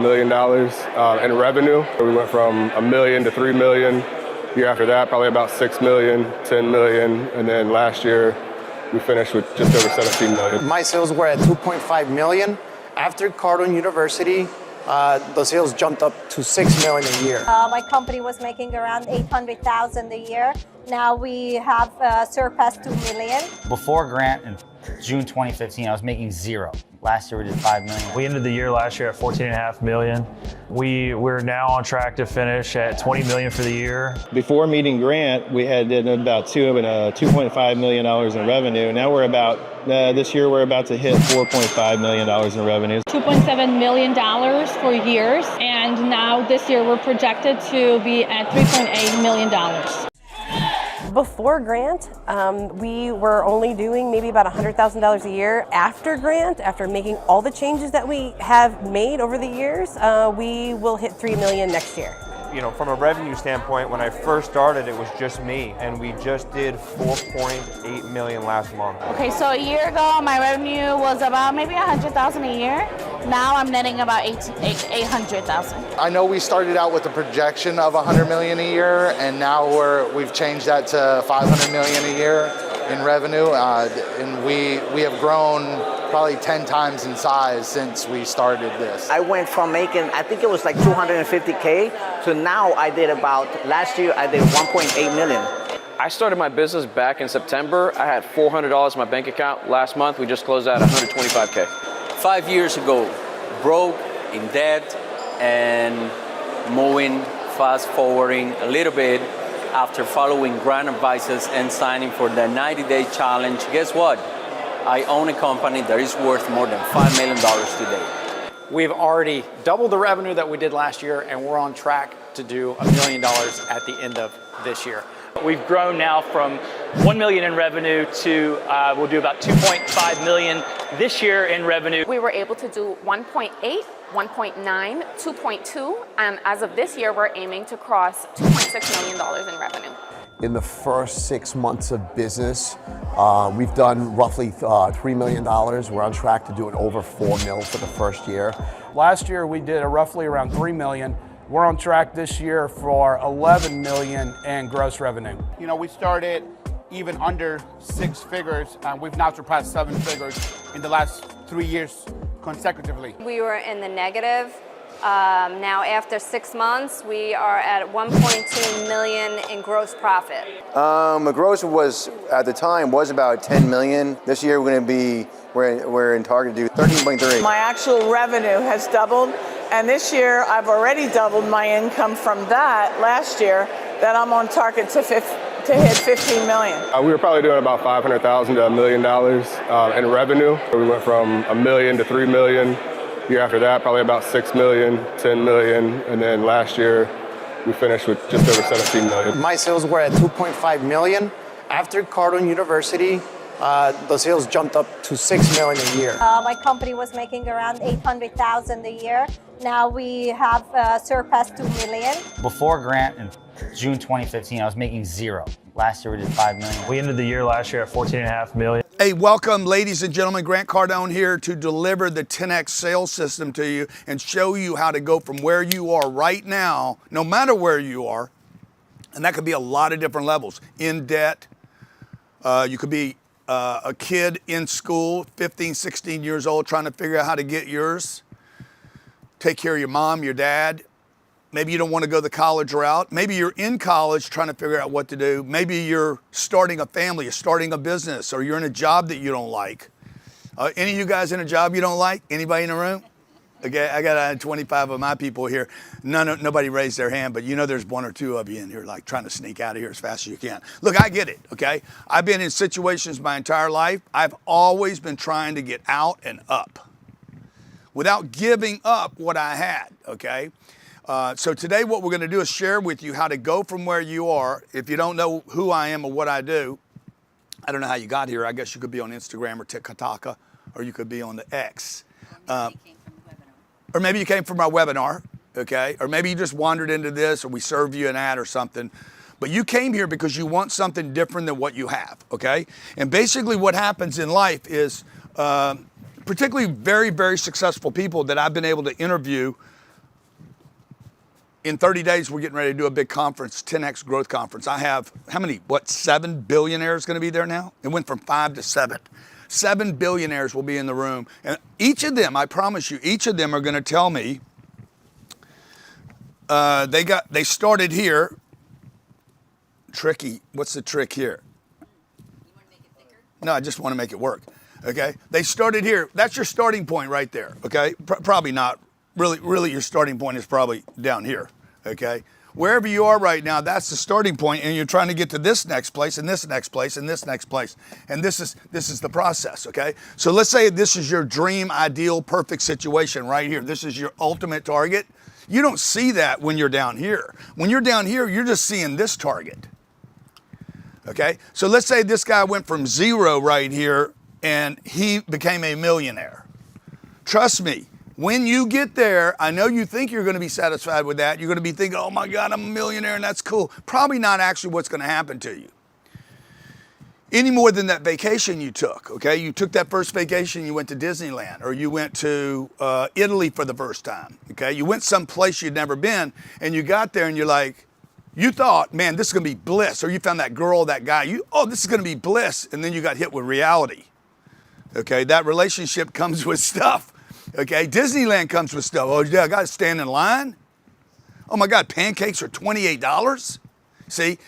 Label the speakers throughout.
Speaker 1: $1 million in revenue. We went from $1 million to $3 million. Year after that, probably about $6 million, $10 million, and then last year we finished with just over $17 million.
Speaker 2: My sales were at $2.5 million. After Cardone University, the sales jumped up to $6 million a year.
Speaker 3: My company was making around $800,000 a year. Now we have surpassed $2 million.
Speaker 4: Before Grant in June 2015, I was making zero. Last year we did $5 million.
Speaker 5: We ended the year last year at $14.5 million. We're now on track to finish at $20 million for the year.
Speaker 6: Before meeting Grant, we had did about $2.5 million in revenue. Now we're about, this year we're about to hit $4.5 million in revenue.
Speaker 7: $2.7 million for years, and now this year we're projected to be at $3.8 million.
Speaker 8: Before Grant, we were only doing maybe about $100,000 a year. After Grant, after making all the changes that we have made over the years, we will hit $3 million next year.
Speaker 9: You know, from a revenue standpoint, when I first started, it was just me, and we just did $4.8 million last month.
Speaker 7: Okay, so a year ago, my revenue was about maybe $100,000 a year. Now I'm netting about $800,000.
Speaker 10: I know we started out with a projection of $100 million a year, and now we've changed that to $500 million a year in revenue, and we have grown probably 10 times in size since we started this.
Speaker 11: I went from making, I think it was like $250K, to now last year I did $1.8 million.
Speaker 12: I started my business back in September. I had $400 in my bank account. Last month, we just closed out $125K.
Speaker 13: 5 years ago, broke, in debt, and moving, fast forwarding a little bit after following Grant advices and signing for the 90-day challenge. Guess what? I own a company that is worth more than $5 million today.
Speaker 14: We've already doubled the revenue that we did last year, and we're on track to do $1 million at the end of this year.
Speaker 15: We've grown now from $1 million in revenue to we'll do about $2.5 million this year in revenue.
Speaker 16: We were able to do 1.8, 1.9, 2.2, and as of this year, we're aiming to cross $2.6 million in revenue.
Speaker 17: In the first 6 months of business, we've done roughly $3 million. We're on track to doing over $4 million for the first year.
Speaker 18: Last year we did roughly around $3 million. We're on track this year for $11 million in gross revenue.
Speaker 19: You know, we started even under 6 figures, and we've now surpassed 7 figures in the last 3 years consecutively.
Speaker 3: We were in the negative. Now after 6 months, we are at $1.2 million in gross profit.
Speaker 20: The gross was, at the time, was about $10 million. This year we're in target to do 13.3.
Speaker 2: My actual revenue has doubled, and this year I've already doubled my income from that last year, that I'm on target to hit $15 million.
Speaker 1: We were probably doing about $500,000 to $1 million in revenue. We went from $1 million to $3 million. Year after that, probably about $6 million, $10 million, and then last year we finished with just over $17 million.
Speaker 2: My sales were at $2.5 million. After Cardone University, the sales jumped up to $6 million a year.
Speaker 3: My company was making around $800,000 a year. Now we have surpassed $2 million.
Speaker 4: Before Grant in June 2015, I was making zero. Last year we did $5 million.
Speaker 5: We ended the year last year at $14.5 million.
Speaker 6: Hey, welcome, ladies and gentlemen. Grant Cardone here to deliver the 10X sales system to you and show you how to go from where you are right now, no matter where you are, and that could be a lot of different levels. In debt, you could be a kid in school, 15, 16 years old, trying to figure out how to get yours. Take care of your mom, your dad. Maybe you don't want to go the college route. Maybe you're in college trying to figure out what to do. Maybe you're starting a family, you're starting a business, or you're in a job that you don't like. Any of you guys in a job you don't like? Anybody in the room? Okay, I got 25 of my people here. Nobody raised their hand, but you know there's 1 or 2 of you in here like trying to sneak out of here as fast as you can. Look, I get it, okay? I've been in situations my entire life. I've always been trying to get out and up without giving up what I had, okay? So today what we're going to do is share with you how to go from where you are. If you don't know who I am or what I do, I don't know how you got here. I guess you could be on Instagram or TikTok, or you could be on the X. Or maybe you came from our webinar, okay? Or maybe you just wandered into this, or we served you an ad or something. But you came here because you want something different than what you have, okay? And basically what happens in life is, particularly very, very successful people that I've been able to interview in 30 days, we're getting ready to do a big conference, 10X Growth Conference. I have, how many, 7 billionaires going to be there now? It went from 5 to 7. 7 billionaires will be in the room. And each of them, I promise you, each of them are going to tell me, they started here. Tricky, what's the trick here? No, I just want to make it work, okay? They started here. That's your starting point right there, okay? Probably not. Really, your starting point is probably down here, okay? Wherever you are right now, that's the starting point, and you're trying to get to this next place, and this next place, and this next place. And this is the process, okay? So let's say this is your dream, ideal, perfect situation right here. This is your ultimate target. You don't see that when you're down here. When you're down here, you're just seeing this target. Okay, so let's say this guy went from 0 right here and he became a millionaire. Trust me, when you get there, I know you think you're going to be satisfied with that. You're going to be thinking, oh my God, I'm a millionaire and that's cool. Probably not actually what's going to happen to you. Any more than that vacation you took, okay? You took that first vacation, you went to Disneyland, or you went to Italy for the first time, okay? You went someplace you'd never been and you got there and you're like, you thought, man, this is going to be bliss. Or you found that girl, that guy. This is going to be bliss. And then you got hit with reality. Okay, that relationship comes with stuff. Okay, Disneyland comes with stuff. Oh, yeah, I got to stand in line. Oh, my God, pancakes are $28. See,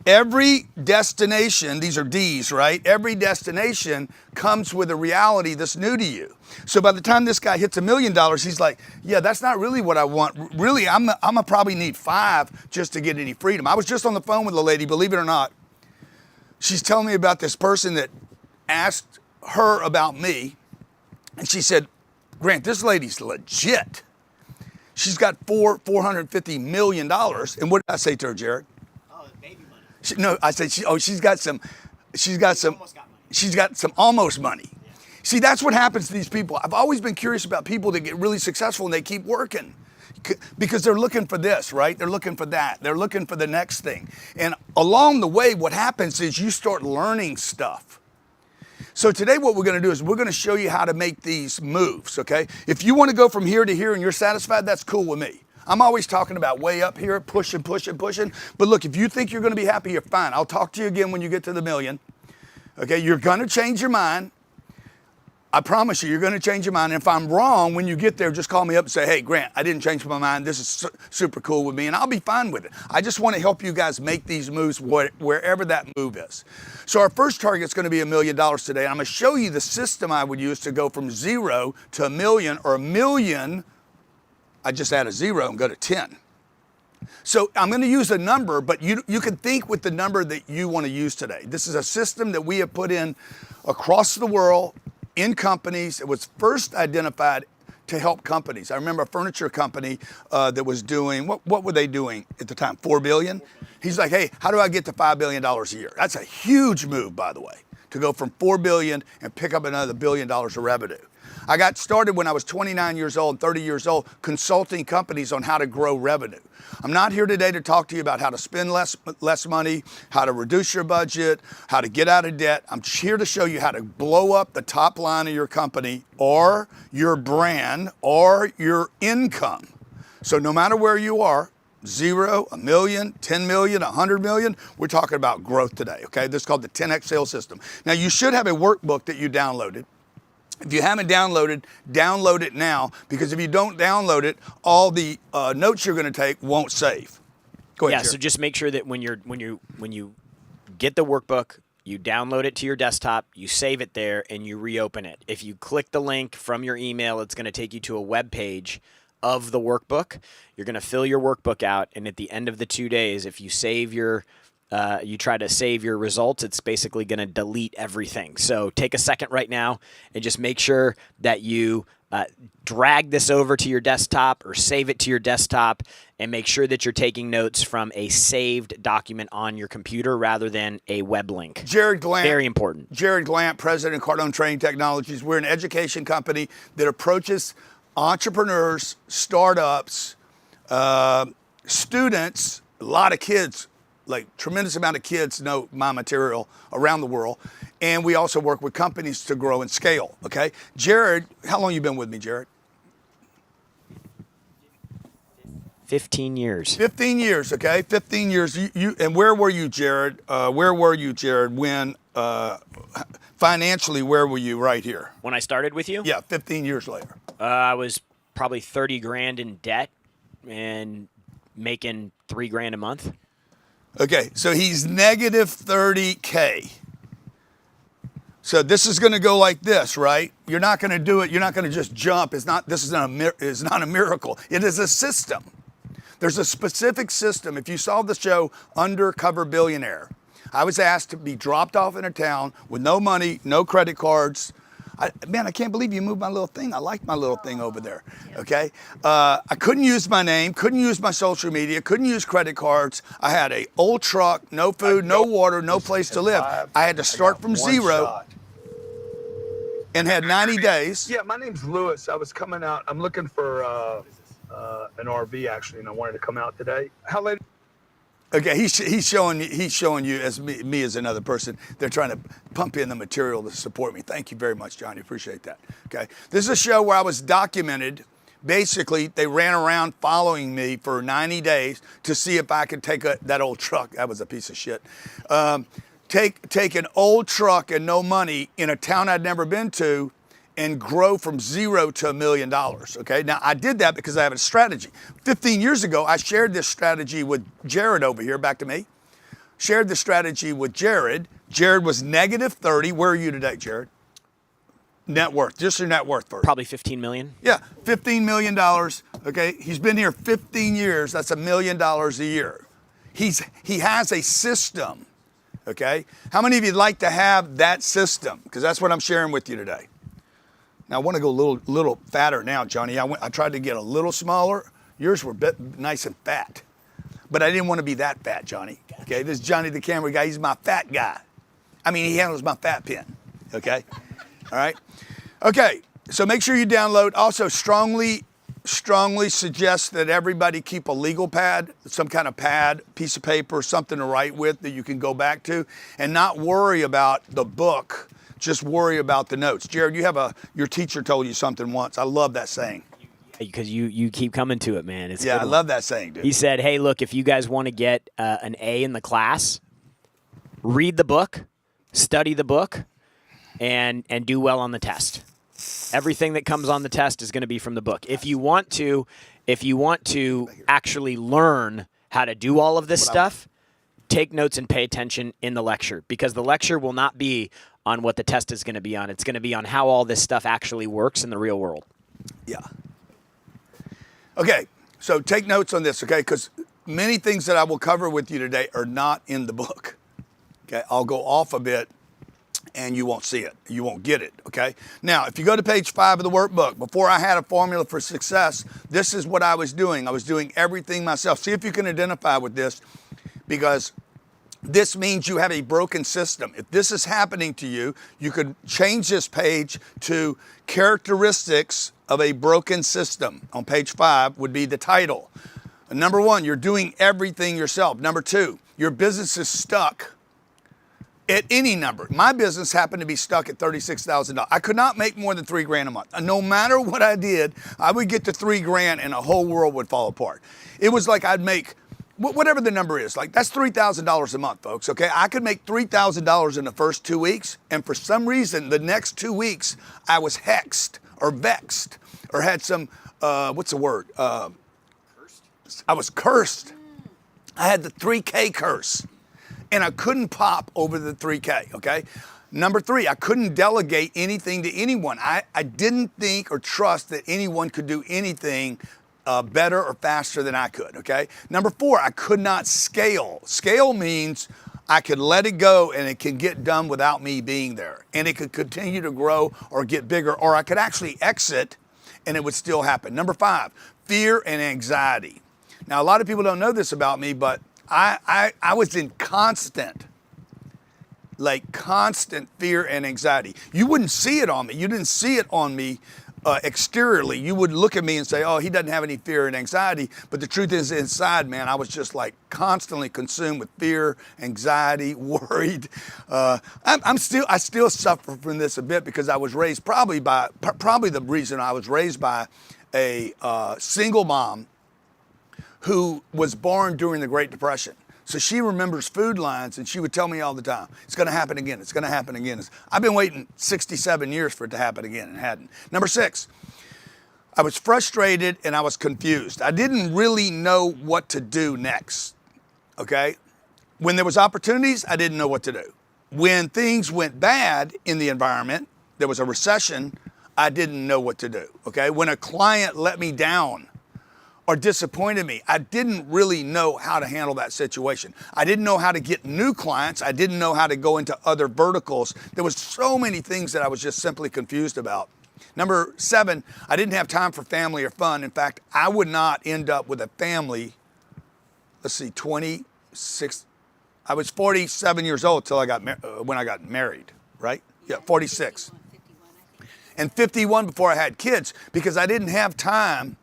Speaker 6: every destination, these are D's, right? Every destination comes with a reality that's new to you. So by the time this guy hits $1 million, he's like, yeah, that's not really what I want. Really, I'm gonna probably need 5 just to get any freedom. I was just on the phone with a lady, believe it or not. She's telling me about this person that asked her about me. And she said, Grant, this lady's legit. She's got $450 million. And what did I say to her, Jared? No, I said, she's got some almost money. See, that's what happens to these people. I've always been curious about people that get really successful and they keep working because they're looking for this, right? They're looking for that. They're looking for the next thing. And along the way, what happens is you start learning stuff. So today what we're going to do is we're going to show you how to make these moves, okay? If you want to go from here to here and you're satisfied, that's cool with me. I'm always talking about way up here, pushing. But look, if you think you're going to be happy, you're fine. I'll talk to you again when you get to the million. Okay, you're going to change your mind. I promise you, you're going to change your mind. And if I'm wrong, when you get there, just call me up and say, hey, Grant, I didn't change my mind. This is super cool with me, and I'll be fine with it. I just want to help you guys make these moves wherever that move is. So our first target is going to be $1 million today. And I'm going to show you the system I would use to go from 0 to $1 million, or $1 million. I just add a 0 and go to 10. So I'm going to use a number, but you can think with the number that you want to use today. This is a system that we have put in across the world in companies. It was first identified to help companies. I remember a furniture company that was doing, what were they doing at the time? $4 billion? He's like, hey, how do I get to $5 billion a year? That's a huge move, by the way, to go from $4 billion and pick up another $1 billion of revenue. I got started when I was 29 years old, 30 years old, consulting companies on how to grow revenue. I'm not here today to talk to you about how to spend less money, how to reduce your budget, how to get out of debt. I'm here to show you how to blow up the top line of your company or your brand or your income. So no matter where you are, 0, $1 million, 10 million, 100 million, we're talking about growth today, okay? This is called the 10X sales system. Now you should have a workbook that you downloaded. If you haven't downloaded, download it now, because if you don't download it, all the notes you're going to take won't save. Go ahead.
Speaker 21: Yeah, so just make sure that when you get the workbook, you download it to your desktop, you save it there, and you reopen it. If you click the link from your email, it's going to take you to a web page of the workbook. You're going to fill your workbook out, and at the end of the 2 days, if you save you try to save your results, it's basically going to delete everything. So take a second right now and just make sure that you drag this over to your desktop or save it to your desktop, and make sure that you're taking notes from a saved document on your computer rather than a web link.
Speaker 6: Jared Glant.
Speaker 21: Very important.
Speaker 6: Jared Glant, president of Cardone Training Technologies. We're an education company that approaches entrepreneurs, startups, students, a lot of kids. Like tremendous amount of kids know my material around the world. And we also work with companies to grow and scale, okay? Jared, how long you been with me, Jared?
Speaker 21: 15 years.
Speaker 6: 15 years, okay? 15 years. And where were you, Jared? Where were you, Jared, when financially, where were you right here?
Speaker 21: When I started with you?
Speaker 6: Yeah, 15 years later.
Speaker 21: I was probably 30 grand in debt and making $3 grand a month.
Speaker 6: Okay, so he's negative 30K. So this is going to go like this, right? You're not going to do it. You're not going to just jump. This is not a miracle. It is a system. There's a specific system. If you saw the show Undercover Billionaire, I was asked to be dropped off in a town with no money, no credit cards. Man, I can't believe you moved my little thing. I like my little thing over there, okay? I couldn't use my name, couldn't use my social media, couldn't use credit cards. I had an old truck, no food, no water, no place to live. I had to start from zero and had 90 days.
Speaker 8: Yeah, my name's Lewis. I was coming out. I'm looking for an RV, actually, and I wanted to come out today. How late?
Speaker 6: Okay, he's showing you as me as another person. They're trying to pump in the material to support me. Thank you very much, Johnny. Appreciate that. Okay, this is a show where I was documented. Basically, they ran around following me for 90 days to see if I could take that old truck. That was a piece of shit. Take an old truck and no money in a town I'd never been to and grow from zero to $1 million, okay? Now, I did that because I have a strategy. 15 years ago, I shared this strategy with Jared over here, back to me. Shared the strategy with Jared. Jared was negative 30. Where are you today, Jared? Net worth, just your net worth first.
Speaker 21: Probably 15 million.
Speaker 6: Yeah, $15 million, okay? He's been here 15 years. That's $1 million a year. He has a system, okay? How many of you'd like to have that system? Because that's what I'm sharing with you today. Now, I want to go a little fatter now, Johnny. I tried to get a little smaller. Yours were nice and fat. But I didn't want to be that fat, Johnny. Okay, this is Johnny the camera guy. He's my fat guy. I mean, he handles my fat pen. Okay? All right? Okay, so make sure you download. Also, strongly suggest that everybody keep a legal pad, some kind of pad, piece of paper, something to write with that you can go back to, and not worry about the book. Just worry about the notes. Jared, your teacher told you something once. I love that saying.
Speaker 21: Because you keep coming to it, man. It's
Speaker 6: I love that saying, dude.
Speaker 21: He said, hey, look, if you guys want to get an A in the class, read the book, study the book, and do well on the test. Everything that comes on the test is going to be from the book. If you want to actually learn how to do all of this stuff, take notes and pay attention in the lecture, because the lecture will not be on what the test is going to be on. It's going to be on how all this stuff actually works in the real world.
Speaker 6: Yeah. Okay, so take notes on this, okay? Because many things that I will cover with you today are not in the book. Okay, I'll go off a bit and you won't see it. You won't get it, okay? Now, if you go to page 5 of the workbook, before I had a formula for success, this is what I was doing. I was doing everything myself. See if you can identify with this, because this means you have a broken system. If this is happening to you, you could change this page to characteristics of a broken system. On page 5 would be the title. Number 1, you're doing everything yourself. Number 2, your business is stuck at any number. My business happened to be stuck at $36,000. I could not make more than $3 grand a month. No matter what I did, I would get to $3 grand and the whole world would fall apart. It was like I'd make whatever the number is, like that's $3,000 a month, folks, okay? I could make $3,000 in the first 2 weeks, and for some reason, the next 2 weeks, I was hexed or vexed or had some, what's the word? Cursed? I was cursed. I had the 3K curse, and I couldn't pop over the 3K, okay? Number 3, I couldn't delegate anything to anyone. I didn't think or trust that anyone could do anything better or faster than I could, okay? Number 4, I could not scale. Scale means I could let it go and it can get done without me being there. And it could continue to grow or get bigger, or I could actually exit and it would still happen. Number 5, fear and anxiety. Now, a lot of people don't know this about me, but I was in constant fear and anxiety. You wouldn't see it on me. You didn't see it on me exteriorly. You would look at me and say, oh, he doesn't have any fear and anxiety. But the truth is, inside, man, I was just like constantly consumed with fear, anxiety, worried. I still suffer from this a bit, because I was raised probably the reason I was raised by a single mom who was born during the Great Depression. So she remembers food lines, and she would tell me all the time, it's going to happen again, it's going to happen again. I've been waiting 67 years for it to happen again, and it hadn't. Number 6, I was frustrated and I was confused. I didn't really know what to do next, okay? When there was opportunities, I didn't know what to do. When things went bad in the environment, there was a recession, I didn't know what to do, okay? When a client let me down or disappointed me, I didn't really know how to handle that situation. I didn't know how to get new clients. I didn't know how to go into other verticals. There was so many things that I was just simply confused about. Number 7, I didn't have time for family or fun. In fact, I would not end up with a family, 26, I was 47 years old till when I got married, right? Yeah, 46. And 51 before I had kids, because I didn't have time.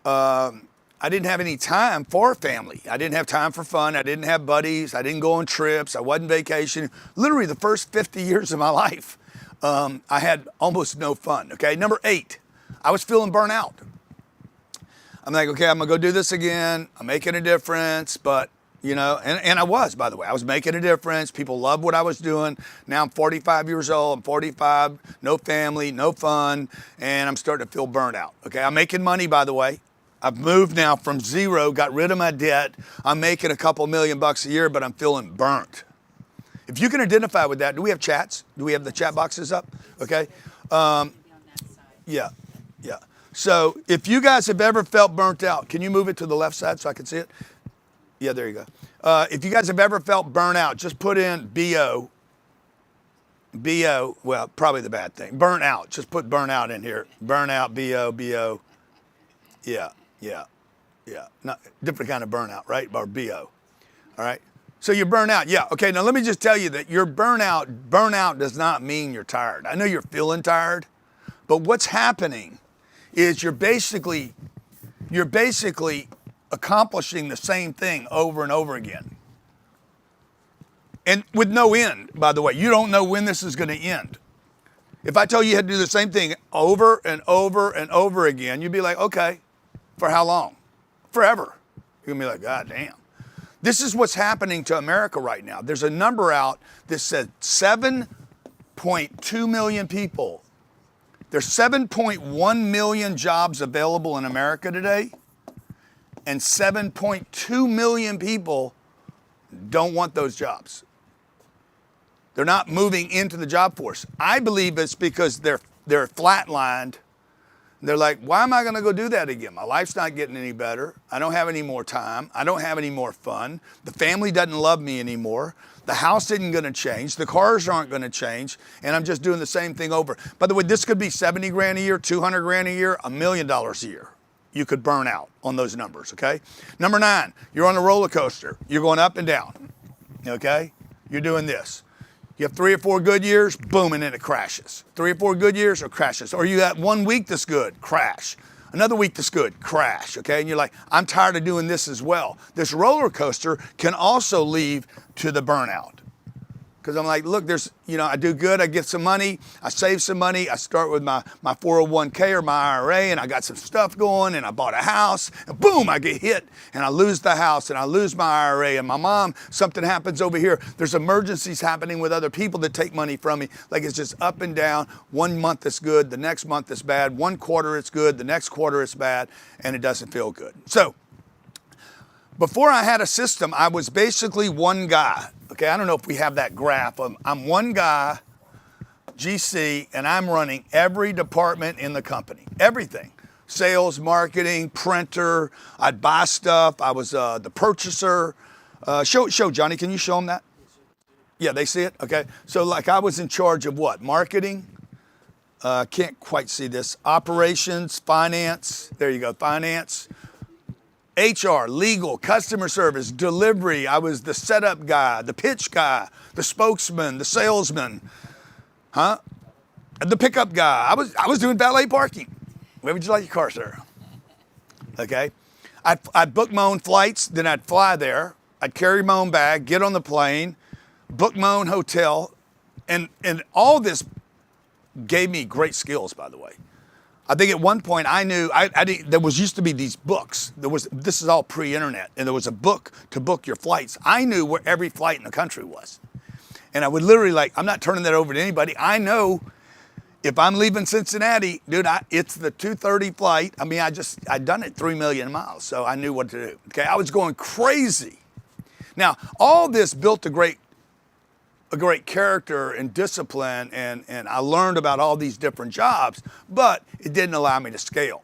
Speaker 6: I didn't have any time for family. I didn't have time for fun. I didn't have buddies. I didn't go on trips. I wasn't vacationing. Literally the first 50 years of my life, I had almost no fun, okay? Number 8, I was feeling burnt out. I'm like, okay, I'm gonna go do this again. I'm making a difference, but you know, and I was, by the way, I was making a difference. People loved what I was doing. Now I'm 45 years old, I'm 45, no family, no fun, and I'm starting to feel burnt out, okay? I'm making money, by the way. I've moved now from 0, got rid of my debt. I'm making a couple $1,000,000 a year, but I'm feeling burnt. If you can identify with that, do we have chats? Do we have the chat boxes up? Okay. Yeah. So if you guys have ever felt burnt out, can you move it to the left side so I can see it? Yeah, there you go. If you guys have ever felt burnt out, just put in BO. BO, well, probably the bad thing. Burnt out. Just put burnt out in here. Burnt out, BO. Yeah. Not different kind of burnout, right? Or BO. All right. So you're burnt out. Yeah. Okay. Now let me just tell you that your burnout does not mean you're tired. I know you're feeling tired, but what's happening is you're basically accomplishing the same thing over and over again. And with no end, by the way. You don't know when this is going to end. If I tell you had to do the same thing over and over and over again, you'd be like, okay, for how long? Forever. You're going to be like, God damn. This is what's happening to America right now. There's a number out that said 7.2 million people. There's 7.1 million jobs available in America today, and 7.2 million people don't want those jobs. They're not moving into the job force. I believe it's because they're flatlined. They're like, why am I going to go do that again? My life's not getting any better. I don't have any more time. I don't have any more fun. The family doesn't love me anymore. The house isn't going to change. The cars aren't going to change. And I'm just doing the same thing over. By the way, this could be 70 grand a year, 200 grand a year, $1 million a year. You could burn out on those numbers, okay? Number 9, you're on a roller coaster. You're going up and down, okay? You're doing this. You have 3 or 4 good years, boom, and then it crashes. 3 or 4 good years, or crashes. Or you got 1 week that's good, crash. Another week that's good, crash, okay? And you're like, I'm tired of doing this as well. This roller coaster can also lead to the burnout. Because I'm like, look, I do good, I get some money, I save some money, I start with my 401k or my IRA, and I got some stuff going, and I bought a house, and boom, I get hit, and I lose the house, and I lose my IRA, and my mom, something happens over here. There's emergencies happening with other people that take money from me. Like, it's just up and down. 1 month it's good, the next month it's bad. 1 quarter it's good, the next quarter it's bad, and it doesn't feel good. So, before I had a system, I was basically one guy. Okay, I don't know if we have that graph. I'm one guy, GC, and I'm running every department in the company. Everything. Sales, marketing, printer. I'd buy stuff. I was the purchaser. Show Johnny, can you show them that? Yeah, they see it? Okay. So like I was in charge of what? Marketing. Can't quite see this. Operations, finance. There you go, finance. HR, legal, customer service, delivery. I was the setup guy, the pitch guy, the spokesman, the salesman, the pickup guy. I was doing valet parking. Where would you like your car, sir? Okay. I'd book my own flights, then I'd fly there. I'd carry my own bag, get on the plane, book my own hotel, and all this gave me great skills, by the way. I think at one point I knew there used to be these books. This is all pre-internet, and there was a book to book your flights. I knew where every flight in the country was, and I would literally I'm not turning that over to anybody. I know if I'm leaving Cincinnati, dude, it's the 2:30 flight. I mean, I'd done it 3 million miles, so I knew what to do. Okay, I was going crazy. Now, all this built a great character and discipline, and I learned about all these different jobs, but it didn't allow me to scale.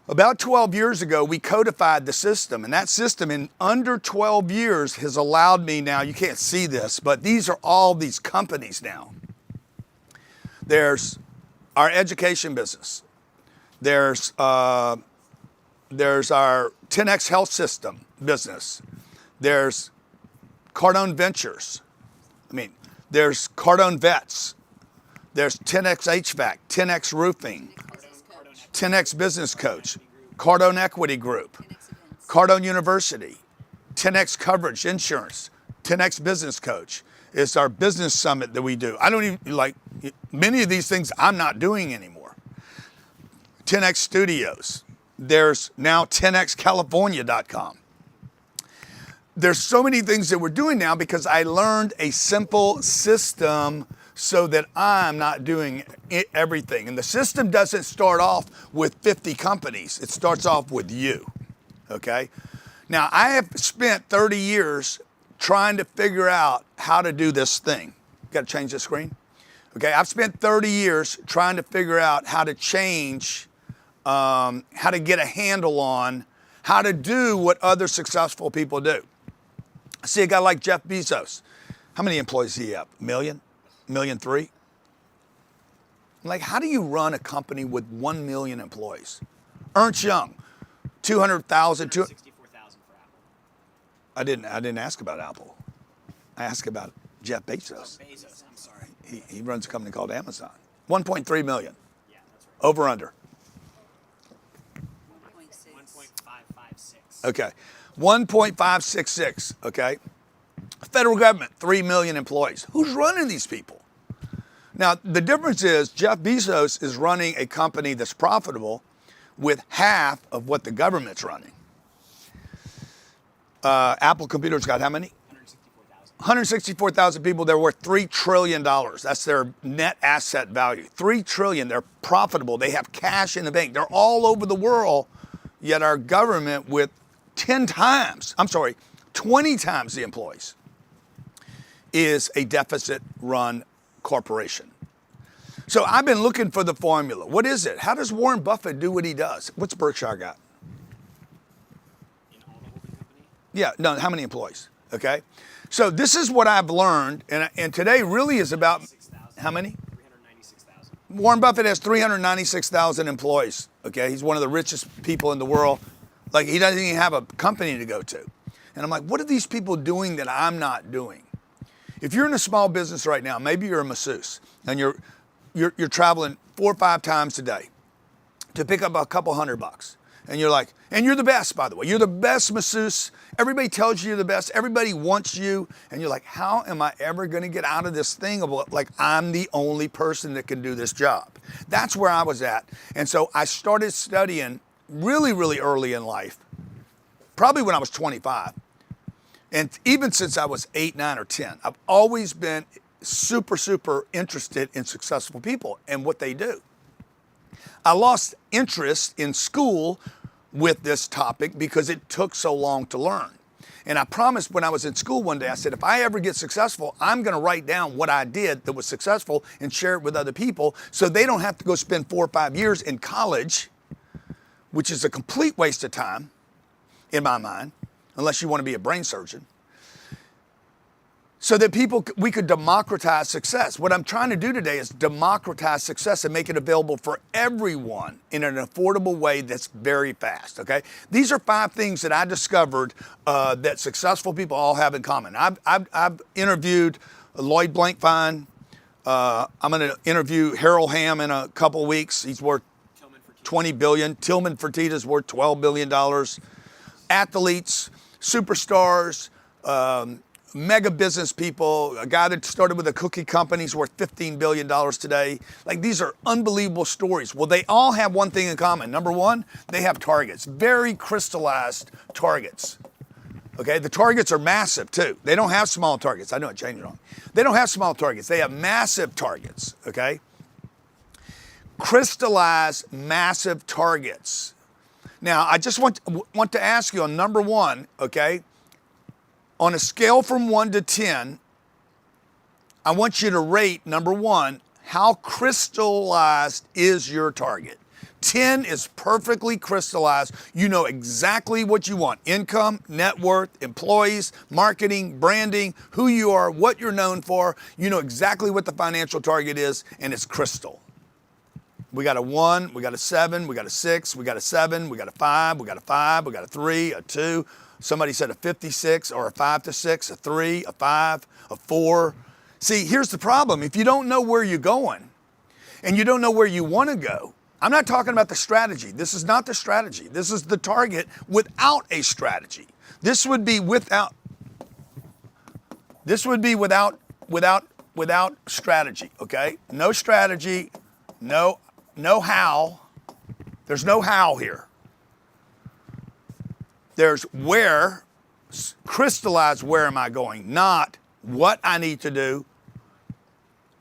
Speaker 6: About 12 years ago, we codified the system, and that system in under 12 years has allowed me now, you can't see this, but these are all these companies now. There's our education business. There's our 10X health system business. There's Cardone Ventures. There's Cardone Vets. There's 10X HVAC, 10X Roofing, 10X Business Coach, Cardone Equity Group, Cardone University, 10X Coverage Insurance, 10X Business Coach. It's our business summit that we do. I don't even many of these things I'm not doing anymore. 10X Studios. There's now 10xcalifornia.com. There's so many things that we're doing now because I learned a simple system so that I'm not doing everything. And the system doesn't start off with 50 companies. It starts off with you, okay? Now, I have spent 30 years trying to figure out how to do this thing. Got to change the screen? Okay, I've spent 30 years trying to figure out how to change, how to get a handle on how to do what other successful people do. I see a guy like Jeff Bezos. How many employees does he have? $1 million? $1.3 million? Like, how do you run a company with 1 million employees? Ernst Young, 200,000.
Speaker 21: 164,000 for Apple.
Speaker 6: I didn't ask about Apple. I asked about Jeff Bezos.
Speaker 21: Bezos, I'm sorry.
Speaker 6: He runs a company called Amazon. 1.3 million. Yeah, that's right. Over under.
Speaker 21: 1.556.
Speaker 6: Okay. 1.566, okay? Federal government, 3 million employees. Who's running these people? Now, the difference is Jeff Bezos is running a company that's profitable with half of what the government's running. Apple Computer's got how many? 164,000 people. They're worth $3 trillion. That's their net asset value. $3 trillion. They're profitable. They have cash in the bank. They're all over the world, yet our government with 20 times the employees is a deficit-run corporation. So I've been looking for the formula. What is it? How does Warren Buffett do what he does? What's Berkshire got? Yeah, no, how many employees? Okay. So this is what I've learned, and today really is about how many?
Speaker 21: 396,000.
Speaker 6: Warren Buffett has 396,000 employees. Okay, he's one of the richest people in the world. Like, he doesn't even have a company to go to. And I'm like, what are these people doing that I'm not doing? If you're in a small business right now, maybe you're a masseuse, and you're traveling 4 or 5 times a day to pick up a couple $100. And you're like, and you're the best, by the way. You're the best masseuse. Everybody tells you you're the best. Everybody wants you. And you're like, how am I ever going to get out of this thing of like, I'm the only person that can do this job? That's where I was at. And so I started studying really, really early in life, probably when I was 25. And even since I was 8, 9, or 10, I've always been super, super interested in successful people and what they do. I lost interest in school with this topic because it took so long to learn. And I promised when I was in school one day, I said, if I ever get successful, I'm going to write down what I did that was successful and share it with other people so they don't have to go spend 4 or 5 years in college, which is a complete waste of time in my mind, unless you want to be a brain surgeon, so that we could democratize success. What I'm trying to do today is democratize success and make it available for everyone in an affordable way that's very fast, okay? These are 5 things that I discovered that successful people all have in common. I've interviewed Lloyd Blankfein. I'm going to interview Harold Hamm in a couple weeks. He's worth $20 billion. Tillman Fertitta's worth $12 billion. Athletes, superstars, mega business people, a guy that started with a cookie company is worth $15 billion today. Like, these are unbelievable stories. Well, they all have one thing in common. Number one, they have targets, very crystallized targets. Okay, the targets are massive too. They don't have small targets. I know it changed wrong. They don't have small targets. They have massive targets, okay? Crystallized massive targets. Now, I just want to ask you on number one, okay? On a scale from 1 to 10, I want you to rate, number one, how crystallized is your target? 10 is perfectly crystallized. You know exactly what you want. Income, net worth, employees, marketing, branding, who you are, what you're known for. You know exactly what the financial target is, and it's crystal. We got a 1, we got a 7, we got a 6, we got a 7, we got a 5, we got a 5, we got a 3, a 2. Somebody said a 56 or a 5 to 6, a 3, a 5, a 4. See, here's the problem. If you don't know where you're going and you don't know where you want to go, I'm not talking about the strategy. This is not the strategy. This is the target without a strategy. This would be without strategy, okay? No strategy, no how. There's no how here. There's where, crystallize where am I going, not what I need to do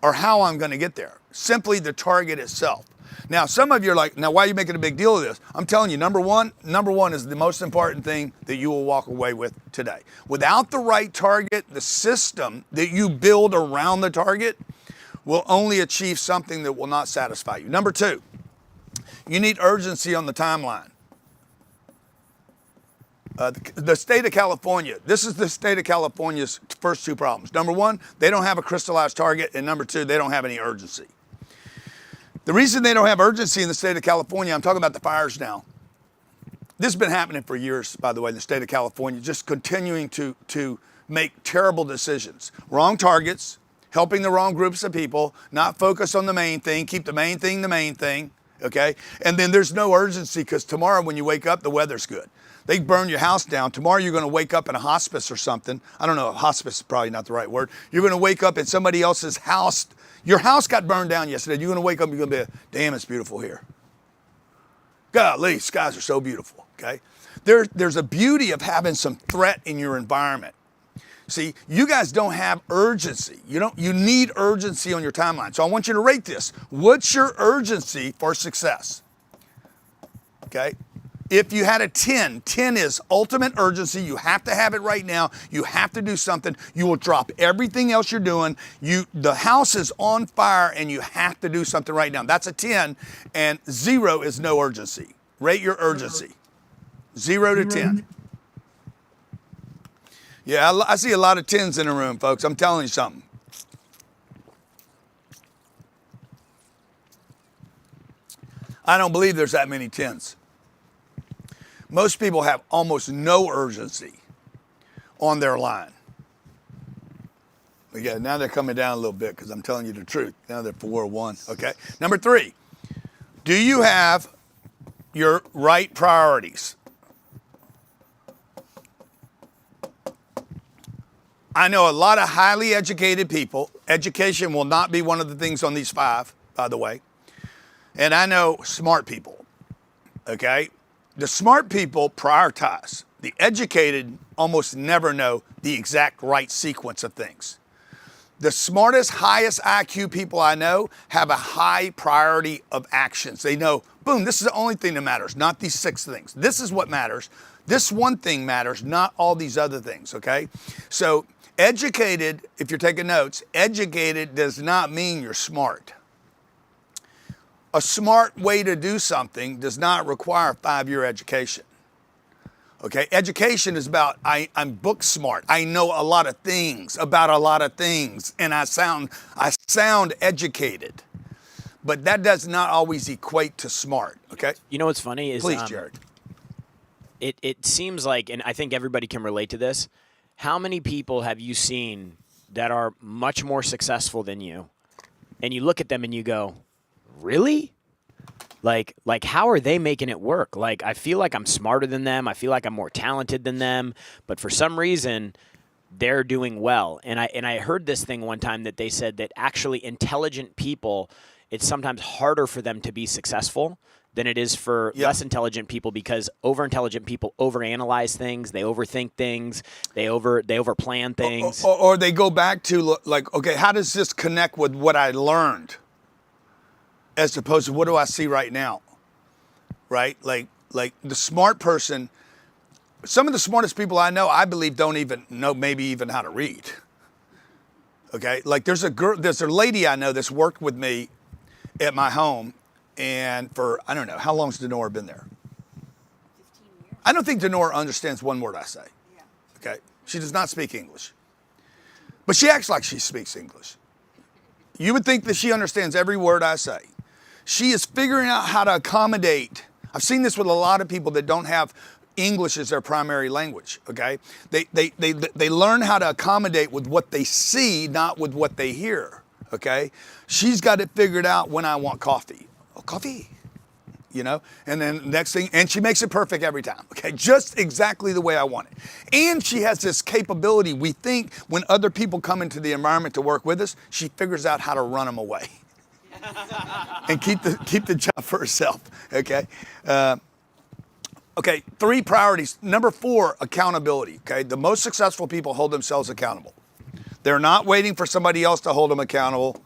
Speaker 6: or how I'm going to get there. Simply the target itself. Now, some of you are like, now why are you making a big deal of this? I'm telling you, number one is the most important thing that you will walk away with today. Without the right target, the system that you build around the target will only achieve something that will not satisfy you. Number two, you need urgency on the timeline. The state of California, this is the state of California's first two problems. Number one, they don't have a crystallized target, and number two, they don't have any urgency. The reason they don't have urgency in the state of California, I'm talking about the fires now. This has been happening for years, by the way, in the state of California, just continuing to make terrible decisions. Wrong targets, helping the wrong groups of people, not focus on the main thing, keep the main thing, okay? And then there's no urgency because tomorrow when you wake up, the weather's good. They burn your house down. Tomorrow you're going to wake up in a hospice or something. I don't know, hospice is probably not the right word. You're going to wake up in somebody else's house. Your house got burned down yesterday. You're going to wake up and you're going to be, damn, it's beautiful here. Golly, skies are so beautiful, okay? There's a beauty of having some threat in your environment. See, you guys don't have urgency. You need urgency on your timeline. So I want you to rate this. What's your urgency for success? Okay? If you had a 10, 10 is ultimate urgency. You have to have it right now. You have to do something. You will drop everything else you're doing. The house is on fire and you have to do something right now. That's a 10, and 0 is no urgency. Rate your urgency. 0 to 10. Yeah, I see a lot of 10s in the room, folks. I'm telling you something. I don't believe there's that many 10s. Most people have almost no urgency on their line. Yeah, now they're coming down a little bit because I'm telling you the truth. Now they're 4-1. Okay. Number 3, do you have your right priorities? I know a lot of highly educated people. Education will not be one of the things on these 5, by the way. And I know smart people. Okay. The smart people prioritize. The educated almost never know the exact right sequence of things. The smartest, highest IQ people I know have a high priority of actions. They know, boom, this is the only thing that matters, not these 6 things. This is what matters. This one thing matters, not all these other things, okay? So educated, if you're taking notes, educated does not mean you're smart. A smart way to do something does not require 5-year education. Okay, education is about I'm book smart. I know a lot of things about a lot of things, and I sound educated. But that does not always equate to smart. Okay.
Speaker 21: You know what's funny is,
Speaker 6: please, Jared.
Speaker 21: It seems like, and I think everybody can relate to this. How many people have you seen that are much more successful than you, and you look at them and you go, really? Like how are they making it work? Like, I feel like I'm smarter than them. I feel like I'm more talented than them. But for some reason, they're doing well. And I heard this thing one time that they said that actually intelligent people, it's sometimes harder for them to be successful than it is for less intelligent people, because over-intelligent people overanalyze things, they overthink things, they overplan things.
Speaker 6: Or they go back to like, okay, how does this connect with what I learned? As opposed to what do I see right now? Right? Like the smart person, some of the smartest people I know, I believe, don't even know maybe even how to read. Okay? Like there's a lady I know that's worked with me at my home, and for, I don't know, how long's Denora been there? 15 years. I don't think Denora understands one word I say. Yeah. Okay? She does not speak English. But she acts like she speaks English. You would think that she understands every word I say. She is figuring out how to accommodate. I've seen this with a lot of people that don't have English as their primary language, okay? They learn how to accommodate with what they see, not with what they hear, okay? She's got it figured out when I want coffee. Oh, coffee, you know? And then next thing, and she makes it perfect every time, okay? Just exactly the way I want it. And she has this capability. We think when other people come into the environment to work with us, she figures out how to run them away and keep the job for herself, okay? Okay, 3 priorities. Number 4, accountability, okay? The most successful people hold themselves accountable. They're not waiting for somebody else to hold them accountable.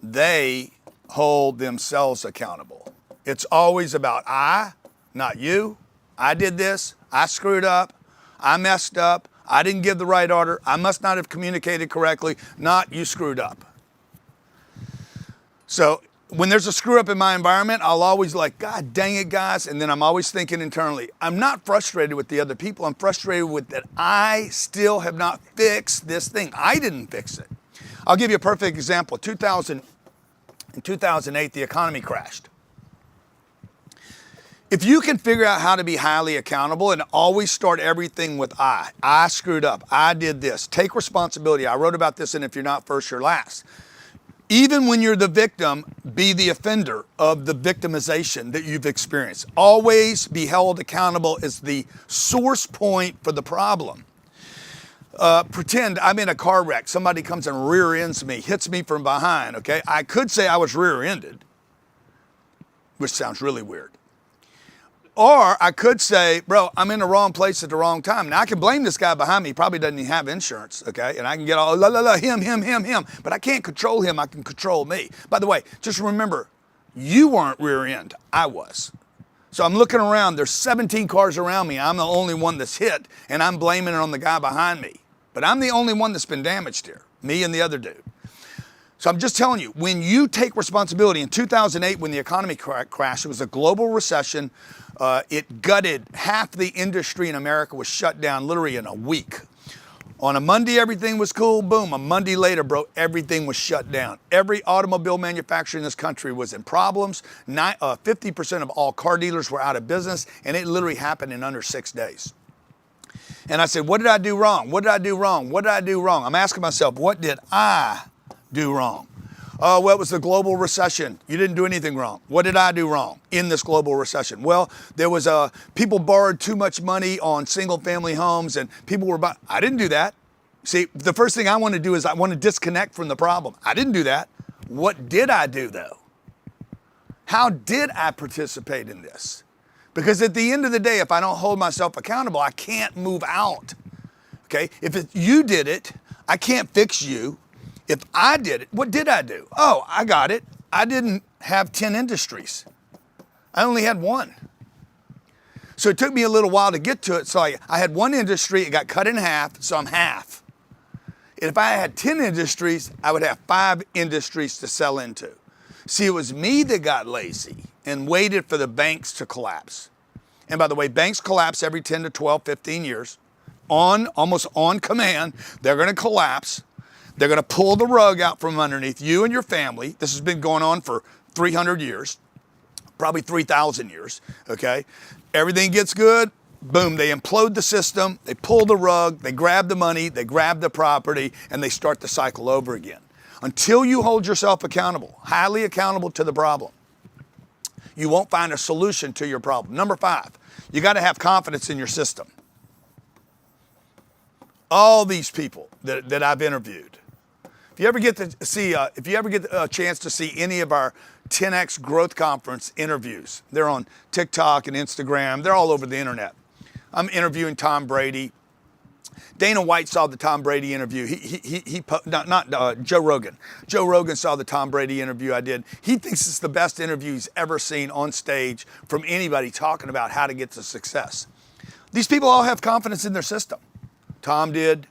Speaker 6: They hold themselves accountable. It's always about I, not you. I did this. I screwed up. I messed up. I didn't give the right order. I must not have communicated correctly. Not you screwed up. So when there's a screw up in my environment, I'll always like, God dang it, guys. And then I'm always thinking internally, I'm not frustrated with the other people. I'm frustrated with that I still have not fixed this thing. I didn't fix it. I'll give you a perfect example. In 2008, the economy crashed. If you can figure out how to be highly accountable and always start everything with I screwed up, I did this, take responsibility. I wrote about this in If You're Not First, You're Last. Even when you're the victim, be the offender of the victimization that you've experienced. Always be held accountable as the source point for the problem. Pretend I'm in a car wreck. Somebody comes and rear ends me, hits me from behind, okay? I could say I was rear-ended, which sounds really weird. Or I could say, bro, I'm in the wrong place at the wrong time. Now I can blame this guy behind me. He probably doesn't even have insurance, okay? And I can get all, him. But I can't control him. I can control me. By the way, just remember, you weren't rear end. I was. So I'm looking around. There's 17 cars around me. I'm the only one that's hit, and I'm blaming it on the guy behind me. But I'm the only one that's been damaged here, me and the other dude. So I'm just telling you, when you take responsibility, in 2008, when the economy crashed, it was a global recession. It gutted half the industry in America, was shut down literally in a week. On a Monday, everything was cool. Boom, a Monday later, bro, everything was shut down. Every automobile manufacturer in this country was in problems. 50% of all car dealers were out of business, and it literally happened in under 6 days. And I said, what did I do wrong? What did I do wrong? What did I do wrong? I'm asking myself, what did I do wrong? Oh, well, it was the global recession. You didn't do anything wrong. What did I do wrong in this global recession? Well, there was people borrowed too much money on single family homes and people were buying. I didn't do that. See, the first thing I want to do is I want to disconnect from the problem. I didn't do that. What did I do though? How did I participate in this? Because at the end of the day, if I don't hold myself accountable, I can't move out. Okay? If you did it, I can't fix you. If I did it, what did I do? Oh, I got it. I didn't have 10 industries. I only had 1. So it took me a little while to get to it. So I had 1 industry, it got cut in half, so I'm half. And if I had 10 industries, I would have 5 industries to sell into. See, it was me that got lazy and waited for the banks to collapse. And by the way, banks collapse every 10 to 12, 15 years. Almost on command, they're gonna collapse. They're going to pull the rug out from underneath you and your family. This has been going on for 300 years, probably 3,000 years, okay? Everything gets good, boom, they implode the system, they pull the rug, they grab the money, they grab the property, and they start the cycle over again. Until you hold yourself accountable, highly accountable to the problem, you won't find a solution to your problem. Number 5, you got to have confidence in your system. all these people that I've interviewed. If you ever get to see, if you ever get a chance to see any of our 10X Growth Conference interviews, they're on TikTok and Instagram. They're all over the internet. I'm interviewing Tom Brady. Dana White saw the Tom Brady interview. Joe Rogan. Joe Rogan saw the Tom Brady interview I did. He thinks it's the best interview he's ever seen on stage from anybody talking about how to get to success. These people all have confidence in their system. Tom did.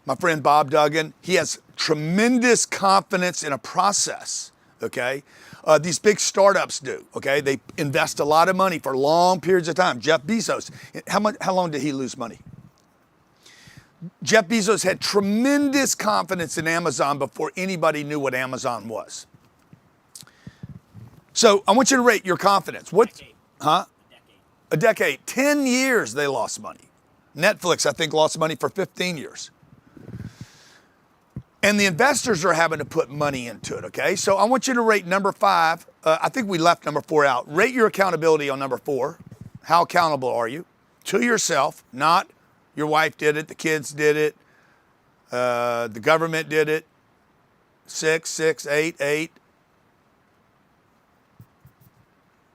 Speaker 6: My friend Bob Duggan, he has tremendous confidence in a process, okay? These big startups do, okay? They invest a lot of money for long periods of time. Jeff Bezos, how long did he lose money? Jeff Bezos had tremendous confidence in Amazon before anybody knew what Amazon was. So I want you to rate your confidence. A decade. 10 years they lost money. Netflix, I think, lost money for 15 years. And the investors are having to put money into it, okay? So I want you to rate number 5. I think we left number 4 out. Rate your accountability on number 4. How accountable are you? To yourself, not your wife did it, the kids did it, the government did it. 6, 8.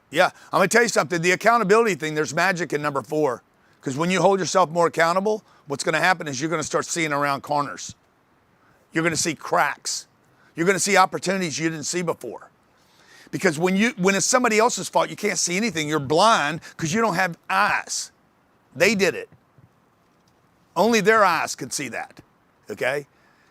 Speaker 6: Yeah, I'm gonna tell you something. The accountability thing, there's magic in number 4. Because when you hold yourself more accountable, what's gonna happen is you're gonna start seeing around corners. You're gonna see cracks. You're gonna see opportunities you didn't see before. Because when it's somebody else's fault, you can't see anything. You're blind because you don't have eyes. They did it. Only their eyes can see that, okay?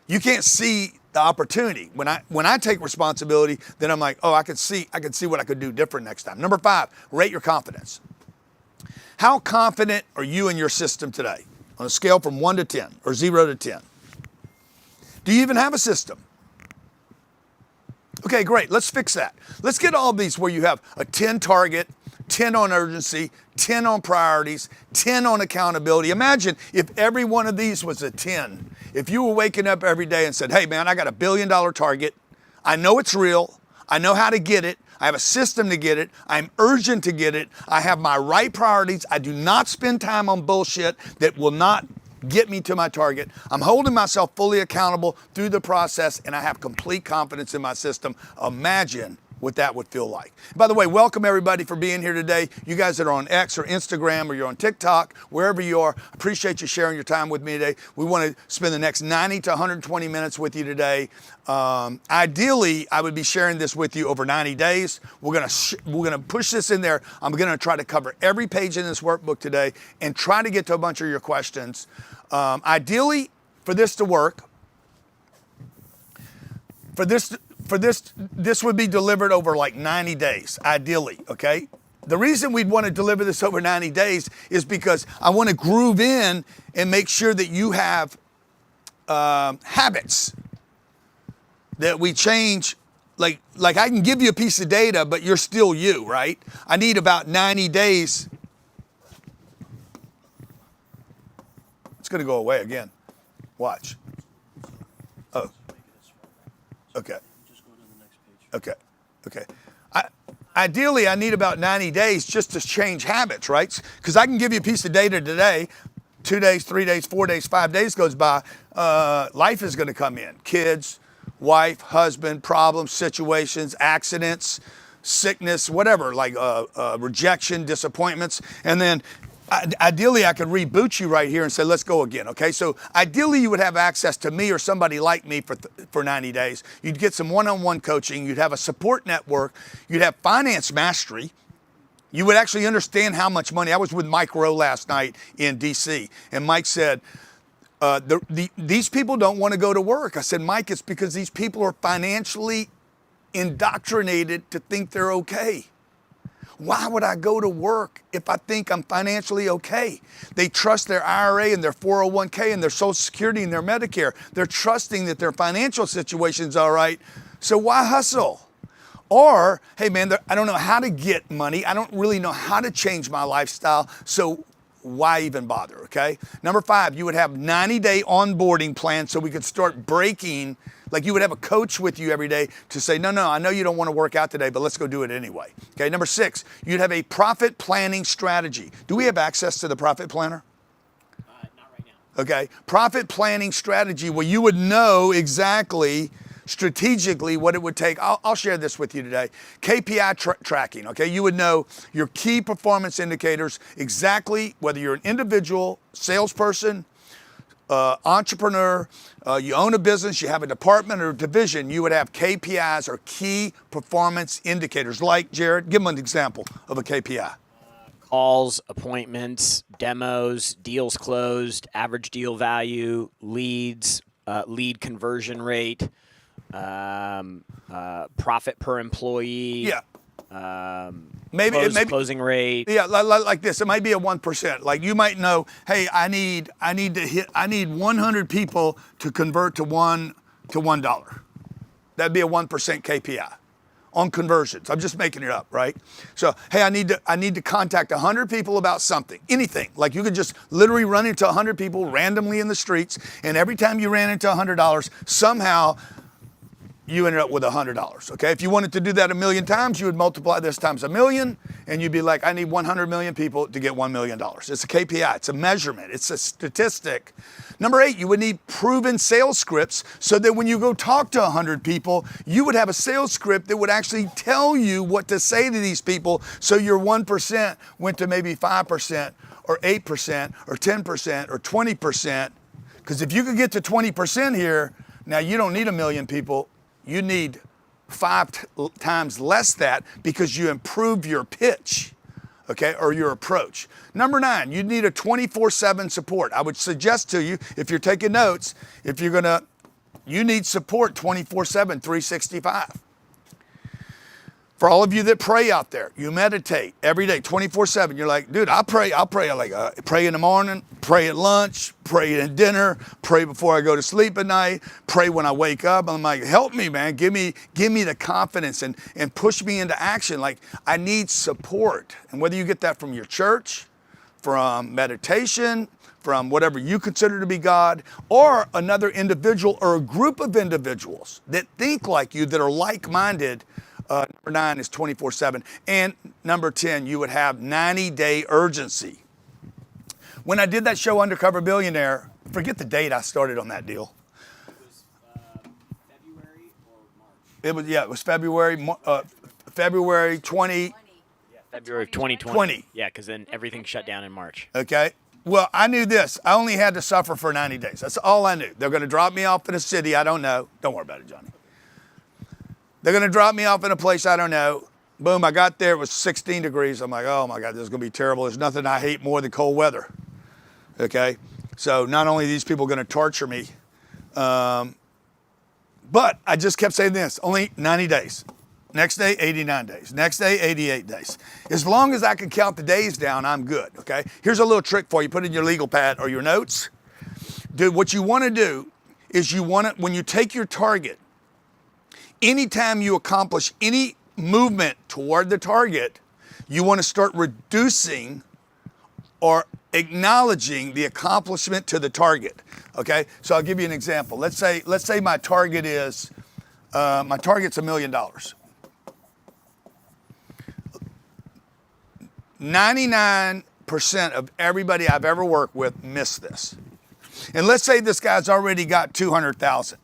Speaker 6: You can't see the opportunity. When I take responsibility, then I'm like, oh, I can see what I could do different next time. Number 5, rate your confidence. How confident are you in your system today? On a scale from 1 to 10 or 0 to 10. Do you even have a system? Okay, great, let's fix that. Let's get all these where you have a 10 target, 10 on urgency, 10 on priorities, 10 on accountability. Imagine if every one of these was a 10. If you were waking up every day and said, hey man, I got $1 billion target. I know it's real. I know how to get it. I have a system to get it. I'm urgent to get it. I have my right priorities. I do not spend time on bullshit that will not get me to my target. I'm holding myself fully accountable through the process, and I have complete confidence in my system. Imagine what that would feel like. By the way, welcome everybody for being here today. You guys that are on X or Instagram or you're on TikTok, wherever you are, appreciate you sharing your time with me today. We want to spend the next 90 to 120 minutes with you today. Ideally, I would be sharing this with you over 90 days. We're gonna push this in there. I'm gonna try to cover every page in this workbook today and try to get to a bunch of your questions. Ideally, for this to work, this would be delivered over like 90 days, ideally, okay? The reason we'd want to deliver this over 90 days is because I want to groove in and make sure that you have habits that we change. Like I can give you a piece of data, but you're still you, right? I need about 90 days. It's going to go away again. Watch. Oh. Okay. Okay. Ideally, I need about 90 days just to change habits, right? Because I can give you a piece of data today, 2 days, 3 days, 4 days, 5 days goes by, life is going to come in. Kids, wife, husband, problems, situations, accidents, sickness, whatever, like rejection, disappointments. And then ideally, I could reboot you right here and say, let's go again, okay? So ideally, you would have access to me or somebody like me for 90 days. You'd get some one-on-one coaching. You'd have a support network. You'd have finance mastery. You would actually understand how much money. I was with Mike Rowe last night in D.C., and Mike said, these people don't want to go to work. I said, Mike, it's because these people are financially indoctrinated to think they're okay. Why would I go to work if I think I'm financially okay? They trust their IRA and their 401k and their Social Security and their Medicare. They're trusting that their financial situation's all right. So why hustle? Or, hey man, I don't know how to get money. I don't really know how to change my lifestyle. So why even bother, okay? Number 5, you would have 90-day onboarding plan so we could start breaking. Like you would have a coach with you every day to say, no, I know you don't want to work out today, but let's go do it anyway. Okay, number 6, you'd have a profit planning strategy. Do we have access to the profit planner?
Speaker 21: Not right now.
Speaker 6: Okay, profit planning strategy, well, you would know exactly strategically what it would take. I'll share this with you today. KPI tracking, okay? You would know your key performance indicators exactly, whether you're an individual, salesperson, entrepreneur, you own a business, you have a department or a division, you would have KPIs or key performance indicators. Like, Jared, give them an example of a KPI.
Speaker 21: Calls, appointments, demos, deals closed, average deal value, leads, lead conversion rate, profit per employee.
Speaker 6: Yeah. Maybe
Speaker 21: closing rate.
Speaker 6: Yeah, like this. It might be a 1%. Like you might know, hey, I need 100 people to convert to $1. That'd be a 1% KPI on conversions. I'm just making it up, right? So, hey, I need to contact 100 people about something, anything. Like you could just literally run into 100 people randomly in the streets, and every time you ran into $100, somehow you ended up with $100, okay? If you wanted to do that 1 million times, you would multiply this times 1 million, and you'd be like, I need 100 million people to get $1 million. It's a KPI, it's a measurement, it's a statistic. Number 8, you would need proven sales scripts so that when you go talk to 100 people, you would have a sales script that would actually tell you what to say to these people, so your 1% went to maybe 5% or 8% or 10% or 20%. Because if you could get to 20% here, now you don't need 1 million people. You need 5 times less that because you improve your pitch, okay, or your approach. Number 9, you need a 24/7 support. I would suggest to you, if you're taking notes, you need support 24/7, 365. For all of you that pray out there, you meditate every day, 24/7. You're like, dude, I'll pray like pray in the morning, pray at lunch, pray at dinner, pray before I go to sleep at night, pray when I wake up. I'm like, help me, man. Give me the confidence and push me into action. Like, I need support. And whether you get that from your church, from meditation, from whatever you consider to be God, or another individual or a group of individuals that think like you, that are like-minded. Number 9 is 24/7. And number 10, you would have 90-day urgency. When I did that show, Undercover Billionaire, forget the date I started on that deal. It was February or March? February 20.
Speaker 21: February of 2020. Yeah, because then everything shut down in March.
Speaker 6: Okay. Well, I knew this. I only had to suffer for 90 days. That's all I knew. They're going to drop me off in a city I don't know. Don't worry about it, Johnny. They're going to drop me off in a place I don't know. Boom, I got there. It was 16 degrees. I'm like, oh, my God, this is going to be terrible. There's nothing I hate more than cold weather. Okay? So not only are these people going to torture me, but I just kept saying this, only 90 days. Next day, 89 days. Next day, 88 days. As long as I can count the days down, I'm good, okay? Here's a little trick for you. Put it in your legal pad or your notes. Dude, what you want to do is when you take your target, anytime you accomplish any movement toward the target, you want to start reducing or acknowledging the accomplishment to the target. Okay, so I'll give you an example. Let's say my target is $1 million. 99% of everybody I've ever worked with missed this. And let's say this guy's already got $200,000.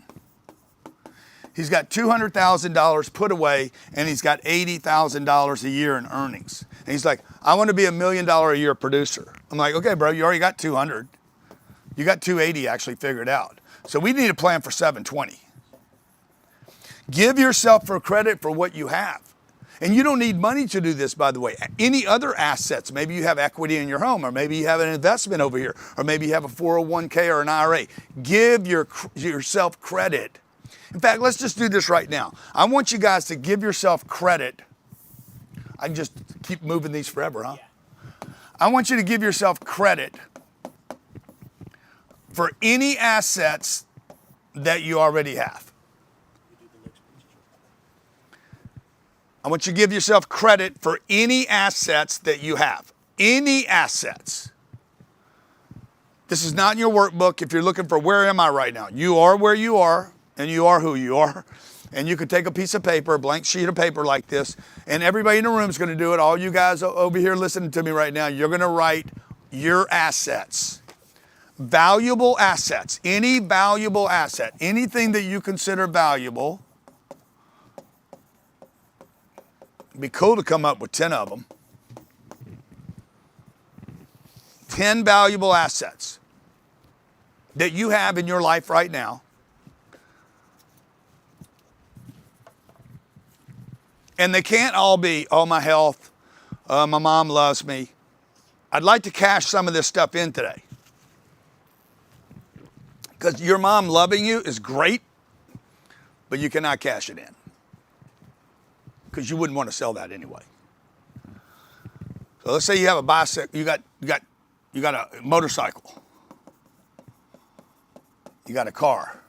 Speaker 6: He's got $200,000 put away, and he's got $80,000 a year in earnings. And he's like, I want to be $1 million a year producer. I'm like, okay, bro, you already got 200. You got 280 actually figured out. So we need a plan for 720. Give yourself credit for what you have. And you don't need money to do this, by the way. Any other assets, maybe you have equity in your home, or maybe you have an investment over here, or maybe you have a 401k or an IRA. Give yourself credit. In fact, let's just do this right now. I want you guys to give yourself credit. I can just keep moving these forever, huh? I want you to give yourself credit for any assets that you already have. I want you to give yourself credit for any assets that you have. Any assets. This is not in your workbook if you're looking for where am I right now. You are where you are. And you are who you are. And you could take a piece of paper, a blank sheet of paper like this, and everybody in the room is going to do it. All you guys over here listening to me right now, you're going to write your assets. valuable assets, any valuable asset, anything that you consider valuable. It'd be cool to come up with 10 of them. 10 valuable assets that you have in your life right now. And they can't all be, oh, my health, my mom loves me. I'd like to cash some of this stuff in today. Because your mom loving you is great, but you cannot cash it in. Because you wouldn't want to sell that anyway. So let's say you have a bicycle, you got a motorcycle. You got a car.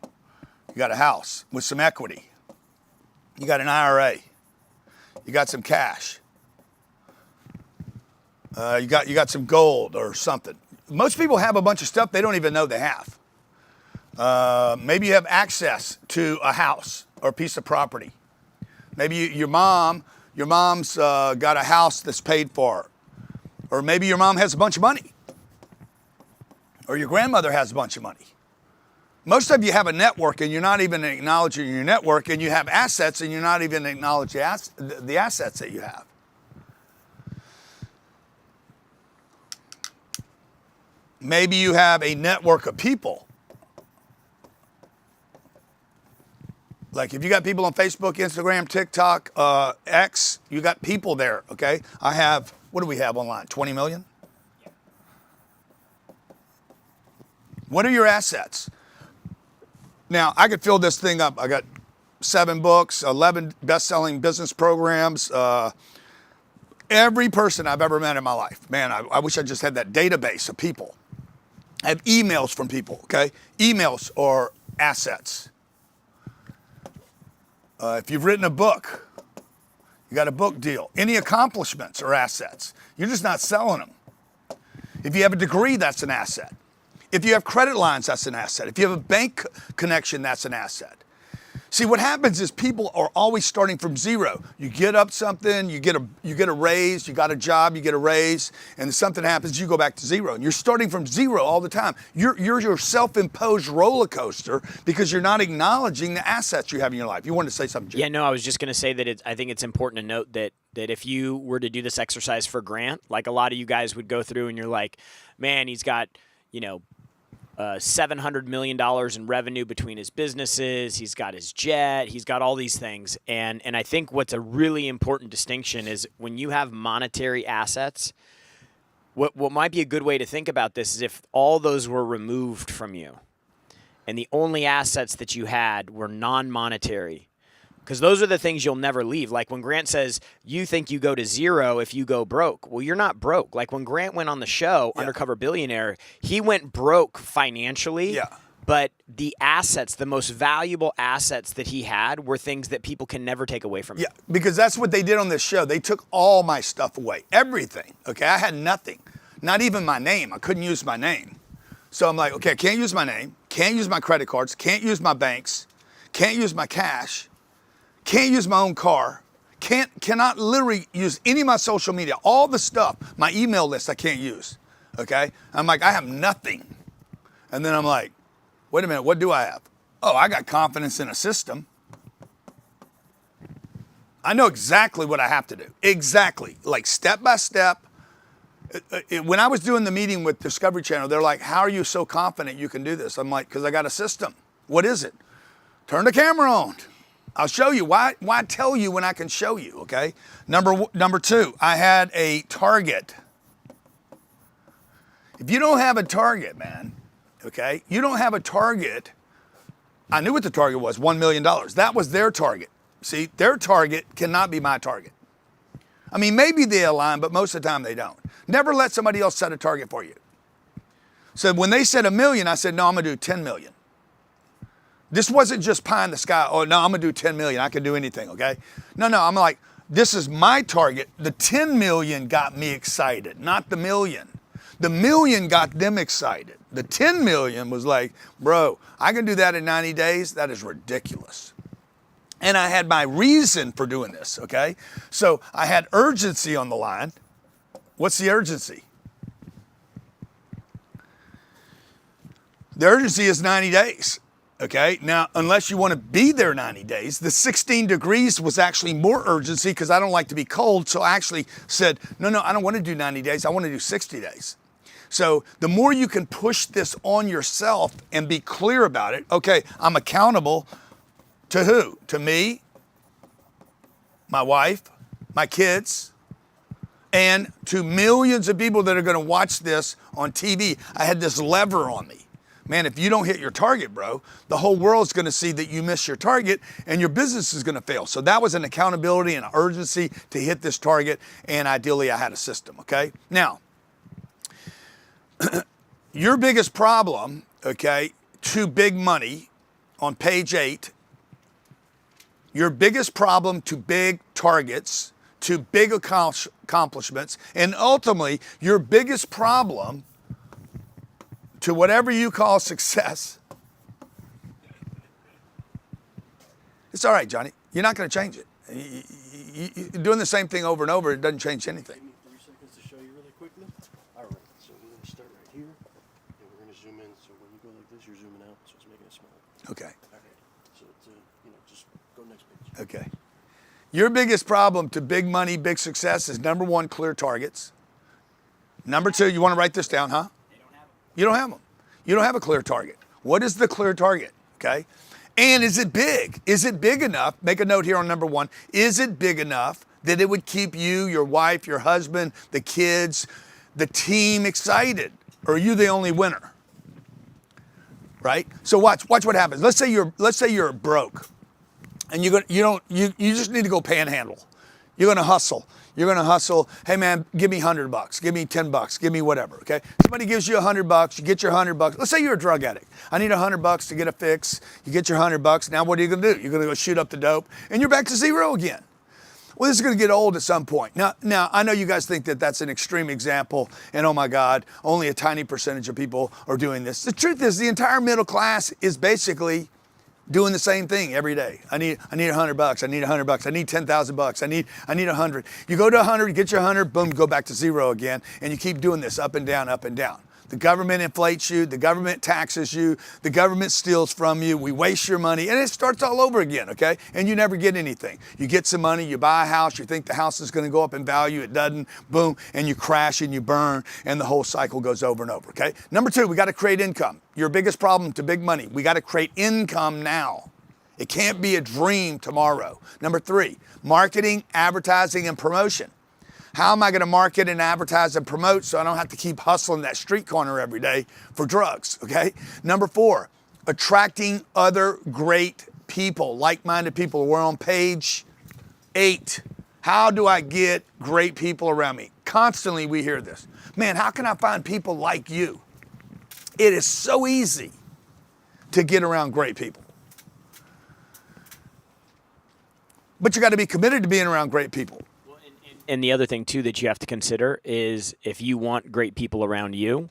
Speaker 6: You got a house with some equity. You got an IRA. You got some cash. You got some gold or something. Most people have a bunch of stuff they don't even know they have. Maybe you have access to a house or a piece of property. Maybe your mom's got a house that's paid for. Or maybe your mom has a bunch of money. Or your grandmother has a bunch of money. Most of you have a network and you're not even acknowledging your network, and you have assets and you're not even acknowledging the assets that you have. Maybe you have a network of people. Like if you got people on Facebook, Instagram, TikTok, X, you got people there, okay? I have, what do we have online? 20 million? What are your assets? Now, I could fill this thing up. I got 7 books, 11 best-selling business programs. Every person I've ever met in my life. Man, I wish I just had that database of people. I have emails from people, okay? Emails are assets. If you've written a book, you got a book deal. Any accomplishments are assets. You're just not selling them. If you have a degree, that's an asset. If you have credit lines, that's an asset. If you have a bank connection, that's an asset. See, what happens is people are always starting from zero. You get up something, you get a raise, you got a job, you get a raise, and something happens, you go back to zero. And you're starting from zero all the time. You're your self-imposed roller coaster because you're not acknowledging the assets you have in your life. You wanted to say something, Jim?
Speaker 21: Yeah, no, I was just going to say that I think it's important to note that if you were to do this exercise for Grant, like a lot of you guys would go through and you're like, man, he's got, $700 million in revenue between his businesses. He's got his jet. He's got all these things. And I think what's a really important distinction is when you have monetary assets, what might be a good way to think about this is if all those were removed from you and the only assets that you had were non-monetary. Because those are the things you'll never leave. Like when Grant says, you think you go to zero if you go broke. Well, you're not broke. Like when Grant went on the show, Undercover Billionaire, he went broke financially.
Speaker 6: Yeah.
Speaker 21: But the assets, the most valuable assets that he had were things that people can never take away from him.
Speaker 6: Yeah, because that's what they did on this show. They took all my stuff away. Everything. Okay, I had nothing. Not even my name. I couldn't use my name. So I'm like, okay, I can't use my name. Can't use my credit cards. Can't use my banks. Can't use my cash. Can't use my own car. Cannot literally use any of my social media. All the stuff, my email list I can't use. Okay? I'm like, I have nothing. And then I'm like, wait a minute, what do I have? Oh, I got confidence in a system. I know exactly what I have to do. Exactly. Like step by step. When I was doing the meeting with Discovery Channel, they're like, how are you so confident you can do this? I'm like, because I got a system. What is it? Turn the camera on. I'll show you. Why tell you when I can show you, okay? Number 2, I had a target. If you don't have a target, man, okay? You don't have a target. I knew what the target was, $1 million. That was their target. See, their target cannot be my target. I mean, maybe they align, but most of the time they don't. Never let somebody else set a target for you. So when they said $1 million, I said, no, I'm gonna do 10 million. This wasn't just pie in the sky. Oh, no, I'm going to do 10 million. I can do anything, okay? No, I'm like, this is my target. The 10 million got me excited, not the million. The million got them excited. The 10 million was like, bro, I can do that in 90 days? That is ridiculous. And I had my reason for doing this, okay? So I had urgency on the line. What's the urgency? The urgency is 90 days. Okay, now, unless you want to be there 90 days, the 16 degrees was actually more urgency because I don't like to be cold. So I actually said, no, I don't want to do 90 days. I want to do 60 days. So the more you can push this on yourself and be clear about it, okay, I'm accountable to who? To me, my wife, my kids, and to millions of people that are going to watch this on TV. I had this lever on me. Man, if you don't hit your target, bro, the whole world's going to see that you miss your target and your business is going to fail. So that was an accountability and an urgency to hit this target. And ideally, I had a system, okay? Now, your biggest problem, okay, to big money on page 8, your biggest problem to big targets, to big accomplishments, and ultimately your biggest problem to whatever you call success. It's all right, Johnny. You're not going to change it. You're doing the same thing over and over. It doesn't change anything.
Speaker 9: 3 seconds to show you really quickly. All right, so we're going to start right here, and we're going to zoom in. So when you go like this, you're zooming out, so it's making it small.
Speaker 6: Okay.
Speaker 9: All right. So it's, just go next page.
Speaker 6: Okay. Your biggest problem to big money, big success is number 1, clear targets. Number 2, you want to write this down, huh? You don't have them. You don't have a clear target. What is the clear target? Okay. And is it big? Is it big enough? Make a note here on number 1. Is it big enough that it would keep you, your wife, your husband, the kids, the team excited? Or are you the only winner? Right? So watch what happens. Let's say you're broke and you just need to go panhandle. You're going to hustle. You're going to hustle. Hey man, give me $100. Give me $10. Give me whatever. Okay. Somebody gives you $100. You get your $100. Let's say you're a drug addict. I need $100 to get a fix. You get your $100. Now what are you going to do? You're going to go shoot up the dope and you're back to zero again. Well, this is going to get old at some point. Now I know you guys think that that's an extreme example and oh my God, only a tiny percentage of people are doing this. The truth is the entire middle class is basically doing the same thing every day. I need $100. I need $100. I need $10,000. I need 100. You go to 100, get your 100, boom, go back to zero again, and you keep doing this up and down, up and down. The government inflates you, the government taxes you, the government steals from you, we waste your money, and it starts all over again, okay? And you never get anything. You get some money, you buy a house, you think the house is gonna go up in value, it doesn't, boom, and you crash and you burn, and the whole cycle goes over and over, okay? Number 2, we gotta create income. Your biggest problem to big money, we gotta create income now. It can't be a dream tomorrow. Number 3, marketing, advertising, and promotion. How am I going to market and advertise and promote so I don't have to keep hustling that street corner every day for drugs, okay? Number 4, attracting other great people, like-minded people. We're on page 8. How do I get great people around me? Constantly we hear this. Man, how can I find people like you? It is so easy to get around great people. But you got to be committed to being around great people.
Speaker 21: And the other thing, too, that you have to consider is if you want great people around you,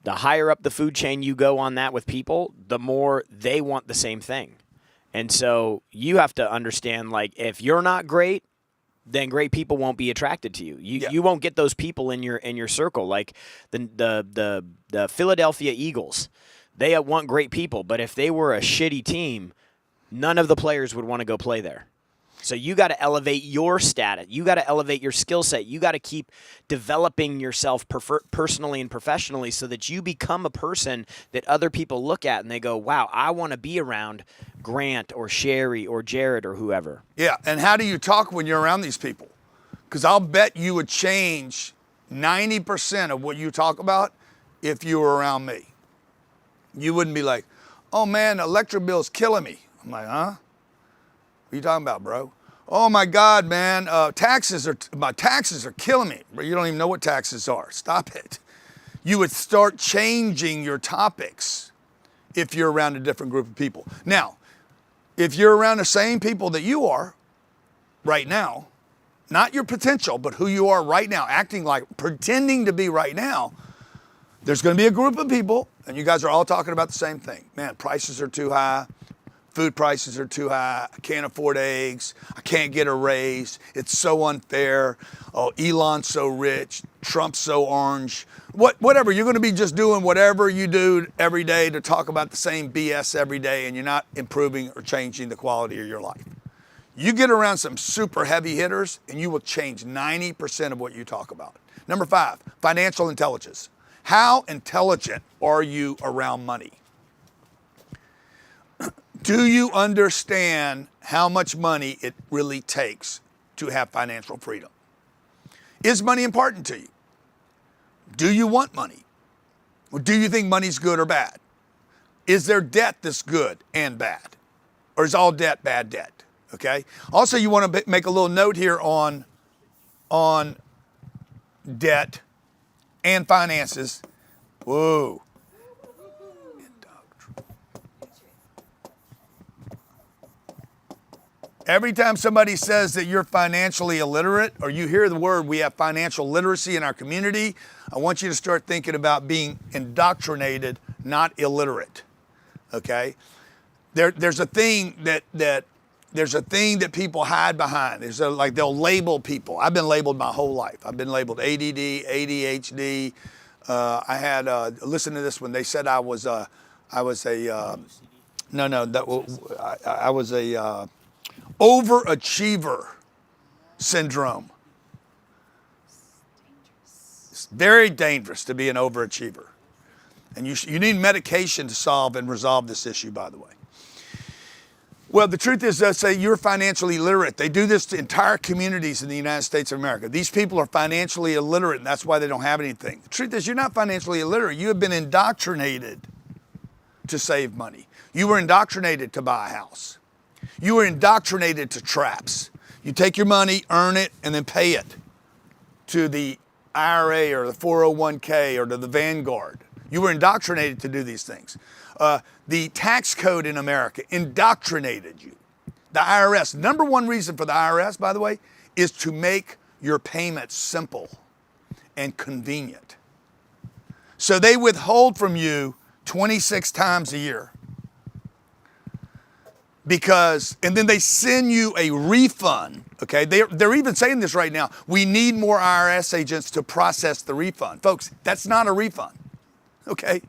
Speaker 21: the higher up the food chain you go on that with people, the more they want the same thing. And so you have to understand, like, if you're not great, then great people won't be attracted to you. You won't get those people in your circle. Like the Philadelphia Eagles, they want great people, but if they were a shitty team, none of the players would want to go play there. So you got to elevate your status. You got to elevate your skill set. You got to keep developing yourself personally and professionally so that you become a person that other people look at and they go, wow, I want to be around Grant or Sherry or Jared or whoever.
Speaker 6: Yeah, and how do you talk when you're around these people? Because I'll bet you would change 90% of what you talk about if you were around me. You wouldn't be like, oh man, the electric bill's killing me. I'm like, huh? What are you talking about, bro? Oh my God, man, my taxes are killing me. But you don't even know what taxes are. Stop it. You would start changing your topics if you're around a different group of people. Now, if you're around the same people that you are right now, not your potential, but who you are right now, acting like, pretending to be right now, there's going to be a group of people, and you guys are all talking about the same thing. Man, prices are too high. Food prices are too high. I can't afford eggs. I can't get a raise. It's so unfair. Oh, Elon's so rich. Trump's so orange. Whatever. You're going to be just doing whatever you do every day to talk about the same BS every day, and you're not improving or changing the quality of your life. You get around some super heavy hitters, and you will change 90% of what you talk about. Number 5, financial intelligence. How intelligent are you around money? Do you understand how much money it really takes to have financial freedom? Is money important to you? Do you want money? Or do you think money's good or bad? Is there debt that's good and bad? Or is all debt bad debt? Okay? Also, you want to make a little note here on debt and finances. Whoa. Every time somebody says that you're financially illiterate, or you hear the word, we have financial literacy in our community, I want you to start thinking about being indoctrinated, not illiterate. Okay? There's a thing that people hide behind. Like they'll label people. I've been labeled my whole life. I've been labeled ADD, ADHD. I had listen to this one. They said I was a overachiever syndrome. It's very dangerous to be an overachiever. And you need medication to solve and resolve this issue, by the way. Well, the truth is, they'll say you're financially illiterate. They do this to entire communities in the United States of America. These people are financially illiterate, and that's why they don't have anything. The truth is, you're not financially illiterate. You have been indoctrinated to save money. You were indoctrinated to buy a house. You were indoctrinated to traps. You take your money, earn it, and then pay it to the IRA or the 401k or to the Vanguard. You were indoctrinated to do these things. The tax code in America indoctrinated you. The IRS, number one reason for the IRS, by the way, is to make your payments simple and convenient. So they withhold from you 26 times a year. And then they send you a refund, okay? They're even saying this right now. We need more IRS agents to process the refund. Folks, that's not a refund, okay?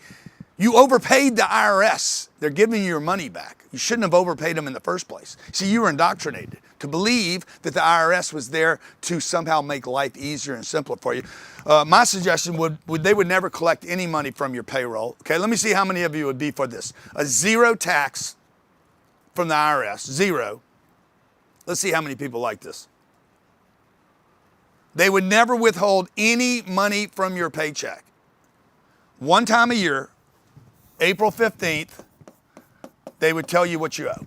Speaker 6: You overpaid the IRS. They're giving you your money back. You shouldn't have overpaid them in the first place. See, you were indoctrinated to believe that the IRS was there to somehow make life easier and simpler for you. My suggestion would they would never collect any money from your payroll. Okay, let me see how many of you would be for this. A zero tax from the IRS, zero. Let's see how many people like this. They would never withhold any money from your paycheck. One time a year, April 15th, they would tell you what you owe.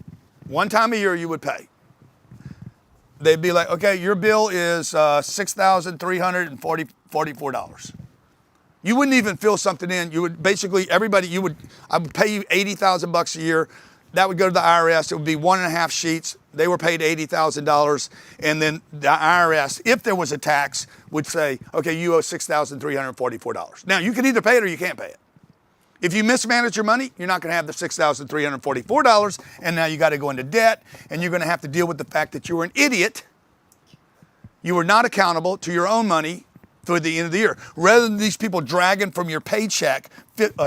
Speaker 6: One time a year you would pay. They'd be like, okay, your bill is $6,344. You wouldn't even fill something in. You would basically, I would pay you $80,000 a year. That would go to the IRS. It would be 1.5 sheets. They were paid $80,000. And then the IRS, if there was a tax, would say, okay, you owe $6,344. Now, you can either pay it or you can't pay it. If you mismanage your money, you're not going to have the $6,344, and now you got to go into debt, and you're going to have to deal with the fact that you were an idiot. You were not accountable to your own money through the end of the year. Rather than these people dragging from your paycheck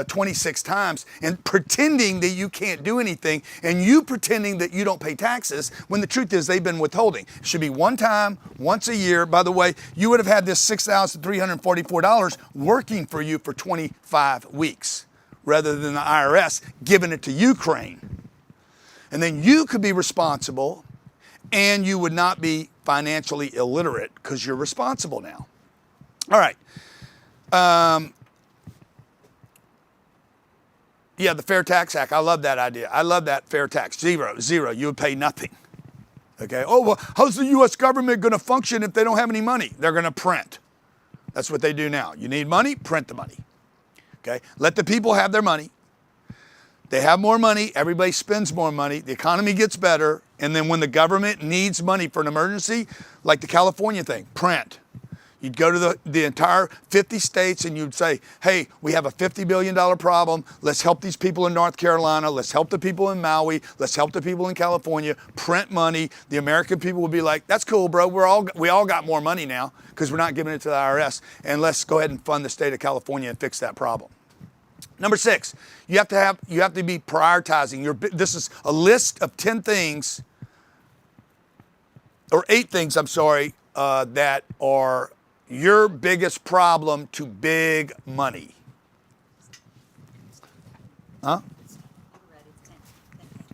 Speaker 6: 26 times and pretending that you can't do anything, and you pretending that you don't pay taxes, when the truth is they've been withholding. It should be one time, once a year. By the way, you would have had this $6,344 working for you for 25 weeks. Rather than the IRS giving it to Ukraine. And then you could be responsible, and you would not be financially illiterate because you're responsible now. All right. Yeah, the Fair Tax Act. I love that idea. I love that fair tax. Zero. You would pay nothing. Okay. Oh, well, how's the U.S. government going to function if they don't have any money? They're going to print. That's what they do now. You need money? Print the money. Okay, let the people have their money. They have more money. Everybody spends more money. The economy gets better. And then when the government needs money for an emergency, like the California thing, print. You'd go to the entire 50 states and you'd say, hey, we have a $50 billion problem. Let's help these people in North Carolina. Let's help the people in Maui. Let's help the people in California. Print money. The American people would be like, that's cool, bro. We all got more money now because we're not giving it to the IRS. And let's go ahead and fund the state of California and fix that problem. Number 6, you have to be prioritizing. This is a list of 10 things, or 8 things, I'm sorry, that are your biggest problem to big money. Huh?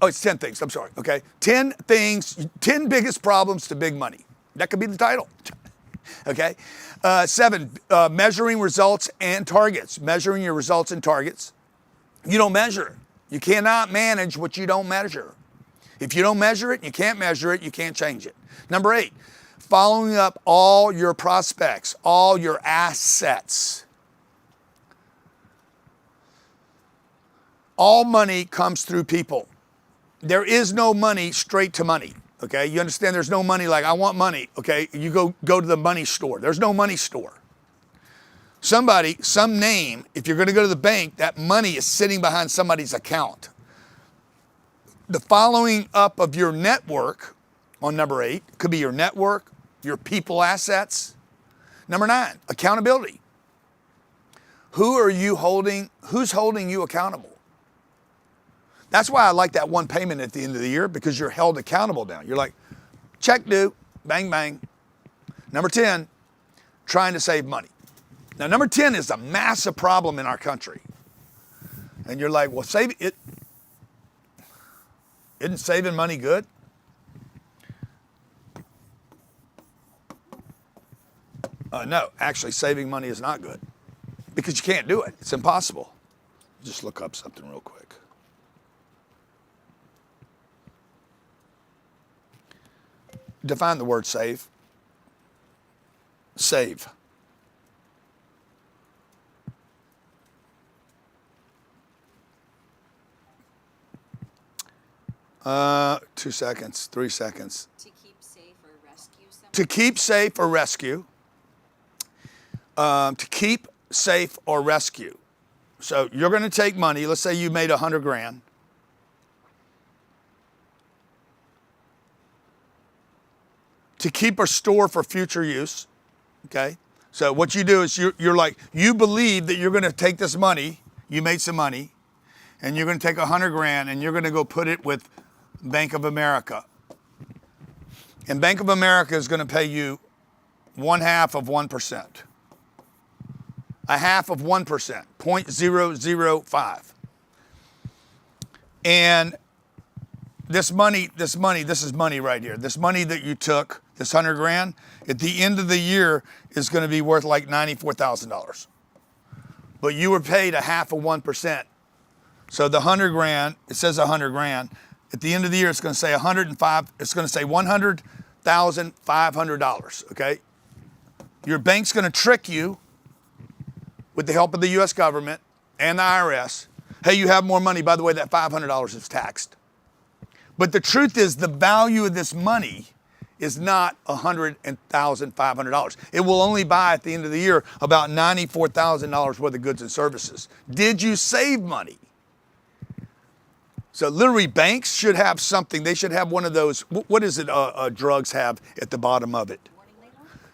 Speaker 6: Oh, it's 10 things. I'm sorry. Okay. 10 things, 10 biggest problems to big money. That could be the title. Okay. 7, measuring results and targets. Measuring your results and targets. You don't measure. You cannot manage what you don't measure. If you don't measure it, you can't measure it, you can't change it. Number 8, following up all your prospects, all your assets. All money comes through people. There is no money straight to money, okay? You understand there's no money like, I want money, okay? You go to the money store. There's no money store. Somebody, some name, if you're gonna go to the bank, that money is sitting behind somebody's account. The following up of your network on number 8 could be your network, your people assets. Number 9, accountability. Who's holding you accountable? That's why I like that one payment at the end of the year, because you're held accountable now. You're like, check due, bang, bang. Number 10, trying to save money. Now, number 10 is a massive problem in our country. And you're like, well, isn't saving money good? No, actually saving money is not good because you can't do it. It's impossible. Just look up something real quick. Define the word save. Save. Two seconds, 3 seconds. To keep safe or rescue someone? To keep safe or rescue. To keep safe or rescue. So you're going to take money. Let's say you made 100 grand. To keep or store for future use. Okay. So what you do is you're like, you believe that you're going to take this money. You made some money. And you're going to take 100 grand and you're going to go put it with Bank of America. And Bank of America is going to pay you 1/2 of 1%. 1/2 of 1%, 0.005. And this is money right here. This money that you took, this 100 grand, at the end of the year is going to be worth like $94,000. But you were paid 1/2 of 1%. So the 100 grand, it says 100 grand. At the end of the year, it's going to say 105. It's going to say $100,500. Okay. Your bank's going to trick you with the help of the U.S. government and the IRS. Hey, you have more money. By the way, that $500 is taxed. But the truth is, the value of this money is not $100,500. It will only buy at the end of the year about $94,000 worth of goods and services. Did you save money? So literally, banks should have something. They should have one of those. What is it? Drugs have at the bottom of it.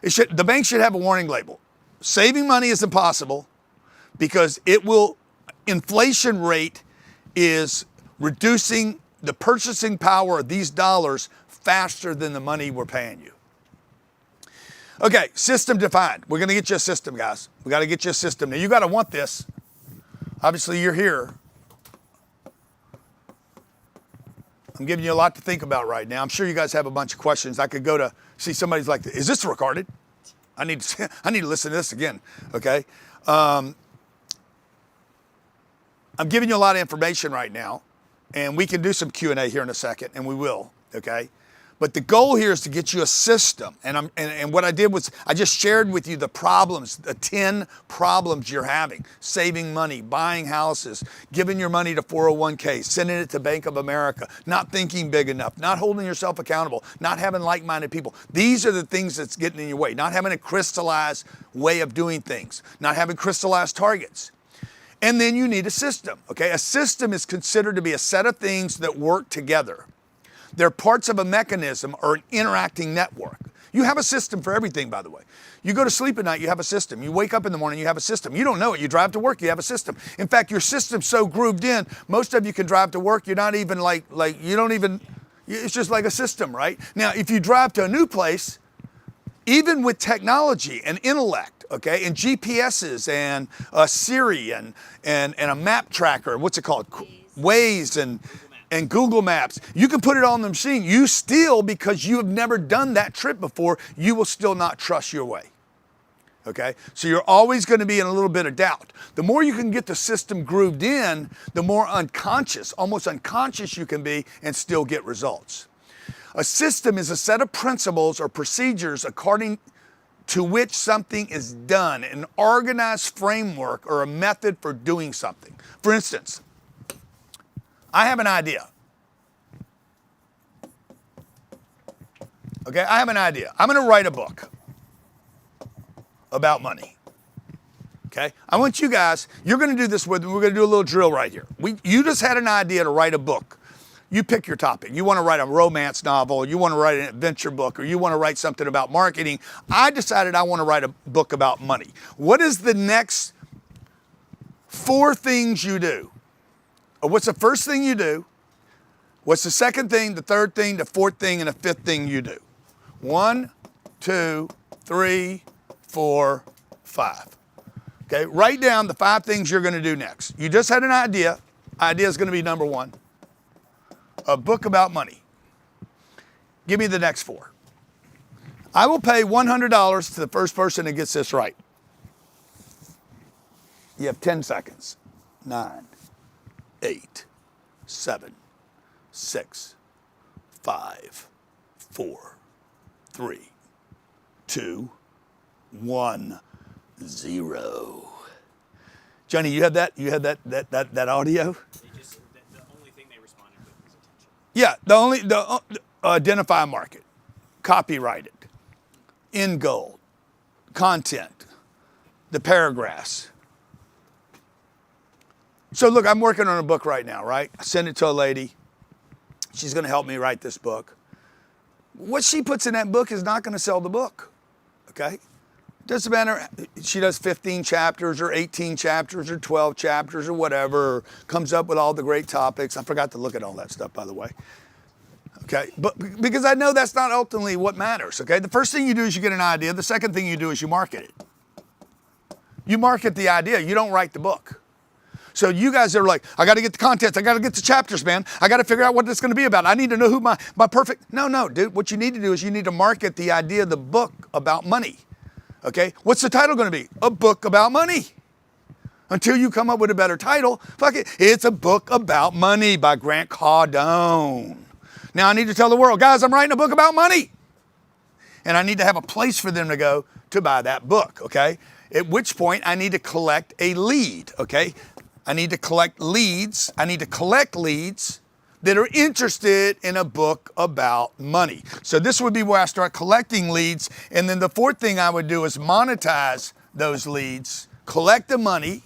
Speaker 6: The bank should have a warning label. Saving money is impossible because inflation rate is reducing the purchasing power of these dollars faster than the money we're paying you. Okay, system defined. We're going to get you a system, guys. We got to get you a system. Now, you got to want this. Obviously, you're here. I'm giving you a lot to think about right now. I'm sure you guys have a bunch of questions. I could go to see somebody's like, is this recorded? I need to listen to this again, okay? I'm giving you a lot of information right now, and we can do some Q&A here in a second, and we will, okay? But the goal here is to get you a system. And what I did was I just shared with you the problems, the 10 problems you're having. Saving money, buying houses, giving your money to 401k, sending it to Bank of America, not thinking big enough, not holding yourself accountable, not having like-minded people. These are the things that's getting in your way. Not having a crystallized way of doing things, not having crystallized targets. And then you need a system, okay? A system is considered to be a set of things that work together. They're parts of a mechanism or an interacting network. You have a system for everything, by the way. You go to sleep at night, you have a system. You wake up in the morning, you have a system. You don't know it. You drive to work, you have a system. In fact, your system's so grooved in, most of you can drive to work, you're not even you don't even, it's just like a system, right? Now, if you drive to a new place, even with technology and intellect, okay, and GPSs and Siri and a map tracker, what's it called? Waze and Google Maps. You can put it on the machine. You still, because you have never done that trip before, you will still not trust your way. Okay? So you're always going to be in a little bit of doubt. The more you can get the system grooved in, the more unconscious, almost unconscious you can be and still get results. A system is a set of principles or procedures according to which something is done, an organized framework or a method for doing something. For instance, I have an idea. Okay, I have an idea. I'm going to write a book about money. Okay, I want you guys, you're going to do this with me. We're going to do a little drill right here. You just had an idea to write a book. You pick your topic. You want to write a romance novel, you want to write an adventure book, or you want to write something about marketing. I decided I want to write a book about money. What is the next 4 things you do? Or what's the first thing you do? What's the second thing, the third thing, the fourth thing, and the fifth thing you do? 1, 2, 3, 4, 5. Okay, write down the 5 things you're going to do next. You just had an idea. Idea is going to be number 1. A book about money. Give me the next 4. I will pay $100 to the first person that gets this right. You have 10 seconds. 9, 8, 7, 6, 5, 4, 3, 2, 1, 0. Johnny, you had that? You had that audio?
Speaker 21: The only thing they responded with was attention.
Speaker 6: Yeah, identify a market, copyright it, end goal, content, the paragraphs. So look, I'm working on a book right now, right? I send it to a lady. She's going to help me write this book. What she puts in that book is not going to sell the book, okay? Doesn't matter. She does 15 chapters or 18 chapters or 12 chapters or whatever, or comes up with all the great topics. I forgot to look at all that stuff, by the way. Okay, but because I know that's not ultimately what matters, okay? The first thing you do is you get an idea. The second thing you do is you market it. You market the idea. You don't write the book. So you guys are like, I got to get the contents. I got to get the chapters, man. I got to figure out what it's going to be about. I need to know who my perfect. No, dude. What you need to do is you need to market the idea of the book about money. Okay? What's the title going to be? A book about money. Until you come up with a better title, fuck it. It's a book about money by Grant Cardone. Now I need to tell the world, guys, I'm writing a book about money. And I need to have a place for them to go to buy that book, okay? At which point I need to collect a lead, okay? I need to collect leads. I need to collect leads that are interested in a book about money. So this would be where I start collecting leads. And then the 4th thing I would do is monetize those leads, collect the money.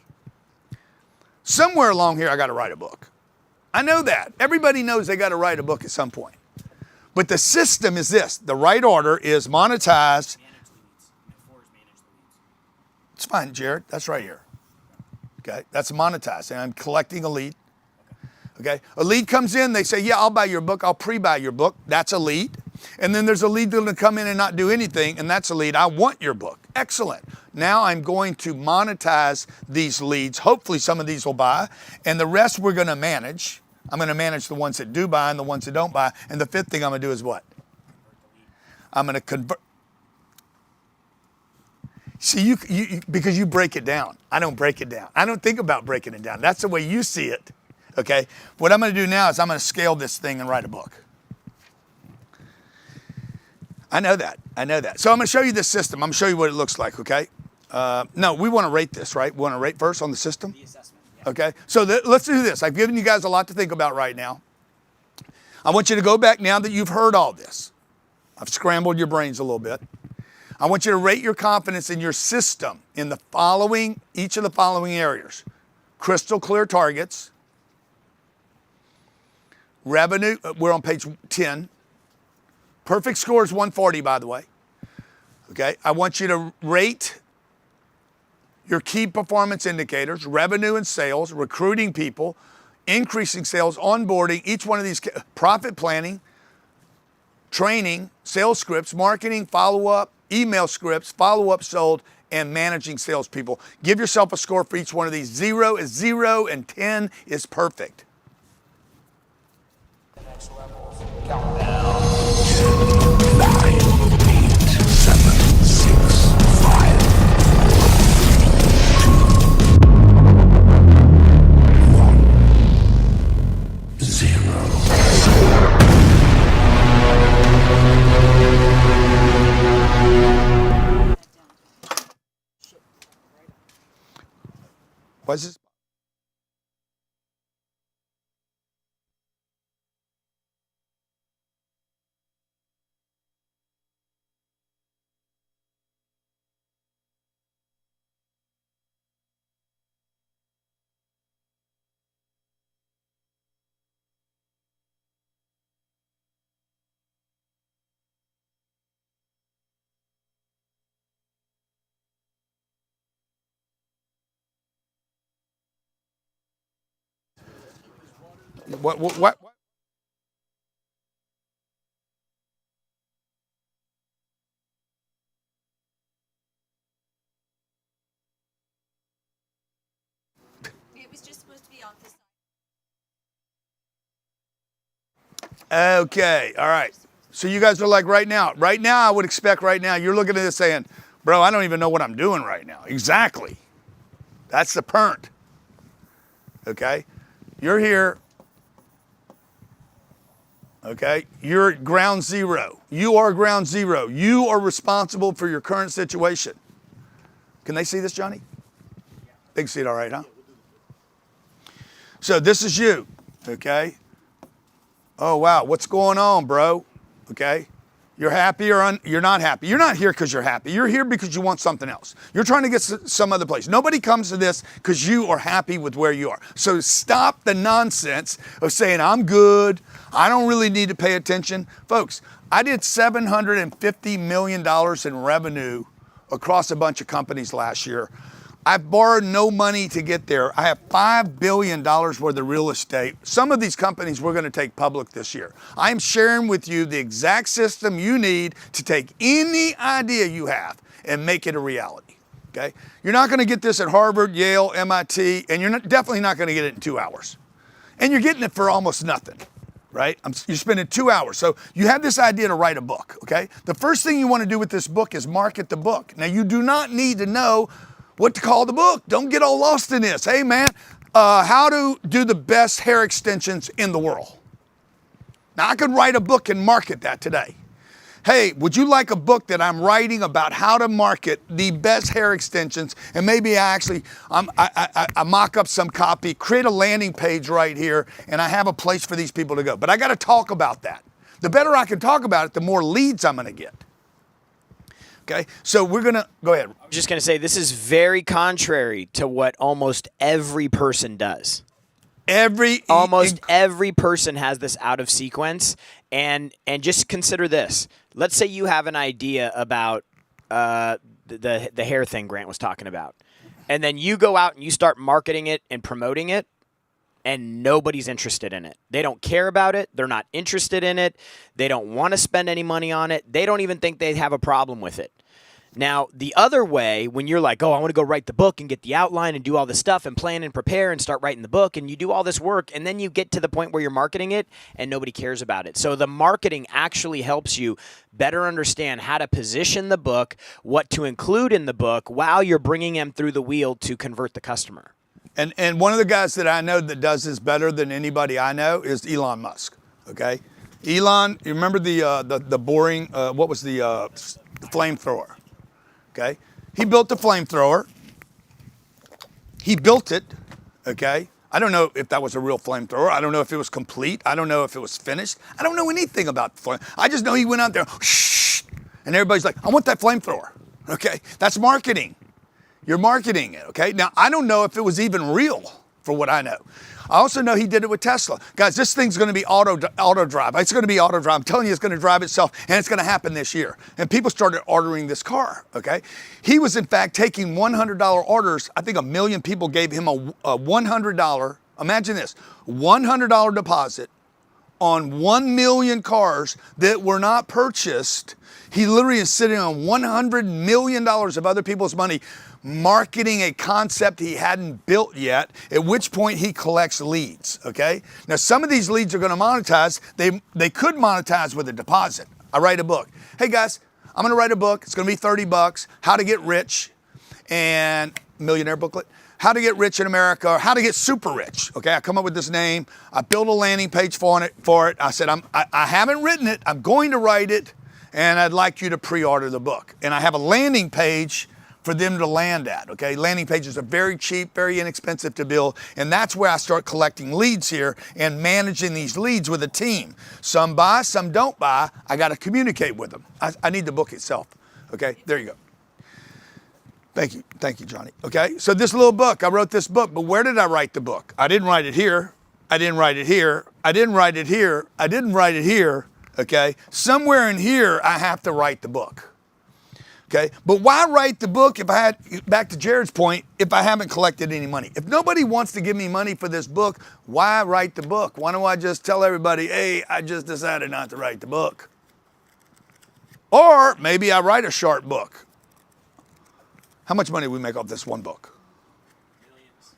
Speaker 6: Somewhere along here, I got to write a book. I know that. Everybody knows they got to write a book at some point. But the system is this. The right order is monetize. It's fine, Jared. That's right here. Okay, that's monetized. And I'm collecting a lead. Okay, a lead comes in. They say, yeah, I'll buy your book. I'll pre-buy your book. That's a lead. And then there's a lead that'll come in and not do anything. And that's a lead. I want your book. Excellent. Now I'm going to monetize these leads. Hopefully some of these will buy. And the rest we're going to manage. I'm going to manage the ones that do buy and the ones that don't buy. And the 5th thing I'm going to do is what? I'm going to convert. See, you because you break it down. I don't break it down. I don't think about breaking it down. That's the way you see it, okay? What I'm going to do now is I'm going to scale this thing and write a book. I know that. So I'm going to show you this system. I'm going to show you what it looks like, okay? No, we want to rate this, right? We want to rate first on the system? The assessment, yeah. Okay, so let's do this. I've given you guys a lot to think about right now. I want you to go back now that you've heard all this. I've scrambled your brains a little bit. I want you to rate your confidence in your system in the following, each of the following areas. Crystal clear targets. Revenue, we're on page 10. Perfect score is 140, by the way. Okay, I want you to rate your key performance indicators, revenue and sales, recruiting people, increasing sales, onboarding, each one of these, profit planning, training, sales scripts, marketing, follow-up, email scripts, follow-up sold, and managing salespeople. Give yourself a score for each one of these. 0 is 0 and 10 is perfect.
Speaker 18: The next level. Countdown.
Speaker 6: 9, 8, 7, 6, 5, 4, 3, 2, 1, 0. What's this? What?
Speaker 7: It was just supposed to be off the side.
Speaker 6: Okay, all right. So you guys are like right now, I would expect right now, you're looking at this saying, bro, I don't even know what I'm doing right now. Exactly. That's the pernt. Okay? You're here. Okay? You're at ground zero. You are ground zero. You are responsible for your current situation. Can they see this, Johnny? They can see it all right, huh? So this is you, okay? Oh, wow, what's going on, bro? Okay? You're happy or you're not happy. You're not here because you're happy. You're here because you want something else. You're trying to get some other place. Nobody comes to this because you are happy with where you are. So stop the nonsense of saying, I'm good. I don't really need to pay attention. Folks, I did $750 million in revenue across a bunch of companies last year. I borrowed no money to get there. I have $5 billion worth of real estate. Some of these companies we're going to take public this year. I'm sharing with you the exact system you need to take any idea you have and make it a reality, okay? You're not going to get this at Harvard, Yale, MIT, and you're definitely not going to get it in 2 hours. And you're getting it for almost nothing, right? You're spending 2 hours. So you have this idea to write a book, okay? The first thing you want to do with this book is market the book. Now, you do not need to know what to call the book. Don't get all lost in this. Hey man, how to do the best hair extensions in the world. Now I could write a book and market that today. Hey, would you like a book that I'm writing about how to market the best hair extensions? And maybe I mock up some copy, create a landing page right here, and I have a place for these people to go. But I got to talk about that. The better I can talk about it, the more leads I'm going to get. Okay, so we're gonna go ahead.
Speaker 21: I'm just gonna say this is very contrary to what almost every person does. Almost every person has this out of sequence, and just consider this. Let's say you have an idea about the hair thing Grant was talking about, and then you go out and you start marketing it and promoting it, and nobody's interested in it. They don't care about it. They're not interested in it. They don't want to spend any money on it. They don't even think they have a problem with it. Now, the other way, when you're like, oh, I want to go write the book and get the outline and do all this stuff and plan and prepare and start writing the book, and you do all this work, and then you get to the point where you're marketing it and nobody cares about it. So the marketing actually helps you better understand how to position the book, what to include in the book while you're bringing them through the wheel to convert the customer.
Speaker 6: And one of the guys that I know that does this better than anybody I know is Elon Musk, okay? Elon, you remember the boring, what was the flamethrower? Okay. He built the flamethrower. He built it, okay? I don't know if that was a real flamethrower. I don't know if it was complete. I don't know if it was finished. I don't know anything about the flame. I just know he went out there, shh, and everybody's like, I want that flamethrower, okay? That's marketing. You're marketing it, okay? Now, I don't know if it was even real, for what I know. I also know he did it with Tesla. Guys, this thing's gonna be auto drive. It's gonna be auto drive. I'm telling you, it's gonna drive itself, and it's gonna happen this year. And people started ordering this car, okay? He was, in fact, taking $100 orders. I think 1 million people gave him a $100, imagine this, $100 deposit on 1 million cars that were not purchased. He literally is sitting on $100 million of other people's money, marketing a concept he hadn't built yet, at which point he collects leads, okay? Now, some of these leads are gonna monetize. They could monetize with a deposit. I write a book. Hey guys, I'm gonna write a book. It's gonna be $30, How to Get Rich, and millionaire booklet. How to Get Rich in America, or How to Get Super Rich, okay? I come up with this name. I built a landing page for it. I said, I haven't written it. I'm going to write it, and I'd like you to pre-order the book. And I have a landing page for them to land at, okay? Landing pages are very cheap, very inexpensive to build, and that's where I start collecting leads here and managing these leads with a team. Some buy, some don't buy. I gotta communicate with them. I need the book itself, okay? There you go. Thank you, Johnny, okay? So this little book, I wrote this book, but where did I write the book? I didn't write it here. I didn't write it here. I didn't write it here. I didn't write it here, okay? Somewhere in here, I have to write the book. Okay, but why write the book if I had, back to Jared's point, if I haven't collected any money? If nobody wants to give me money for this book, why write the book? Why don't I just tell everybody, hey, I just decided not to write the book? Or maybe I write a short book. How much money do we make off this one book?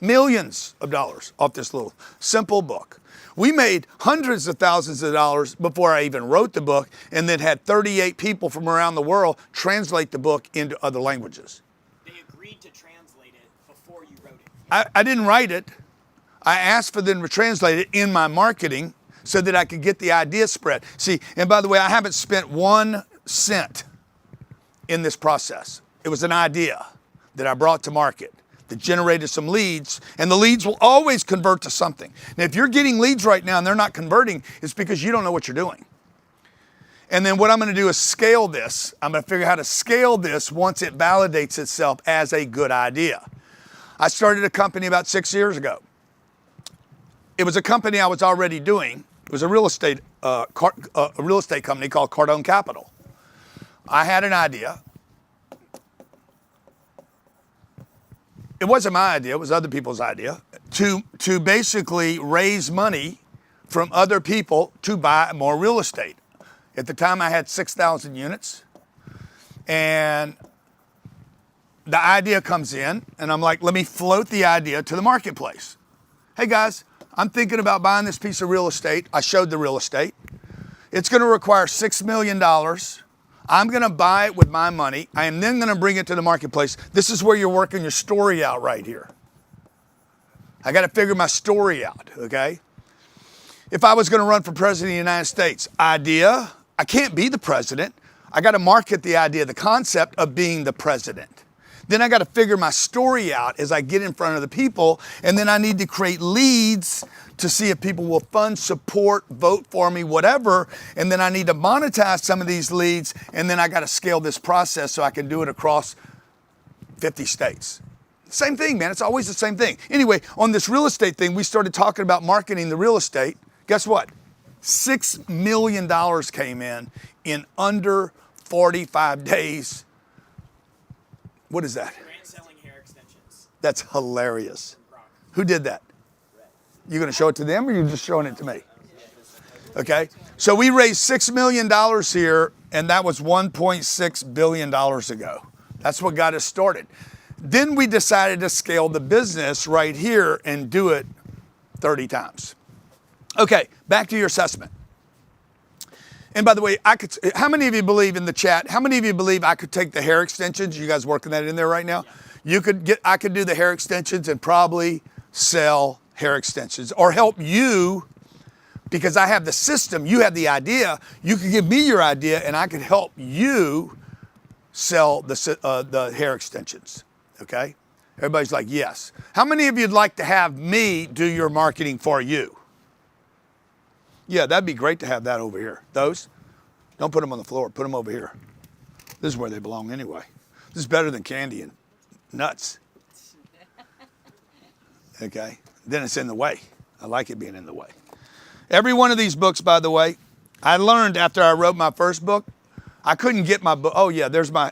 Speaker 6: Millions of dollars off this little simple book. We made hundreds of thousands of dollars before I even wrote the book, and then had 38 people from around the world translate the book into other languages.
Speaker 21: They agreed to translate it before you wrote it.
Speaker 6: I didn't write it. I asked for them to translate it in my marketing so that I could get the idea spread. See, and by the way, I haven't spent 1 cent in this process. It was an idea that I brought to market that generated some leads, and the leads will always convert to something. Now, if you're getting leads right now and they're not converting, it's because you don't know what you're doing. And then what I'm gonna do is scale this. I'm gonna figure out how to scale this once it validates itself as a good idea. I started a company about 6 years ago. It was a company I was already doing. It was a real estate company called Cardone Capital. I had an idea. It wasn't my idea, it was other people's idea, to basically raise money from other people to buy more real estate. At the time I had 6,000 units, and the idea comes in, and I'm like, let me float the idea to the marketplace. Hey guys, I'm thinking about buying this piece of real estate. I showed the real estate. It's gonna require $6 million. I'm gonna buy it with my money. I am then gonna bring it to the marketplace. This is where you're working your story out right here. I gotta figure my story out, okay? If I was gonna run for president of the United States, idea, I can't be the president. I gotta market the idea, the concept of being the president. Then I gotta figure my story out as I get in front of the people, and then I need to create leads to see if people will fund, support, vote for me, whatever. And then I need to monetize some of these leads, and then I gotta scale this process so I can do it across 50 states. Same thing, man, it's always the same thing. Anyway, on this real estate thing, we started talking about marketing the real estate. Guess what? $6 million came in under 45 days. What is that?
Speaker 21: Grant selling hair extensions.
Speaker 6: That's hilarious. Who did that? You gonna show it to them, or you just showing it to me? Okay, so we raised $6 million here, and that was $1.6 billion ago. That's what got us started. Then we decided to scale the business right here and do it 30 times. Okay, back to your assessment. And by the way, how many of you believe in the chat, how many of you believe I could take the hair extensions? You guys working that in there right now? Yeah. I could do the hair extensions and probably sell hair extensions or help you because I have the system, you have the idea, you can give me your idea and I can help you sell the hair extensions, okay? Everybody's like, yes. How many of you'd like to have me do your marketing for you? Yeah, that'd be great to have that over here. Those, don't put them on the floor, put them over here. This is where they belong anyway. This is better than candy and nuts. Okay, then it's in the way. I like it being in the way. Every one of these books, by the way, I learned after I wrote my first book, I couldn't get my book. Oh yeah, there's my,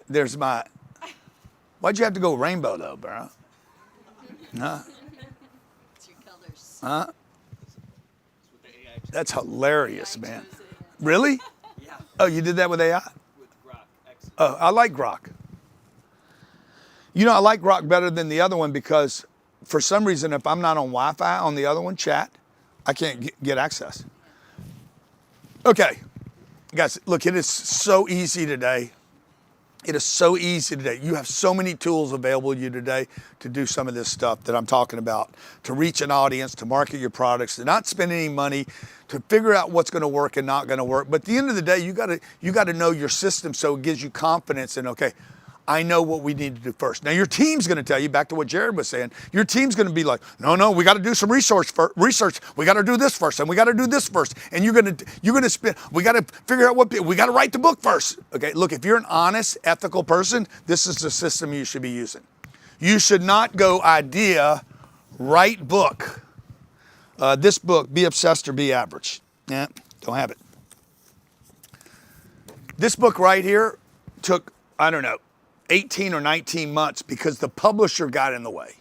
Speaker 6: why'd you have to go rainbow though, bro? Huh?
Speaker 7: It's your colors.
Speaker 6: Huh? That's hilarious, man. Really?
Speaker 7: Yeah.
Speaker 6: Oh, you did that with AI?
Speaker 7: With Grok.
Speaker 6: Oh, I like Grok. You know, I like Grok better than the other one because for some reason, if I'm not on Wi-Fi on the other one, chat, I can't get access. Okay, guys, look, it is so easy today. It is so easy today. You have so many tools available to you today to do some of this stuff that I'm talking about, to reach an audience, to market your products, to not spend any money, to figure out what's going to work and not going to work. But at the end of the day, you got to know your system so it gives you confidence in, okay, I know what we need to do first. Now your team's going to tell you, back to what Jared was saying, your team's going to be like, no, we got to do some research. We got to do this first, and we got to do this first, and you're going to spend. We got to figure out we got to write the book first. Okay, look, if you're an honest, ethical person, this is the system you should be using. You should not go idea, write book. This book, Be Obsessed or Be Average. Yeah, don't have it. This book right here took, I don't know, 18 or 19 months because the publisher got in the way.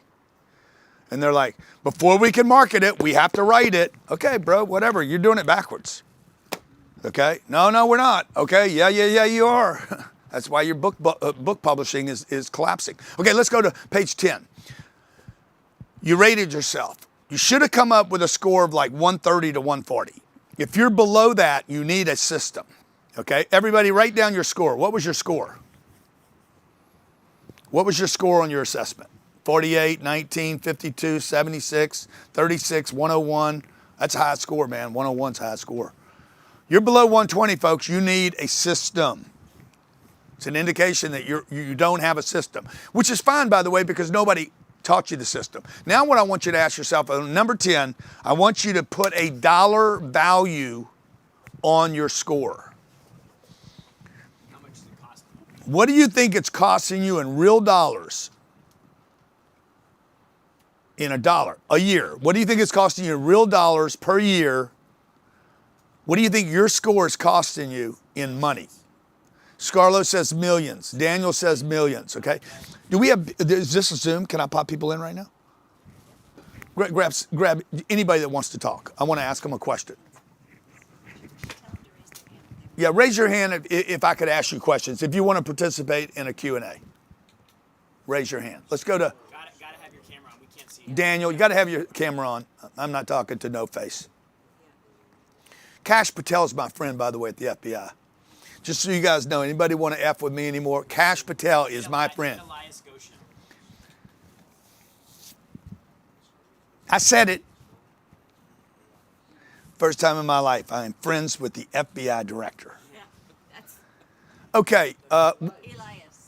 Speaker 6: And they're like, before we can market it, we have to write it. Okay, bro, whatever, you're doing it backwards. Okay, no, we're not. Okay, yeah, you are. That's why your book publishing is collapsing. Okay, let's go to page 10. You rated yourself. You should have come up with a score of like 130 to 140. If you're below that, you need a system. Okay, everybody write down your score. What was your score? What was your score on your assessment? 48, 19, 52, 76, 36, 101. That's a high score, man. 101's a high score. You're below 120, folks. You need a system. It's an indication that you don't have a system, which is fine, by the way, because nobody taught you the system. Now what I want you to ask yourself, number 10, I want you to put a dollar value on your score. What do you think it's costing you in real dollars? In a dollar, a year. What do you think it's costing you in real dollars per year? What do you think your score is costing you in money? Scarlo says millions. Daniel says millions, okay? Is this a Zoom? Can I pop people in right now? Grab anybody that wants to talk. I want to ask them a question. Yeah, raise your hand if I could ask you questions. If you want to participate in a Q&A, raise your hand. Let's go to
Speaker 21: Gotta have your camera on. We can't see you.
Speaker 6: Daniel. You got to have your camera on. I'm not talking to no face. Kash Patel is my friend, by the way, at the FBI. Just so you guys know, anybody want to F with me anymore? Kash Patel is my friend. I said it. First time in my life, I am friends with the FBI director.
Speaker 7: Yeah, that's
Speaker 6: Okay,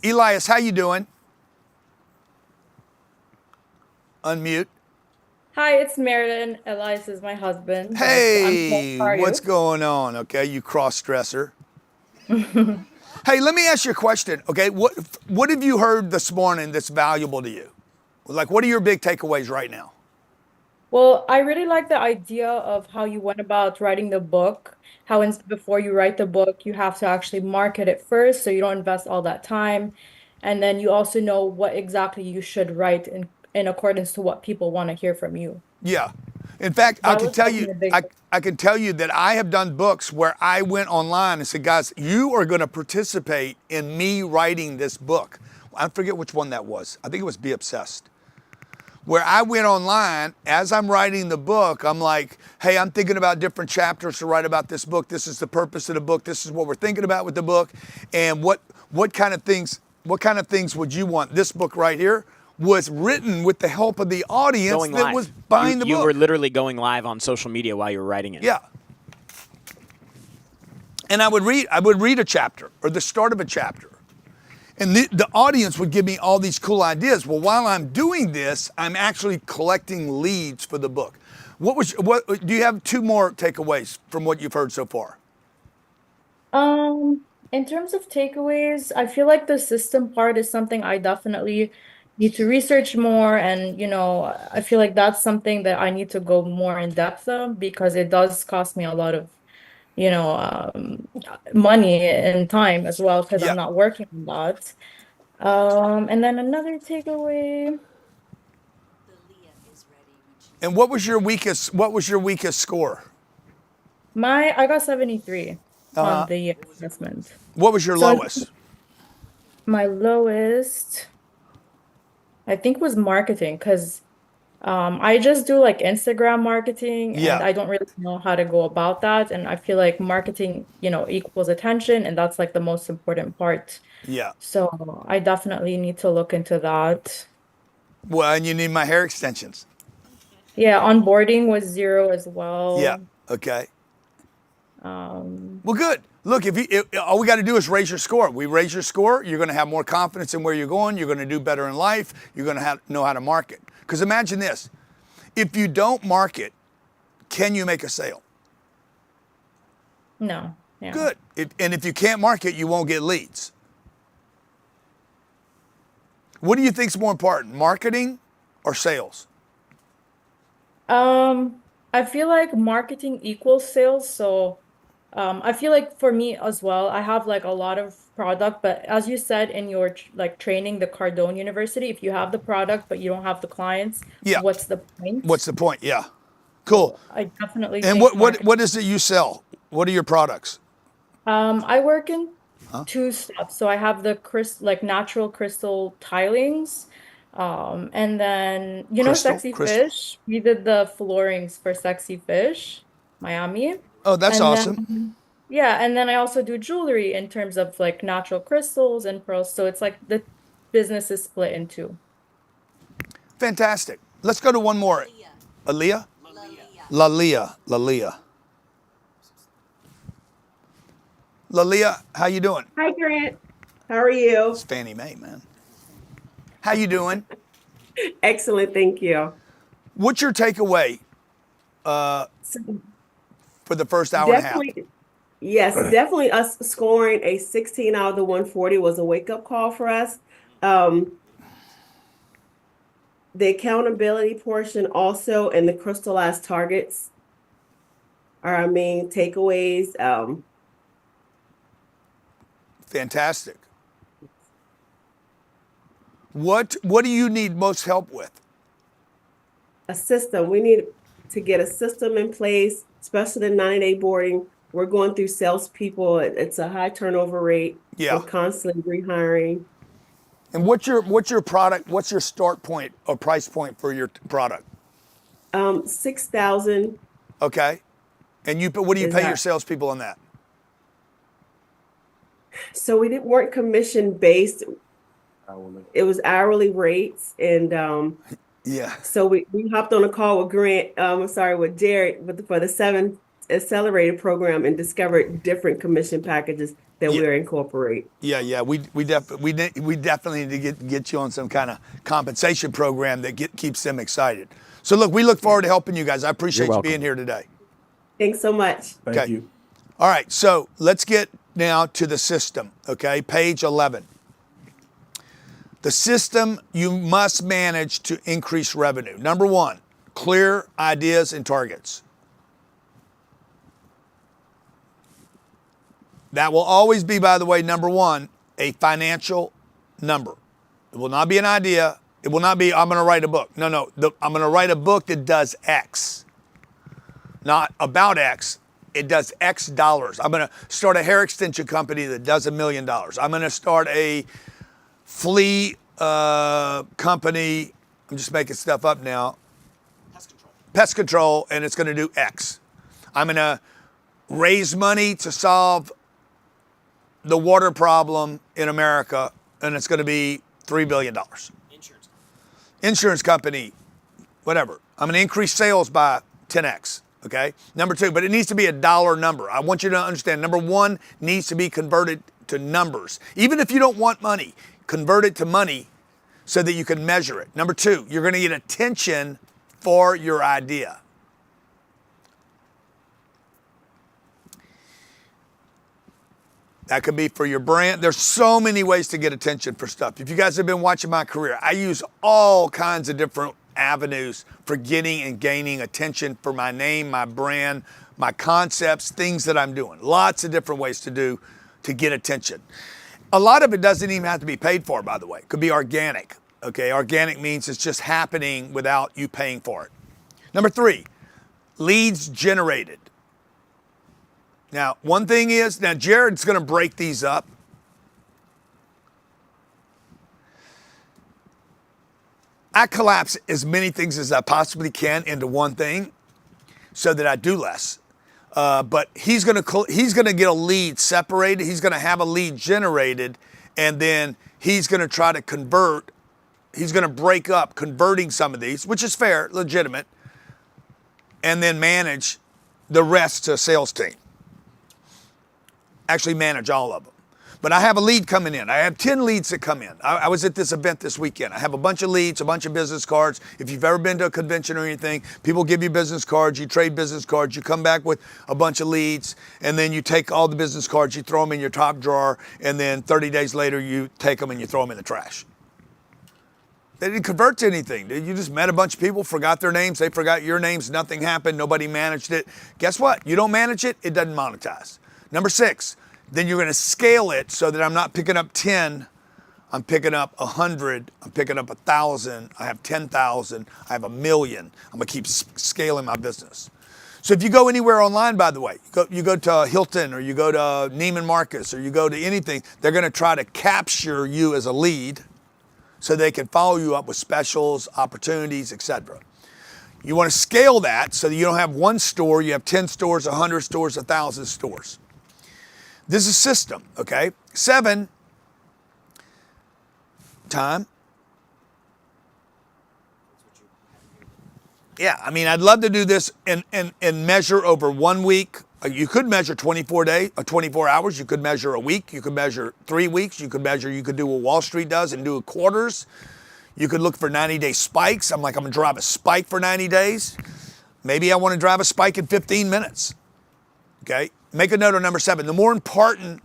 Speaker 6: Elias, how you doing? Unmute.
Speaker 10: Hi, it's Meriden. Elias is my husband.
Speaker 6: Hey, what's going on? Okay, you cross-dresser. Hey, let me ask you a question. Okay, what have you heard this morning that's valuable to you? Like, what are your big takeaways right now?
Speaker 10: Well, I really like the idea of how you went about writing the book, how before you write the book, you have to actually market it first so you don't invest all that time. And then you also know what exactly you should write in accordance to what people want to hear from you.
Speaker 6: Yeah. In fact, I
Speaker 10: That
Speaker 6: can
Speaker 10: was
Speaker 6: tell
Speaker 10: definitely
Speaker 6: you,
Speaker 10: a big
Speaker 6: I can tell you that I have done books where I went online and said, guys, you are going to participate in me writing this book. I forget which one that was. I think it was Be Obsessed. Where I went online, as I'm writing the book, I'm like, hey, I'm thinking about different chapters to write about this book. This is the purpose of the book. This is what we're thinking about with the book. And what kind of things would you want? This book right here was written with the help of the audience
Speaker 21: Going
Speaker 6: that
Speaker 21: live.
Speaker 6: was buying the book.
Speaker 21: You were literally going live on social media while you were writing it.
Speaker 6: Yeah. And I would read a chapter or the start of a chapter. And the audience would give me all these cool ideas. Well, while I'm doing this, I'm actually collecting leads for the book. What do you have 2 more takeaways from what you've heard so far?
Speaker 10: In terms of takeaways, I feel like the system part is something I definitely need to research more. And, I feel like that's something that I need to go more in depth on because it does cost me a lot of, money and time as well because I'm not working on that. And then another takeaway.
Speaker 6: And what was your weakest score?
Speaker 10: I got 73 on the assessment.
Speaker 6: What was your lowest?
Speaker 10: My lowest, I think, was marketing because I just do like Instagram marketing and I don't really know how to go about that. And I feel like marketing, equals attention, and that's like the most important part.
Speaker 6: Yeah.
Speaker 10: So I definitely need to look into that.
Speaker 6: Well, and you need my hair extensions.
Speaker 10: Yeah, onboarding was 0 as well.
Speaker 6: Yeah. Okay. Well, good. Look, all we got to do is raise your score. We raise your score, you're going to have more confidence in where you're going. You're going to do better in life. You're going to know how to market. Because imagine this: if you don't market, can you make a sale?
Speaker 10: No. Yeah.
Speaker 6: Good. And if you can't market, you won't get leads. What do you think is more important, marketing or sales?
Speaker 10: I feel like marketing equals sales. So I feel like for me as well, I have like a lot of product, but as you said in your training, the Cardone University, if you have the product but you don't have the clients, what's the point?
Speaker 6: What's the point? Yeah. Cool.
Speaker 10: I definitely
Speaker 6: And
Speaker 10: think
Speaker 6: what is it you sell? What are your products?
Speaker 10: I work in 2 steps. So I have the natural crystal tilings. And then Sexy Fish. We did the floorings for Sexy Fish, Miami.
Speaker 6: Oh, that's awesome.
Speaker 10: And then I also do jewelry in terms of like natural crystals and pearls. So it's like the business is split in 2.
Speaker 6: Fantastic. Let's go to one more. Aaliyah? Laliyah. Laliyah, how you doing?
Speaker 11: Hi, Grant. How are you?
Speaker 6: It's Fannie Mae, man. How you doing?
Speaker 11: Excellent, thank you.
Speaker 6: What's your takeaway for the first hour and a half?
Speaker 11: Yes, definitely us scoring a 16 out of the 140 was a wake-up call for us. The accountability portion also and the crystallized targets are our main takeaways.
Speaker 6: Fantastic. What do you need most help with?
Speaker 11: A system. We need to get a system in place, especially the 90-day boarding. We're going through salespeople. It's a high turnover rate.
Speaker 6: Yeah.
Speaker 11: We're constantly rehiring.
Speaker 6: And what's your product? What's your start point or price point for your product?
Speaker 11: 6,000.
Speaker 6: Okay. And what do you pay your salespeople on that?
Speaker 11: So we weren't commission based. It was hourly rates, and So we hopped on a call with with Jared, for the 7 Accelerator program and discovered different commission packages that we're incorporate.
Speaker 6: Yeah. We definitely need to get you on some kind of compensation program that keeps them excited. So look, we look forward to helping you guys. I appreciate you being here today.
Speaker 11: Thanks so much.
Speaker 6: Thank you. All right, so let's get now to the system, okay? Page 11. The system you must manage to increase revenue. Number 1, clear ideas and targets. That will always be, by the way, number 1, a financial number. It will not be an idea. It will not be, I'm going to write a book. No. I'm going to write a book that does X. Not about X. It does X dollars. I'm going to start a hair extension company that does $1 million. I'm going to start a flea company. I'm just making stuff up now. Pest control, and it's going to do X. I'm going to raise money to solve the water problem in America, and it's going to be $3 billion. Insurance company, whatever. I'm going to increase sales by 10X. Okay. Number two, but it needs to be a dollar number. I want you to understand, number one needs to be converted to numbers. Even if you don't want money, convert it to money so that you can measure it. Number two, you're going to get attention for your idea. That could be for your brand. There's so many ways to get attention for stuff. If you guys have been watching my career, I use all kinds of different avenues for getting and gaining attention for my name, my brand, my concepts, things that I'm doing. Lots of different ways to do to get attention. A lot of it doesn't even have to be paid for, by the way. It could be organic. Okay, organic means it's just happening without you paying for it. Number three, leads generated. Now, one thing is, now Jared's going to break these up. I collapse as many things as I possibly can into one thing so that I do less. But he's going to get a lead separated. He's going to have a lead generated, and then he's going to try to convert. He's going to break up converting some of these, which is fair, legitimate, and then manage the rest to a sales team. Actually manage all of them. But I have a lead coming in. I have 10 leads that come in. I was at this event this weekend. I have a bunch of leads, a bunch of business cards. If you've ever been to a convention or anything, people give you business cards, you trade business cards, you come back with a bunch of leads, and then you take all the business cards, you throw them in your top drawer, and then 30 days later you take them and you throw them in the trash. They didn't convert to anything. You just met a bunch of people, forgot their names, they forgot your names, nothing happened, nobody managed it. Guess what? You don't manage it, it doesn't monetize. Number six, then you're going to scale it so that I'm not picking up 10, I'm picking up 100, I'm picking up 1,000, I have 10,000, I have 1,000,000. I'm going to keep scaling my business. So if you go anywhere online, by the way, you go to Hilton or you go to Neiman Marcus or you go to anything, they're going to try to capture you as a lead so they can follow you up with specials, opportunities, etc. You want to scale that so that you don't have one store, you have 10 stores, 100 stores, 1,000 stores. This is a system, okay? 7, time. Yeah, I mean, I'd love to do this and measure over 1 week. You could measure 24 hours. You could measure a week. You could measure 3 weeks. You could do what Wall Street does and do quarters. You could look for 90-day spikes. I'm going to drive a spike for 90 days. Maybe I want to drive a spike in 15 minutes, okay? Make a note on number 7. The more important,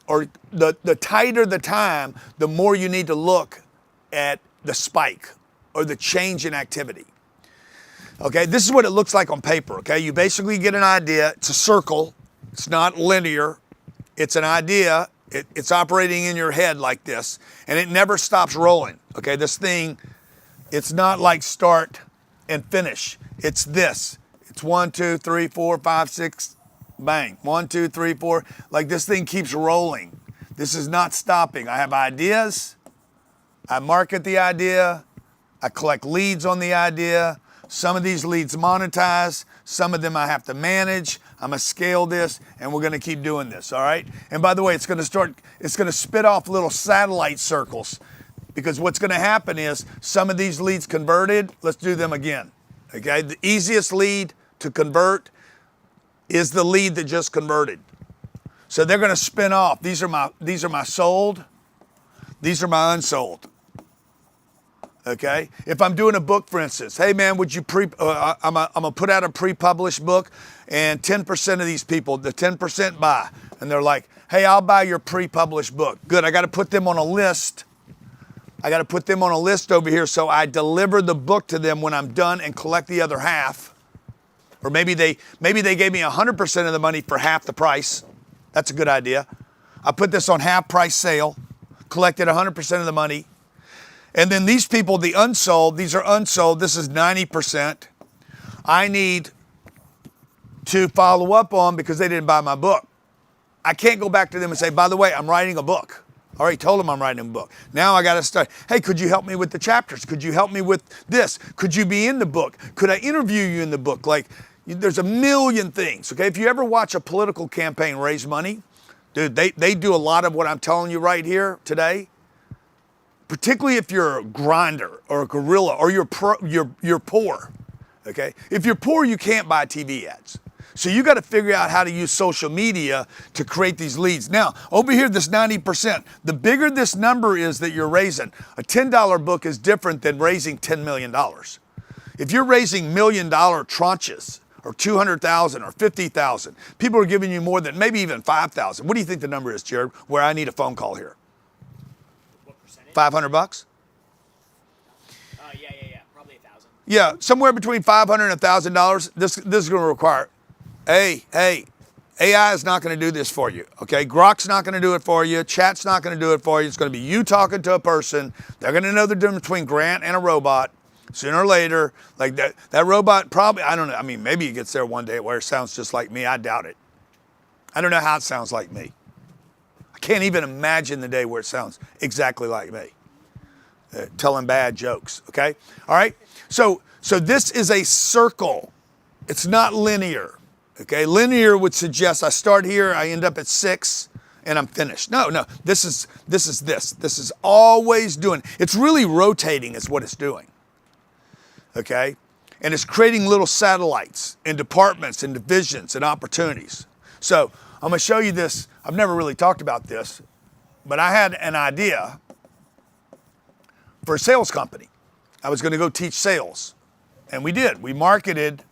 Speaker 6: or the tighter the time, the more you need to look at the spike or the change in activity. Okay, this is what it looks like on paper, okay? You basically get an idea. It's a circle. It's not linear. It's an idea. It's operating in your head like this, and it never stops rolling, okay? This thing, it's not like start and finish. It's this. It's 1, 2, 3, 4, 5, 6, bang. 1, 2, 3, 4. Like this thing keeps rolling. This is not stopping. I have ideas. I market the idea. I collect leads on the idea. Some of these leads monetize. Some of them I have to manage. I'm going to scale this, and we're going to keep doing this, all right? And by the way, it's going to spit off little satellite circles, because what's going to happen is some of these leads converted. Let's do them again, okay? The easiest lead to convert is the lead that just converted. So they're going to spin off. These are my sold. These are my unsold. Okay. If I'm doing a book, for instance, hey man, would you I'm gonna put out a pre-published book, and 10% of these people, the 10% buy, and they're like, hey, I'll buy your pre-published book. Good. I got to put them on a list. I got to put them on a list over here, so I deliver the book to them when I'm done and collect the other half. Or maybe they gave me 100% of the money for half the price. That's a good idea. I put this on half price sale, collected 100% of the money. And then these people, the unsold, these are unsold. This is 90%. I need to follow up on because they didn't buy my book. I can't go back to them and say, by the way, I'm writing a book. I already told them I'm writing a book. Now I got to start. Hey, could you help me with the chapters? Could you help me with this? Could you be in the book? Could I interview you in the book? Like, there's a million things, okay? If you ever watch a political campaign raise money, dude, they do a lot of what I'm telling you right here today. Particularly if you're a grinder or a gorilla or you're poor, Okay? If you're poor, you can't buy TV ads. So you got to figure out how to use social media to create these leads. Now, over here, this 90%, the bigger this number is that you're raising, a $10 book is different than raising $10 million. If you're raising $1 million tranches, or 200,000 or 50,000, people are giving you more than maybe even 5,000. What do you think the number is, Jared, where I need a phone call here?
Speaker 21: What percentage?
Speaker 6: 500 bucks?
Speaker 21: Yeah, probably 1,000.
Speaker 6: Yeah, somewhere between $500 and $1,000. This is going to require, hey, AI is not going to do this for you, okay? Grok's not going to do it for you. Chat's not going to do it for you. It's going to be you talking to a person. They're going to know the difference between Grant and a robot. Sooner or later, like that robot probably, I don't know, I mean, maybe it gets there one day where it sounds just like me. I doubt it. I don't know how it sounds like me. I can't even imagine the day where it sounds exactly like me. Telling bad jokes, okay? All right? So this is a circle. It's not linear, okay? Linear would suggest I start here, I end up at 6, and I'm finished. No, this is this. This is always doing, it's really rotating is what it's doing. Okay? And it's creating little satellites and departments and divisions and opportunities. So I'm going to show you this. I've never really talked about this, but I had an idea for a sales company. I was going to go teach sales. And we did. We marketed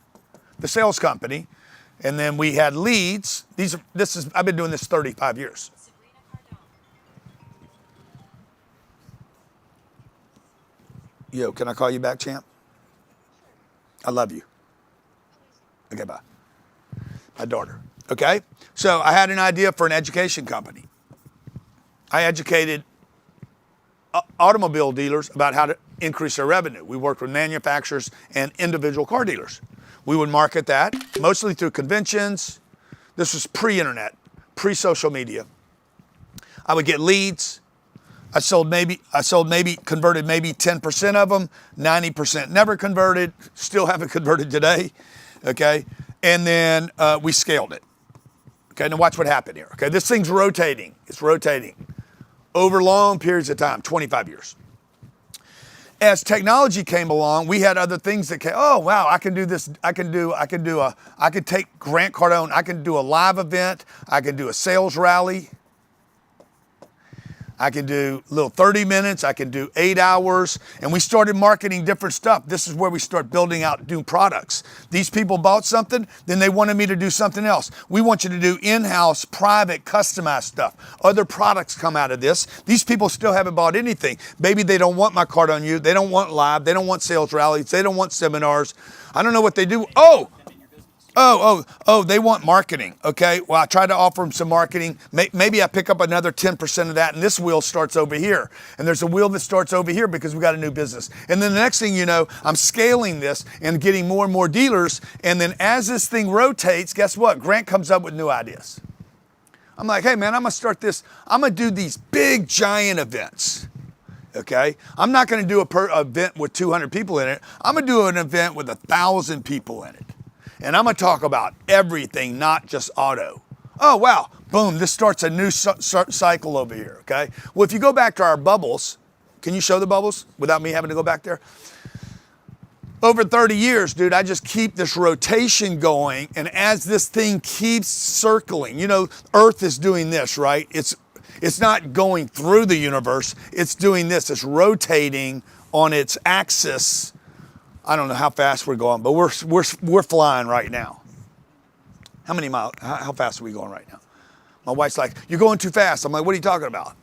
Speaker 6: the sales company, and then we had leads. I've been doing this 35 years. Yo, can I call you back, champ? I love you. Okay, bye. My daughter. Okay? So I had an idea for an education company. I educated automobile dealers about how to increase their revenue. We worked with manufacturers and individual car dealers. We would market that, mostly through conventions. This was pre-internet, pre-social media. I would get leads. I converted maybe 10% of them, 90% never converted, still haven't converted today, okay? And then we scaled it. Okay, now watch what happened here, okay? This thing's rotating, it's rotating over long periods of time, 25 years. As technology came along, we had other things that came, oh wow, I can do this, I could take Grant Cardone, I can do a live event, I can do a sales rally, I can do a little 30 minutes, I can do 8 hours, and we started marketing different stuff. This is where we start building out new products. These people bought something, then they wanted me to do something else. We want you to do in-house, private, customized stuff. Other products come out of this. These people still haven't bought anything. Maybe they don't want my card on you, they don't want live, they don't want sales rallies, they don't want seminars. I don't know what they do. They want marketing, okay? Well, I try to offer them some marketing. Maybe I pick up another 10% of that, and this wheel starts over here. And there's a wheel that starts over here because we got a new business. And then the next thing you know, I'm scaling this and getting more and more dealers. And then as this thing rotates, guess what? Grant comes up with new ideas. I'm like, hey, man, I'm going to start this. I'm going to do these big, giant events. Okay? I'm not going to do an event with 200 people in it. I'm going to do an event with 1,000 people in it. And I'm going to talk about everything, not just auto. Oh, wow. Boom. This starts a new cycle over here, okay? Well, if you go back to our bubbles, can you show the bubbles without me having to go back there? Over 30 years, dude, I just keep this rotation going. And as this thing keeps circling, you know, Earth is doing this, right? It's not going through the universe. It's doing this. It's rotating on its axis. I don't know how fast we're going, but we're flying right now. How many miles? How fast are we going right now? My wife's like, you're going too fast. I'm like, what are you talking about?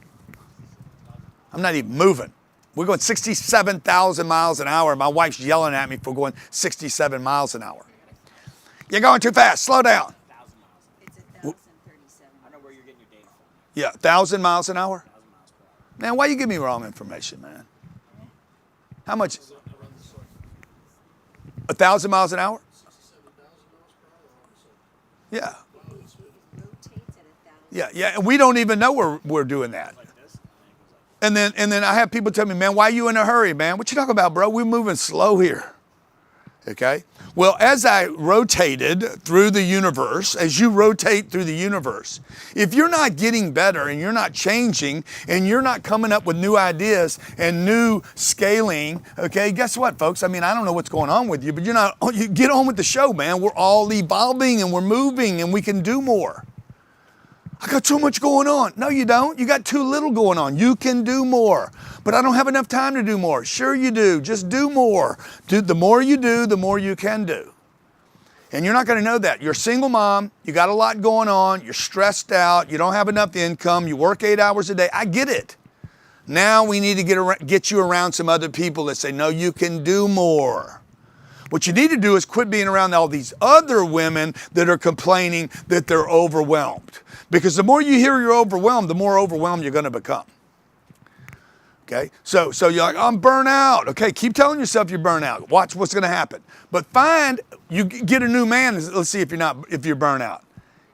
Speaker 6: I'm not even moving. We're going 67,000 miles an hour. My wife's yelling at me for going 67 miles an hour. You're going too fast. Slow down.
Speaker 7: It's 1,037.
Speaker 21: I don't know where you're getting your data from.
Speaker 6: Yeah, 1,000 miles an hour? Man, why you give me wrong information, man? How much? 1,000 miles an hour? Yeah. Yeah, and we don't even know we're doing that. And then I have people tell me, man, why are you in a hurry, man? What you talking about, bro? We're moving slow here. Okay? Well, as I rotated through the universe, as you rotate through the universe, if you're not getting better and you're not changing and you're not coming up with new ideas and new scaling, okay, guess what, folks? I mean, I don't know what's going on with you, but you get on with the show, man. We're all evolving and we're moving and we can do more. I got so much going on. No, you don't. You got too little going on. You can do more. But I don't have enough time to do more. Sure you do. Just do more. The more you do, the more you can do. And you're not going to know that. You're a single mom. You got a lot going on. You're stressed out. You don't have enough income. You work 8 hours a day. I get it. Now we need to get you around some other people that say, no, you can do more. What you need to do is quit being around all these other women that are complaining that they're overwhelmed. Because the more you hear you're overwhelmed, the more overwhelmed you're going to become. Okay? So you're like, I'm burnt out. Okay, keep telling yourself you're burnt out. Watch what's going to happen. But you get a new man. Let's see if you're burnt out.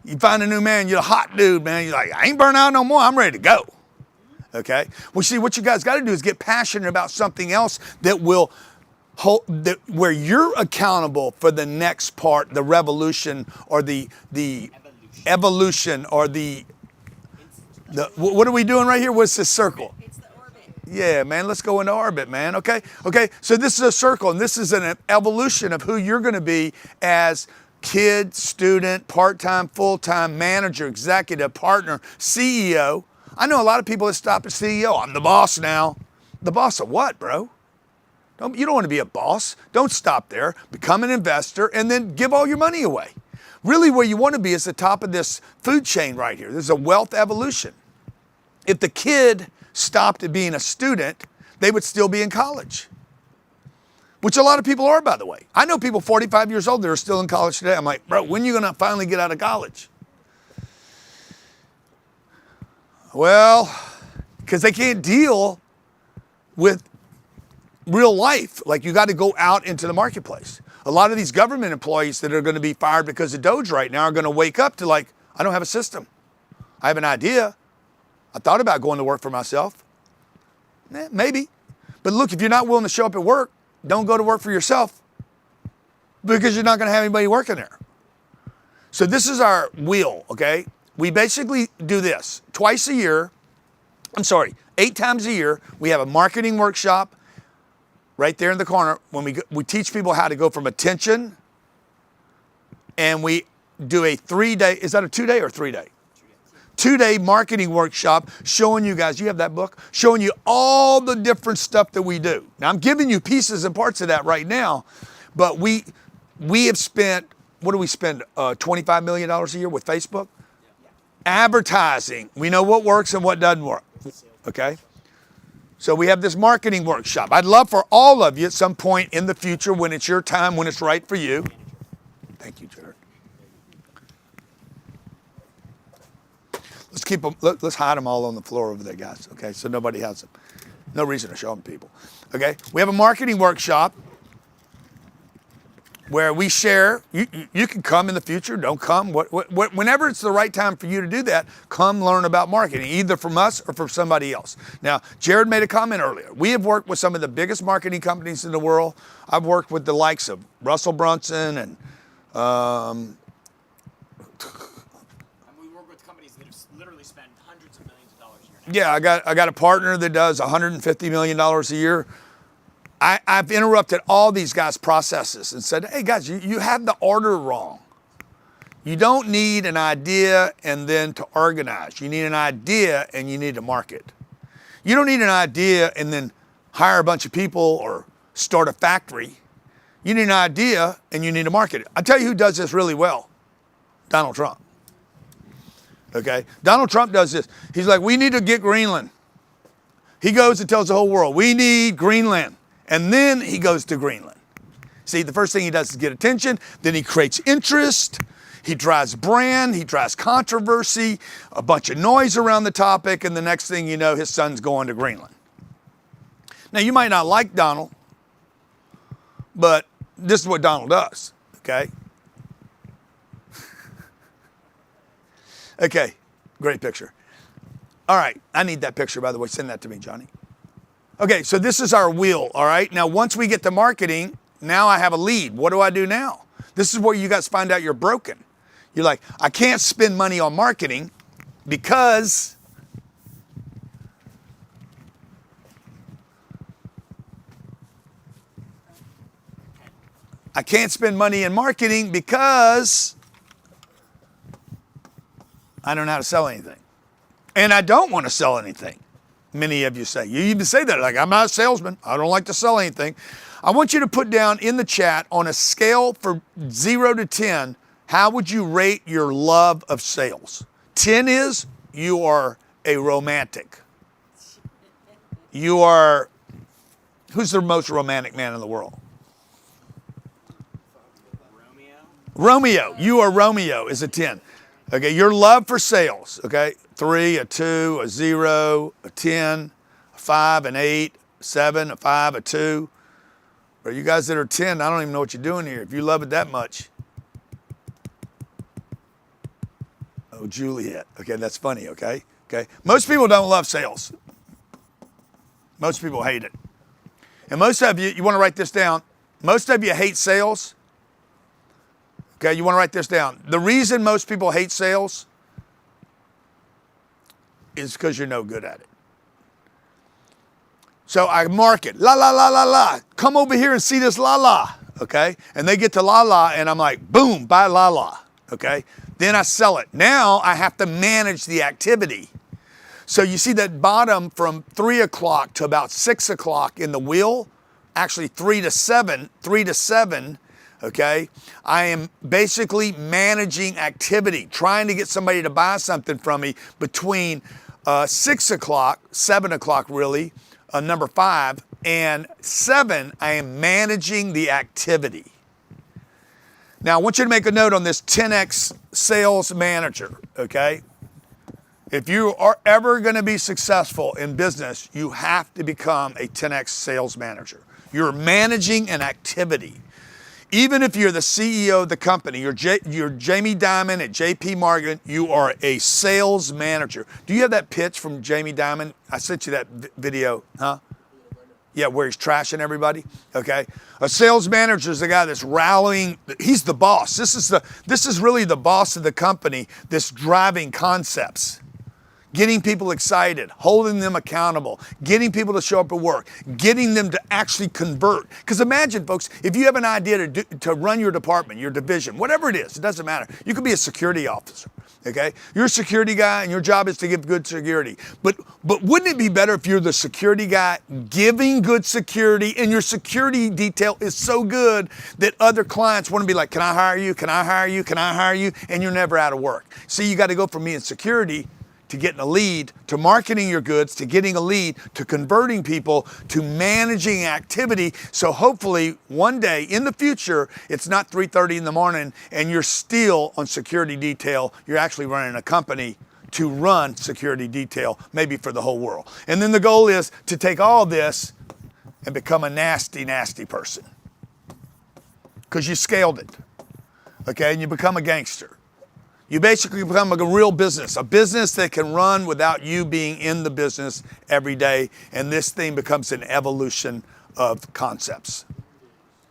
Speaker 6: You find a new man, you're a hot dude, man. You're like, I ain't burnt out no more. I'm ready to go. Okay? Well, see, what you guys got to do is get passionate about something else that will where you're accountable for the next part, the revolution or the evolution or the what are we doing right here? What's this circle?
Speaker 7: It's the orbit.
Speaker 6: Yeah, man, let's go into orbit, man. Okay, so this is a circle, and this is an evolution of who you're going to be as kid, student, part-time, full-time, manager, executive, partner, CEO. I know a lot of people that stop at CEO. I'm the boss now. The boss of what, bro? You don't want to be a boss. Don't stop there. Become an investor and then give all your money away. Really where you want to be is the top of this food chain right here. There's a wealth evolution. If the kid stopped at being a student, they would still be in college. Which a lot of people are, by the way. I know people 45 years old that are still in college today. I'm like, bro, when are you going to finally get out of college? Well, because they can't deal with real life. Like, you got to go out into the marketplace. A lot of these government employees that are going to be fired because of Doge right now are going to wake up to like, I don't have a system. I have an idea. I thought about going to work for myself. Maybe. But look, if you're not willing to show up at work, don't go to work for yourself because you're not going to have anybody working there. So this is our wheel, okay? We basically do this 8 times a year. We have a marketing workshop right there in the corner when we teach people how to go from attention, and we do a 3-day, is that a 2-day or 3-day? 2-day marketing workshop showing you guys, you have that book, showing you all the different stuff that we do. Now I'm giving you pieces and parts of that right now, but we have spent, what do we spend, $25 million a year with Facebook? Advertising. We know what works and what doesn't work, okay? So we have this marketing workshop. I'd love for all of you at some point in the future when it's your time, when it's right for you. Thank you, Jared. Let's keep them, let's hide them all on the floor over there, guys, okay? So nobody has them. No reason to show them people, okay? We have a marketing workshop where we share. You can come in the future, don't come. Whenever it's the right time for you to do that, come learn about marketing, either from us or from somebody else. Now, Jared made a comment earlier. We have worked with some of the biggest marketing companies in the world. I've worked with the likes of Russell Brunson and
Speaker 21: we work with companies that have literally spent hundreds of millions of dollars a year.
Speaker 6: Yeah, I got a partner that does $150 million a year. I've interrupted all these guys' processes and said, hey guys, you have the order wrong. You don't need an idea and then to organize. You need an idea and you need to market. You don't need an idea and then hire a bunch of people or start a factory. You need an idea and you need to market it. I'll tell you who does this really well. Donald Trump. Okay? Donald Trump does this. He's like, we need to get Greenland. He goes and tells the whole world, we need Greenland. And then he goes to Greenland. See, the first thing he does is get attention. Then he creates interest. He drives brand. He drives controversy, a bunch of noise around the topic. And the next thing you know, his son's going to Greenland. Now, you might not like Donald, but this is what Donald does, okay? Okay, great picture. All right, I need that picture, by the way. Send that to me, Johnny. Okay, so this is our wheel, all right? Now, once we get to marketing, Now I have a lead. What do I do now? This is where you guys find out you're broken. You're like, I can't spend money on marketing because I can't spend money in marketing because I don't know how to sell anything. And I don't want to sell anything. Many of you say. You even say that, like, I'm not a salesman. I don't like to sell anything. I want you to put down in the chat on a scale from 0 to 10, how would you rate your love of sales? 10 is you are a romantic. You are, who's the most romantic man in the world? Romeo. You are Romeo is a 10. Okay, your love for sales, okay? 3, a 2, a 0, a 10, a 5, an 8, 7, a 5, a 2. Or you guys that are 10, I don't even know what you're doing here. If you love it that much. Oh, Juliet. Okay, that's funny, okay? Okay. Most people don't love sales. Most people hate it. And most of you want to write this down. Most of you hate sales. Okay, you want to write this down. The reason most people hate sales is because you're no good at it. So I market, la, la, la, la, la. Come over here and see this la, la, okay? And they get to la, la, and I'm like, boom, buy la, la, okay? Then I sell it. Now I have to manage the activity. So you see that bottom from 3 o'clock to about 6 o'clock in the wheel, actually 3 to 7, okay? I am basically managing activity, trying to get somebody to buy something from me between 6 o'clock, 7 o'clock really, number 5, and 7, I am managing the activity. Now, I want you to make a note on this 10X sales manager, okay? If you are ever going to be successful in business, you have to become a 10X sales manager. You're managing an activity. Even if you're the CEO of the company, you're Jamie Dimon at JP Morgan, you are a sales manager. Do you have that pitch from Jamie Dimon? I sent you that video, huh? Yeah, where he's trashing everybody, okay? A sales manager is the guy that's rallying, he's the boss. This is really the boss of the company that's driving concepts. Getting people excited, holding them accountable, getting people to show up at work, getting them to actually convert. Because imagine, folks, if you have an idea to run your department, your division, whatever it is, it doesn't matter. You could be a security officer, okay? You're a security guy and your job is to give good security. But wouldn't it be better if you're the security guy giving good security and your security detail is so good that other clients want to be like, can I hire you? Can I hire you? Can I hire you? And you're never out of work. See, you got to go from being security to getting a lead, to marketing your goods, to getting a lead, to converting people, to managing activity. So hopefully one day in the future, it's not 3:30 in the morning and you're still on security detail. You're actually running a company to run security detail, maybe for the whole world. And then the goal is to take all this and become a nasty, nasty person. Because you scaled it, okay? And you become a gangster. You basically become a real business, a business that can run without you being in the business every day. And this thing becomes an evolution of concepts.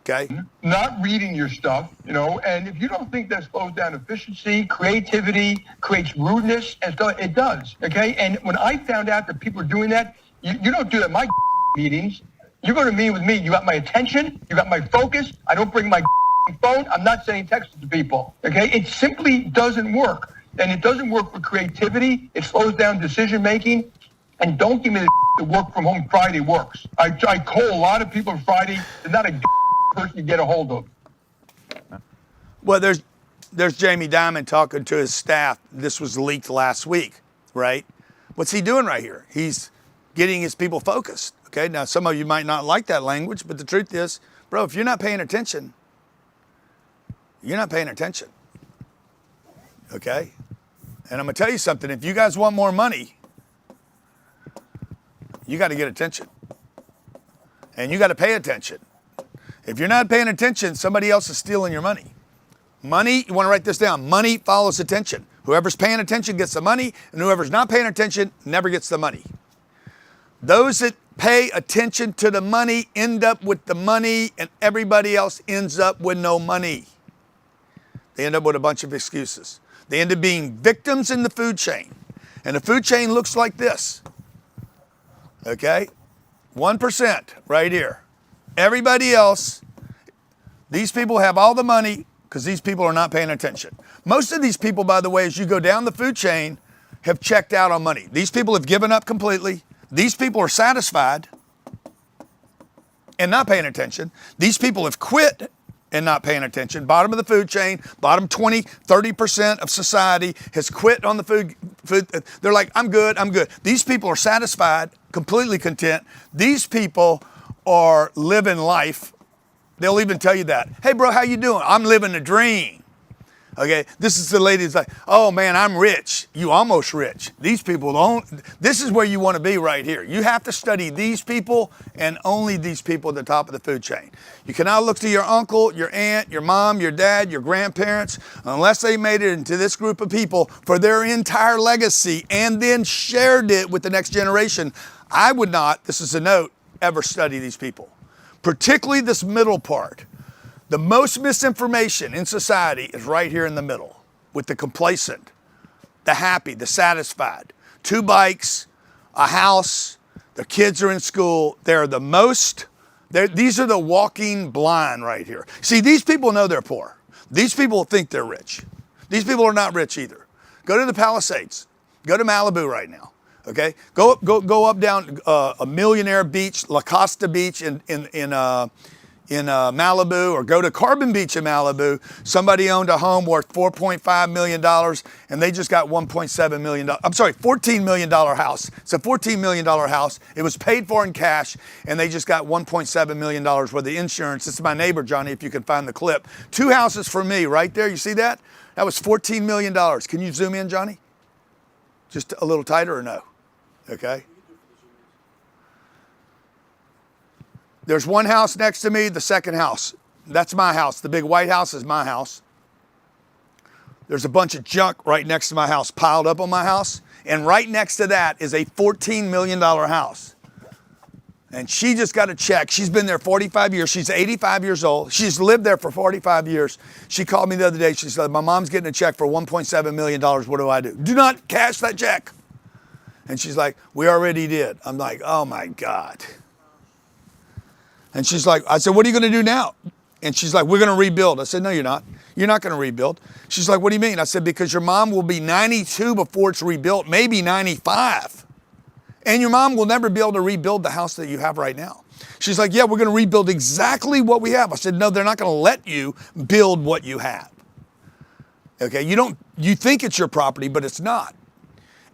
Speaker 6: Okay?
Speaker 8: Not reading your stuff, and if you don't think that slows down efficiency, creativity, creates rudeness, and stuff, it does. Okay? And when I found out that people are doing that, you don't do that in my meetings. You go to meet with me, you got my attention, you got my focus. I don't bring my phone. I'm not sending texts to people. Okay? It simply doesn't work. And it doesn't work for creativity. It slows down decision making. And don't give me the work from home Friday works. I call a lot of people on Friday. They're not a person to get a hold of.
Speaker 6: Well, there's Jamie Dimon talking to his staff. This was leaked last week, right? What's he doing right here? He's getting his people focused. Okay? Now, some of you might not like that language, but the truth is, bro, if you're not paying attention, you're not paying attention, okay? And I'm going to tell you something. If you guys want more money, you got to get attention. And you got to pay attention. If you're not paying attention, somebody else is stealing your money. Money, you want to write this down, money follows attention. Whoever's paying attention gets the money, and whoever's not paying attention never gets the money. Those that pay attention to the money, end up with the money, and everybody else ends up with no money. They end up with a bunch of excuses. They end up being victims in the food chain. And the food chain looks like this. Okay? 1% right here. Everybody else, these people have all the money because these people are not paying attention. Most of these people, by the way, as you go down the food chain, have checked out on money. These people have given up completely. These people are satisfied and not paying attention. These people have quit and not paying attention. Bottom of the food chain, bottom 20, 30% of society has quit on the food. They're like, I'm good, I'm good. These people are satisfied, completely content. These people are living life. They'll even tell you that. Hey bro, how you doing? I'm living a dream. Okay, this is the lady that's like, oh man, I'm rich. You almost rich. These people don't. This is where you want to be right here. You have to study these people and only these people at the top of the food chain. You cannot look to your uncle, your aunt, your mom, your dad, your grandparents, unless they made it into this group of people for their entire legacy and then shared it with the next generation. I would not, this is a note, ever study these people, particularly this middle part. The most misinformation in society is right here in the middle with the complacent, the happy, the satisfied. 2 bikes, a house, their kids are in school. They're the most, these are the walking blind right here. See, these people know they're poor. These people think they're rich. These people are not rich either. Go to the Palisades. Go to Malibu right now. Okay? Go up down a Millionaire Beach, La Costa Beach in Malibu, or go to Carbon Beach in Malibu. Somebody owned a home worth $4.5 million and they just got $1.7 million. I'm sorry, $14 million house. It's a $14 million house. It was paid for in cash and they just got $1.7 million worth of insurance. This is my neighbor, Johnny, if you can find the clip. 2 houses for me right there. You see that? That was $14 million. Can you zoom in, Johnny? Just a little tighter or no? Okay. There's one house next to me, the second house. That's my house. The big white house is my house. There's a bunch of junk right next to my house, piled up on my house. And right next to that is a $14 million house. And she just got a check. She's been there 45 years. She's 85 years old. She's lived there for 45 years. She called me the other day. She said, my mom's getting a check for $1.7 million. What do I do? Do not cash that check. And she's like, we already did. I'm like, oh my God. And she's like, I said, what are you going to do now? And she's like, we're going to rebuild. I said, no, you're not. You're not going to rebuild. She's like, what do you mean? I said, because your mom will be 92 before it's rebuilt, maybe 95. And your mom will never be able to rebuild the house that you have right now. She's like, yeah, we're going to rebuild exactly what we have. I said, no, they're not going to let you build what you have. Okay, you think it's your property, but it's not.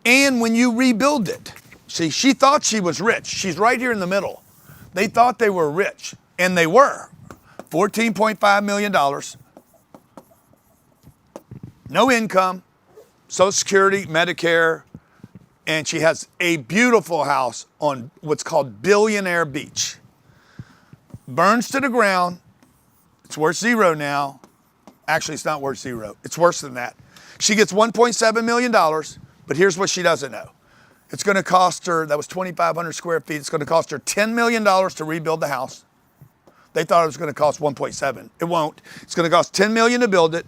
Speaker 6: And when you rebuild it, see, she thought she was rich. She's right here in the middle. They thought they were rich, and they were. $14.5 million. No income, Social Security, Medicare, and she has a beautiful house on what's called Billionaire Beach. Burns to the ground. It's worth 0 now. Actually, it's not worth 0. It's worse than that. She gets $1.7 million, but here's what she doesn't know. It's going to cost her, that was 2,500 square feet. It's going to cost her $10 million to rebuild the house. They thought it was going to cost 1.7. It won't. It's going to cost $10 million to build it,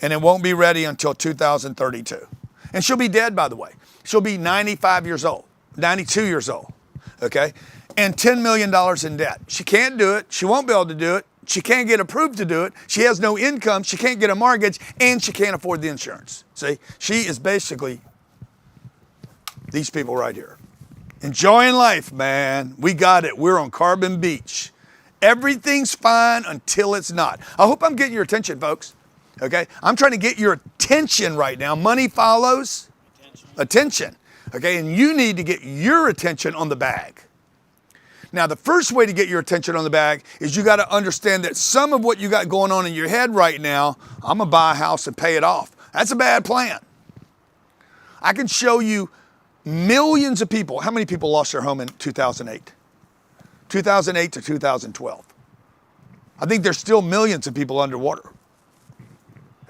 Speaker 6: and it won't be ready until 2032. And she'll be dead, by the way. She'll be 95 years old, 92 years old, okay? And $10 million in debt. She can't do it. She won't be able to do it. She can't get approved to do it. She has no income. She can't get a mortgage, and she can't afford the insurance. See, she is basically these people right here. Enjoying life, man. We got it. We're on Carbon Beach. Everything's fine until it's not. I hope I'm getting your attention, folks. Okay? I'm trying to get your attention right now. Money follows attention. Okay? And you need to get your attention on the bag. Now, the first way to get your attention on the bag is you got to understand that some of what you got going on in your head right now, I'm going to buy a house and pay it off. That's a bad plan. I can show you millions of people. How many people lost their home in 2008? 2008 to 2012. I think there's still millions of people underwater.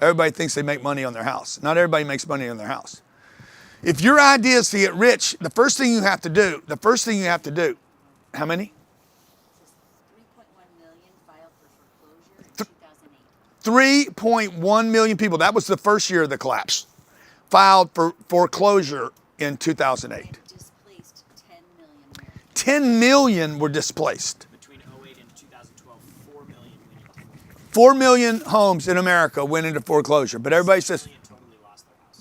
Speaker 6: Everybody thinks they make money on their house. Not everybody makes money on their house. If your idea is to get rich, the first thing you have to do How many? 3.1 million people. That was the first year of the collapse. Filed for foreclosure in 2008. 10 million were displaced.
Speaker 21: Between 2008 and 2012, 4 million.
Speaker 6: 4 million homes in America went into foreclosure, but everybody says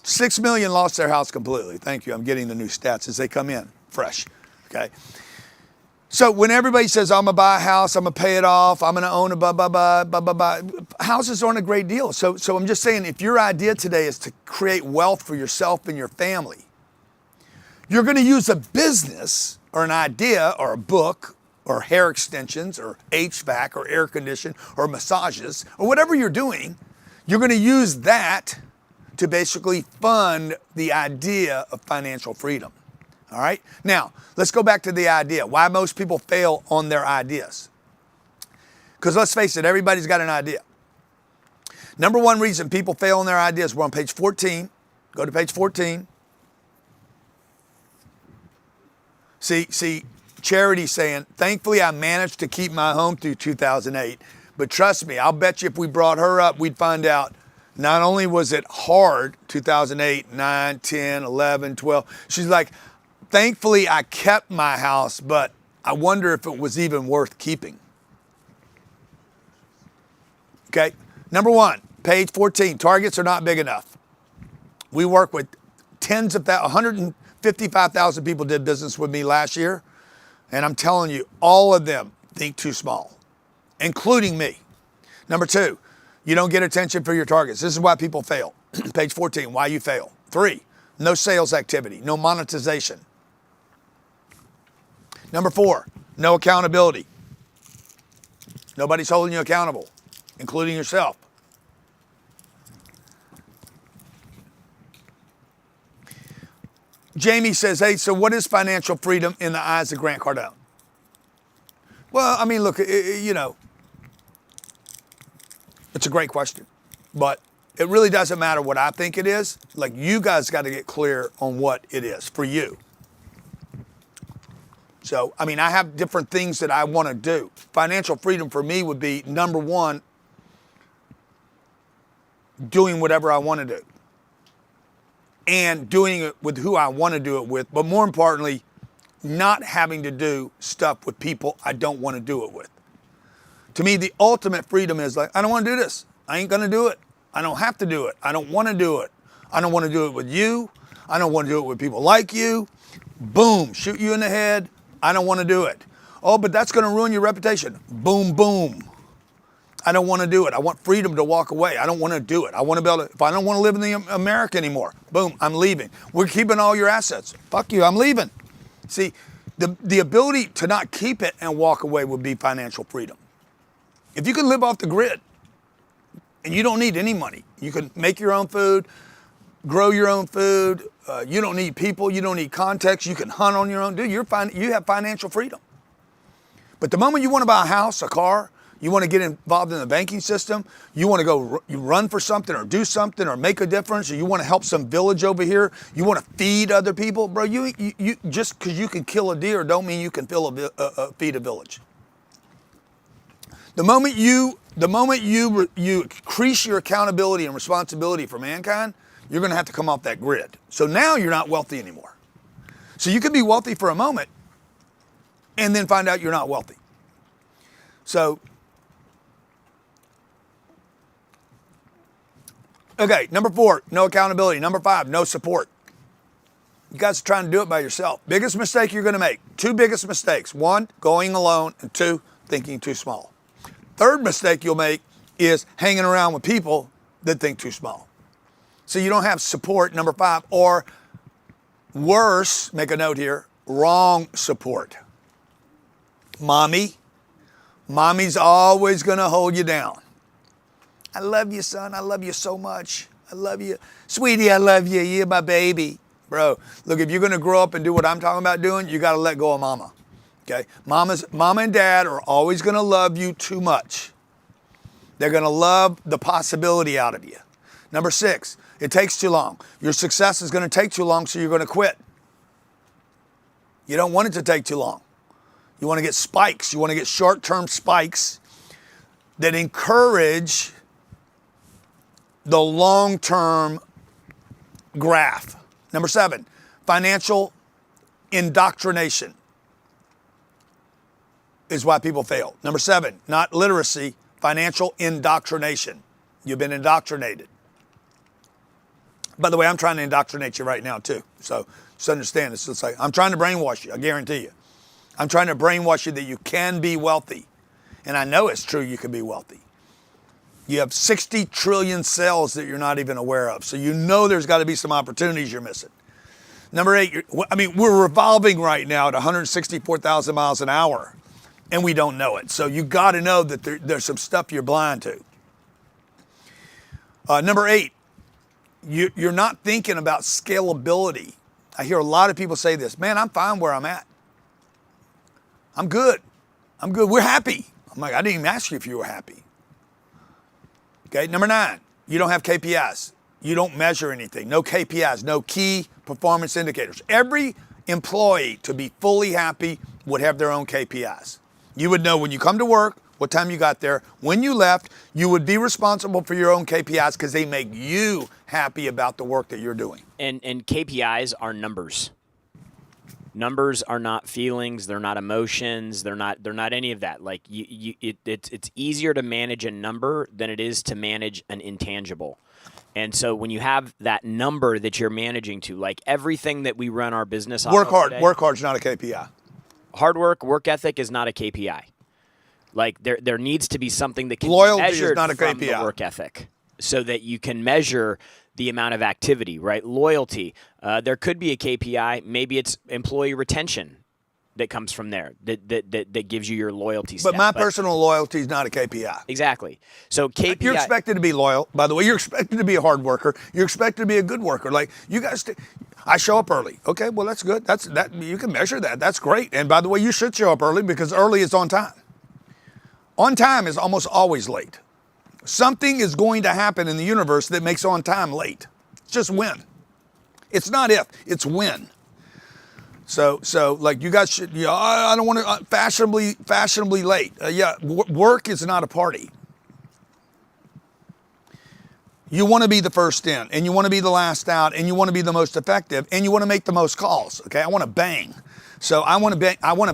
Speaker 6: 6 million lost their house completely. Thank you. I'm getting the new stats as they come in fresh. Okay. So when everybody says, I'm going to buy a house, I'm going to pay it off, I'm going to own a blah, blah, blah, blah, blah, blah, houses aren't a great deal. So I'm just saying, if your idea today is to create wealth for yourself and your family, you're going to use a business or an idea or a book or hair extensions or HVAC or air condition or massages or whatever you're doing. You're going to use that to basically fund the idea of financial freedom. All right. Now, let's go back to the idea. Why most people fail on their ideas. Because let's face it, everybody's got an idea. Number one reason people fail on their ideas, we're on page 14. Go to page 14. See, Charity saying, thankfully I managed to keep my home through 2008. But trust me, I'll bet you if we brought her up, we'd find out not only was it hard, 2008, 9, 10, 11, 12. She's like, thankfully, I kept my house, but I wonder if it was even worth keeping. Okay, number one, page 14, targets are not big enough. We work with tens of thousands, 155,000 people did business with me last year, and I'm telling you, all of them think too small, including me. Number two, you don't get attention for your targets. This is why people fail. Page 14, why you fail. 3, no sales activity, no monetization. Number 4, no accountability. Nobody's holding you accountable, including yourself. Jamie says, hey, so what is financial freedom in the eyes of Grant Cardone? Well, I mean, look, you know, it's a great question, but it really doesn't matter what I think it is. Like, you guys got to get clear on what it is for you. So, I mean, I have different things that I want to do. Financial freedom for me would be, number one, doing whatever I want to do. And doing it with who I want to do it with. But more importantly, not having to do stuff with people I don't want to do it with. To me, the ultimate freedom is like, I don't want to do this. I ain't going to do it. I don't have to do it. I don't want to do it. I don't want to do it with you. I don't want to do it with people like you. Boom, shoot you in the head. I don't want to do it. Oh, but that's going to ruin your reputation. Boom, boom. I don't want to do it. I want freedom to walk away. I don't want to do it. I want to be able to, if I don't want to live in the America anymore, boom, I'm leaving. We're keeping all your assets. Fuck you, I'm leaving. See, the ability to not keep it and walk away would be financial freedom. If you can live off the grid and you don't need any money, you can make your own food, grow your own food. You don't need people. You don't need context. You can hunt on your own. Dude, you have financial freedom. But the moment you want to buy a house, a car, you want to get involved in the banking system, you want to go you run for something or do something or make a difference, or you want to help some village over here, you want to feed other people, bro, you just because you can kill a deer don't mean you can feed a village. The moment you increase your accountability and responsibility for mankind, you're going to have to come off that grid. So now you're not wealthy anymore. So you can be wealthy for a moment and then find out you're not wealthy. So, okay, number 4, no accountability. Number 5, no support. You guys are trying to do it by yourself. Biggest mistake you're going to make. 2 biggest mistakes. 1, going alone, and 2, thinking too small. Third mistake you'll make is hanging around with people that think too small. So you don't have support, number 5, or worse, make a note here, wrong support. Mommy's always gonna hold you down. I love you, son, I love you so much. I love you. Sweetie, I love you, you're my baby. Bro, look, if you're gonna grow up and do what I'm talking about doing, you gotta let go of mama, okay? Mama and dad are always gonna love you too much. They're gonna love the possibility out of you. Number 6, it takes too long. Your success is going to take too long, so you're going to quit. You don't want it to take too long. You want to get spikes. You want to get short-term spikes that encourage the long-term graph. Number 7, financial indoctrination is why people fail. Number 7, not literacy, financial indoctrination. You've been indoctrinated. By the way, I'm trying to indoctrinate you right now too. So just understand this. It's like, I'm trying to brainwash you, I guarantee you. I'm trying to brainwash you that you can be wealthy. And I know it's true you can be wealthy. You have 60 trillion cells that you're not even aware of. So you know there's got to be some opportunities you're missing. Number 8, we're revolving right now at 164,000 miles an hour, and we don't know it. So you got to know that there's some stuff you're blind to. Number 8, you're not thinking about scalability. I hear a lot of people say this, man, I'm fine where I'm at. I'm good. We're happy. I'm like, I didn't even ask you if you were happy. Okay, number 9, you don't have KPIs. You don't measure anything. No KPIs, no key performance indicators. Every employee, to be fully happy, would have their own KPIs. You would know when you come to work, what time you got there, when you left. You would be responsible for your own KPIs because they make you happy about the work that you're doing.
Speaker 21: And KPIs are numbers. Numbers are not feelings. They're not emotions. They're not any of that. Like it's easier to manage a number than it is to manage an intangible. And so when you have that number that you're managing to, like everything that we run our business on.
Speaker 6: Work hard. Work hard is not a KPI.
Speaker 21: Hard work ethic is not a KPI. Like there needs to be something that can
Speaker 6: loyalty
Speaker 21: be measured
Speaker 6: is not a
Speaker 21: from
Speaker 6: KPI.
Speaker 21: the work ethic, so that you can measure the amount of activity, right? Loyalty. There could be a KPI. Maybe it's employee retention that comes from there that gives you your loyalty
Speaker 6: But
Speaker 21: stat.
Speaker 6: my personal loyalty is not a KPI.
Speaker 21: Exactly. So KPI.
Speaker 6: You're expected to be loyal. By the way, you're expected to be a hard worker. You're expected to be a good worker. Like you guys, I show up early. Okay, well that's good. That you can measure that. That's great. And by the way, you should show up early because early is on time. On time is almost always late. Something is going to happen in the universe that makes on time late. It's just when. It's not if, it's when. So like you guys should, I don't want to fashionably late. Work is not a party. You want to be the first in, and you want to be the last out, and you want to be the most effective, and you want to make the most calls. Okay, I want to bang. So I want to bang. I want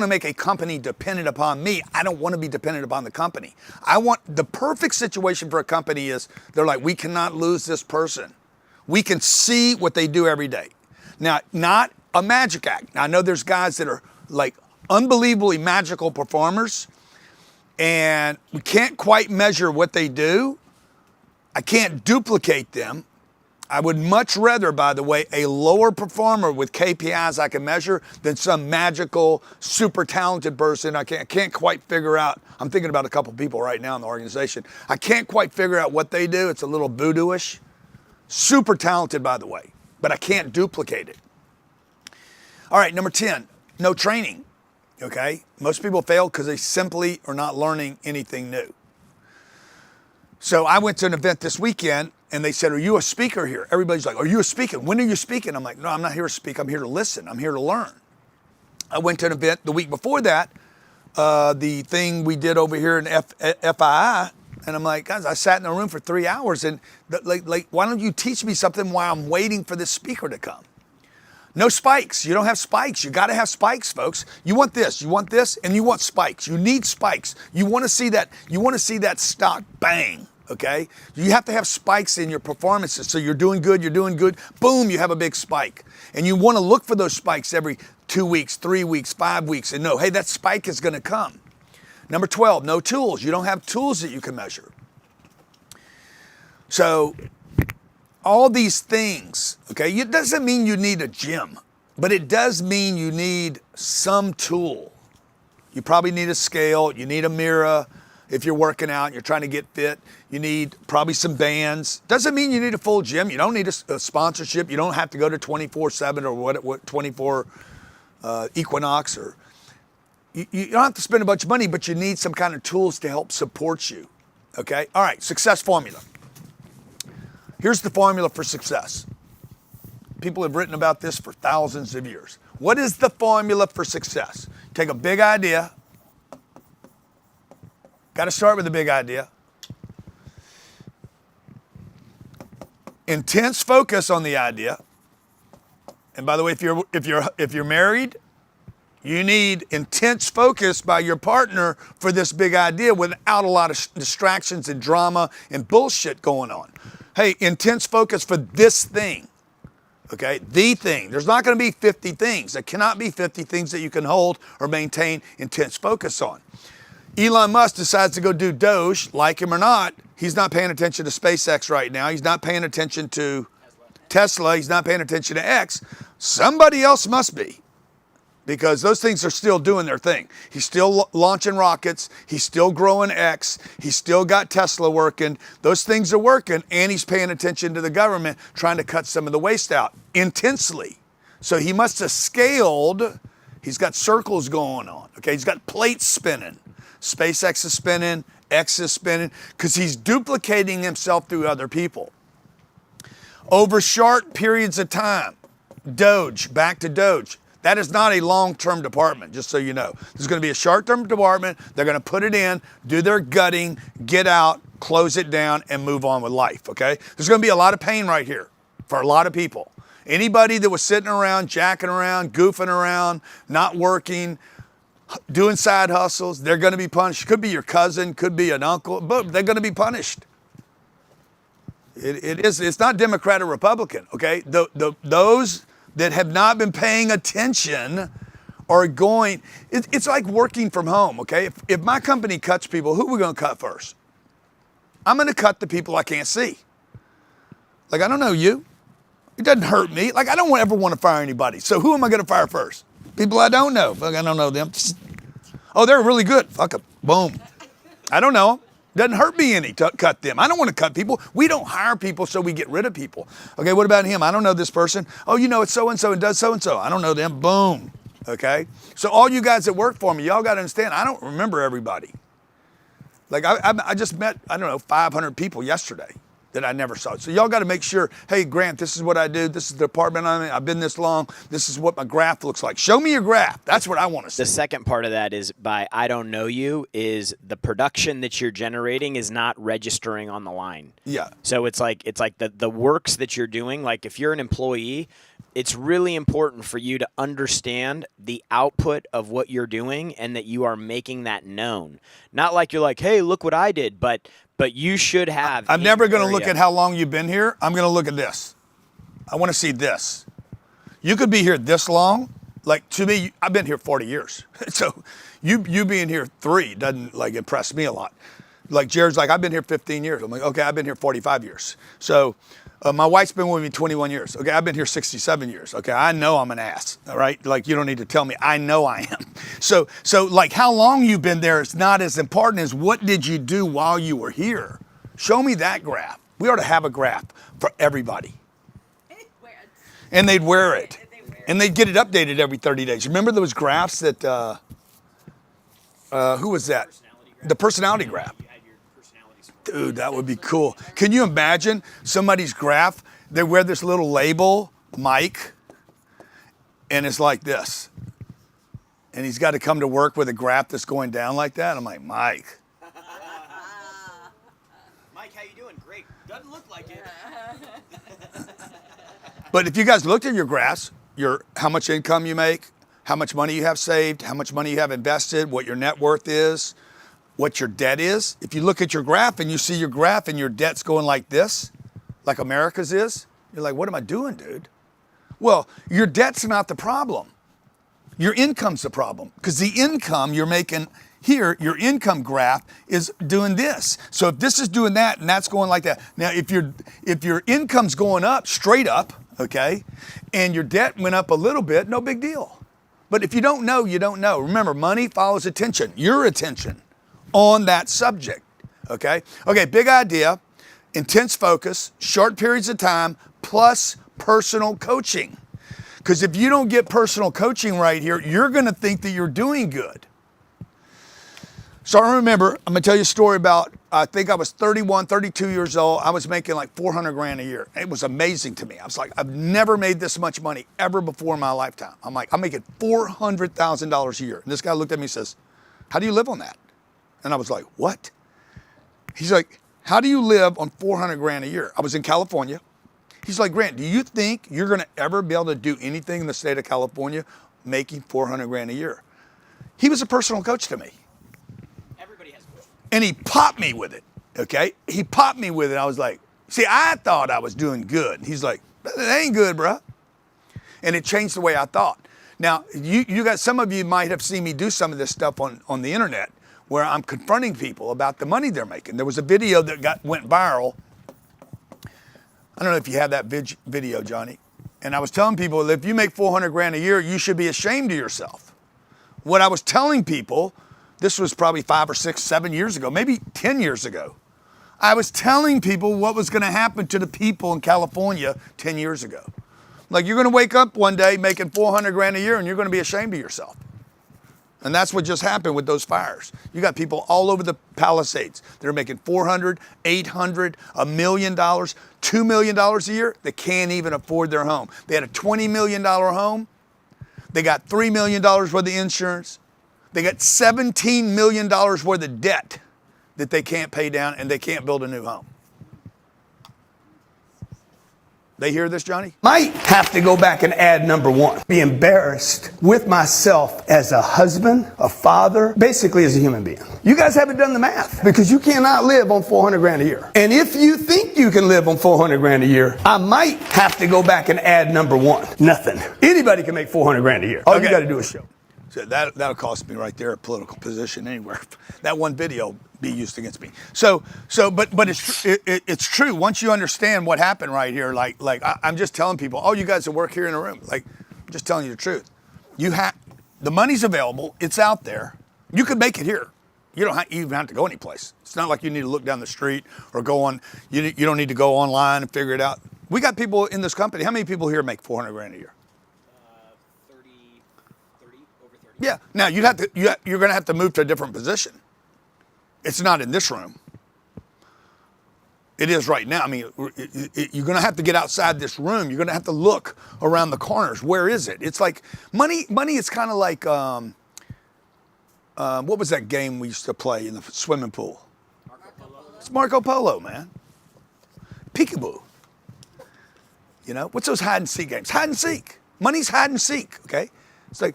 Speaker 6: to make a company dependent upon me. I don't want to be dependent upon the company. I want the perfect situation for a company is they're like, we cannot lose this person. We can see what they do every day. Now, not a magic act. Now, I know there's guys that are like unbelievably magical performers, and we can't quite measure what they do. I can't duplicate them. I would much rather, by the way, a lower performer with KPIs I can measure than some magical, super talented person I can't quite figure out. I'm thinking about a couple people right now in the organization. I can't quite figure out what they do. It's a little voodoo-ish. Super talented, by the way, but I can't duplicate it. All right, number 10, no training, okay? Most people fail because they simply are not learning anything new. So I went to an event this weekend, and they said, are you a speaker here? Everybody's like, are you a speaker? When are you speaking? I'm like, no, I'm not here to speak. I'm here to listen. I'm here to learn. I went to an event the week before that, the thing we did over here in FII, and I'm like, guys, I sat in a room for 3 hours, and like, why don't you teach me something while I'm waiting for this speaker to come? No spikes. You don't have spikes. You got to have spikes, folks. You want this, and you want spikes. You need spikes. You want to see that. You want to see that stock bang. Okay? You have to have spikes in your performances. So you're doing good. Boom, you have a big spike. And you want to look for those spikes every 2 weeks, 3 weeks, 5 weeks, and know, hey, that spike is going to come. Number 12, no tools. You don't have tools that you can measure. So all these things, okay, it doesn't mean you need a gym, but it does mean you need some tool. You probably need a scale. You need a mirror. If you're working out and you're trying to get fit, you need probably some bands. Doesn't mean you need a full gym. You don't need a sponsorship. You don't have to go to 24/7 or what 24 Equinox, or you don't have to spend a bunch of money, but you need some kind of tools to help support you. Okay? All right, success formula. Here's the formula for success. People have written about this for thousands of years. What is the formula for success? Take a big idea. Got to start with a big idea. Intense focus on the idea. And by the way, if you're married, you need intense focus by your partner for this big idea without a lot of distractions and drama and bullshit going on. Hey, intense focus for this thing. Okay, the thing. There's not going to be 50 things. There cannot be 50 things that you can hold or maintain intense focus on. Elon Musk decides to go do Doge, like him or not. He's not paying attention to SpaceX right now. He's not paying attention to Tesla. He's not paying attention to X. Somebody else must be, because those things are still doing their thing. He's still launching rockets. He's still growing X. He's still got Tesla working. Those things are working, and he's paying attention to the government, trying to cut some of the waste out intensely. So he must have scaled. He's got circles going on. Okay, he's got plates spinning. SpaceX is spinning. X is spinning, because he's duplicating himself through other people. Over short periods of time, Doge, back to Doge. That is not a long-term department, just so you know. There's going to be a short-term department. They're going to put it in, do their gutting, get out, close it down, and move on with life, okay? There's going to be a lot of pain right here for a lot of people. Anybody that was sitting around, jacking around, goofing around, not working, doing side hustles, they're going to be punished. Could be your cousin, could be an uncle, but they're going to be punished. It's not Democrat or Republican, okay? Those that have not been paying attention are going, it's like working from home, okay? If my company cuts people, who are we going to cut first? I'm going to cut the people I can't see. Like, I don't know you. It doesn't hurt me. Like, I don't ever want to fire anybody. So who am I going to fire first? People I don't know. Fuck, I don't know them. Oh, they're really good. Fuck them. Boom. I don't know them. Doesn't hurt me any to cut them. I don't want to cut people. We don't hire people so we get rid of people. Okay, what about him? I don't know this person. Oh, you know, it's so-and-so and does so-and-so. I don't know them. Boom. Okay? So all you guys that work for me, y'all got to understand, I don't remember everybody. Like, I just met, I don't know, 500 people yesterday that I never saw. So y'all got to make sure, hey, Grant, this is what I do. This is the department I'm in. I've been this long. This is what my graph looks like. Show me your graph. That's what I want to see.
Speaker 21: The second part of that is by I don't know you is the production that you're generating is not registering on the line.
Speaker 6: Yeah.
Speaker 21: So it's like the works that you're doing. Like if you're an employee, it's really important for you to understand the output of what you're doing and that you are making that known. Not like you're like, hey, look what I did, but you should have.
Speaker 6: I'm never going to look at how long you've been here. I'm going to look at this. I want to see this. You could be here this long. Like to me, I've been here 40 years. So you being here 3 doesn't like impress me a lot. Like Jared's like, I've been here 15 years. I'm like, okay, I've been here 45 years. So my wife's been with me 21 years. Okay, I've been here 67 years. Okay, I know I'm an ass, all right? Like, you don't need to tell me. I know I am. So like, how long you've been there is not as important as what did you do while you were here. Show me that graph. We ought to have a graph for everybody. And they'd wear it. And they'd get it updated every 30 days. Remember those graphs that, who was that? The personality graph. Dude, that would be cool. Can you imagine somebody's graph? They wear this little label, Mike, and it's like this. And he's got to come to work with a graph that's going down like that. I'm like, Mike.
Speaker 21: Mike, how you doing? Great. Doesn't look like it.
Speaker 6: But if you guys looked at your graphs, how much income you make, how much money you have saved, how much money you have invested, what your net worth is, what your debt is. If you look at your graph and you see your graph and your debt's going like this, like America's is, you're like, what am I doing, dude? Well, your debt's not the problem. Your income's the problem, because the income you're making here, your income graph is doing this. So if this is doing that and that's going like that. Now, if your income's going up, straight up, okay, and your debt went up a little bit, no big deal. But if you don't know, you don't know. Remember, money follows attention, your attention on that subject, okay? Okay, big idea, intense focus, short periods of time, plus personal coaching. Because if you don't get personal coaching right here, you're going to think that you're doing good. So I remember, I'm going to tell you a story about I think I was 31, 32 years old. I was making like 400 grand a year. It was amazing to me. I was like, I've never made this much money ever before in my lifetime. I'm like, I'm making $400,000 a year. And this guy looked at me and says, how do you live on that? And I was like, what? He's like, how do you live on 400 grand a year? I was in California. He's like, Grant, do you think you're going to ever be able to do anything in the state of California making 400 grand a year? He was a personal coach to me.
Speaker 21: Everybody has coaches.
Speaker 6: And he popped me with it, okay? He popped me with it. I was like, see, I thought I was doing good. He's like, that ain't good, bro. And it changed the way I thought. Now, you guys, some of you might have seen me do some of this stuff on the internet where I'm confronting people about the money they're making. There was a video that went viral. I don't know if you have that video, Johnny. And I was telling people, if you make 400 grand a year, you should be ashamed of yourself. What I was telling people, this was probably 5 or 6, 7 years ago, maybe 10 years ago. I was telling people what was going to happen to the people in California 10 years ago. Like, you're going to wake up one day making 400 grand a year and you're going to be ashamed of yourself. And that's what just happened with those fires. You got people all over the Palisades. They're making $400, $800, $1 million, $2 million a year. They can't even afford their home. They had a $20 million home. They got $3 million worth of insurance. They got $17 million worth of debt that they can't pay down, and they can't build a new home. They hear this, Johnny?
Speaker 12: Might have to go back and add number one. Be embarrassed with myself as a husband, a father, basically as a human being. You guys haven't done the math because you cannot live on 400 grand a year. And if you think you can live on 400 grand a year, I might have to go back and add number one. Nothing. Anybody can make 400 grand a year. All you got to do is show.
Speaker 6: So that'll cost me right there a political position anywhere. That one video be used against me. But it's true. Once you understand what happened right here, like I'm just telling people, oh, you guys that work here in the room, like, I'm just telling you the truth. The money's available. It's out there. You could make it here. You don't even have to go anyplace. It's not like you need to look down the street or go on. You don't need to go online and figure it out. We got people in this company. How many people here make 400 grand a year?
Speaker 21: 30, over 30.
Speaker 6: Yeah. Now you're going to have to move to a different position. It's not in this room. It is right now. I mean, you're going to have to get outside this room. You're going to have to look around the corners. Where is it? It's like money. Money is kind of like what was that game we used to play in the swimming pool? It's Marco Polo, man. Peekaboo. You know, what's those hide and seek games? Hide and seek. Money's hide and seek. Okay, it's like.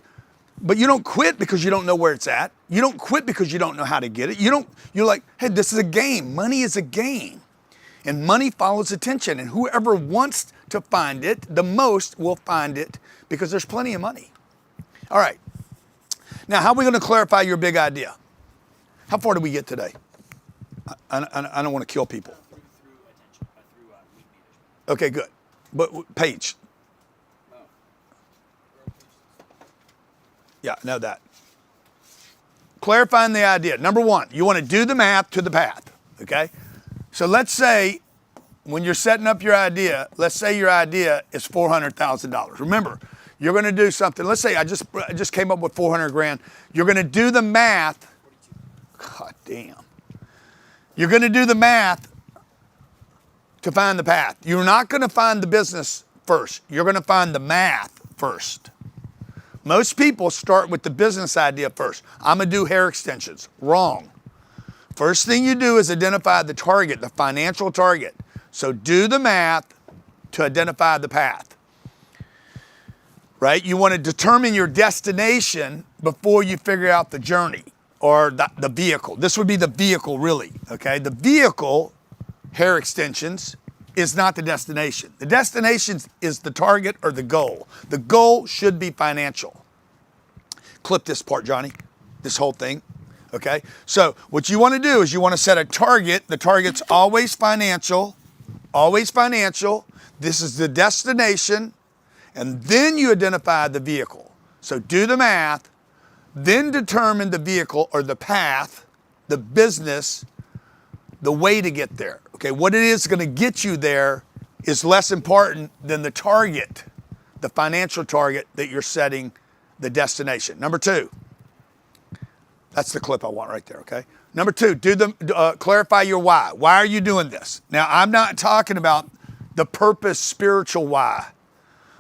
Speaker 6: But you don't quit because you don't know where it's at. You don't quit because you don't know how to get it. You're like, hey, this is a game. Money is a game. And money follows attention. And whoever wants to find it the most will find it because there's plenty of money. All right. Now, how are we going to clarify your big idea? How far did we get today? I don't want to kill people. Okay, good. But Paige. Yeah, know that. Clarifying the idea. Number one, you want to do the math to the path, okay? So let's say when you're setting up your idea, let's say your idea is $400,000. Remember, you're going to do something. Let's say I just came up with 400 grand. You're going to do the math. God damn. You're going to do the math to find the path. You're not going to find the business first. You're going to find the math first. Most people start with the business idea first. I'm going to do hair extensions. Wrong. First thing you do is identify the target, the financial target. So do the math to identify the path. Right? You want to determine your destination before you figure out the journey or the vehicle. This would be the vehicle, really. Okay? The vehicle, hair extensions, is not the destination. The destination is the target or the goal. The goal should be financial. Clip this part, Johnny, this whole thing, okay? So what you want to do is you want to set a target. The target's always financial, always financial. This is the destination, and then you identify the vehicle. So do the math, then determine the vehicle or the path, the business, the way to get there. Okay, what it is going to get you there is less important than the target, the financial target that you're setting the destination. Number two, that's the clip I want right there, okay? Number two, clarify your why. Why are you doing this? Now, I'm not talking about the purpose spiritual why.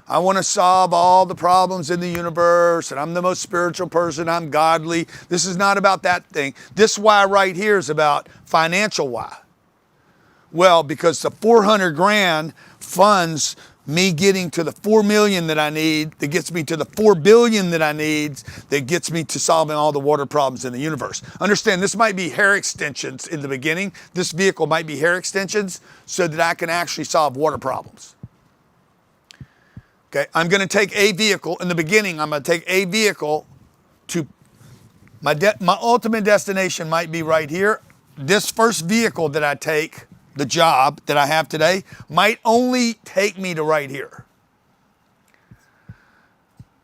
Speaker 6: I want to solve all the problems in the universe, and I'm the most spiritual person, I'm godly. This is not about that thing. This why right here is about financial why. Well, because the 400 grand funds me getting to the 4 million that I need, that gets me to the 4 billion that I need, that gets me to solving all the water problems in the universe. Understand, this might be hair extensions in the beginning. This vehicle might be hair extensions so that I can actually solve water problems. Okay, I'm gonna take a vehicle, in the beginning, I'm gonna take a vehicle to, my ultimate destination might be right here. This first vehicle that I take, the job that I have today, might only take me to right here.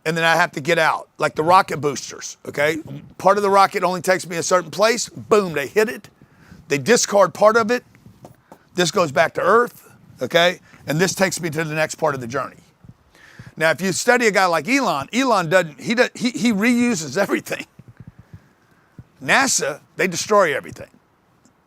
Speaker 6: And then I have to get out, like the rocket boosters, okay? Part of the rocket only takes me a certain place, boom, they hit it. They discard part of it. This goes back to Earth, okay? And this takes me to the next part of the journey. Now, if you study a guy like Elon doesn't, he reuses everything. NASA, they destroy everything.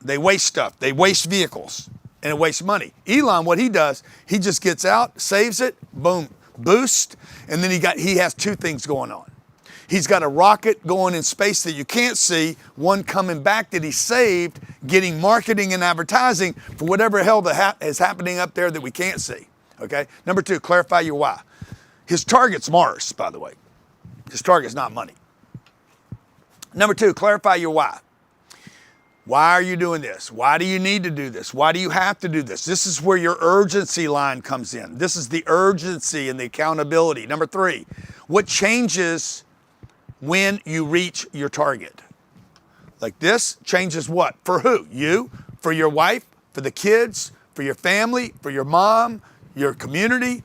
Speaker 6: They waste stuff. They waste vehicles, and it wastes money. Elon, what he does, he just gets out, saves it, boom, boost, and then he has two things going on. He's got a rocket going in space that you can't see, one coming back that he saved, getting marketing and advertising for whatever hell is happening up there that we can't see, okay? Number two, clarify your why. His target's Mars, by the way. His target's not money. Number two, clarify your why. Why are you doing this? Why do you need to do this? Why do you have to do this? This is where your urgency line comes in. This is the urgency and the accountability. Number three, what changes when you reach your target? Like this changes what? For who? You, for your wife, for the kids, for your family, for your mom, your community.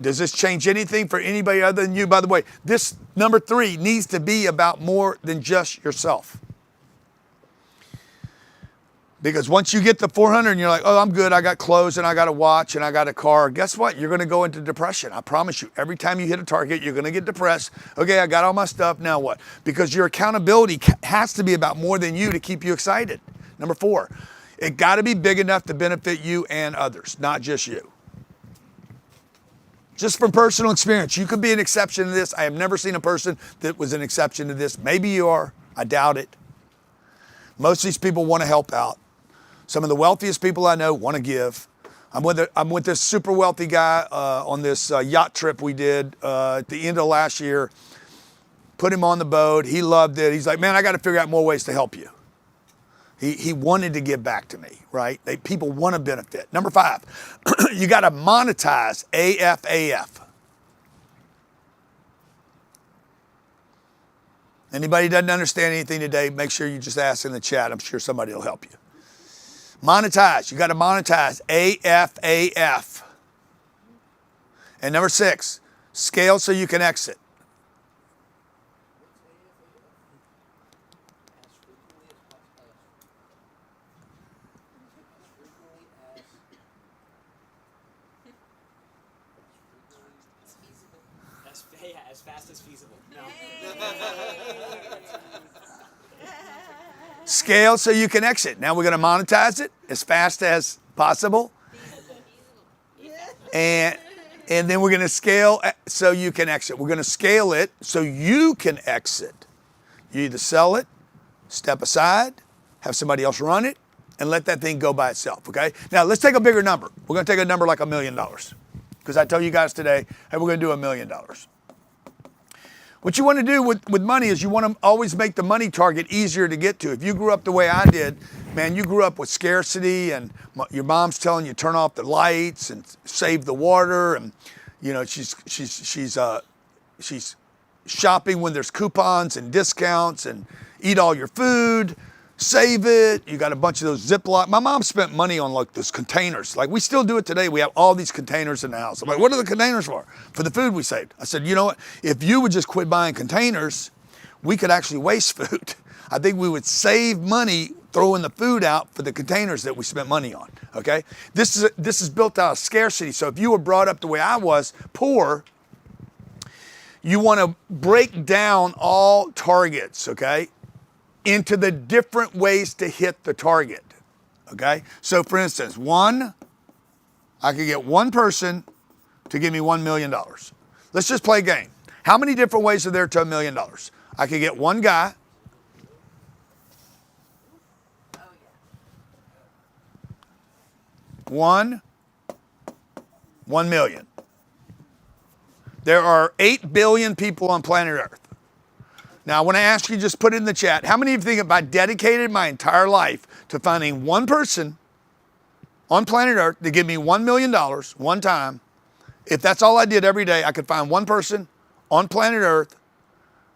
Speaker 6: Does this change anything for anybody other than you? By the way, this number three needs to be about more than just yourself. Because once you get to 400 and you're like, oh, I'm good, I got clothes and I got a watch and I got a car, guess what? You're gonna go into depression. I promise you, every time you hit a target, you're gonna get depressed. Okay, I got all my stuff, now what? Because your accountability has to be about more than you to keep you excited. Number four, it gotta be big enough to benefit you and others, not just you. Just from personal experience, you could be an exception to this. I have never seen a person that was an exception to this. Maybe you are, I doubt it. Most of these people wanna help out. Some of the wealthiest people I know want to give. I'm with this super wealthy guy on this yacht trip we did at the end of last year. Put him on the boat. He loved it. He's like, man, I got to figure out more ways to help you. He wanted to give back to me, right? People want to benefit. Number five, you got to monetize AFAF. Anybody doesn't understand anything today, make sure you just ask in the chat. I'm sure somebody will help you. Monetize, you got to monetize AFAF. And number six, scale so you can exit.
Speaker 21: As fast as feasible. No.
Speaker 6: Scale so you can exit. Now we're going to monetize it as fast as possible. And then we're going to scale so you can exit. We're going to scale it so you can exit. You either sell it, step aside, have somebody else run it, and let that thing go by itself, okay? Now let's take a bigger number. We're going to take a number like $1 million. Because I told you guys today, hey, we're going to do $1 million. What you want to do with money is you want to always make the money target easier to get to. If you grew up the way I did, man, you grew up with scarcity and your mom's telling you turn off the lights and save the water, and you know she's shopping when there's coupons and discounts, and eat all your food, save it. You got a bunch of those Ziploc. My mom spent money on like those containers. Like we still do it today. We have all these containers in the house. I'm like, what are the containers for? For the food we saved. I said, you know what? If you would just quit buying containers, we could actually waste food. I think we would save money throwing the food out for the containers that we spent money on, okay? This is built out of scarcity. So if you were brought up the way I was, poor, you want to break down all targets, okay? into the different ways to hit the target. Okay? So for instance, I could get one person to give me $1 million. Let's just play a game. How many different ways are there to $1 million? I could get one guy. $1 million. There are 8 billion people on planet Earth. Now, I want to ask you, just put it in the chat. How many of you think if I dedicated my entire life to finding one person on planet Earth to give me $1 million one time, if that's all I did every day, I could find one person on planet Earth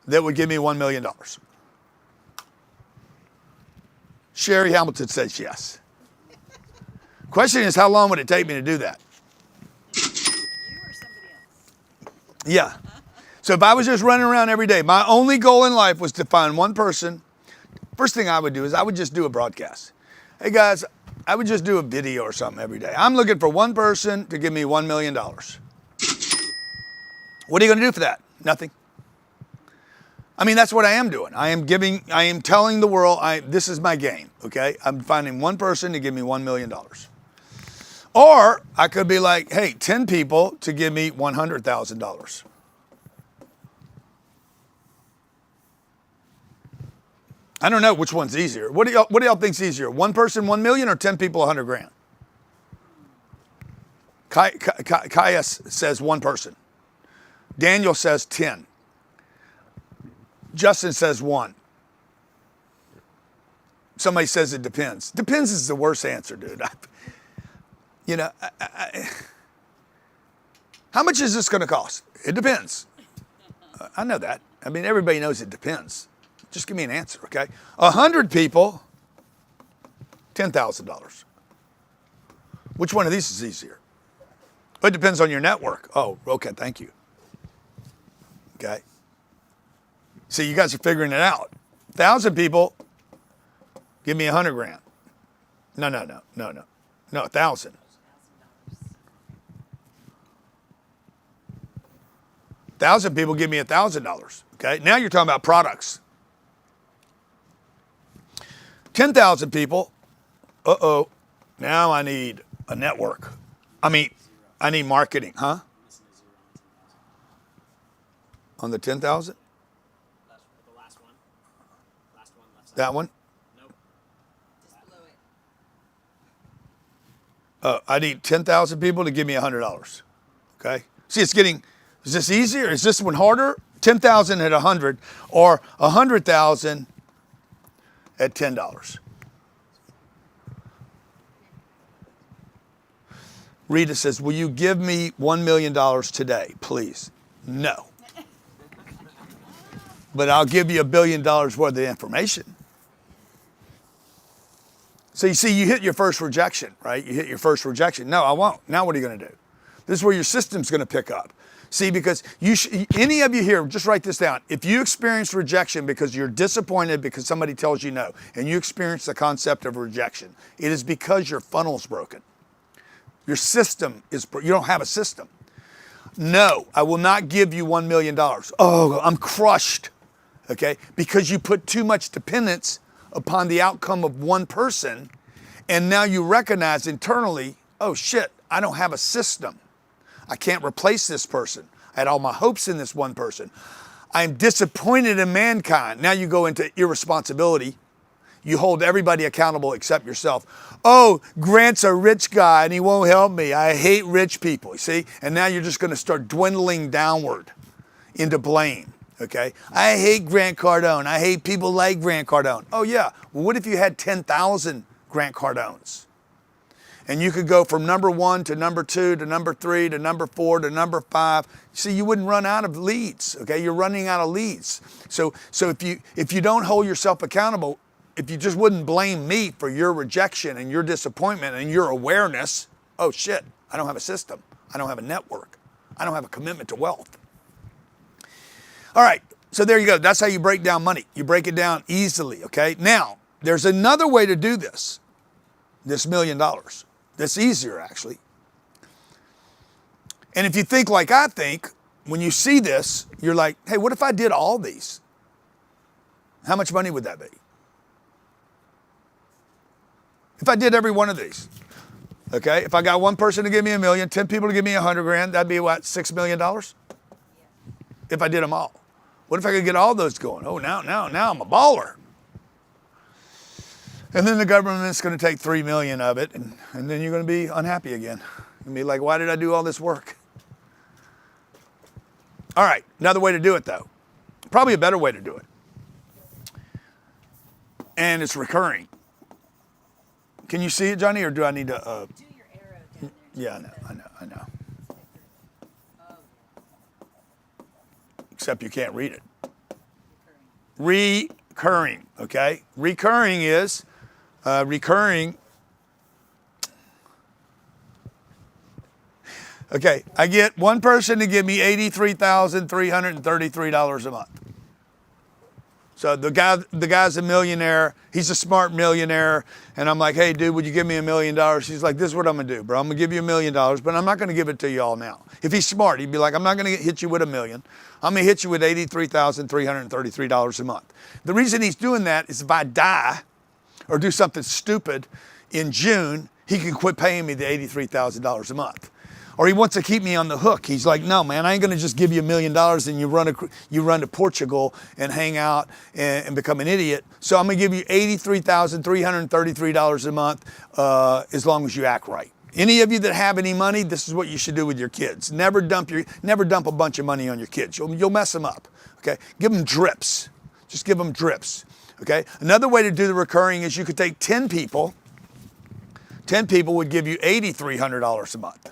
Speaker 6: that would give me $1 million? Sherry Hamilton says yes. Question is, how long would it take me to do that? Yeah. So if I was just running around every day, my only goal in life was to find one person. First thing I would do is I would just do a broadcast. Hey guys, I would just do a video or something every day. I'm looking for one person to give me $1 million. What are you going to do for that? Nothing. I mean, that's what I am doing. I am telling the world, this is my game, okay? I'm finding one person to give me $1 million. Or I could be like, hey, 10 people to give me $100,000. I don't know which one's easier. What do y'all think's easier? One person, 1 million, or 10 people, 100 grand? Kaya says one person. Daniel says 10. Justin says 1. Somebody says it depends. Depends is the worst answer, dude. How much is this going to cost? It depends. I know that. I mean, everybody knows it depends. Just give me an answer, okay? 100 people, $10,000. Which one of these is easier? It depends on your network. Oh, okay, thank you. Okay. See, you guys are figuring it out. 1,000 people, give me 100 grand. No, 1,000. 1,000 people give me $1,000. Okay, now you're talking about products. 10,000 people, now I need a network. I need marketing, huh? On the 10,000? That one? I need 10,000 people to give me $100. Okay. See, is this easier? Is this one harder? 10,000 at 100 or 100,000 at $10. Rita says, will you give me $1 million today, please? No. But I'll give you $1 billion worth of information. So you see, you hit your first rejection, right? You hit your first rejection. No, I won't. Now what are you going to do? This is where your system's going to pick up. See, because any of you here, just write this down. If you experience rejection because you're disappointed because somebody tells you no, and you experience the concept of rejection, it is because your funnel's broken. Your system you don't have a system. No, I will not give you $1 million. Oh, I'm crushed, okay? Because you put too much dependence upon the outcome of one person, and now you recognize internally, oh shit, I don't have a system. I can't replace this person. I had all my hopes in this one person. I'm disappointed in mankind. Now you go into irresponsibility. You hold everybody accountable except yourself. Oh, Grant's a rich guy and he won't help me. I hate rich people, you see? And now you're just going to start dwindling downward into blame, okay? I hate Grant Cardone. I hate people like Grant Cardone. Oh yeah, well what if you had 10,000 Grant Cardones? And you could go from number 1 to number 2 to number 3 to number 4 to number 5. See, you wouldn't run out of leads, okay? You're running out of leads. So if you don't hold yourself accountable, if you just wouldn't blame me for your rejection and your disappointment and your awareness, oh shit, I don't have a system. I don't have a network. I don't have a commitment to wealth. All right, so there you go. That's how you break down money. You break it down easily, okay? Now, there's another way to do this $1 million. That's easier, actually. And if you think like I think, when you see this, you're like, hey, what if I did all these? How much money would that be? If I did every one of these, okay? If I got one person to give me $1 million, 10 people to give me $100,000, that'd be what, $6 million? If I did them all. What if I could get all those going? Oh, now I'm a baller. And then the government's going to take 3 million of it, and then you're going to be unhappy again. You'll be like, why did I do all this work? All right, another way to do it though. Probably a better way to do it. And it's recurring. Can you see it, Johnny, or do I need to?
Speaker 7: Do your arrow down there.
Speaker 6: Yeah, I know. Except you can't read it. Recurring, okay? Recurring is, okay, I get one person to give me $83,333 a month. So the guy's a millionaire. He's a smart millionaire. And I'm like, hey, dude, would you give me $1 million? He's like, this is what I'm going to do, bro. I'm going to give you $1 million, but I'm not going to give it to you all now. If he's smart, he'd be like, I'm not going to hit you with $1 million. I'm going to hit you with $83,333 a month. The reason he's doing that is if I die or do something stupid in June, he can quit paying me the $83,000 a month. Or he wants to keep me on the hook. He's like, no, man, I ain't going to just give you $1 million and you run to Portugal and hang out and become an idiot. So I'm going to give you $83,333 a month as long as you act right. Any of you that have any money, this is what you should do with your kids. Never dump a bunch of money on your kids. You'll mess them up. Okay, give them drips. Just give them drips. Okay. Another way to do the recurring is you could take 10 people. 10 people would give you $8,300 a month.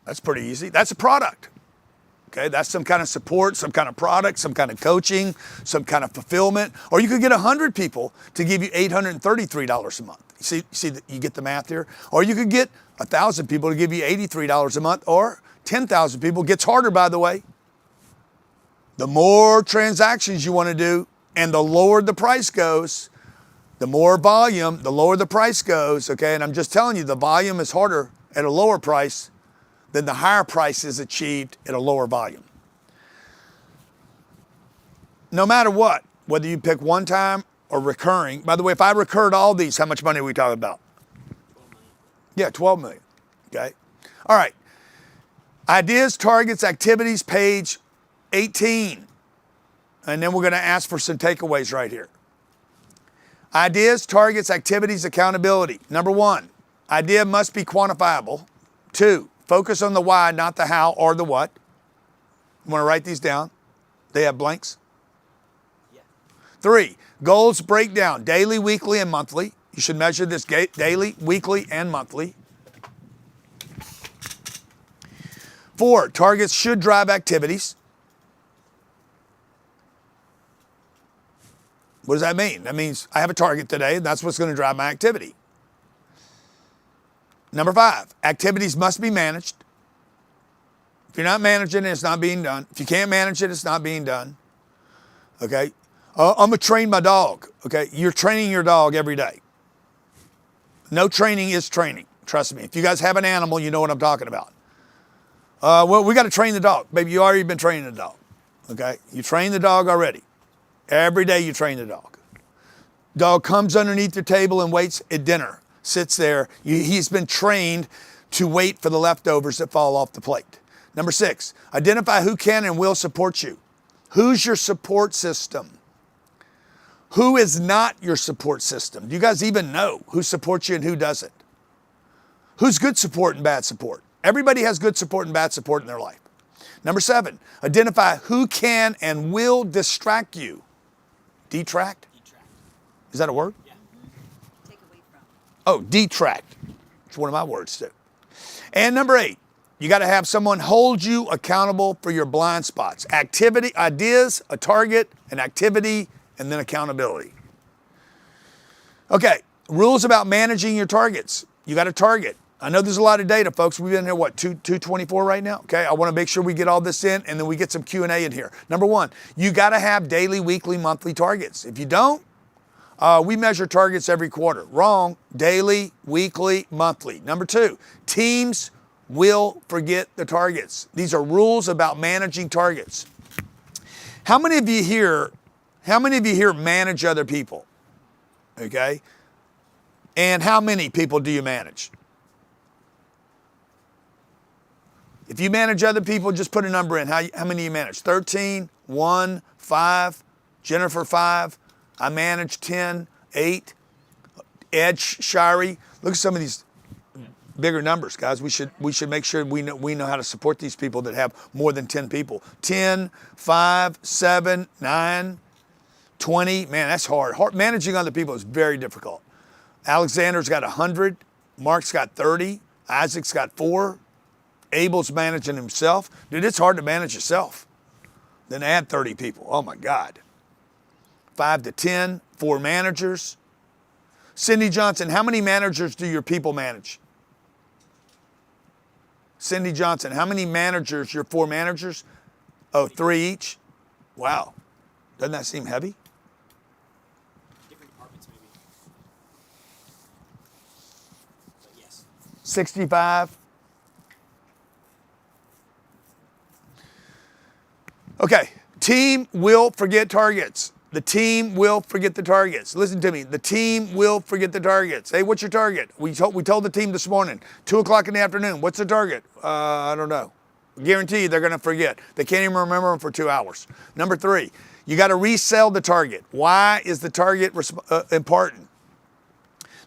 Speaker 6: That's pretty easy. That's a product. Okay, that's some kind of support, some kind of product, some kind of coaching, some kind of fulfillment. Or you could get 100 people to give you $833 a month. You see, you get the math here? Or you could get 1,000 people to give you $83 a month, or 10,000 people. Gets harder, by the way. The more transactions you want to do and the lower the price goes, the more volume, the lower the price goes, okay? And I'm just telling you, the volume is harder at a lower price than the higher price is achieved at a lower volume. No matter what, whether you pick one time or recurring, by the way, if I recurred all these, how much money are we talking about?
Speaker 9: 12 million.
Speaker 6: Yeah, 12 million, okay? All right, ideas, targets, activities, page 18. And then we're gonna ask for some takeaways right here. Ideas, targets, activities, accountability. Number 1, idea must be quantifiable. 2, focus on the why, not the how or the what. You want to write these down? They have blanks?
Speaker 9: Yeah.
Speaker 6: 3, goals break down daily, weekly, and monthly. You should measure this daily, weekly, and monthly. 4, targets should drive activities. What does that mean? That means I have a target today, and that's what's going to drive my activity. Number 5, activities must be managed. If you're not managing it, it's not being done. If you can't manage it, it's not being done. Okay? I'm going to train my dog. Okay? You're training your dog every day. No training is training. Trust me. If you guys have an animal, you know what I'm talking about. Well, we got to train the dog. Baby, you already been training the dog. Okay? You train the dog already. Every day you train the dog. Dog comes underneath your table and waits at dinner. Sits there. He's been trained to wait for the leftovers that fall off the plate. Number 6, identify who can and will support you. Who's your support system? Who is not your support system? Do you guys even know who supports you and who doesn't? Who's good support and bad support? Everybody has good support and bad support in their life. Number 7, identify who can and will distract you. Detract? Is that a word? Oh, detract. It's one of my words too. And number 8, you got to have someone hold you accountable for your blind spots. Activity, ideas, a target, an activity, and then accountability. Okay, rules about managing your targets. You got a target. I know there's a lot of data, folks. We've been here, what, 224 right now? Okay, I want to make sure we get all this in and then we get some Q&A in here. Number 1, you got to have daily, weekly, monthly targets. If you don't, we measure targets every quarter. Wrong. Daily, weekly, monthly. Number 2, teams will forget the targets. These are rules about managing targets. How many of you here manage other people? Okay? And how many people do you manage? If you manage other people, just put a number in. How many do you manage? 13, 1, 5, Jennifer 5. I manage 10, 8. Ed Shirey. Look at some of these bigger numbers, guys. We should make sure we know how to support these people that have more than 10 people. 10, 5, 7, 9, 20. Man, that's hard. Managing other people is very difficult. Alexander's got 100. Mark's got 30. Isaac's got 4. Abel's managing himself. Dude, it's hard to manage yourself. Then add 30 people. Oh my God. 5 to 10, 4 managers. Cindy Johnson, how many managers do your people manage? Cindy Johnson, how many managers, your 4 managers? Oh, 3 each? Wow. Doesn't that seem heavy?
Speaker 21: Different departments, maybe. But yes.
Speaker 6: 65. Okay, team will forget targets. The team will forget the targets. Listen to me, the team will forget the targets. Hey, what's your target? We told the team this morning, 2 o'clock in the afternoon, what's the target? I don't know. Guarantee you they're gonna forget. They can't even remember them for 2 hours. Number 3, you gotta resell the target. Why is the target important?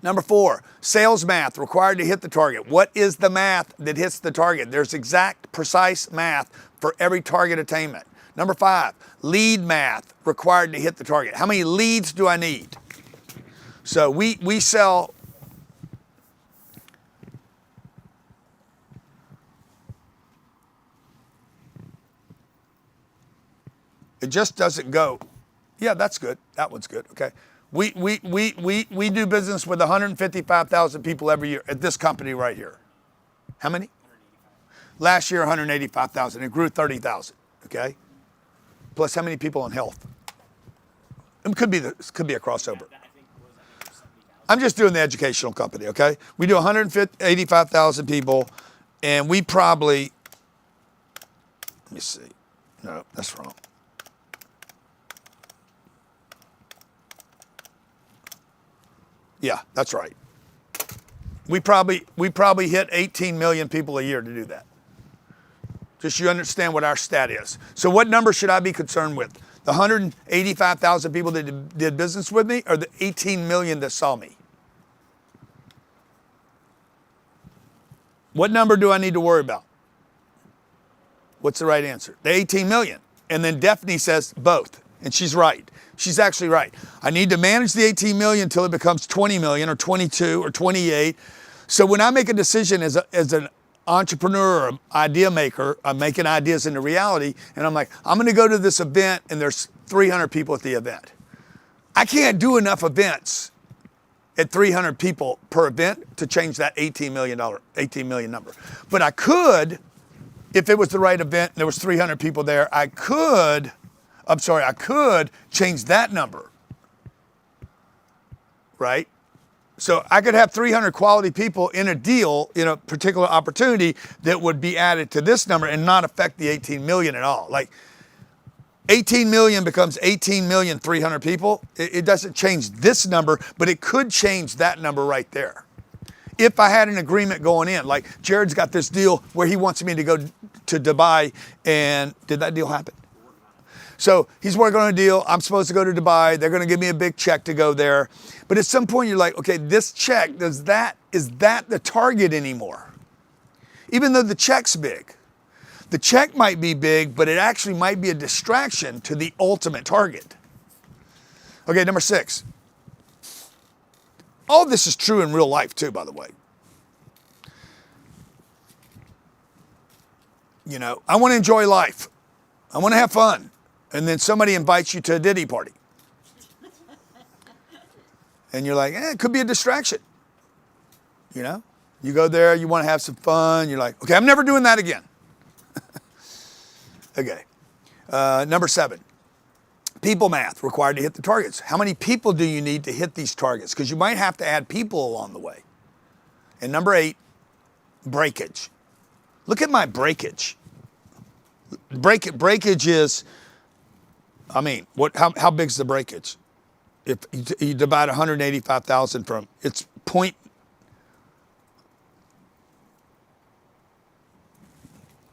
Speaker 6: Number 4, sales math required to hit the target. What is the math that hits the target? There's exact, precise math for every target attainment. Number 5, lead math required to hit the target. How many leads do I need? So we sell. It just doesn't go. Yeah, that's good. That one's good. Okay. We do business with 155,000 people every year at this company right here. How many? Last year, 185,000. It grew 30,000. Okay. Plus, how many people in health? It could be a crossover. I'm just doing the educational company, okay? We do 185,000 people, and we probably, let me see. No, that's wrong. Yeah, that's right. We probably hit 18 million people a year to do that. Just so you understand what our stat is. So what number should I be concerned with? The 185,000 people that did business with me, or the 18 million that saw me? What number do I need to worry about? What's the right answer? The 18 million. And then Daphne says both, and she's right. She's actually right. I need to manage the 18 million until it becomes 20 million or 22 or 28. So when I make a decision as an entrepreneur or idea maker, I'm making ideas into reality, and I'm like, I'm gonna go to this event and there's 300 people at the event. I can't do enough events at 300 people per event to change that $18 million number. But I could, if it was the right event and there was 300 people there, I could change that number, right? So I could have 300 quality people in a deal, in a particular opportunity that would be added to this number and not affect the 18 million at all. Like 18 million becomes 18,300,000 people. It doesn't change this number, but it could change that number right there. If I had an agreement going in, like Jared's got this deal where he wants me to go to Dubai, and did that deal happen? So he's working on a deal. I'm supposed to go to Dubai. They're going to give me a big check to go there. But at some point you're like, okay, this check, is that the target anymore? Even though the check's big. The check might be big, but it actually might be a distraction to the ultimate target. Okay, number 6. All this is true in real life too, by the way. You know, I want to enjoy life. I want to have fun. And then somebody invites you to a Diddy party. And you're like, it could be a distraction. You know, you go there, you want to have some fun. You're like, okay, I'm never doing that again. Okay. Number 7, people math required to hit the targets. How many people do you need to hit these targets? Because you might have to add people along the way. And number 8, breakage. Look at my breakage. Breakage is, I mean, how big is the breakage? if you divide 185,000 from, it's point.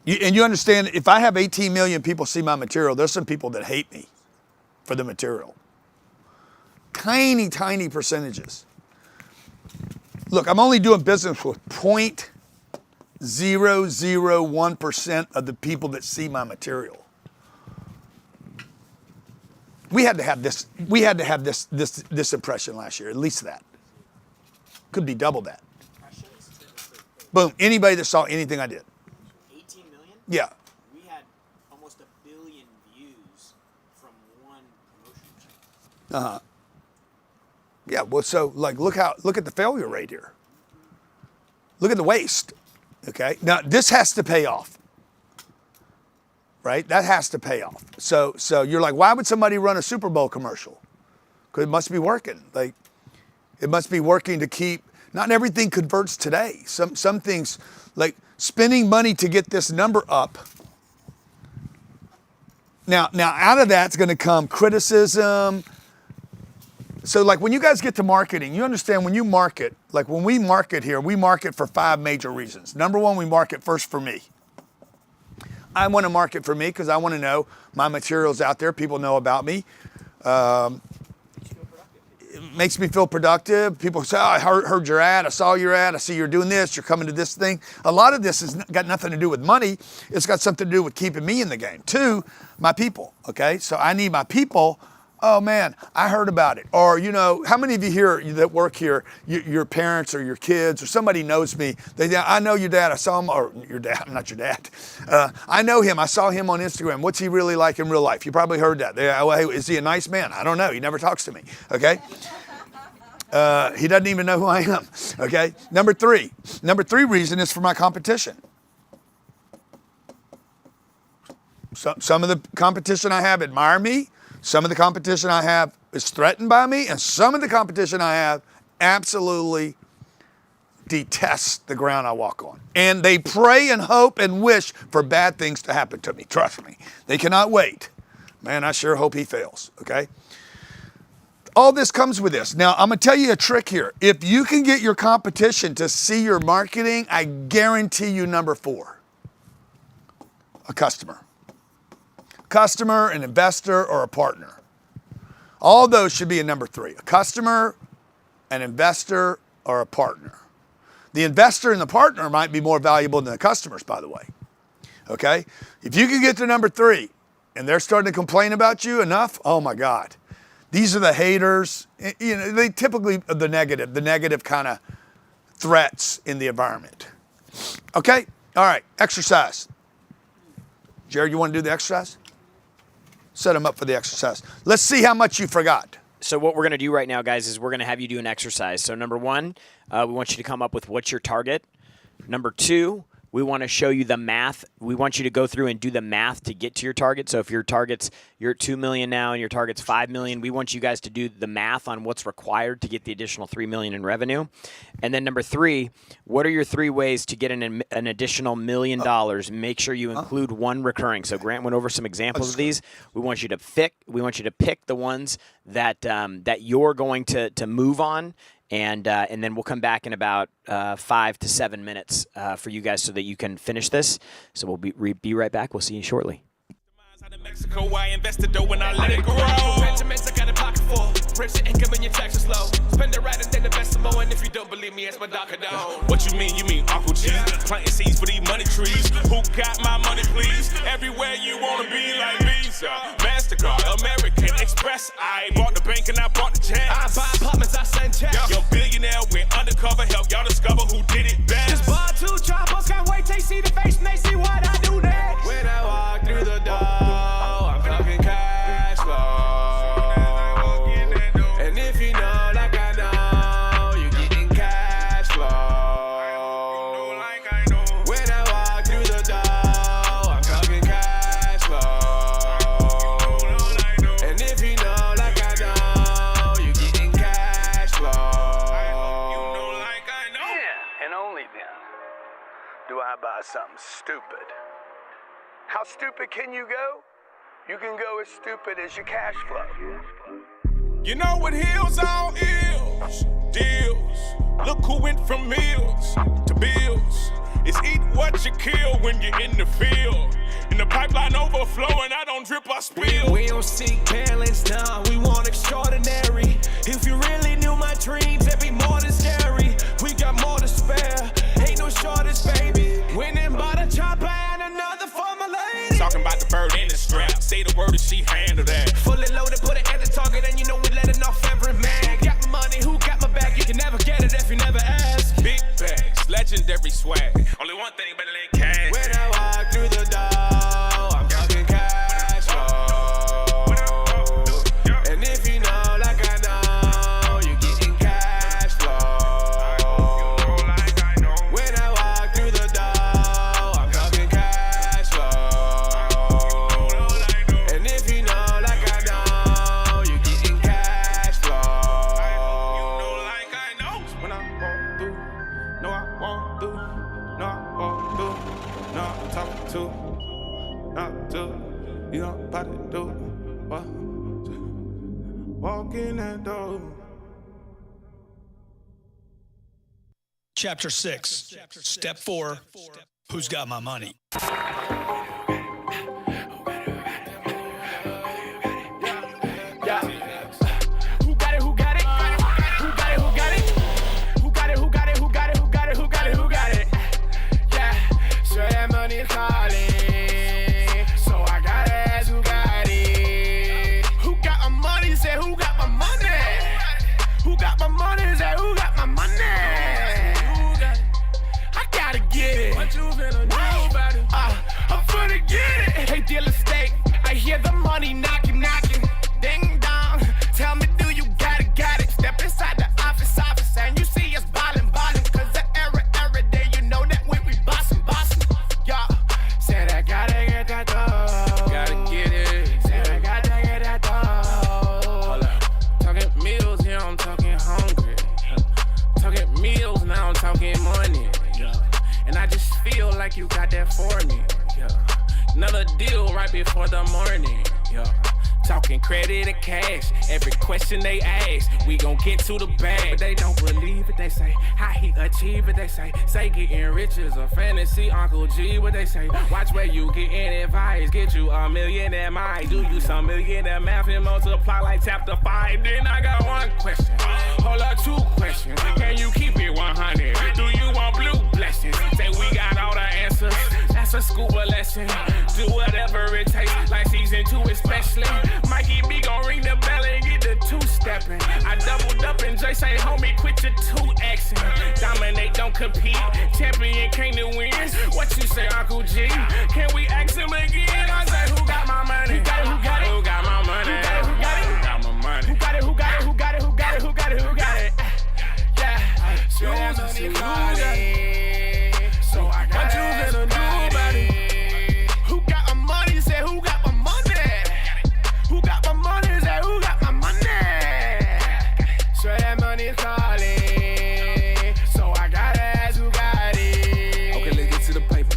Speaker 6: And you understand, if I have 18 million people see my material, there's some people that hate me for the material. Tiny, tiny percentages. Look, I'm only doing business with 0.001% of the people that see my material. We had to have this. We had to have this impression last year, at least that. Could be double that. Boom. Anybody that saw anything I did.
Speaker 21: 18 million?
Speaker 6: Yeah.
Speaker 21: We had almost 1 billion views from one promotion.
Speaker 6: Uh-huh. Yeah, well, so like look at the failure rate here. Look at the waste. Okay. Now this has to pay off. Right? That has to pay off. So you're like, why would somebody run a Super Bowl commercial? Because it must be working. Like, it must be working to keep. Not everything converts today. Some things, like spending money to get this number up. Now out of that's going to come criticism. So like when you guys get to marketing, you understand when you market, like when we market here, we market for 5 major reasons. Number one, we market first for me. I want to market for me because I want to know my material's out there. People know about me. It makes me feel productive. People say, oh, I heard your ad. I saw your ad. I see you're doing this. You're coming to this thing. A lot of this has got nothing to do with money. It's got something to do with keeping me in the game. 2, my people. Okay, so I need my people. Oh man, I heard about it. Or, you know, how many of you here that work here, your parents or your kids or somebody knows me. I know your dad. I saw him, or your dad, I'm not your dad. I know him. I saw him on Instagram. What's he really like in real life? You probably heard that. Well, hey, is he a nice man? I don't know. He never talks to me. Okay. He doesn't even know who I am. Okay. Number three reason is for my competition. Some of the competition I have admire me. Some of the competition I have is threatened by me, and some of the competition I have absolutely detests the ground I walk on. And they pray and hope and wish for bad things to happen to me. Trust me. They cannot wait. Man, I sure hope he fails, okay? All this comes with this. Now, I'm going to tell you a trick here. If you can get your competition to see your marketing, I guarantee you number 4, a customer. Customer, an investor, or a partner. All those should be in number 3. A customer, an investor, or a partner. The investor and the partner might be more valuable than the customers, by the way. Okay? If you can get to number 3 and they're starting to complain about you enough, oh my God. These are the haters. You know, they typically are the negative kind of threats in the environment. Okay? All right, exercise. Jared, you want to do the exercise? Set them up for the exercise. Let's see how much you forgot.
Speaker 21: So what we're going to do right now, guys, is we're going to have you do an exercise. So number 1, we want you to come up with what's your target. Number 2, we want to show you the math. We want you to go through and do the math to get to your target. So if your target's, you're at 2 million now and your target's 5 million, we want you guys to do the math on what's required to get the additional 3 million in revenue. And then number 3, what are your 3 ways to get an additional $1 million? Make sure you include 1 recurring. So Grant went over some examples of these. We want you to pick the ones that that you're going to move on. And then we'll come back in about 5 to 7 minutes for you guys so that you can finish this. So we'll be right back. We'll see you shortly.
Speaker 13: Mexico, I invested dough and I let it grow. Regiments, I got a pocket full. Rich income and your taxes low. Spend it right and then invest some more. And if you don't believe me, ask my Dr. Cardone.
Speaker 22: What you mean? You mean Uncle G? Planting seeds for these money trees. Who got my money, please? Everywhere you wanna be like Visa, MasterCard, American Express. I bought the bank and I bought the jets.
Speaker 13: I buy apartments, I send checks.
Speaker 22: Yo, billionaire went undercover. Help y'all discover who did it best.
Speaker 13: Just bought 2 choppers, can't wait till they see the face and they see what I do next. When I walk through the door, I'm talking cash flow. And if you know like I know, you getting cash flow. When I walk through the door, I'm talking cash flow. And if you know like I know, you getting cash flow.
Speaker 12: Yeah, and only then do I buy something stupid. How stupid can you go? You can go as stupid as your cash flow.
Speaker 22: You know what heels on is? Deals. Look who went from meals to bills. It's eat what you kill when you're in the field. In the pipeline overflowing, I don't drip, I spill.
Speaker 13: We don't seek balance, nah, we want extraordinary. If you really knew my dreams, it'd be more than scary. We got more to spare, ain't no shortage, baby. Winning by the chopper and another for my lady.
Speaker 22: Talking about the bird in the strap. Say the word and she handle that.
Speaker 13: Fully loaded, put it at the target, and you know we letting off every man. Got my money, who got my back? You can never get it if you never ask.
Speaker 22: Big bags, legendary swag. Only one thing better than cash.
Speaker 13: When I walk through the door, I'm talking cash flow. And if you know like I know, you're getting cash flow. When I walk through the door, I'm talking cash flow. And if you know like I know, you're getting cash flow.
Speaker 22: When I walk through, no I walk through, no I walk through, no I'm talking to, not to, you know about to do, what? Walk in that door.
Speaker 14: Chapter 6, Step 4, Who's Got My Money?
Speaker 13: Who got it? Who got it? Who got it? Who got it? Who got it? Who got it? Who got it? Who got it? Who got it? Who got it? Yeah, sure that money is calling. So I gotta ask who got it? Who got my money? Say who got my money? Who got my money? Say who got my money? I gotta get it. What you finna do about it? I'm finna get it. Hey, deal estate. I hear the money knocking, knocking. Ding dong. Tell me, do you got it, got it? Step inside the office, and you see us ballin', ballin'. Cause the every day, you know that we bossin', bossin'. Yeah. Said I gotta get that dough. Gotta get it. Said I gotta get that dough. Hold up. Talking meals, here I'm talking hungry. Talking meals, now I'm talking money. Yeah. And I just feel like you got that for me. Yeah. Another deal right before the morning. Yeah. Talking credit or cash, every question they ask, we gon' get to the bag. But they don't believe it, they say, how he achieve it, they say getting rich is a fantasy, Uncle G, what they say, watch where you getting advice, get you a million at mine, do you some millionaire math and multiply like chapter 5, then I got one question, hold up, 2 questions, can you keep it 100, do you want blue blessings, say we got all the answers, that's a scuba lesson, do whatever it takes, like season 2 especially. Mikey B gon' ring the bell and get the 2-stepping. I doubled up and Jay say, homie, quit your 2-Xing. Dominate, don't compete. Champion came to win. What you say, Uncle G? Can we ask him again? I say, who got my money? Who got it? Who got it? Who got my money? Who got it? Who got it? Who got my money? Who got it? Who got it? Who got it? Who got it? Who got it? Who got it? Yeah. Sure that money calling. So I got what you gonna do about it? Who got my money? Say who got my money? Who got my money? Say who got my money? Sure that money is calling. So I gotta ask who got it. Okay, let's get to the paper.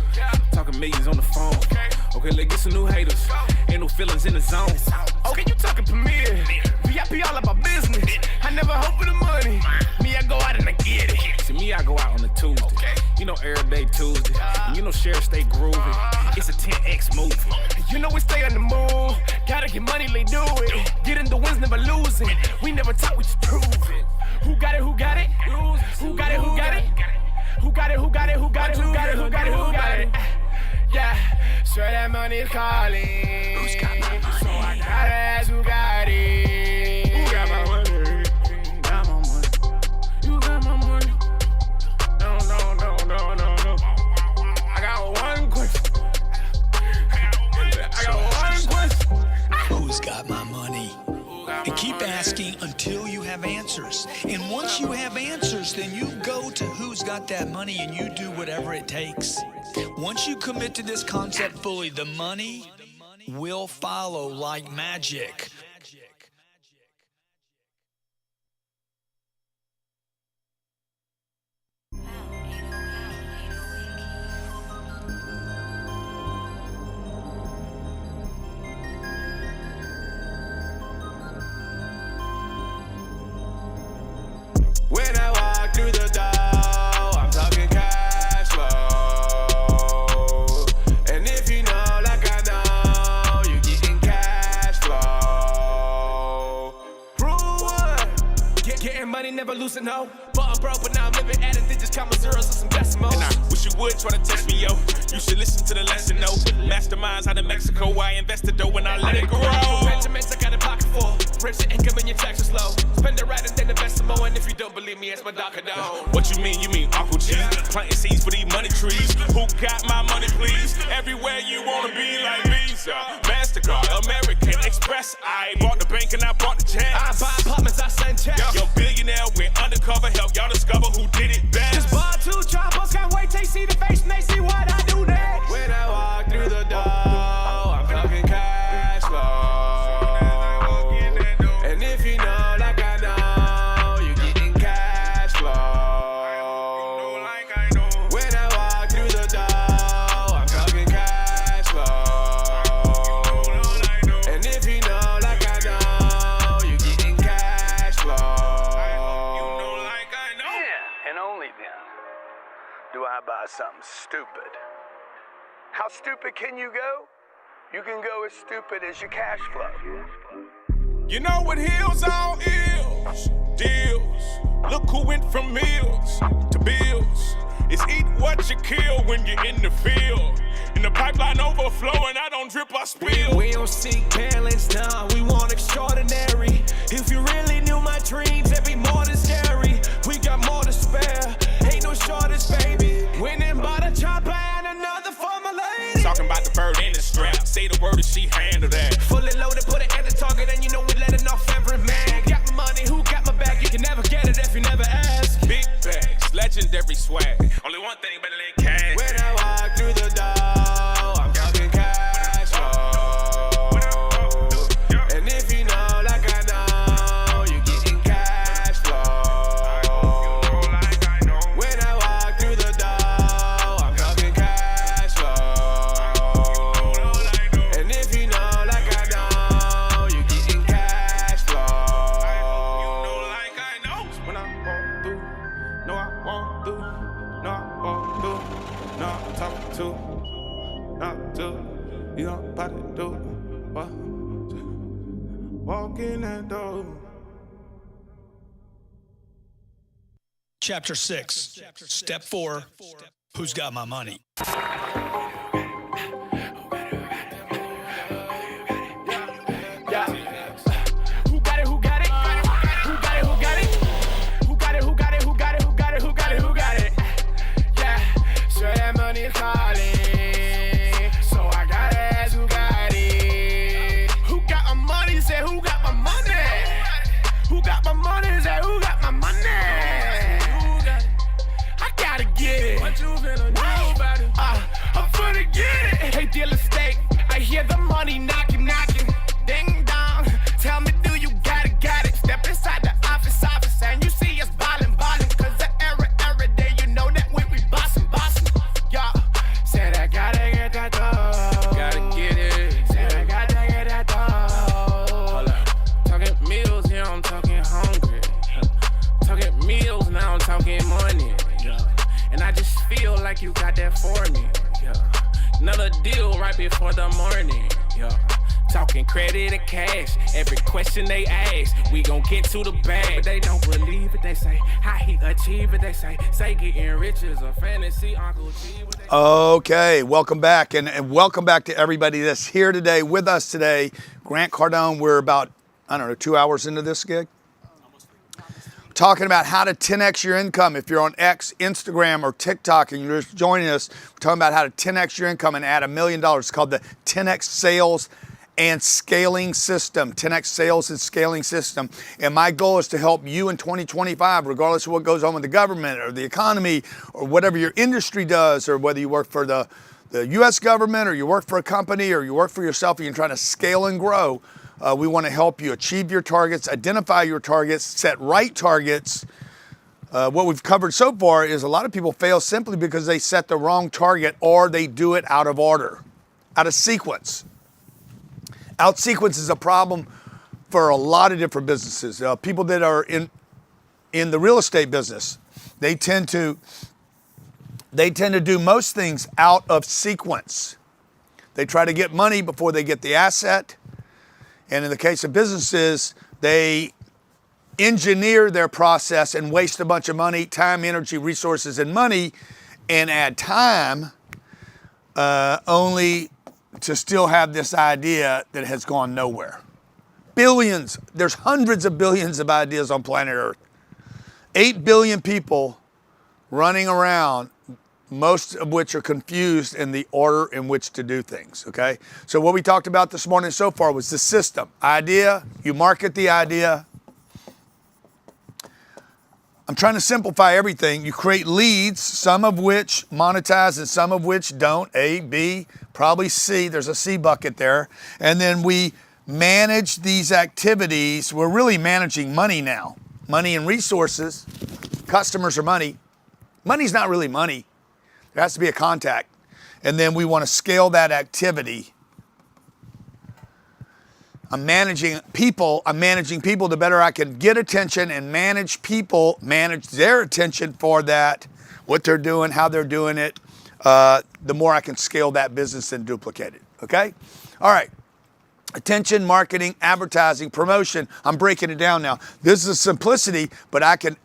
Speaker 13: Talking millions on the phone. Okay, let's get some new haters. Ain't no feelings in the zone. Okay, you talking Premier. VIP all about business. I never hope for the money. Me, I go out and I get it. See, me, I go out on a Tuesday. You know, every day Tuesday. And you know, Sheriff stay groovy. It's a 10X movie. You know, we stay on the move. Gotta get money, they do it. Get in the wins, never losing. We never talk, we just prove it. Who got it? Who got it? Who got it? Who got it? Who got it? Who got it? Who got it? Who got it? Who got it? Who got it? Yeah, sure that money's calling. Who's got my money? So I gotta ask who got it. Who got my money? Got my money. You got my money. No. I got one question.
Speaker 14: Who's got my money? And keep asking until you have answers. And once you have answers, then you go to who's got that money and you do whatever it takes. Once you commit to this concept fully, the money will follow like magic.
Speaker 13: losing hope. But I'm broke, but now I'm living at it. They just count my zeros and some decimals. And I wish you would try to test me, yo. You should listen to the lesson, no. Masterminds out of Mexico. I invested dough when I let it grow. Regiments I got a pocket full. Brings your income and your taxes low. Spend it right and then invest some more. And if you don't believe me, ask my Dr. Cardone. What you mean? You mean Uncle G? Planting seeds for these money trees. Who got my money, please? Everywhere you wanna be like Visa, MasterCard, American Express. I bought the bank and I bought the jets. I buy apartments, I send checks. Yo, billionaire went undercover, help y'all discover who did it best. Just bought 2 choppers, can't wait till they see the face and they see what I do next. When I walk through the door, I'm talking cash flow. And if you know like I know, you're getting cash flow. When I walk through the door, I'm talking cash flow. And if you know like I know, you're getting cash flow.
Speaker 12: Yeah, and only then do I buy something stupid. How stupid can you go? You can go as stupid as your cash flow.
Speaker 22: You know what heals all ills? Deals. Look who went from meals to bills. It's eat what you kill when you're in the field. In the pipeline overflowing, I don't drip, I spill.
Speaker 13: We don't seek balance down, we want extraordinary. If you really knew my dreams, it'd be more than scary. We got more to spare, ain't no shortage, baby. Winning by the chopper and another for my lady.
Speaker 22: Talking about the bird in the strap. Say the word and she handle that.
Speaker 13: Fully loaded, put it at the target, and you know we letting off every man. Got my money, who got my back? You can never get it if you never ask.
Speaker 22: Big bags, legendary swag. Only one thing better than cash.
Speaker 13: When I walk through the door, I'm talking cash flow. And if you know like I know, you're getting cash flow. When I walk through the door, I'm talking cash flow. And if you know like I know, you're getting cash flow.
Speaker 22: When I walk through, no I won't do. No I won't do. No I'm talking to. Not to. You don't about to do. What? Walk in that door.
Speaker 14: Chapter 6, Step 4, Who's Got My Money?
Speaker 13: Who got it? Who got it? Who got it? Who got it? Who got it? Who got it? Who got it? Who got it? Who got it? Who got it? Yeah, sure that money is calling. So I gotta ask who got it? Who got my money? Say who got my money? Who got my money? Say who got my money? I gotta get it. What you finna do about it? I'm finna get it. Hey, deal estate. I hear the money knocking, knocking. Ding dong. Tell me, do you got it, got it? Step inside the office, and you see us ballin', ballin'. Cause the every day, you know that we bossin', bossin'. Y'all said I gotta get that dough. Gotta get it. Said I gotta get that dough. Hold up. Talking meals, here I'm talking hungry. Talking meals, now I'm talking money. Yeah. And I just feel like you got that for me. Yeah. Another deal right before the morning. Yeah. Talking credit or cash, every question they ask, we gon' get to the bag. But they don't believe it, they say, how he achieve it, they say getting rich is a fantasy, Uncle G.
Speaker 6: Okay, welcome back, and welcome back to everybody that's here today with us today. Grant Cardone, we're about, 2 hours into this gig. Talking about how to 10x your income. If you're on X, Instagram, or TikTok and you're just joining us, we're talking about how to 10x your income and add $1 million. It's called the 10x Sales and Scaling System, 10x Sales and Scaling System. And my goal is to help you in 2025, regardless of what goes on with the government or the economy or whatever your industry does, or whether you work for the US government or you work for a company or you work for yourself and you're trying to scale and grow. We want to help you achieve your targets, identify your targets, set right targets. What we've covered so far is a lot of people fail simply because they set the wrong target or they do it out of order, out of sequence. Out sequence is a problem for a lot of different businesses. People that are in the real estate business, they tend to do most things out of sequence. They try to get money before they get the asset. And in the case of businesses, they engineer their process and waste a bunch of money, time, energy, resources, and money, and add time only to still have this idea that has gone nowhere. Billions, there's hundreds of billions of ideas on planet Earth. 8 billion people running around, most of which are confused in the order in which to do things, okay? So what we talked about this morning so far was the system. Idea, you market the idea. I'm trying to simplify everything. You create leads, some of which monetize and some of which don't. A, B, probably C. There's a C bucket there. And then we manage these activities. We're really managing money now. Money and resources. Customers are money. Money's not really money. There has to be a contact. And then we want to scale that activity. I'm managing people the better I can get attention and manage people, manage their attention for that, what they're doing, how they're doing it, the more I can scale that business and duplicate it, okay? All right, attention, marketing, advertising, promotion. I'm breaking it down now. This is a simplicity, but I can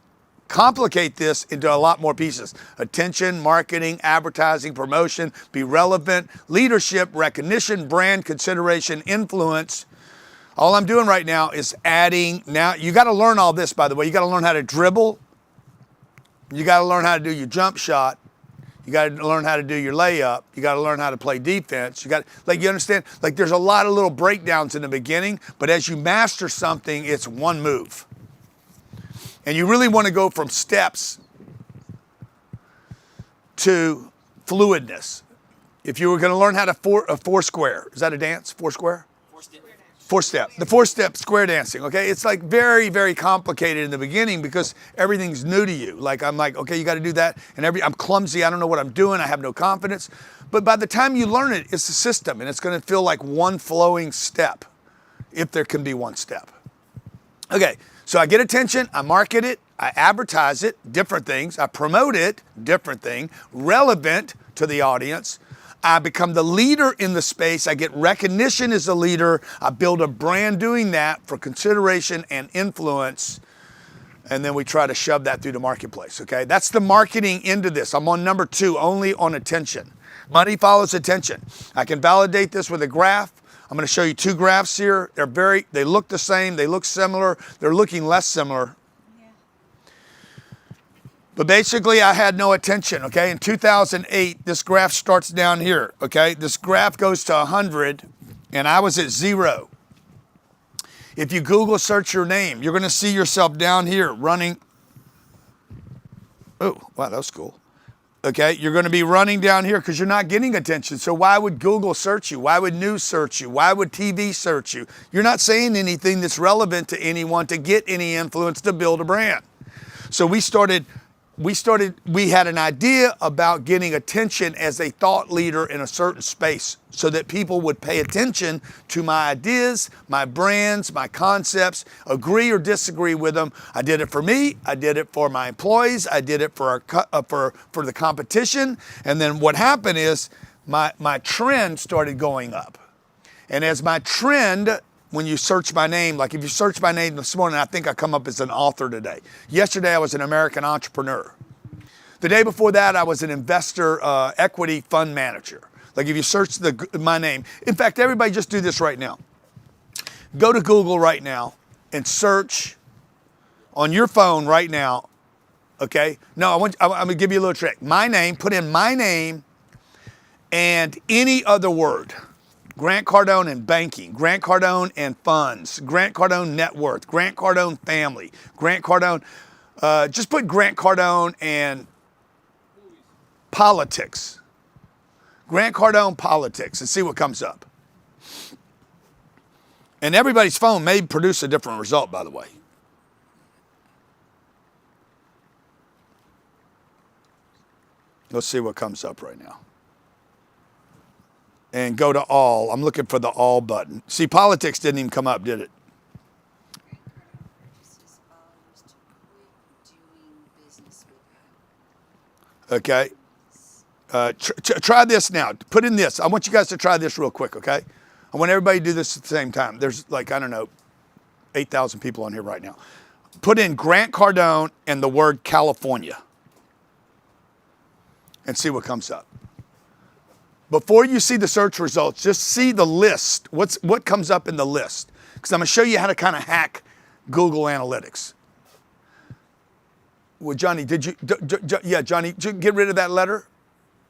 Speaker 6: complicate this into a lot more pieces. Attention, marketing, advertising, promotion, be relevant, leadership, recognition, brand, consideration, influence. All I'm doing right now is adding, now you got to learn all this, by the way. You got to learn how to dribble. You got to learn how to do your jump shot. You got to learn how to do your layup. You got to learn how to play defense. You understand? Like there's a lot of little breakdowns in the beginning, but as you master something, it's one move. And you really want to go from steps to fluidness. If you were going to learn how to four square, is that a dance? Four square? The four-step square dancing, okay? It's like very, very complicated in the beginning because everything's new to you. Like I'm like, okay, you got to do that. And I'm clumsy. I don't know what I'm doing. I have no confidence. But by the time you learn it, it's a system and it's going to feel like one flowing step, if there can be one step. Okay, so I get attention. I market it. I advertise it, different things. I promote it, different thing. Relevant to the audience. I become the leader in the space. I get recognition as a leader. I build a brand doing that for consideration and influence. And then we try to shove that through the marketplace, okay? That's the marketing into this. I'm on number 2, only on attention. Money follows attention. I can validate this with a graph. I'm going to show you 2 graphs here. They look the same. They look similar. They're looking less similar. But basically, I had no attention, okay? In 2008, this graph starts down here, okay? This graph goes to 100, and I was at 0. If you Google search your name, you're going to see yourself down here running. Oh, wow, that was cool. Okay, you're going to be running down here because you're not getting attention. So why would Google search you? Why would news search you? Why would TV search you? You're not saying anything that's relevant to anyone to get any influence to build a brand. So we had an idea about getting attention as a thought leader in a certain space so that people would pay attention to my ideas, my brands, my concepts, agree or disagree with them. I did it for me. I did it for my employees. I did it for the competition. And then what happened is my trend started going up. And as my trend, when you search my name, like if you search my name this morning, I think I come up as an author today. Yesterday, I was an American entrepreneur. The day before that, I was an investor equity fund manager. Like if you search my name. In fact, everybody just do this right now. Go to Google right now and search on your phone right now, okay? No, I'm gonna give you a little trick. My name, put in my name and any other word. Grant Cardone and banking, Grant Cardone and funds, Grant Cardone net worth, Grant Cardone family, Grant Cardone, just put Grant Cardone and politics. Grant Cardone politics and see what comes up. And everybody's phone may produce a different result, by the way. Let's see what comes up right now. And go to all. I'm looking for the all button. See, politics didn't even come up, did it? Okay. Try this now. Put in this. I want you guys to try this real quick, okay? I want everybody to do this at the same time. There's like, I don't know, 8,000 people on here right now. put in Grant Cardone and the word California and see what comes up. Before you see the search results, just see the list. What comes up in the list? Because I'm going to show you how to kind of hack Google Analytics. Well, Johnny, Johnny, did you get rid of that letter?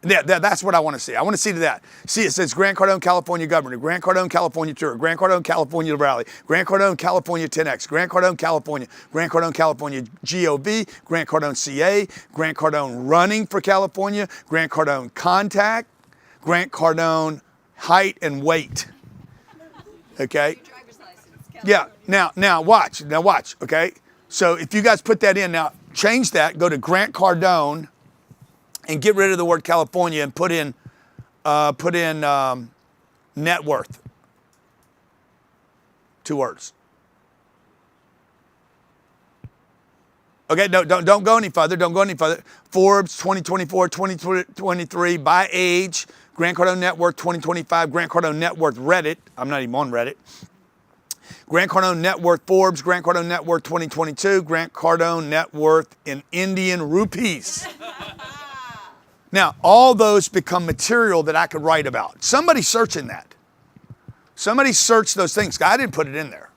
Speaker 6: Yeah, that's what I want to see. I want to see that. See, it says Grant Cardone, California Governor, Grant Cardone, California Tour, Grant Cardone, California Rally, Grant Cardone, California 10X, Grant Cardone, California, Grant Cardone, California GOV, Grant Cardone CA, Grant Cardone Running for California, Grant Cardone Contact, Grant Cardone Height and Weight. Okay? Yeah, now watch, okay? So if you guys put that in, now change that, go to Grant Cardone, and get rid of the word California and put in net worth. 2 words. Okay, don't go any further. Don't go any further. Forbes 2024, 2023 by age. Grant Cardone net worth 2025. Grant Cardone net worth Reddit. I'm not even on Reddit. Grant Cardone net worth Forbes. Grant Cardone net worth 2022. Grant Cardone net worth in Indian rupees. Now, all those become material that I could write about. Somebody's searching that. Somebody searched those things. I didn't put it in there.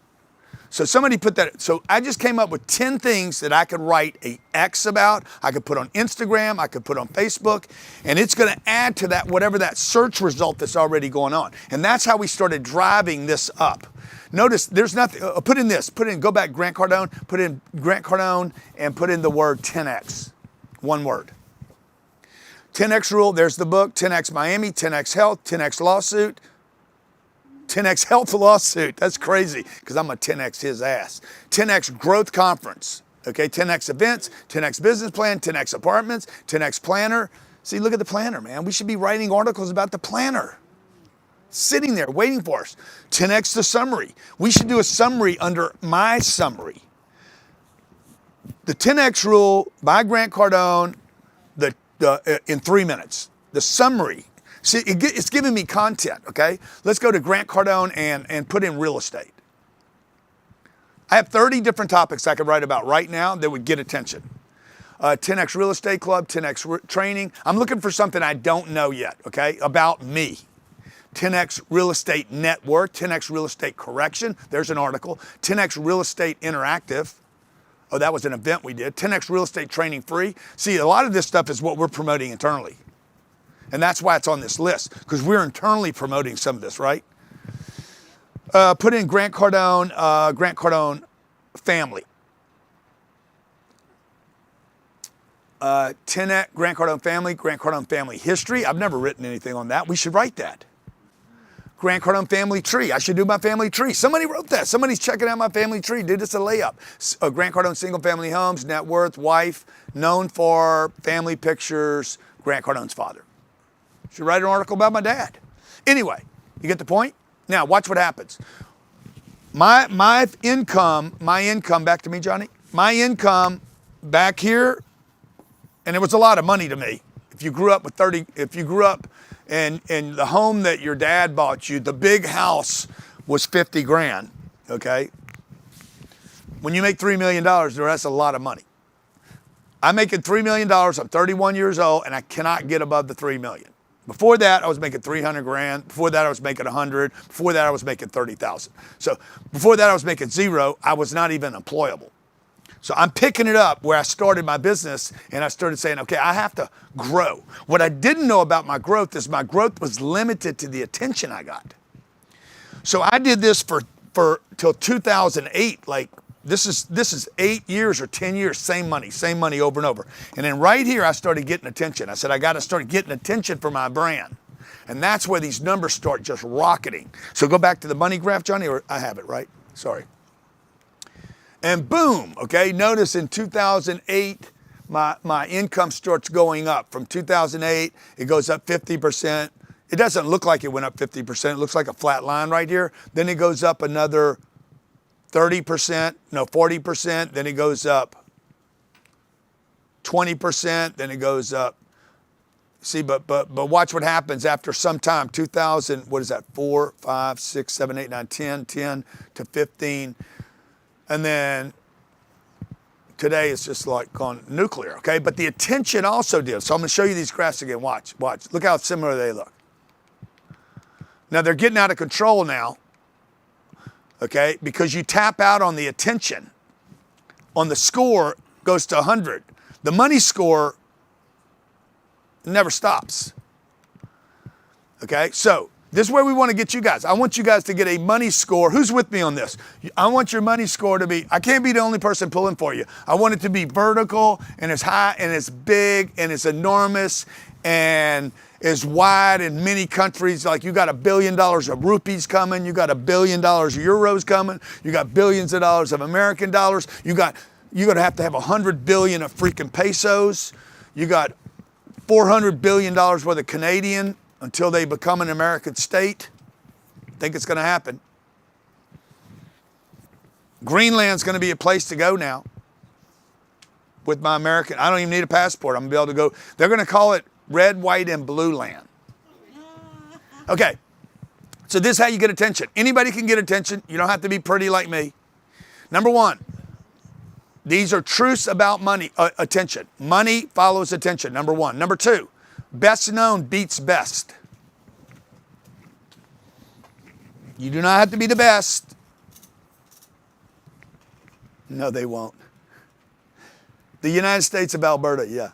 Speaker 6: So somebody put that. So I just came up with 10 things that I could write a X about. I could put on Instagram. I could put on Facebook. And it's going to add to that, whatever that search result that's already going on. And that's how we started driving this up. Notice there's nothing. Put in this. Go back Grant Cardone. Put in Grant Cardone and put in the word 10X. One word. 10X rule, there's the book, 10X Miami, 10X Health, 10X lawsuit, 10X Health lawsuit. That's crazy because I'm a 10X his ass. 10X growth conference, okay, 10X events, 10X business plan, 10X apartments, 10X planner. See, look at the planner, man. We should be writing articles about the planner. Sitting there waiting for us. 10X the summary. We should do a summary under my summary. The 10X rule by Grant Cardone, in 3 minutes. The summary. See, it's giving me content, okay? Let's go to Grant Cardone and put in real estate. I have 30 different topics I could write about right now that would get attention. 10X Real Estate Club, 10X Training. I'm looking for something I don't know yet, okay, about me. 10X Real Estate Network, 10X Real Estate Correction. There's an article. 10X Real Estate Interactive. Oh, that was an event we did. 10X Real Estate Training Free. See, a lot of this stuff is what we're promoting internally. And that's why it's on this list, because we're internally promoting some of this, right? Put in Grant Cardone Family. 10X Grant Cardone Family History. I've never written anything on that. We should write that. Grant Cardone Family Tree. I should do my family tree. Somebody wrote that. Somebody's checking out my family tree. Did this a layup. Grant Cardone Single Family Homes, net worth, wife, known for family pictures, Grant Cardone's father. Should write an article about my dad. Anyway, you get the point? Now, watch what happens. My income, back to me, Johnny. My income back here, and it was a lot of money to me. If you grew up and the home that your dad bought you, the big house was 50 grand, okay? When you make $3 million, that's a lot of money. I'm making $3 million, I'm 31 years old, and I cannot get above the 3 million. Before that, I was making 300 grand. Before that, I was making 100. Before that, I was making 30,000. So before that, I was making zero. I was not even employable. So I'm picking it up where I started my business, and I started saying, okay, I have to grow. What I didn't know about my growth is my growth was limited to the attention I got. So I did this for till 2008. Like this is 8 years or 10 years, same money over and over. And then right here, I started getting attention. I said, I got to start getting attention for my brand. And that's where these numbers start just rocketing. So go back to the money graph, Johnny, or I have it, right? Sorry. And boom, okay, notice in 2008, my income starts going up. From 2008, it goes up 50%. It doesn't look like it went up 50%. It looks like a flat line right here. Then it goes up another 30%, no, 40%. Then it goes up 20%. Then it goes up. See, but watch what happens after some time. 2000, what is that? 4, 5, 6, 7, 8, 9, 10 to 15. And then today it's just like gone nuclear, okay? But the attention also did. So I'm gonna show you these graphs again. Watch. Look how similar they look. Now they're getting out of control now, okay? Because you tap out on the attention. On the score goes to 100. The money score never stops, okay? So this is where we want to get you guys. I want you guys to get a money score. Who's with me on this? I want your money score to be, I can't be the only person pulling for you. I want it to be vertical and it's high and it's big and it's enormous and is wide in many countries. Like you got $1 billion of rupees coming. You got $1 billion of euros coming. You got billions of dollars of American dollars. You're going to have 100 billion of freaking pesos. You got $400 billion worth of Canadian until they become an American state. I think it's going to happen. Greenland's going to be a place to go now with my American. I don't even need a passport. I'm going to be able to go. They're going to call it red, white, and blue land. Okay. So this is how you get attention. Anybody can get attention. You don't have to be pretty like me. Number one, these are truths about money, attention. Money follows attention, number one. Number two, best known beats best. You do not have to be the best. No, they won't. The United States of Alberta, yeah.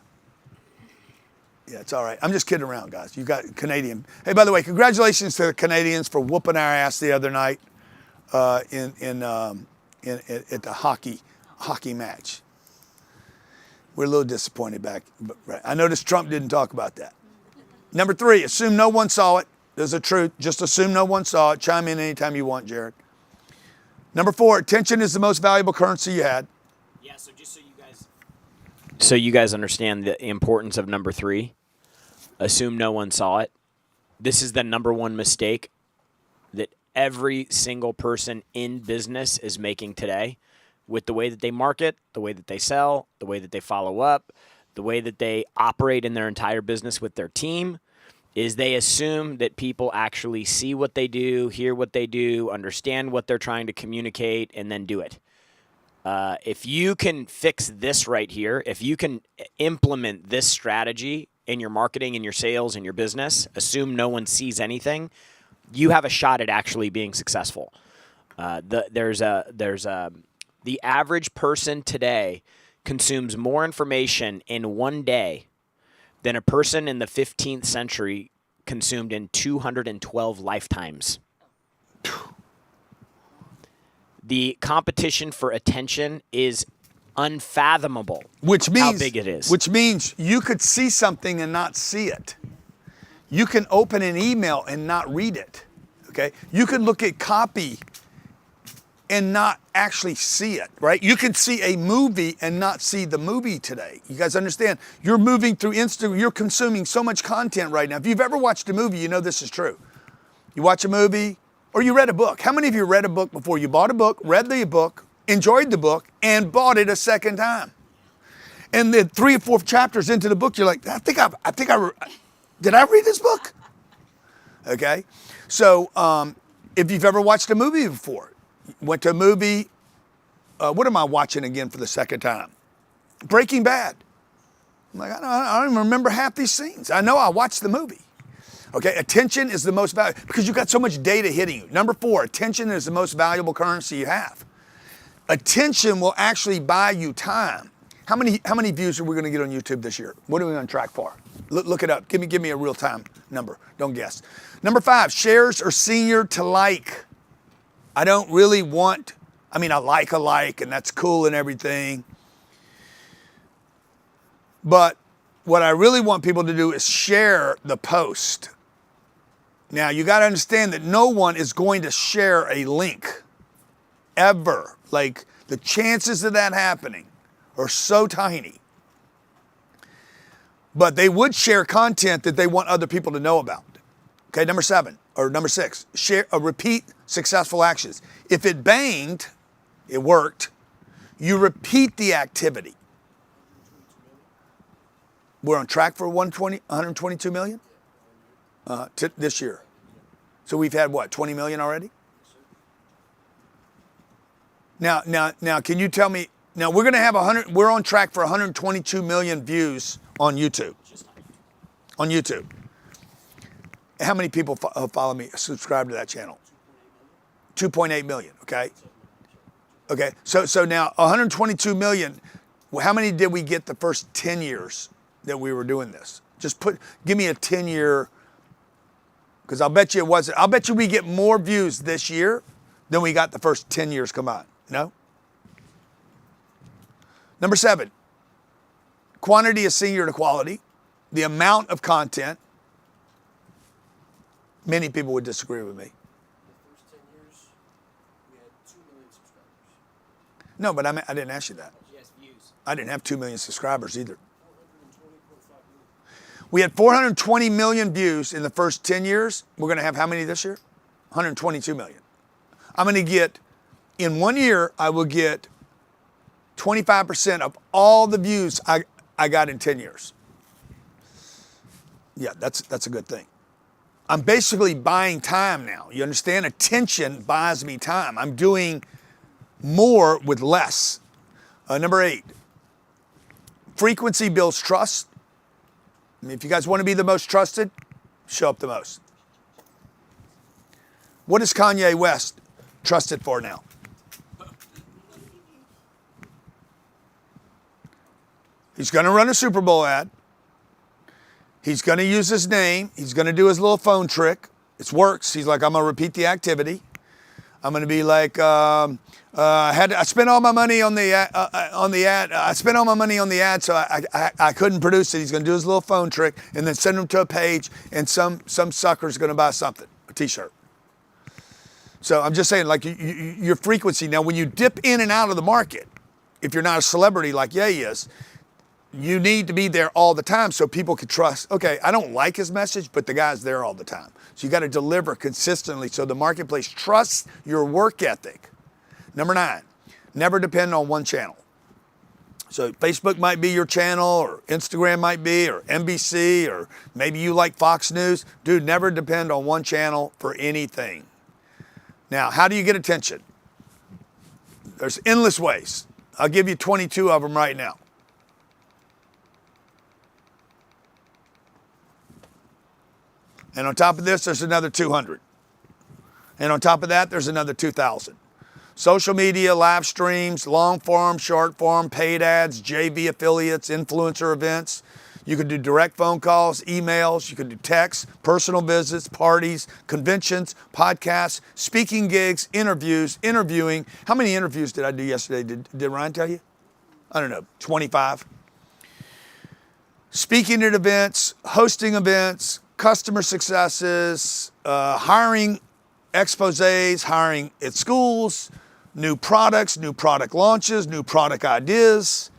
Speaker 6: Yeah, it's all right. I'm just kidding around, guys. You got Canadian. Hey, by the way, congratulations to the Canadians for whooping our ass the other night at the hockey match. We're a little disappointed back. But I noticed Trump didn't talk about that. Number three, assume no one saw it. There's a truth. Just assume no one saw it. Chime in anytime you want, Jared. Number four, attention is the most valuable currency you had.
Speaker 21: Yeah, so just so you guys understand the importance of number three, assume no one saw it. This is the number one mistake that every single person in business is making today with the way that they market, the way that they sell, the way that they follow up, the way that they operate in their entire business with their team, is they assume that people actually see what they do, hear what they do, understand what they're trying to communicate, and then do it. If you can fix this right here, if you can implement this strategy in your marketing, in your sales, in your business, assume no one sees anything, you have a shot at actually being successful. The average person today consumes more information in one day than a person in the 15th century consumed in 212 lifetimes. The competition for attention is unfathomable.
Speaker 6: Which means
Speaker 21: how big it is.
Speaker 6: Which means you could see something and not see it. You can open an email and not read it. Okay? You can look at copy and not actually see it, right? You can see a movie and not see the movie today. You guys understand? You're moving through Instagram. You're consuming so much content right now. If you've ever watched a movie, you know this is true. You watch a movie or you read a book. How many of you read a book before? You bought a book, read the book, enjoyed the book, and bought it a second time. And then 3 or 4 chapters into the book, you're like, did I read this book? Okay? So if you've ever watched a movie before, went to a movie, what am I watching again for the second time? Breaking Bad. I'm like, I don't even remember half these scenes. I know I watched the movie. Okay, attention is the most valuable because you've got so much data hitting you. Number 4, attention is the most valuable currency you have. Attention will actually buy you time. How many views are we going to get on YouTube this year? What are we on track for? Look it up. Give me a real time number. Don't guess. Number 5, shares are senior to like. I don't really want, I like a like, and that's cool and everything. But what I really want people to do is share the post. Now, you got to understand that no one is going to share a link ever. Like, the chances of that happening are so tiny. But they would share content that they want other people to know about. Okay, number 6, share, repeat successful actions. If it banged, it worked, you repeat the activity. We're on track for 122 million this year. So we've had what, 20 million already? Now, can you tell me Now we're going to have 100. We're on track for 122 million views on YouTube. On YouTube. How many people follow me, subscribe to that channel? 2.8 million. Okay. Okay. So now 122 million. How many did we get the first 10 years that we were doing this? Give me a 10-year. Because I'll bet you it wasn't. I'll bet you we get more views this year than we got the first 10 years combined. No? Number 7, quantity is senior to quality. The amount of content. Many people would disagree with me.
Speaker 9: The first 10 years, we had 2 million subscribers.
Speaker 6: No, but I didn't ask you that.
Speaker 9: Yes, views.
Speaker 6: I didn't have 2 million subscribers either. We had 420 million views in the first 10 years. We're going to have how many this year? 122 million. I'm going to get, in 1 year, I will get 25% of all the views I got in 10 years. Yeah, that's a good thing. I'm basically buying time now. You understand? Attention buys me time. I'm doing more with less. Number 8, frequency builds trust. I mean, if you guys want to be the most trusted, show up the most. What is Kanye West trusted for now? He's going to run a Super Bowl ad. He's going to use his name. He's going to do his little phone trick. It works. He's like, I'm going to repeat the activity. I'm going to be like, I spent all my money on the ad. I spent all my money on the ad, so I couldn't produce it. He's going to do his little phone trick and then send them to a page, and some sucker's going to buy something, a T-shirt. So I'm just saying, like your frequency. Now, when you dip in and out of the market, if you're not a celebrity like Ye is, you need to be there all the time so people can trust, okay, I don't like his message, but the guy's there all the time. So you got to deliver consistently so the marketplace trusts your work ethic. Number 9, never depend on one channel. So Facebook might be your channel, or Instagram might be, or NBC, or maybe you like Fox News. Dude, never depend on one channel for anything. Now, how do you get attention? There's endless ways. I'll give you 22 of them right now. And on top of this, there's another 200. And on top of that, there's another 2,000. Social media, live streams, long form, short form, paid ads, JV affiliates, influencer events. You can do direct phone calls, emails. You can do texts, personal visits, parties, conventions, podcasts, speaking gigs, interviews, interviewing. How many interviews did I do yesterday? Did Ryan tell you? I don't know, 25. Speaking at events, hosting events, customer successes, hiring exposés, hiring at schools, new products, new product launches, new product ideas,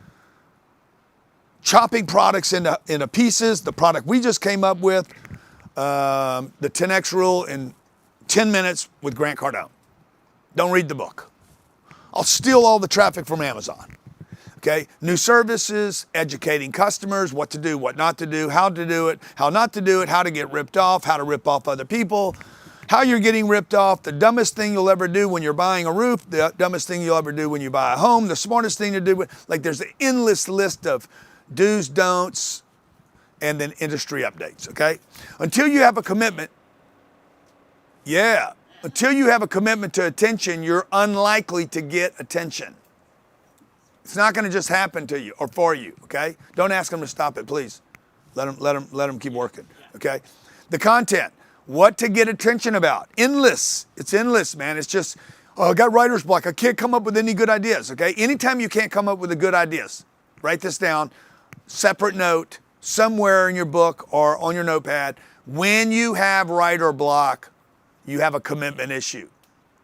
Speaker 6: chopping products into pieces. The product we just came up with, the 10X rule in 10 minutes with Grant Cardone. Don't read the book. I'll steal all the traffic from Amazon. Okay, new services, educating customers, what to do, what not to do, how to do it, how not to do it, how to get ripped off, how to rip off other people, how you're getting ripped off, the dumbest thing you'll ever do when you're buying a roof, the dumbest thing you'll ever do when you buy a home, the smartest thing to do. Like there's an endless list of do's, don'ts, and then industry updates, okay? Until you have a commitment, until you have a commitment to attention, you're unlikely to get attention. It's not going to just happen to you or for you, okay? Don't ask them to stop it, please. Let them keep working, okay? The content, what to get attention about. Endless. It's endless, man. It's just, oh, I got writer's block. I can't come up with any good ideas, okay? Anytime you can't come up with the good ideas, write this down, separate note, somewhere in your book or on your notepad. When you have writer block, you have a commitment issue,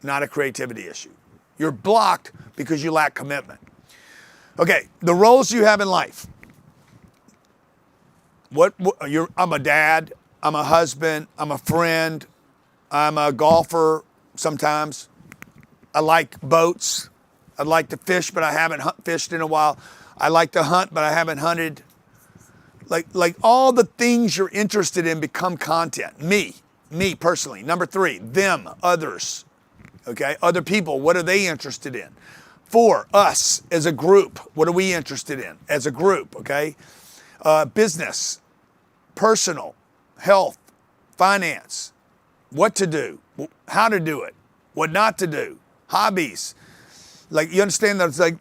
Speaker 6: not a creativity issue. You're blocked because you lack commitment. Okay, the roles you have in life. I'm a dad, I'm a husband, I'm a friend, I'm a golfer sometimes. I like boats. I'd like to fish, but I haven't fished in a while. I like to hunt, but I haven't hunted. Like all the things you're interested in become content. Me personally. Number 3, them, others. Okay, other people, what are they interested in? 4, us as a group. What are we interested in as a group, okay? Business, personal, health, finance, what to do, how to do it, what not to do, hobbies. Like, you understand that it's like,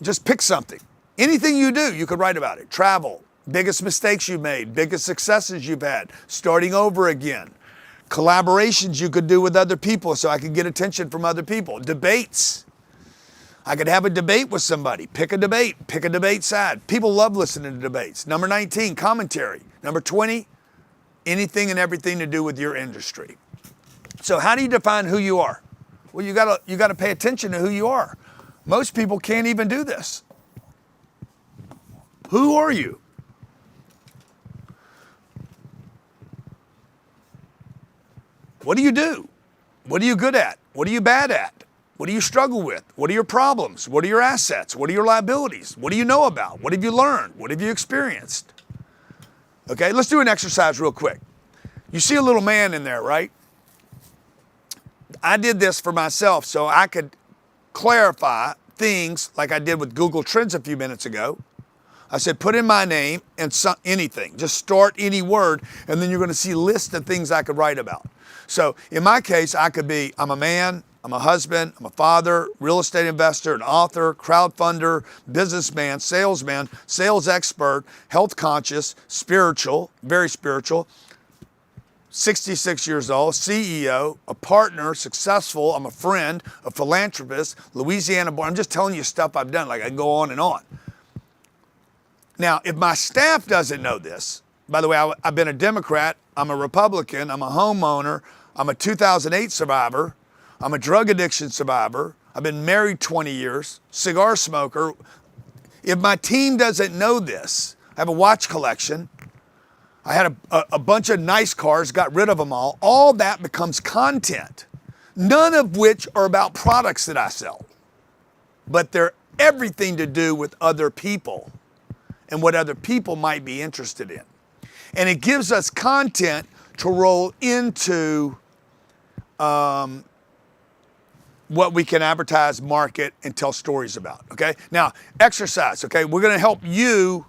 Speaker 6: just pick something. Anything you do, you could write about it. Travel, biggest mistakes you've made, biggest successes you've had, starting over again. Collaborations you could do with other people so I could get attention from other people. Debates. I could have a debate with somebody. Pick a debate side. People love listening to debates. Number 19, commentary. Number 20, anything and everything to do with your industry. So how do you define who you are? Well, you gotta pay attention to who you are. Most people can't even do this. Who are you? What do you do? What are you good at? What are you bad at? What do you struggle with? What are your problems? What are your assets? What are your liabilities? What do you know about? What have you learned? What have you experienced? Okay, let's do an exercise real quick. You see a little man in there, right? I did this for myself so I could clarify things like I did with Google Trends a few minutes ago. I said, put in my name and anything. Just start any word, and then you're going to see a list of things I could write about. So in my case, I could be, I'm a man, I'm a husband, I'm a father, real estate investor, an author, crowdfunder, businessman, salesman, sales expert, health conscious, spiritual, very spiritual, 66 years old, CEO, a partner, successful, I'm a friend, a philanthropist, Louisiana born. I'm just telling you stuff I've done, like I can go on and on. Now, if my staff doesn't know this, by the way, I've been a Democrat, I'm a Republican, I'm a homeowner, I'm a 2008 survivor, I'm a drug addiction survivor, I've been married 20 years, cigar smoker. If my team doesn't know this, I have a watch collection, I had a bunch of nice cars, got rid of them all that becomes content, none of which are about products that I sell, but they're everything to do with other people and what other people might be interested in. And it gives us content to roll into what we can advertise, market, and tell stories about, okay? Now, exercise, okay? We're gonna help you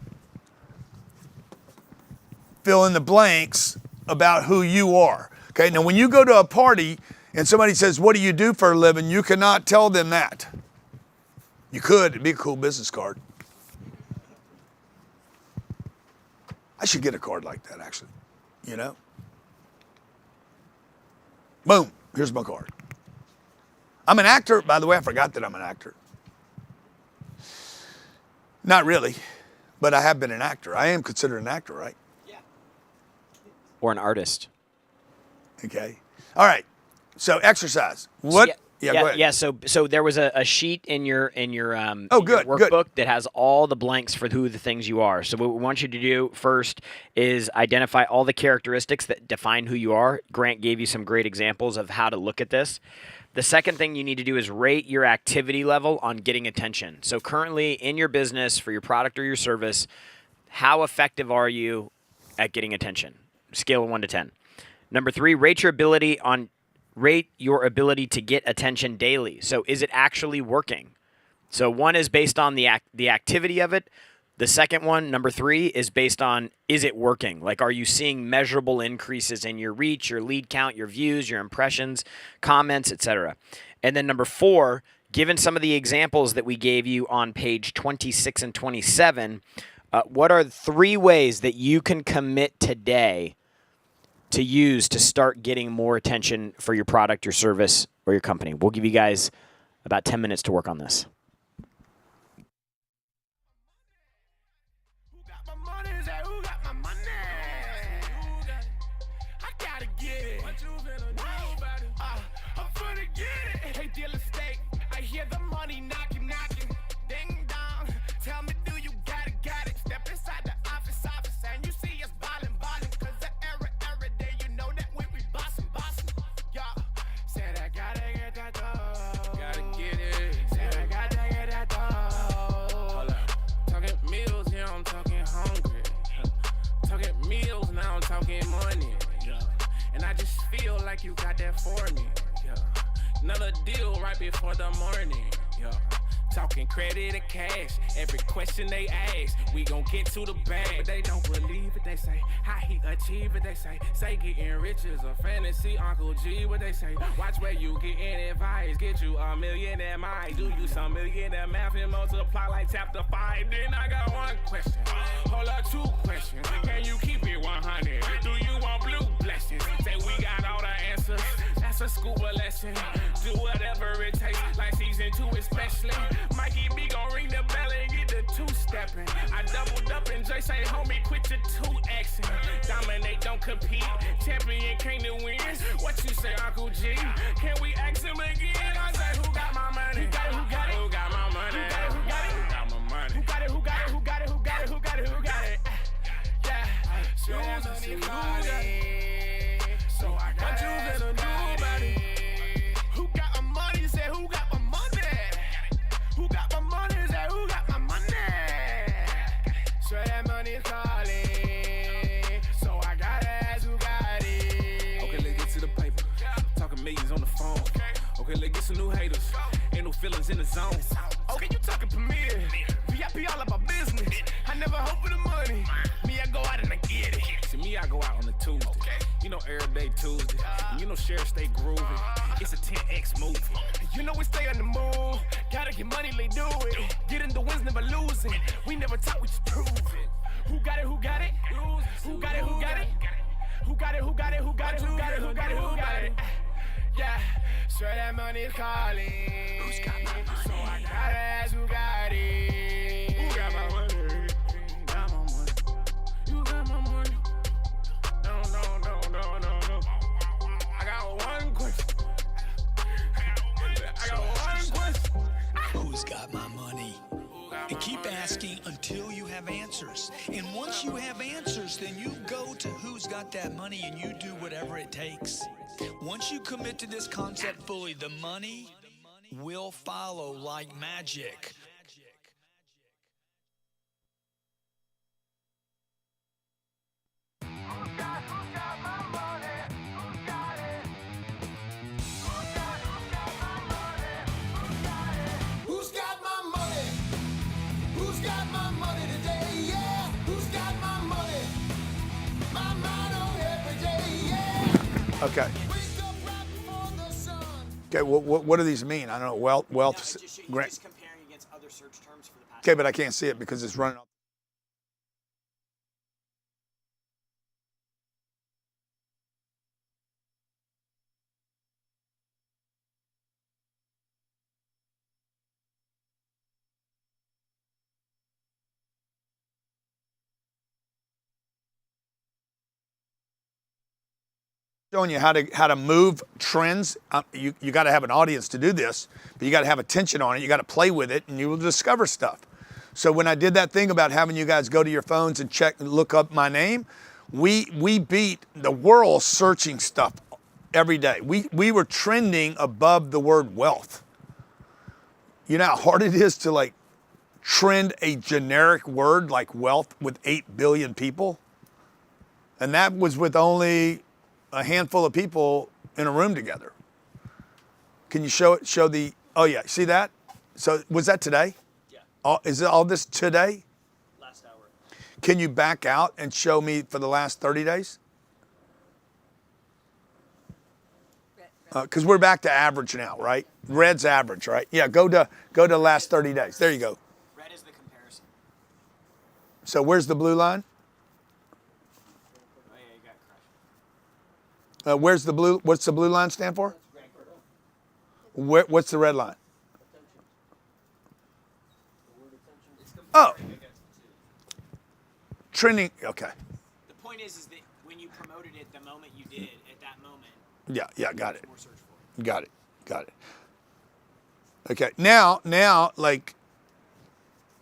Speaker 6: fill in the blanks about who you are, okay? Now, when you go to a party and somebody says, what do you do for a living? You cannot tell them that. You could, it'd be a cool business card. I should get a card like that, actually, you know? Boom, here's my card. I'm an actor. By the way, I forgot that I'm an actor. Not really, but I have been an actor. I am considered an actor, right?
Speaker 21: Yeah. Or an artist.
Speaker 6: Okay. All right. So exercise. What?
Speaker 21: So
Speaker 6: go ahead.
Speaker 21: Yeah. So there was a sheet in your
Speaker 6: good
Speaker 21: workbook that has all the blanks for who the things you are. So what we want you to do first is identify all the characteristics that define who you are. Grant gave you some great examples of how to look at this. The second thing you need to do is rate your activity level on getting attention. So currently in your business for your product or your service, how effective are you at getting attention? Scale of 1 to 10. Number 3, rate your ability to get attention daily. So is it actually working? So 1 is based on the activity of it. The second one, number 3, is based on, is it working? Like, are you seeing measurable increases in your reach, your lead count, your views, your impressions, comments, etc.? And then number 4, given some of the examples that we gave you on page 26 and 27, what are 3 ways that you can commit today to use to start getting more attention for your product, your service, or your company? We'll give you guys about 10 minutes to work on this.
Speaker 15: Like you got that for me, yeah. Another deal right before the morning, yeah. Talking credit or cash, every question they ask, we gon' get to the bag. But they don't believe it, they say, how he achieve it, they say getting rich is a fantasy, Uncle G, what they say. Watch where you getting advice, get you a millionaire mind. Do you some millionaire math and multiply like chapter 5? Then I got one question, hold up, 2 questions. Can you keep it 100? Do you want blue blessings? Say we got all the answers, that's a scuba lesson. Do whatever it takes, like season 2 especially. Mikey B gon' ring the bell and get the 2-stepping. I doubled up and Jay say, homie, quit your 2-Xing. Dominate, don't compete. Champion came to win. What you say, Uncle G? Can we ask him again? I say, who got my money? Who got it? Who got it? Who got my money? Who got it? Who got it? Who got my money? Who got it? Who got it? Who got it? Who got it? Who got it? Who got it? Yeah. So that money calling. So I got what you gonna do about it? Who got my money? Say, who got my money? Who got my money? Say, who got my money? So that money calling. So I gotta ask who got it. Okay, let's get to the paper. Talking millions on the phone. Okay, let's get some new haters. Ain't no feelings in the zone. Okay, you talking premiere. VIP all about business. I never hope for the money. Me, I go out and I get it. See, me, I go out on a Tuesday. You know, every day Tuesday. And you know, Sheriff stay groovy. It's a 10X movie. You know, we stay on the move. Gotta get money, they do it. Getting the wins, never losing. We never talk, we just prove it. Who got it? Who got it? Who got it? Who got it? Who got it? Who got it? Who got it? Who got it? Who got it? Who got it? Yeah, sure that money's calling. Who's got my money? So I gotta ask who got it. Who got my money? Got my money. You got my money. No. I got one question.
Speaker 14: Who's got my money? And keep asking until you have answers. And once you have answers, then you go to who's got that money and you do whatever it takes. Once you commit to this concept fully, the money will follow like magic.
Speaker 13: Who's got my money? Who's got my money today? Yeah, who's got my money? My motto every day, yeah.
Speaker 6: Okay. Okay, what do these mean? I don't know. Wealth.
Speaker 21: Just comparing against other search terms for the past.
Speaker 6: Okay, but I can't see it because it's running. Showing you how to move trends. You got to have an audience to do this, but you got to have attention on it. You got to play with it, and you will discover stuff. So when I did that thing about having you guys go to your phones and check and look up my name, we beat the world searching stuff every day. We were trending above the word wealth. You know how hard it is to like trend a generic word like wealth with 8 billion people, and that was with only a handful of people in a room together. Can you show the, oh yeah, see that? So was that today? Yeah. Is it all this today?
Speaker 21: Last hour.
Speaker 6: Can you back out and show me for the last 30 days? Because we're back to average now, right? Red's average, right? Yeah, go to last 30 days. There you go.
Speaker 21: Red is the comparison.
Speaker 6: So where's the blue line?
Speaker 21: Oh yeah, you got crushed.
Speaker 6: Where's the blue? What's the blue line stand for? What's the red line? Oh, trending. Okay.
Speaker 21: The point is that when you promoted it, the moment you did at that moment.
Speaker 6: Yeah, got it. Got it. Okay, now, like,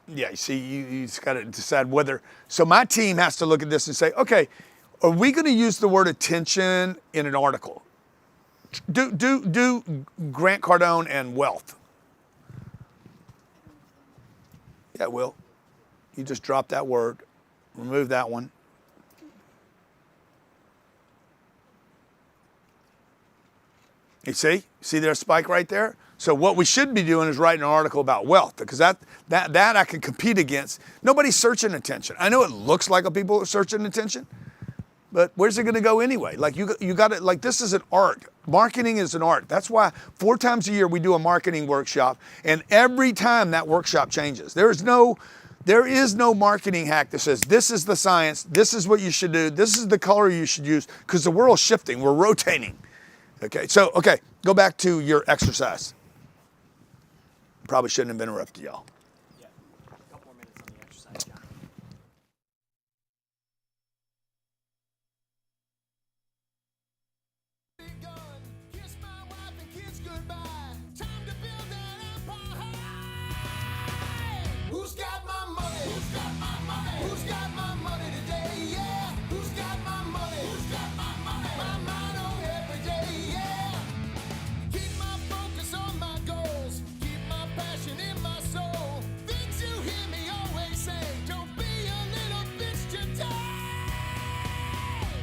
Speaker 6: yeah, you see, you just got to decide whether. So my team has to look at this and say, okay, are we going to use the word attention in an article? Do Grant Cardone and wealth. Yeah, Will. You just drop that word, remove that one. You see their spike right there? So what we should be doing is writing an article about wealth, because that I can compete against. Nobody's searching attention. I know it looks like people are searching attention, but where's it going to go anyway? Like you got it. Like this is an art. Marketing is an art. That's why 4 times a year we do a marketing workshop, and every time that workshop changes. There is no marketing hack that says this is the science, this is what you should do, this is the color you should use, because the world's shifting. We're rotating. Okay. So go back to your exercise. Probably shouldn't have interrupted y'all.
Speaker 21: Yeah, a couple more minutes on the exercise, John.
Speaker 13: Who's got my money? Who's got my money? Who's got my money today? Yeah. Who's got my money? Who's got my money? My mind on every day. Yeah. Keep my focus on my goals. Keep my passion in my soul. Things you hear me always say. Don't be a little bitch today.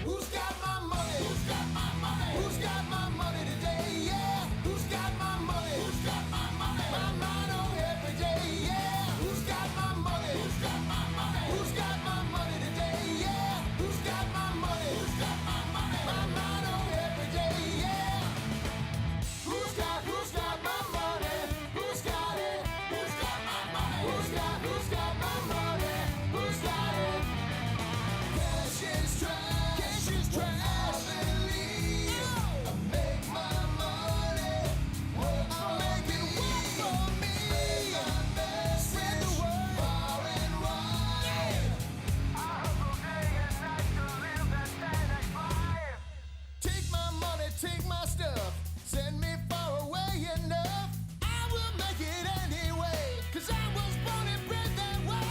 Speaker 13: Who's got my money? Who's got my money? Who's got my money today? Yeah. Who's got my money? Who's got my money? My mind on every day. Yeah. Who's got my money? Who's got my money? Who's got my money today? Yeah. Who's got my money? Who's got my money? My mind on every day. Yeah. Who's got my money? Who's got it? Who's got my money? Who's got my money? Who's got it? Cash is trash. Cash is trash. I believe I make my money. Work for me. Work for me. Spread my message far and wide. I hustle day and night to live that 10x life. Take my money, take my stuff. Send me far away enough. I will make it anyway. 'Cause I was born and bred that way.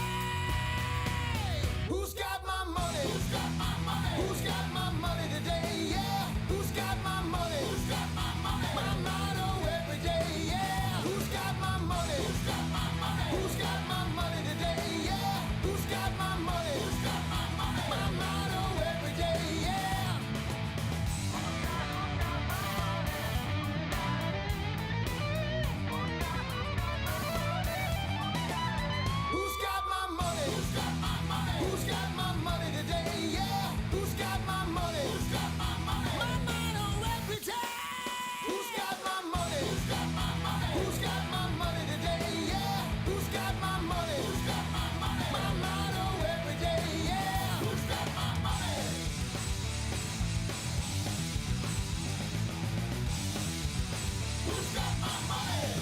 Speaker 13: Who's got my money? Who's got my money? Who's got my money today? Yeah. Who's got my money? Who's got my money? My motto every day. Yeah. Who's got my money? Who's got my money? Who's got my money today? Yeah. Who's got my money? Who's got my money? My motto every day. Yeah. Who's got my money? Who's got my money? Who's got my money today? Yeah. Who's got my money? Who's got my money? My motto every day. Who's got my money? Who's got my money? Who's got my money today? Yeah. Who's got my money? Who's got my money? My motto every day. Yeah. Who's got my money? Who's got my money?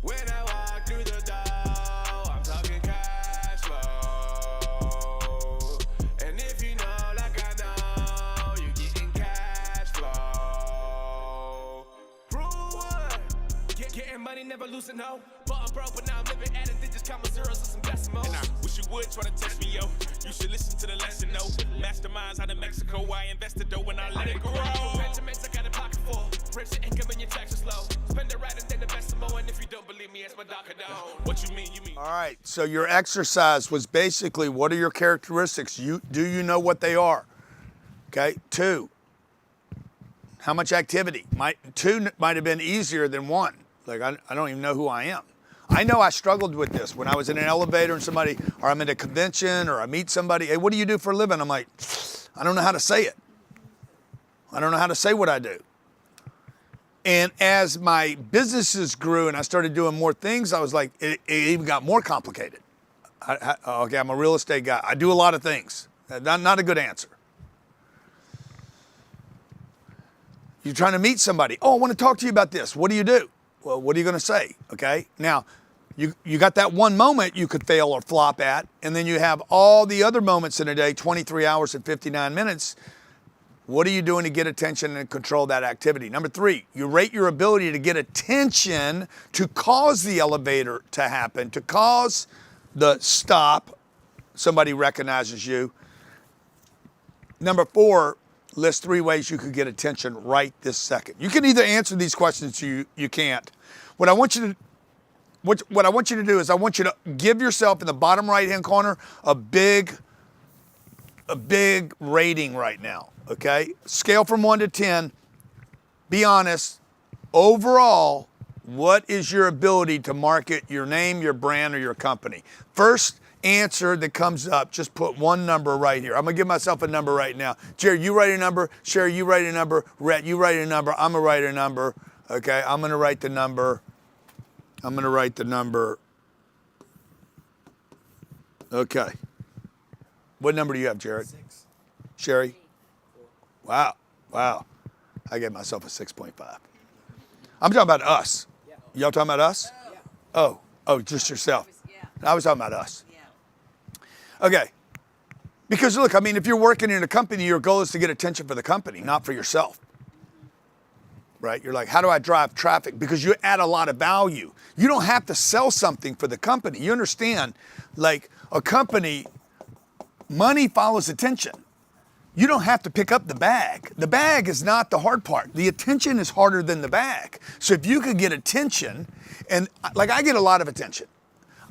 Speaker 13: When I walk through the door, I'm talking cash flow. And if you know like I know, you're getting cash flow. Prove what? Getting money, never losing no. But I'm broke, but now I'm living at it. They just count my zeros and some decimals. And I wish you would try to test me, yo. You should listen to the lesson, no. Masterminds out of Mexico. I invested though when I let it grow. Regiments, I got a pocket full. Rich the income and your taxes low. Spend it right and then invest some more. And if you don't believe me, ask my Grant Cardone. What you mean? You mean?
Speaker 6: All right. So your exercise was basically, what are your characteristics? Do you know what they are? Okay. 2. How much activity? 2 might have been easier than 1. Like I don't even know who I am. I know I struggled with this when I was in an elevator and somebody, or I'm at a convention or I meet somebody. Hey, what do you do for a living? I'm like, I don't know how to say it. I don't know how to say what I do. And as my businesses grew and I started doing more things, I was like, it even got more complicated. Okay, I'm a real estate guy. I do a lot of things. Not a good answer. You're trying to meet somebody. Oh, I want to talk to you about this. What do you do? Well, what are you going to say? Okay, now you got that one moment you could fail or flop at, and then you have all the other moments in a day, 23 hours and 59 minutes. What are you doing to get attention and control that activity? Number 3, you rate your ability to get attention to cause the elevator to happen, to cause the stop somebody recognizes you. Number 4, list 3 ways you could get attention right this second. You can either answer these questions or you can't. What I want you to do is I want you to give yourself in the bottom right-hand corner a big rating right now, okay? Scale from 1 to 10. Be honest. Overall, what is your ability to market your name, your brand, or your company? First answer that comes up, just put one number right here. I'm gonna give myself a number right now. Jerry, you write a number. Sherry, you write a number. Rhett, you write a number. I'm gonna write a number. Okay, I'm gonna write the number. Okay. What number do you have, Jared?
Speaker 9: 6.
Speaker 6: Sherry? Wow. I gave myself a 6.5. I'm talking about us. Y'all talking about us? Oh, just yourself. I was talking about us. Okay. Because look, I mean, if you're working in a company, your goal is to get attention for the company, not for yourself. Right? You're like, how do I drive traffic? Because you add a lot of value. You don't have to sell something for the company. You understand, like a company, money follows attention. You don't have to pick up the bag. The bag is not the hard part. The attention is harder than the bag. So if you could get attention, and like I get a lot of attention.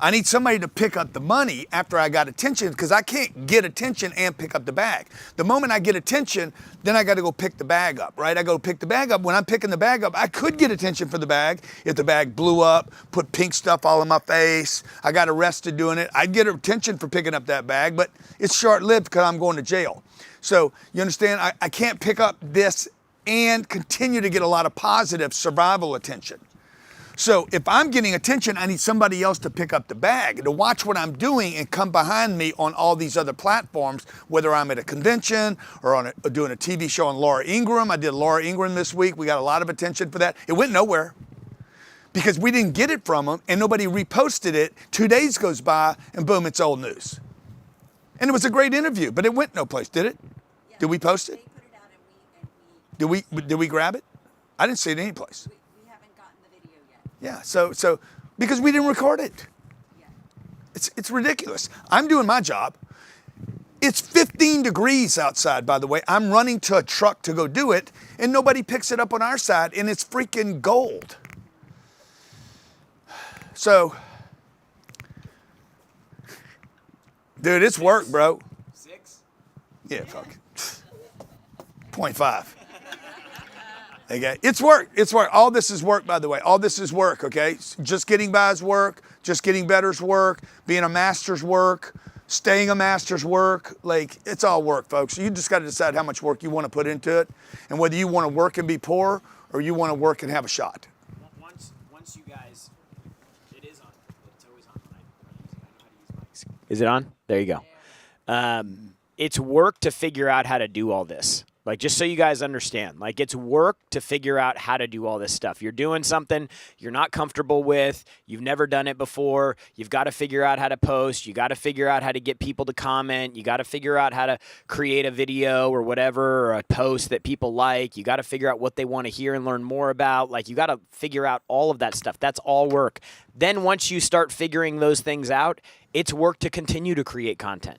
Speaker 6: I need somebody to pick up the money after I got attention because I can't get attention and pick up the bag. The moment I get attention, then I got to go pick the bag up, right? I go pick the bag up. When I'm picking the bag up, I could get attention for the bag if the bag blew up, put pink stuff all in my face. I got arrested doing it. I'd get attention for picking up that bag, but it's short-lived because I'm going to jail. So you understand, I can't pick up this and continue to get a lot of positive survival attention. So if I'm getting attention, I need somebody else to pick up the bag, to watch what I'm doing and come behind me on all these other platforms, whether I'm at a convention or doing a TV show on Laura Ingraham. I did Laura Ingraham this week. We got a lot of attention for that. It went nowhere because we didn't get it from them and nobody reposted it. 2 days goes by and boom, it's old news. And it was a great interview, but it went no place, did it? Yeah, did we post it? They put it out and did we grab it? I didn't see it any place.
Speaker 7: We haven't gotten the video yet.
Speaker 6: Yeah, so because we didn't record it. Yeah. It's ridiculous. I'm doing my job. It's 15 degrees outside, by the way. I'm running to a truck to go do it, and nobody picks it up on our side, and it's freaking gold. So, dude, it's work, bro.
Speaker 21: 6?
Speaker 6: Yeah, fuck. 0.5. Okay, it's work. It's work. All this is work, by the way. All this is work, okay? Just getting by is work. Just getting better is work. Being a master's work. Staying a master's work. Like, it's all work, folks. You just got to decide how much work you want to put into it and whether you want to work and be poor or you want to work and have a shot.
Speaker 21: Once you guys, it is on. It's always on. I know how to use mics. Is it on? There you go. It's work to figure out how to do all this. Like, just so you guys understand, like, it's work to figure out how to do all this stuff. You're doing something you're not comfortable with. You've never done it before. You've got to figure out how to post. You got to figure out how to get people to comment. You got to figure out how to create a video or whatever, or a post that people like. You got to figure out what they want to hear and learn more about. Like, you got to figure out all of that stuff. That's all work. Then once you start figuring those things out, it's work to continue to create content.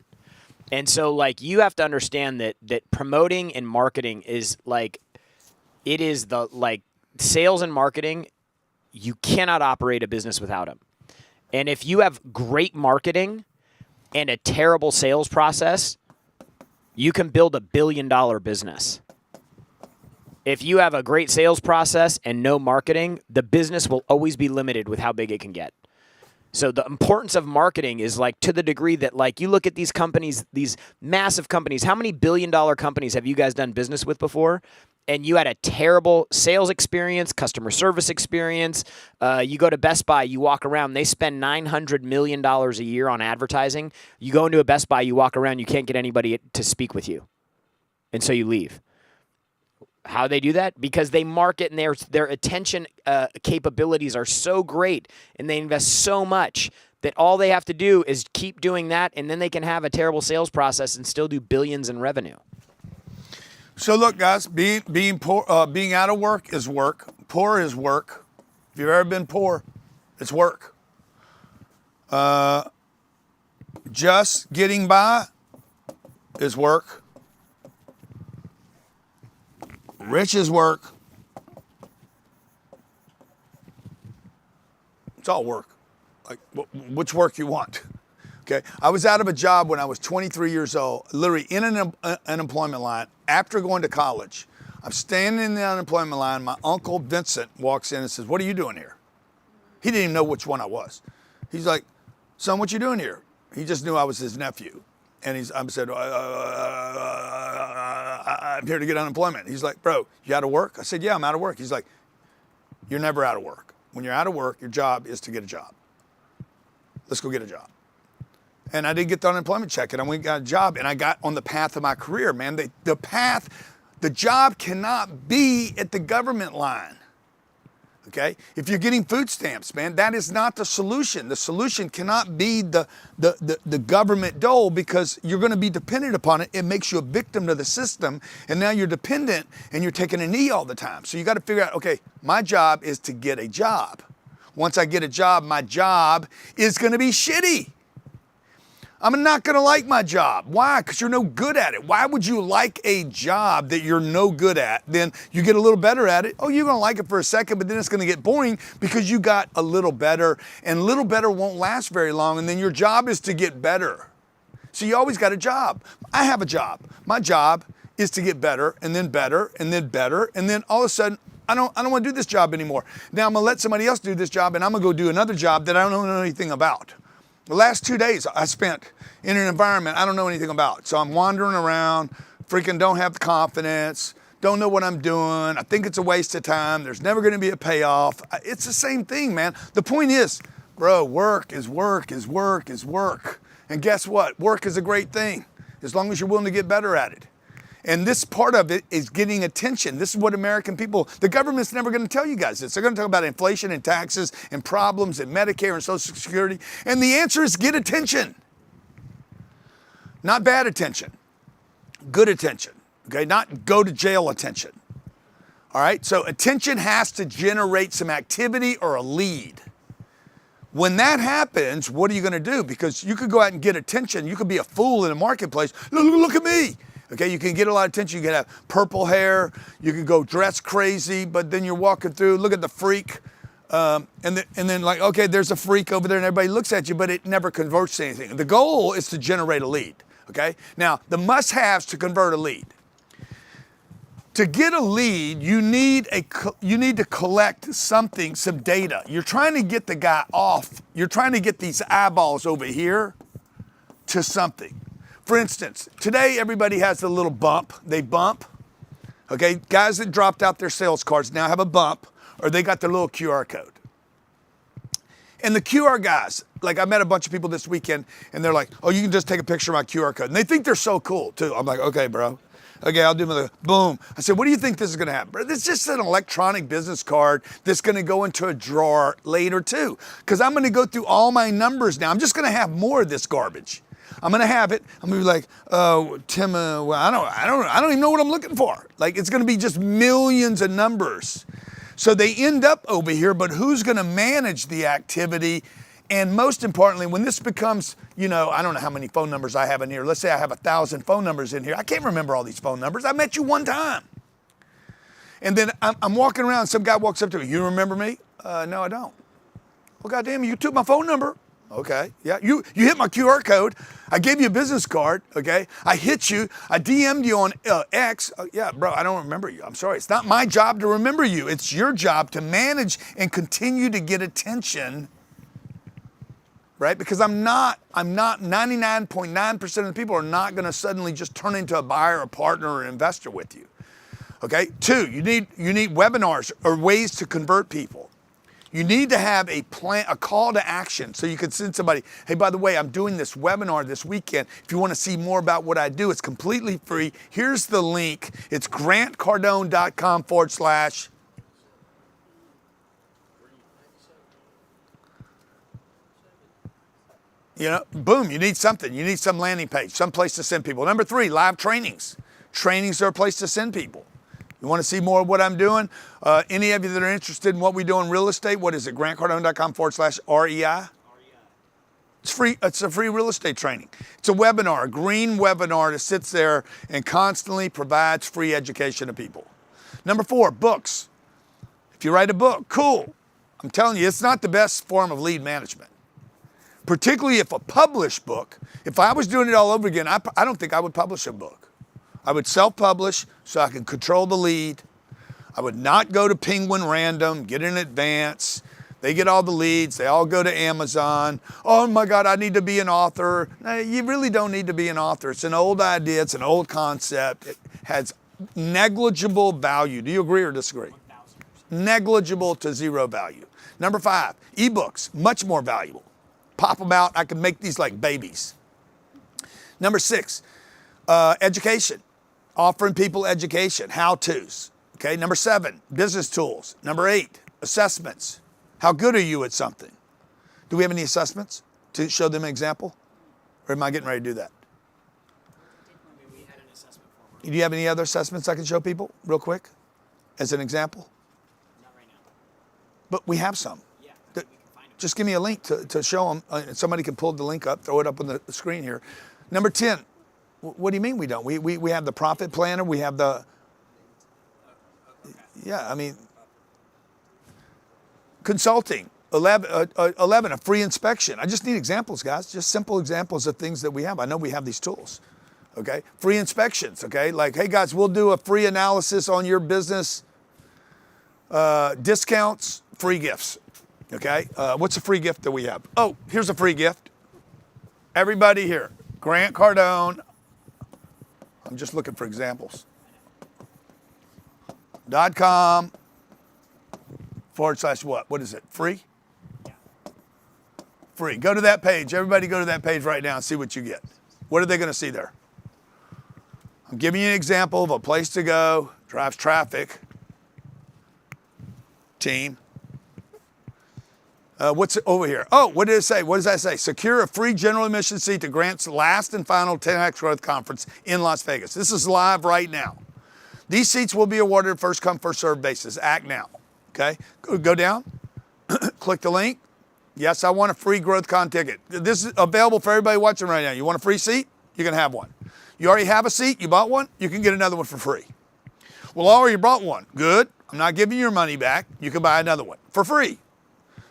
Speaker 21: And so, like, you have to understand that promoting and marketing is, like, it is the, like, sales and marketing, you cannot operate a business without them. And if you have great marketing and a terrible sales process, you can build $1 billion business. If you have a great sales process and no marketing, the business will always be limited with how big it can get. So the importance of marketing is, like, to the degree that, like, you look at these companies, these massive companies, how many billion-dollar companies have you guys done business with before? And you had a terrible sales experience, customer service experience. You go to Best Buy, you walk around, they spend $900 million a year on advertising. You go into a Best Buy, you walk around, you can't get anybody to speak with you. And so you leave. How they do that? Because they market and their attention capabilities are so great and they invest so much that all they have to do is keep doing that, and then they can have a terrible sales process and still do billions in revenue.
Speaker 6: So look, guys, being poor, being out of work is work. Poor is work. If you've ever been poor, it's work. Just getting by is work. Rich is work. It's all work. Like, which work you want. Okay. I was out of a job when I was 23 years old, literally in an unemployment line after going to college. I'm standing in the unemployment line. My uncle Vincent walks in and says, "What are you doing here?" He didn't even know which one I was. He's like, "Son, what you doing here?" He just knew I was his nephew. And I said, "I'm here to get unemployment." He's like, "Bro, you out of work?" I said, "Yeah, I'm out of work." He's like, "You're never out of work. When you're out of work, your job is to get a job. Let's go get a job." And I did get the unemployment check, and I went and got a job, and I got on the path of my career, man. The job cannot be at the government line, okay? If you're getting food stamps, man, that is not the solution. The solution cannot be the government dole, because you're gonna be dependent upon it. It makes you a victim to the system, and now you're dependent, and you're taking a knee all the time. So you gotta figure out, okay, my job is to get a job. Once I get a job, my job is gonna be shitty. I'm not gonna like my job. Why? Because you're no good at it. Why would you like a job that you're no good at? Then you get a little better at it. Oh, you're gonna like it for a second, but then it's gonna get boring because you got a little better, and little better won't last very long, and then your job is to get better. So you always got a job. I have a job. My job is to get better, and then better, and then better, and then all of a sudden, I don't want to do this job anymore. Now I'm gonna let somebody else do this job, and I'm gonna go do another job that I don't know anything about. The last 2 days I spent in an environment I don't know anything about. So I'm wandering around, freaking don't have the confidence, don't know what I'm doing. I think it's a waste of time. There's never gonna be a payoff. It's the same thing, man. The point is, bro, work is work is work is work. And guess what? Work is a great thing as long as you're willing to get better at it. And this part of it is getting attention. This is what American people, the government's never gonna tell you guys this. They're gonna talk about inflation and taxes and problems and Medicare and Social Security. And the answer is get attention. Not bad attention, good attention, okay? Not go to jail attention, all right? So attention has to generate some activity or a lead. When that happens, what are you gonna do? Because you could go out and get attention. You could be a fool in a marketplace. Look at me. Okay, you can get a lot of attention. You can have purple hair. You can go dress crazy, but then you're walking through. Look at the freak, and then like, okay, there's a freak over there, and everybody looks at you, but it never converts to anything. The goal is to generate a lead. Okay, now the must-haves to convert a lead. To get a lead, you need to collect something, some data. You're trying to get the guy off. You're trying to get these eyeballs over here to something. For instance, today everybody has a little bump. They bump. Okay, guys that dropped out their sales cards now have a bump, or they got their little QR code. And the QR guys, like I met a bunch of people this weekend, and they're like, "Oh, you can just take a picture of my QR code." And they think they're so cool too. I'm like, "Okay, bro. Okay, I'll do my boom." I said, "What do you think this is gonna happen?" Bro, this is just an electronic business card that's gonna go into a drawer later too. Because I'm gonna go through all my numbers now. I'm just gonna have more of this garbage. I'm gonna have it. I'm gonna be like, "Oh, Tim, well, I don't even know what I'm looking for." Like, it's gonna be just millions of numbers. So they end up over here, but who's gonna manage the activity? And most importantly, when this becomes, I don't know how many phone numbers I have in here. Let's say I have 1,000 phone numbers in here. I can't remember all these phone numbers. I met you one time. And then I'm walking around, some guy walks up to me, "You remember me?" No, I don't. "Well, goddamn, you took my phone number." "Okay, yeah, you hit my QR code. I gave you a business card, okay? I hit you, I DM'd you on X. Yeah, bro, I don't remember you. I'm sorry. It's not my job to remember you. It's your job to manage and continue to get attention, right? Because I'm not 99.9% of the people are not gonna suddenly just turn into a buyer, a partner, or an investor with you, okay? 2, you need webinars or ways to convert people. You need to have a plan, a call to action, so you can send somebody, "Hey, by the way, I'm doing this webinar this weekend. If you want to see more about what I do, it's completely free. Here's the link. It's grantcardone.com/" Boom, you need something. You need some landing page, some place to send people. Number 3, live trainings. Trainings are a place to send people. You want to see more of what I'm doing? Any of you that are interested in what we do in real estate, what is it? grantcardone.com/REI. It's free. It's a free real estate training. It's a webinar, a green webinar that sits there and constantly provides free education to people. Number 4, books. If you write a book, cool. I'm telling you, it's not the best form of lead management. Particularly if a published book, if I was doing it all over again, I don't think I would publish a book. I would self-publish so I can control the lead. I would not go to Penguin Random, get in advance. They get all the leads. They all go to Amazon. Oh my God, I need to be an author. No, you really don't need to be an author. It's an old idea. It's an old concept. It has negligible value. Do you agree or disagree? Negligible to zero value. Number 5, ebooks, much more valuable. Pop them out. I can make these like babies. Number 6, education. Offering people education, how-tos. Okay, number 7, business tools. Number 8, assessments. How good are you at something? Do we have any assessments to show them an example? Or am I getting ready to do that? Do you have any other assessments I can show people real quick as an example? Not right now. But we have some. Yeah, we can find them. Just give me a link to show them. Somebody can pull the link up, throw it up on the screen here. Number 10, what do you mean we don't? We have the profit planner. We have the, yeah, I mean, consulting. 11, a free inspection. I just need examples, guys. Just simple examples of things that we have. I know we have these tools. Okay, free inspections. Okay, like, hey guys, we'll do a free analysis on your business. Discounts, free gifts. Okay, what's a free gift that we have? Oh, here's a free gift. Everybody here, Grant Cardone. I'm just looking for examples. .com / what? What is it? Free? Free. Go to that page. Everybody go to that page right now and see what you get. What are they going to see there? I'm giving you an example of a place to go, drives traffic, team. What's over here? Oh, what did it say? What does that say? Secure a free general admission seat to Grant's last and final 10X Growth Conference in Las Vegas. This is live right now. These seats will be awarded first come, first served basis. Act now. Okay? Go down, click the link. Yes, I want a free GrowthCon ticket. This is available for everybody watching right now. You want a free seat? You can have one. You already have a seat, you bought one, you can get another one for free. Well, I already bought one. Good. I'm not giving you your money back. You can buy another one for free.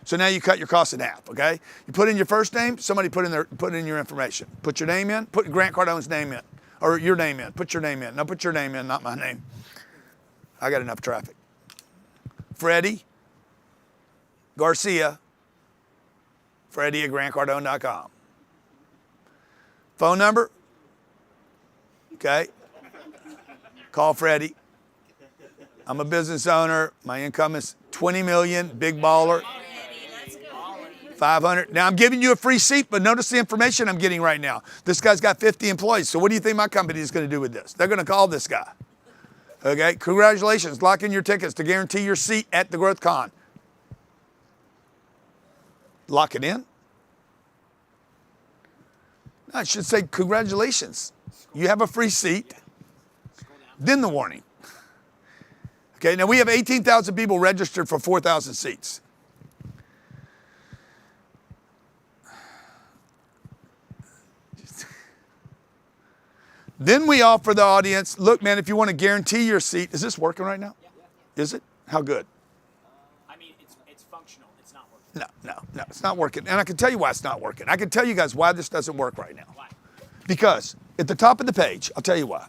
Speaker 6: So now you cut your costs in half, okay? You put in your first name, somebody put in your information. Put your name in, put Grant Cardone's name in, or your name in. Put your name in. No, put your name in, not my name. I got enough traffic. Freddie Garcia, Freddie at GrantCardone.com. Phone number, okay? Call Freddie. I'm a business owner. My income is 20 million, big baller. 500. Now I'm giving you a free seat, but notice the information I'm getting right now. This guy's got 50 employees. So what do you think my company is going to do with this? They're going to call this guy. Okay, congratulations. Lock in your tickets to guarantee your seat at the GrowthCon. Lock it in? No, I should say congratulations. You have a free seat. Then the warning. Okay, now we have 18,000 people registered for 4,000 seats. Then we offer the audience, look, man, if you want to guarantee your seat, is this working right now? Yeah. Is it? How good?
Speaker 21: I mean, it's functional. It's not working.
Speaker 6: No, it's not working. And I can tell you why it's not working. I can tell you guys why this doesn't work right now. Why? Because at the top of the page, I'll tell you why.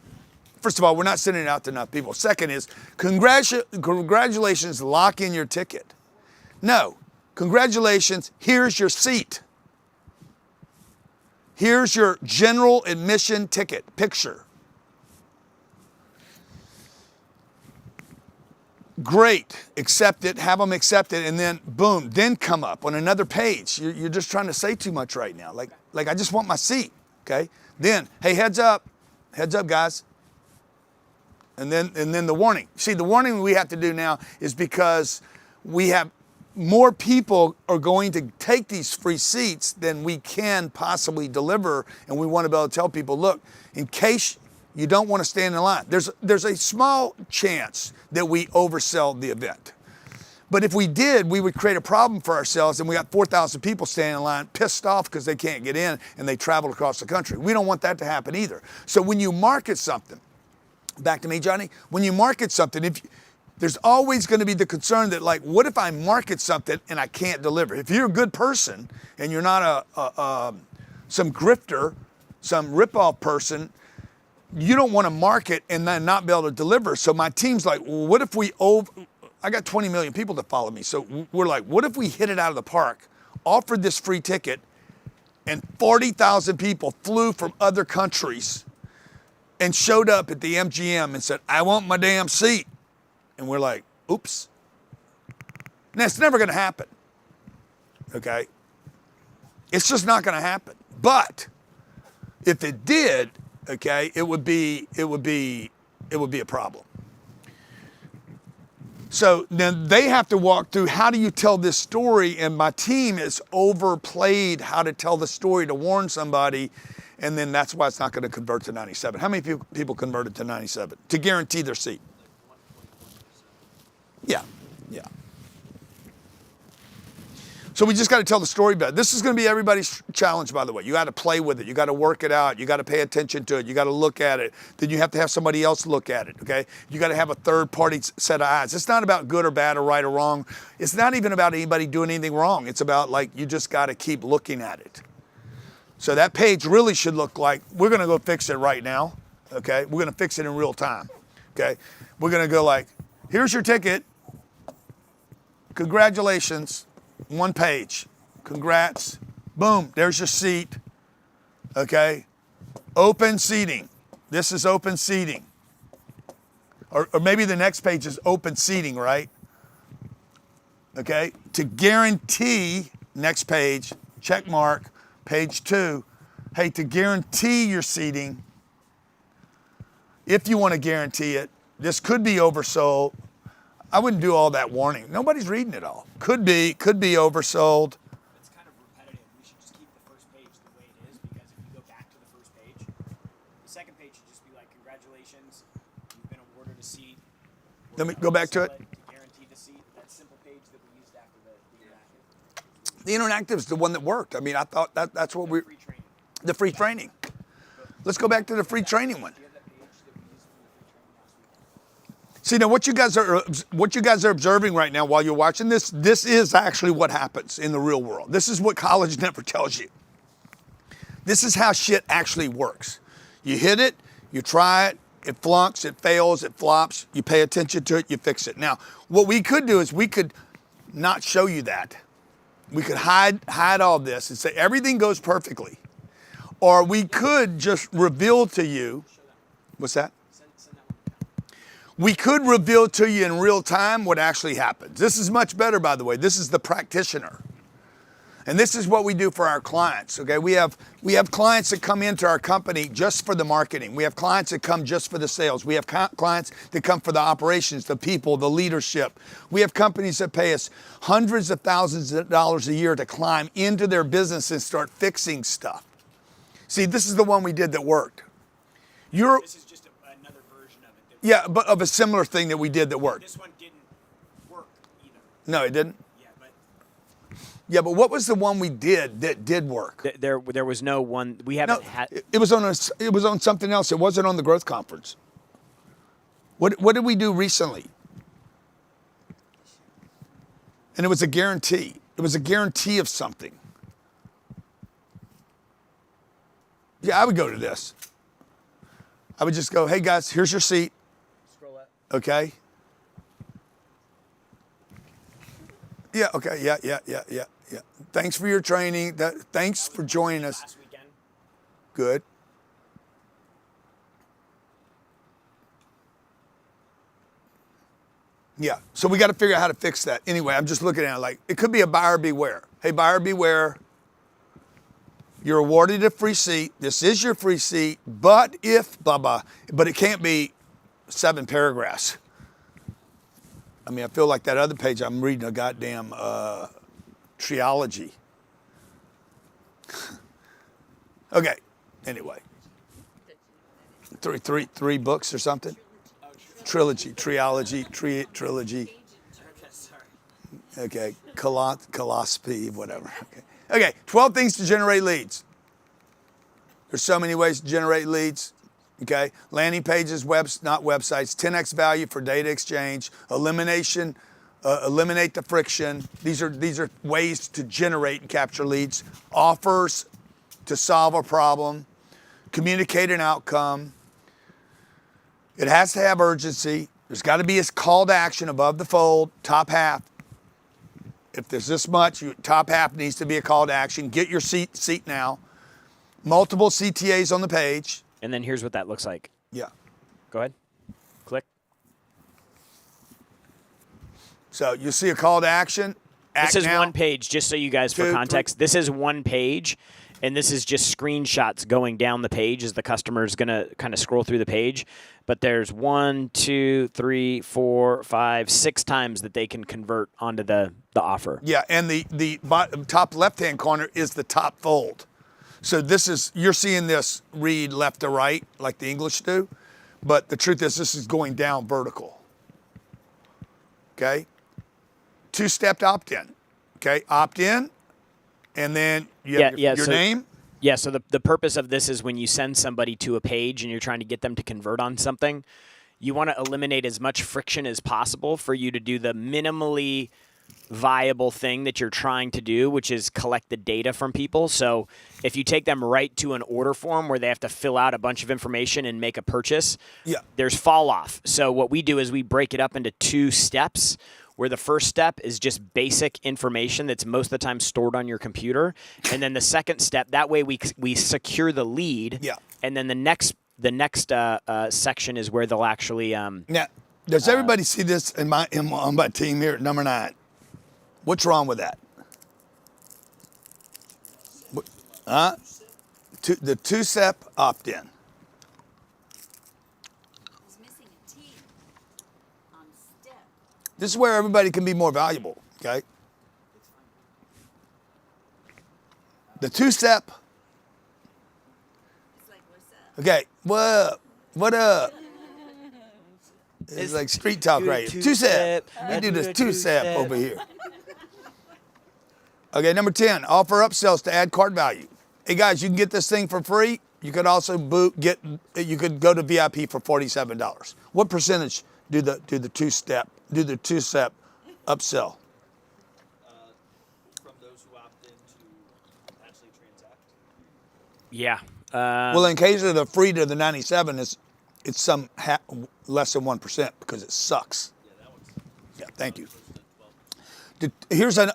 Speaker 6: First of all, we're not sending it out to enough people. Second is, congratulations, lock in your ticket. No, congratulations, here's your seat. Here's your general admission ticket picture. Great, accept it, have them accept it, and then boom, then come up on another page. You're just trying to say too much right now. Like I just want my seat, okay? Then, hey, heads up guys. And then the warning. See, the warning we have to do now is because we have more people are going to take these free seats than we can possibly deliver, and we want to be able to tell people, look, in case you don't want to stand in line, there's a small chance that we oversell the event. But if we did, we would create a problem for ourselves, and we got 4,000 people standing in line pissed off because they can't get in and they traveled across the country. We don't want that to happen either. So when you market something, back to me, Johnny, when you market something, there's always going to be the concern that, like, what if I market something and I can't deliver? If you're a good person and you're not some grifter, some ripoff person, you don't want to market and then not be able to deliver. So my team's like, well, what if I got 20 million people that follow me. So we're like, what if we hit it out of the park, offered this free ticket, and 40,000 people flew from other countries and showed up at the MGM and said, I want my damn seat. And we're like, oops. Now, it's never going to happen, okay? It's just not going to happen. But if it did, okay, it would be a problem. So then they have to walk through, how do you tell this story? And my team has overplayed how to tell the story to warn somebody, and then that's why it's not going to convert to 97. How many people converted to 97 to guarantee their seat? Yeah. So we just got to tell the story better. This is going to be everybody's challenge, by the way. You got to play with it. You got to work it out. You got to pay attention to it. You got to look at it. Then you have to have somebody else look at it, okay? You got to have a third-party set of eyes. It's not about good or bad or right or wrong. It's not even about anybody doing anything wrong. It's about, like, you just got to keep looking at it. So that page really should look like, we're going to go fix it right now, okay? We're going to fix it in real time, okay? We're going to go like, here's your ticket. Congratulations. One page. Congrats. Boom. There's your seat. Okay. Open seating. This is open seating. Or maybe the next page is open seating, right? Okay. To guarantee, next page, check mark, page 2. Hey, to guarantee your seating, if you want to guarantee it, this could be oversold. I wouldn't do all that warning. Nobody's reading it all. Could be oversold.
Speaker 21: It's kind of repetitive. We should just keep the first page the way it is, because if you go back to the first page, the second page should just be like, congratulations, you've been awarded a seat.
Speaker 6: Let me go back to it.
Speaker 21: Guarantee the seat. That simple page that we used after the interactive.
Speaker 6: The interactive is the one that worked. I mean, I thought that's what the free training. Let's go back to the free training one. See, now what you guys are observing right now while you're watching this is actually what happens in the real world. This is what college never tells you. This is how shit actually works. You hit it, you try it, it flunks, it fails, it flops, you pay attention to it, you fix it. Now, what we could do is we could not show you that. We could hide all this and say everything goes perfectly. Or we could just reveal to you, what's that? We could reveal to you in real time what actually happens. This is much better, by the way. This is the practitioner. And this is what we do for our clients, okay? We have clients that come into our company just for the marketing. We have clients that come just for the sales. We have clients that come for the operations, the people, the leadership. We have companies that pay us hundreds of thousands of dollars a year to climb into their business and start fixing stuff. See, this is the one we did that worked.
Speaker 21: This is just another version of it.
Speaker 6: Yeah, but of a similar thing that we did that worked.
Speaker 21: This one didn't work either.
Speaker 6: No, it didn't?
Speaker 21: Yeah, but
Speaker 6: Yeah, but what was the one we did that did work?
Speaker 21: there was no one. We haven't had.
Speaker 6: It was on something else. It wasn't on the growth conference. What did we do recently? And it was a guarantee. It was a guarantee of something. Yeah, I would go to this. I would just go, hey guys, here's your seat.
Speaker 21: Scroll up.
Speaker 6: Okay. Yeah, okay, yeah. Thanks for your training. Thanks for joining us.
Speaker 21: Last weekend.
Speaker 6: Good. Yeah, so we got to figure out how to fix that. Anyway, I'm just looking at it like, it could be a buyer beware. Hey, buyer beware. You're awarded a free seat. This is your free seat, but if, blah, blah. But it can't be 7 paragraphs. I mean, I feel like that other page, I'm reading a goddamn trilogy. Okay, anyway. Three books or something? Trilogy. Okay, coloscopy, whatever. Okay, 12 things to generate leads. There's so many ways to generate leads. Okay, landing pages, not websites, 10x value for data exchange, eliminate the friction. These are ways to generate and capture leads. Offers to solve a problem, communicate an outcome. It has to have urgency. There's got to be a call to action above the fold, top half. If there's this much, top half needs to be a call to action. Get your seat now. Multiple CTAs on the page.
Speaker 21: And then here's what that looks like.
Speaker 6: Yeah.
Speaker 21: Go ahead. Click.
Speaker 6: So you see a call to action.
Speaker 21: This is one page, just so you guys, for context. This is one page, and this is just screenshots going down the page as the customer is going to kind of scroll through the page. But there's 1, 2, 3, 4, 5, 6 times that they can convert onto the offer.
Speaker 6: Yeah, and the top left-hand corner is the top fold. So you're seeing this read left to right like the English do, but the truth is this is going down vertical. Okay? 2-step opt-in. Okay, opt-in, and then you have your name.
Speaker 21: Yeah, so the purpose of this is when you send somebody to a page and you're trying to get them to convert on something, you want to eliminate as much friction as possible for you to do the minimally viable thing that you're trying to do, which is collect the data from people. So if you take them right to an order form where they have to fill out a bunch of information and make a purchase, there's fall off. So what we do is we break it up into 2 steps, where the first step is just basic information that's most of the time stored on your computer. And then the second step, that way we secure the lead.
Speaker 6: Yeah.
Speaker 21: And then the next section is where they'll actually
Speaker 6: now, does everybody see this on my team here at number 9? What's wrong with that? The 2-step opt-in. This is where everybody can be more valuable, okay? The 2-step. Okay, what up? What up? It's like street talk right here. 2-step. We do this 2-step over here. Okay, number 10, offer upsells to add cart value. Hey guys, you can get this thing for free. You could also you could go to VIP for $47. What percentage do the 2-step upsell?
Speaker 16: From those who opt in to actually transact?
Speaker 21: Yeah.
Speaker 6: Well, in case of the free to the 97, it's some less than 1% because it sucks. Yeah, thank you. Here's an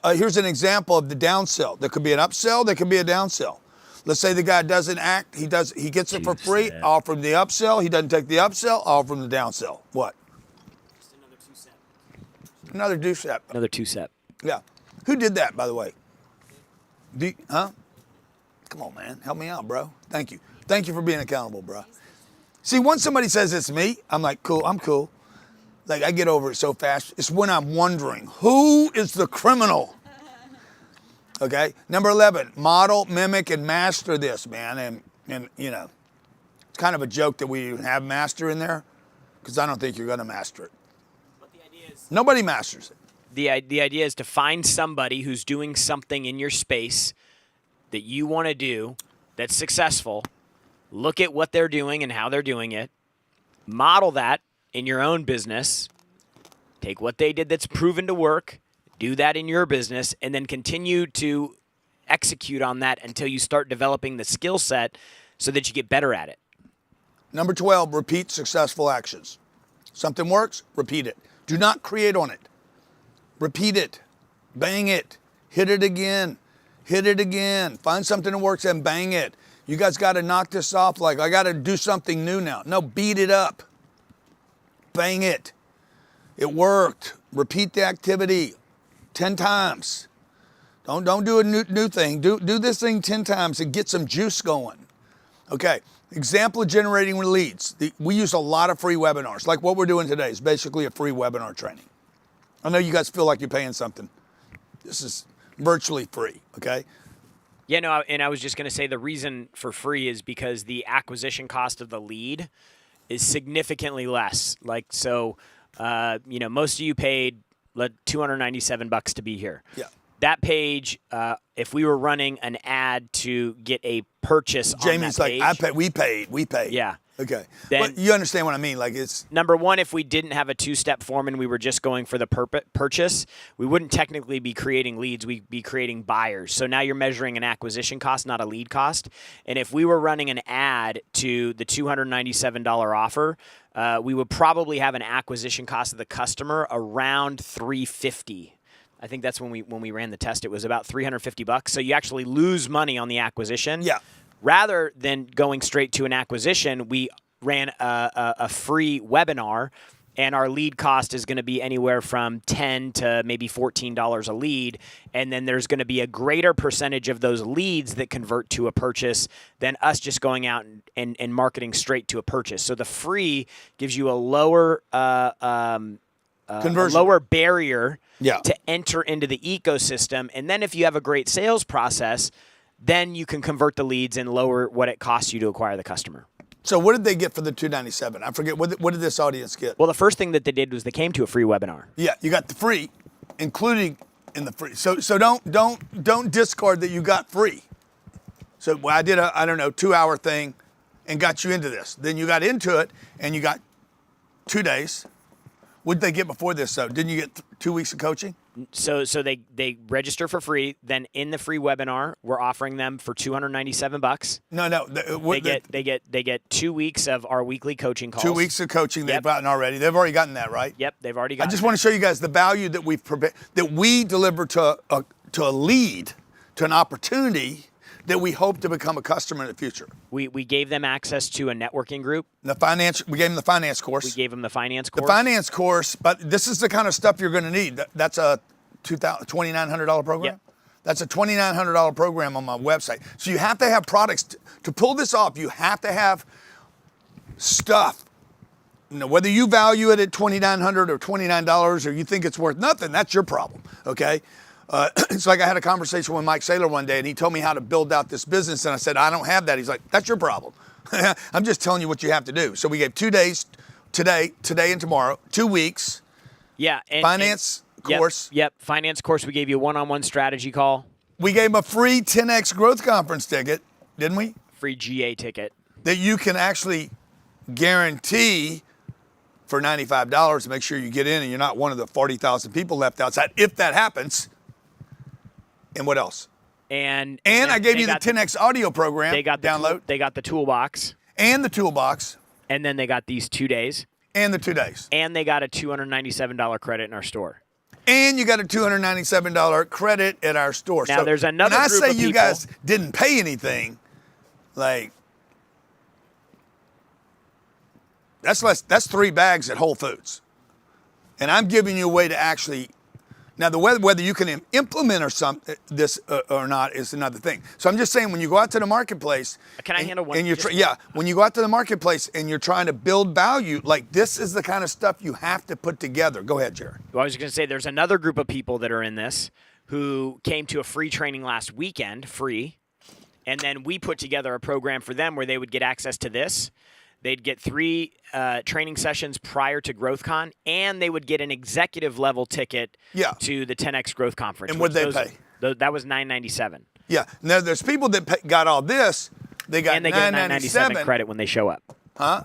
Speaker 6: example of the downsell. There could be an upsell. There could be a downsell. Let's say the guy doesn't act. He gets it for free. Offer him the upsell. He doesn't take the upsell. Offer him the downsell. What?
Speaker 16: Just another 2-step.
Speaker 6: Another 2-step.
Speaker 21: Another 2-step.
Speaker 6: Yeah. Who did that, by the way? Huh? Come on, man. Help me out, bro. Thank you. Thank you for being accountable, bro. See, once somebody says it's me, I'm like, cool. I'm cool. Like, I get over it so fast. It's when I'm wondering, who is the criminal? Okay. Number 11, model, mimic, and master this, man. And you know, it's kind of a joke that we even have master in there because I don't think you're going to master it.
Speaker 16: But the idea is
Speaker 6: nobody masters it.
Speaker 21: The idea is to find somebody who's doing something in your space that you want to do that's successful, look at what they're doing and how they're doing it, model that in your own business, take what they did that's proven to work, do that in your business, and then continue to execute on that until you start developing the skill set so that you get better at it.
Speaker 6: Number 12, repeat successful actions. Something works, repeat it. Do not create on it. Repeat it. Bang it. Hit it again. Hit it again. Find something that works and bang it. You guys got to knock this off like, I got to do something new now. No, beat it up. Bang it. It worked. Repeat the activity 10 times. Don't do a new thing. Do this thing 10 times and get some juice going. Okay. Example of generating leads. We use a lot of free webinars. Like what we're doing today is basically a free webinar training. I know you guys feel like you're paying something. This is virtually free, okay?
Speaker 21: Yeah, no, and I was just going to say the reason for free is because the acquisition cost of the lead is significantly less. Like, so, most of you paid $297 to be here.
Speaker 6: Yeah.
Speaker 21: That page, if we were running an ad to get a purchase
Speaker 6: Jamie's
Speaker 21: on that page,
Speaker 6: like, we paid.
Speaker 21: Yeah.
Speaker 6: Okay.
Speaker 21: Then-
Speaker 6: But you understand what I mean? Like it's
Speaker 21: number one, if we didn't have a two-step form and we were just going for the purchase, we wouldn't technically be creating leads. We'd be creating buyers. So now you're measuring an acquisition cost, not a lead cost. And if we were running an ad to the $297 offer, we would probably have an acquisition cost of the customer around $350. I think that's when we ran the test. It was about $350. So you actually lose money on the acquisition.
Speaker 6: Yeah.
Speaker 21: Rather than going straight to an acquisition, we ran a free webinar, and our lead cost is going to be anywhere from $10 to maybe $14 a lead. And then there's going to be a greater percentage of those leads that convert to a purchase than us just going out and marketing straight to a purchase. So the free gives you a lower
Speaker 6: conversion,
Speaker 21: lower barrier
Speaker 6: Yeah.
Speaker 21: to enter into the ecosystem. And then if you have a great sales process, then you can convert the leads and lower what it costs you to acquire the customer.
Speaker 6: So what did they get for the $297? I forget. What did this audience get?
Speaker 21: Well, the first thing that they did was they came to a free webinar.
Speaker 6: Yeah, you got the free, including in the free. So don't discard that you got free. So I did a 2-hour thing and got you into this. Then you got into it and you got 2 days. What did they get before this though? Didn't you get 2 weeks of coaching?
Speaker 21: So they register for free. Then in the free webinar, we're offering them for $297.
Speaker 6: No.
Speaker 21: They get 2 weeks of our weekly coaching calls.
Speaker 6: 2 weeks of coaching they've gotten already. They've already gotten that, right?
Speaker 21: Yep, they've already gotten
Speaker 6: I just want to show you guys the value that we deliver to a lead, to an opportunity that we hope to become a customer in the future.
Speaker 21: We gave them access to a networking group.
Speaker 6: We gave them the finance course.
Speaker 21: We gave them the finance course.
Speaker 6: The finance course, but this is the kind of stuff you're going to need. That's a $2,900 program.
Speaker 21: Yep.
Speaker 6: That's a $2,900 program on my website. So you have to have products to pull this off. You have to have stuff. Whether you value it at $2,900 or $29 or you think it's worth nothing, that's your problem. Okay. It's like I had a conversation with Mike Saylor one day, and he told me how to build out this business, and I said, I don't have that. He's like, that's your problem. I'm just telling you what you have to do. So we gave 2 days, today and tomorrow, 2 weeks.
Speaker 21: Yeah.
Speaker 6: Finance course.
Speaker 21: Yep. Finance course. We gave you a one-on-one strategy call.
Speaker 6: We gave him a free 10X growth conference ticket, didn't we?
Speaker 21: Free GA ticket.
Speaker 6: That you can actually guarantee for $95 to make sure you get in and you're not one of the 40,000 people left outside, if that happens. And what else?
Speaker 21: And
Speaker 6: I gave you the 10X audio program.
Speaker 21: They got
Speaker 6: download.
Speaker 21: They got the toolbox.
Speaker 6: And the toolbox.
Speaker 21: And then they got these 2 days.
Speaker 6: And the 2 days.
Speaker 21: And they got a $297 credit in our store.
Speaker 6: And you got a $297 credit at our store.
Speaker 21: Now
Speaker 6: so
Speaker 21: there's another
Speaker 6: when I
Speaker 21: group
Speaker 6: say
Speaker 21: of
Speaker 6: you
Speaker 21: people,
Speaker 6: guys didn't pay anything, like that's 3 bags at Whole Foods. And I'm giving you a way to actually. Now, whether you can implement this or not is another thing. So I'm just saying, when you go out to the marketplace,
Speaker 21: can I handle one?
Speaker 6: And when you go out to the marketplace and you're trying to build value, like this is the kind of stuff you have to put together. Go ahead, Jared.
Speaker 21: Well, I was going to say there's another group of people that are in this who came to a free training last weekend, free, and then we put together a program for them where they would get access to this. They'd get 3 training sessions prior to GrowthCon, and they would get an executive level ticket to the 10X Growth Conference.
Speaker 6: And what'd they pay?
Speaker 21: That was $997.
Speaker 6: Yeah. Now there's people that got all this. They got
Speaker 21: and they get a $997 credit when they show up.
Speaker 6: Huh?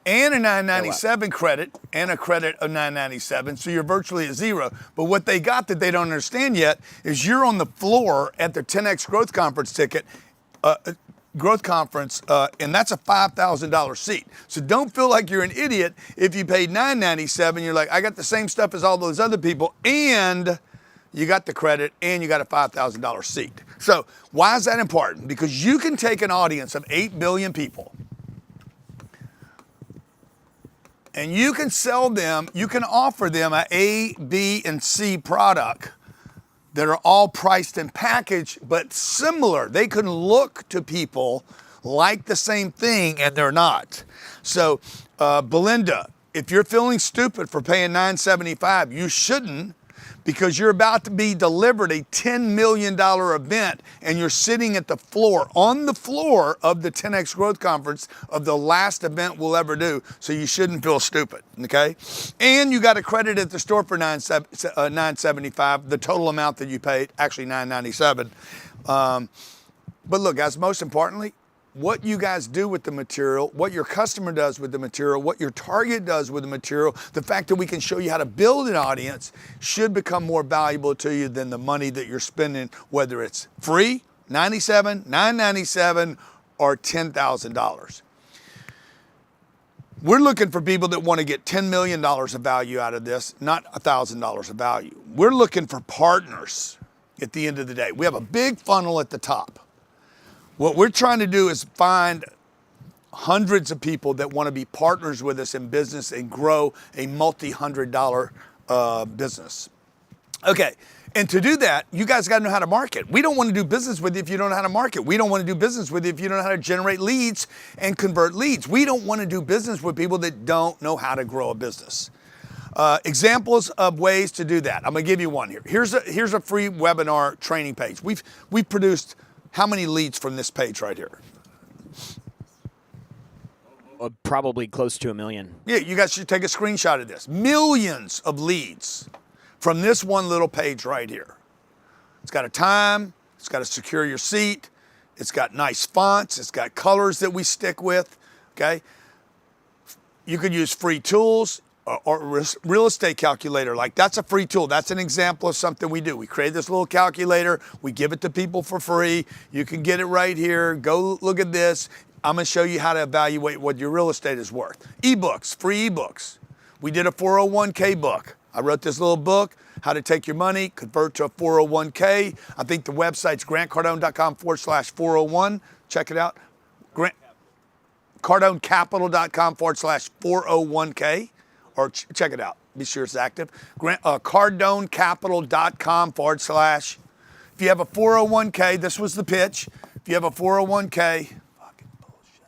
Speaker 6: And a $997 credit and a credit of $997, so you're virtually at zero. But what they got that they don't understand yet is you're on the floor at the 10X Growth Conference ticket. Growth Conference, and that's a $5,000 seat. So don't feel like you're an idiot if you paid $997. You're like, I got the same stuff as all those other people, and you got the credit, and you got a $5,000 seat. So why is that important? Because you can take an audience of 8 billion people, and you can sell them, you can offer them a A, B, and C product that are all priced and packaged, but similar. They can look to people like the same thing, and they're not. So, Belinda, if you're feeling stupid for paying $975, you shouldn't, because you're about to be delivered a $10 million event and you're sitting at the floor, on the floor of the 10X Growth Conference of the last event we'll ever do. So you shouldn't feel stupid, okay? And you got a credit at the store for $975, the total amount that you paid, actually $997. But look, guys, most importantly, what you guys do with the material, what your customer does with the material, what your target does with the material, the fact that we can show you how to build an audience should become more valuable to you than the money that you're spending, whether it's free, $97, $997, or $10,000. We're looking for people that want to get $10 million of value out of this, not $1,000 of value. We're looking for partners at the end of the day. We have a big funnel at the top. What we're trying to do is find hundreds of people that want to be partners with us in business and grow a multi-$100 business. Okay, and to do that, you guys got to know how to market. We don't want to do business with you if you don't know how to market. We don't want to do business with you if you don't know how to generate leads and convert leads. We don't want to do business with people that don't know how to grow a business. Examples of ways to do that. I'm going to give you one here. Here's a free webinar training page. We've produced how many leads from this page right here?
Speaker 21: Probably close to 1 million.
Speaker 6: Yeah, you guys should take a screenshot of this. Millions of leads from this one little page right here. It's got a time, it's got a secure your seat, it's got nice fonts, it's got colors that we stick with, okay? You could use free tools or real estate calculator. Like, that's a free tool. That's an example of something we do. We create this little calculator, we give it to people for free. You can get it right here. Go look at this. I'm gonna show you how to evaluate what your real estate is worth. Ebooks, free ebooks. We did a 401k book. I wrote this little book, how to take your money, convert to a 401k. I think the website's grantcardone.com/401. Check it out. CardoneCapital.com/401k. Or check it out. Be sure it's active. CardoneCapital.com/. If you have a 401k, this was the pitch. If you have a 401k, fucking bullshit.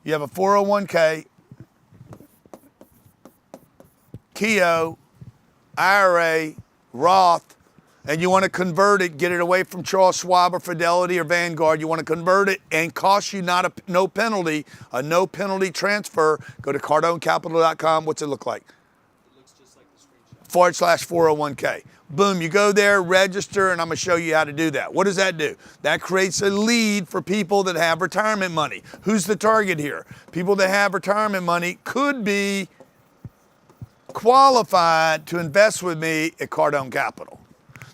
Speaker 6: You have a 401k, Keogh, IRA, Roth, and you want to convert it, get it away from Charles Schwab or Fidelity or Vanguard. You want to convert it and cost you no penalty, a no penalty transfer. Go to CardoneCapital.com. What's it look like? It looks just like the screenshot. /401k. Boom, you go there, register, and I'm going to show you how to do that. What does that do? That creates a lead for people that have retirement money. Who's the target here? People that have retirement money could be qualified to invest with me at Cardone Capital.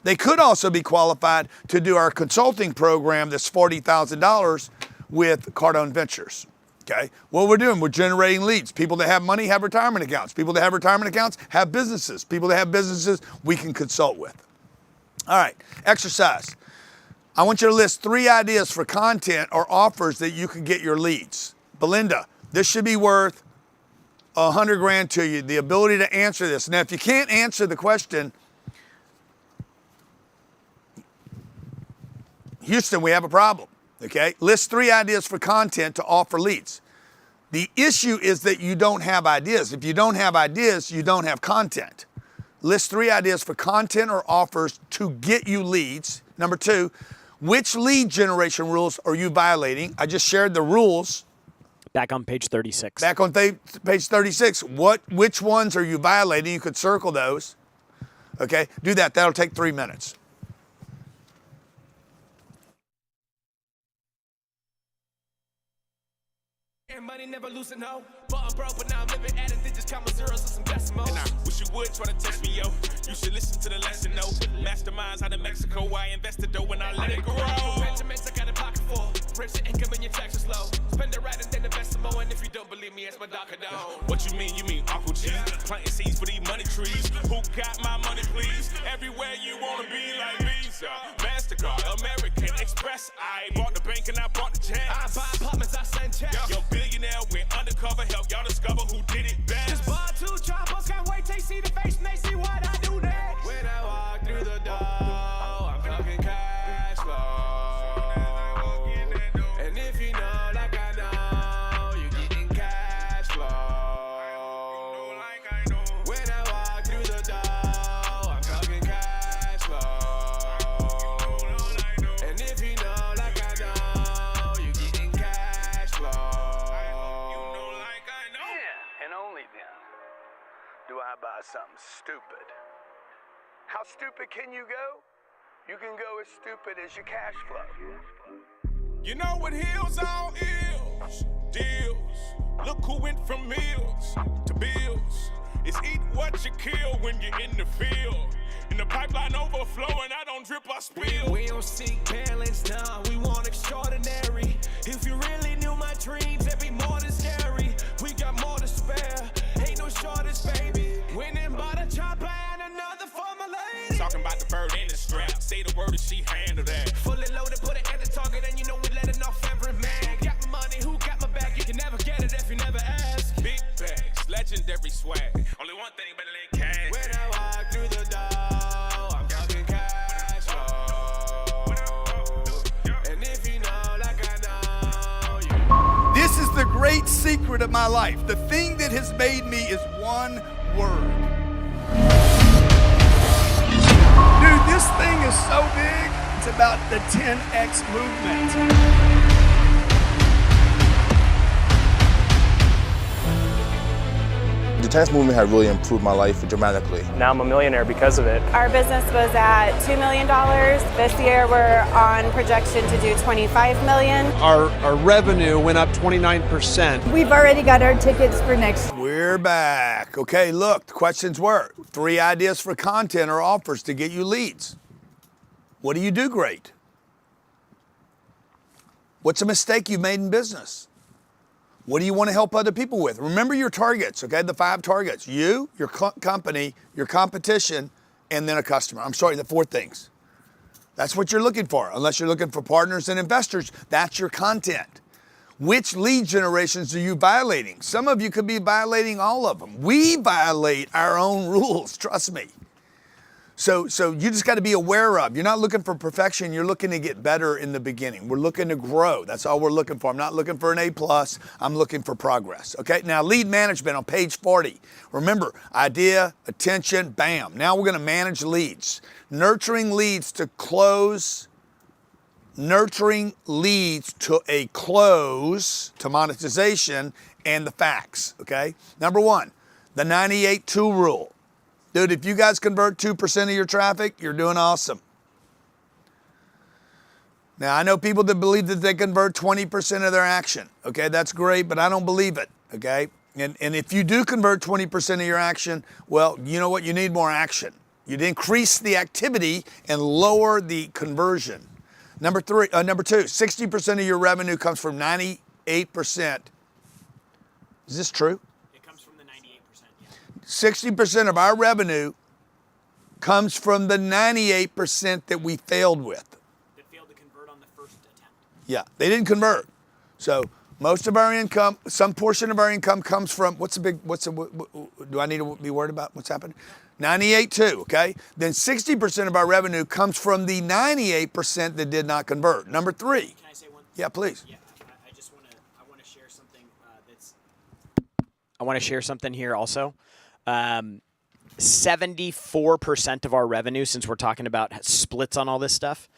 Speaker 6: They could also be qualified to do our consulting program that's $40,000 with Cardone Ventures, okay? What we're doing, we're generating leads. People that have money have retirement accounts. People that have retirement accounts have businesses. People that have businesses we can consult with. All right, exercise. I want you to list 3 ideas for content or offers that you can get your leads. Belinda, this should be worth $100,000 to you, the ability to answer this. Now, if you can't answer the question, Houston, we have a problem, okay? List 3 ideas for content to offer leads. The issue is that you don't have ideas. If you don't have ideas, you don't have content. List 3 ideas for content or offers to get you leads. Number 2, which lead generation rules are you violating? I just shared the rules.
Speaker 21: Back on page 36.
Speaker 6: Back on page 36. Which ones are you violating? You could circle those, okay? Do that. That'll take 3 minutes.
Speaker 15: And money never losing no. But I'm broke, but now I'm living at it. They just count my zeros and some decimals. And I wish you would try to test me, yo. You should listen to the lesson, no. Masterminds out of Mexico. I invested dough when I let it grow. Regiments I got a pocket full. Bricks the income and your taxes low. Spend it right and then invest some more. And if you don't believe me, it's my Dr. Cardone.
Speaker 22: What you mean? You mean Uncle G? Planting seeds for these money trees. Who got my money, please? Everywhere you wanna be like Visa, MasterCard, American Express. I bought the bank and I bought the jet.
Speaker 15: I buy apartments, I send checks.
Speaker 22: Yo, billionaire went undercover, help y'all discover who did it best.
Speaker 15: Just bought 2 choppers, can't wait till they see the face and they see what I do next. When I walk through the door, I'm talking cash flow. And if you know like I know, you're getting cash flow. When I walk through the door,
Speaker 12: stupid can you go? You can go as stupid as your cash flow.
Speaker 22: You know what heals all ills? Deals. Look who went from meals to bills. It's eat what you kill when you're in the field. In the pipeline overflowing, I don't drip, I spill.
Speaker 13: We don't seek talents, nah, we want extraordinary. If you really knew my dreams, it'd be more than scary. We got more to spare, ain't no shortage, baby. Winning by the chopper and another for my lady.
Speaker 22: Talking about the bird and the strap. Say the word and she handle that.
Speaker 13: Fully loaded, put it at the target, and you know we letting off every man. Got my money, who got my back? You can never get it if you never ask.
Speaker 22: Big bags, legendary swag. Only one thing better than cash.
Speaker 13: When I walk through the door, I'm talking cash flow. And if you know like I know you.
Speaker 6: This is the great secret of my life. The thing that has made me is one word.
Speaker 12: Dude, this thing is so big. It's about the 10X movement.
Speaker 17: The 10X movement had really improved my life dramatically.
Speaker 19: Now I'm a millionaire because of it.
Speaker 23: Our business was at $2 million. This year we're on projection to do $25 million.
Speaker 24: Our revenue went up 29%.
Speaker 25: We've already got our tickets for next.
Speaker 6: We're back. Okay, look, the questions were 3 ideas for content or offers to get you leads. What do you do great? What's a mistake you've made in business? What do you want to help other people with? Remember your targets, okay? The 5 targets. You, your company, your competition, and then a customer. I'm sorry, the 4 things. That's what you're looking for. Unless you're looking for partners and investors, that's your content. Which lead generations are you violating? Some of you could be violating all of them. We violate our own rules, trust me. So you just got to be aware of. You're not looking for perfection. You're looking to get better in the beginning. We're looking to grow. That's all we're looking for. I'm not looking for an A+. I'm looking for progress. Okay, now lead management on page 40. Remember, idea, attention, bam. Now we're going to manage leads. Nurturing leads to close. Nurturing leads to a close, to monetization, and the facts. Okay, number 1, the 98-2 rule. Dude, if you guys convert 2% of your traffic, you're doing awesome. Now, I know people that believe that they convert 20% of their action. Okay, that's great, but I don't believe it. Okay, and if you do convert 20% of your action, well, you know what? You need more action. You'd increase the activity and lower the conversion. Number 2, 60% of your revenue comes from 98%. Is this true? 60% of our revenue comes from the 98% that we failed with.
Speaker 21: That failed to convert on the first attempt.
Speaker 6: Yeah, they didn't convert. So most of our income, some portion of our income comes from, do I need to be worried about what's happening? 98.2, okay? Then 60% of our revenue comes from the 98% that did not convert. Number 3.
Speaker 21: Can I say one thing?
Speaker 6: Yeah, please.
Speaker 21: Yeah, I want to share something I want to share something here also. 74% of our revenue, since we're talking about splits on all this stuff,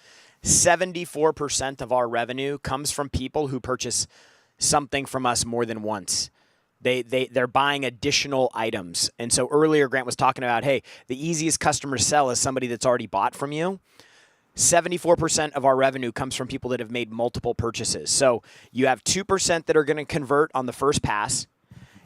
Speaker 21: 74% of our revenue comes from people who purchase something from us more than once. They're buying additional items. And so earlier Grant was talking about, hey, the easiest customer to sell is somebody that's already bought from you. 74% of our revenue comes from people that have made multiple purchases. So you have 2% that are going to convert on the first pass.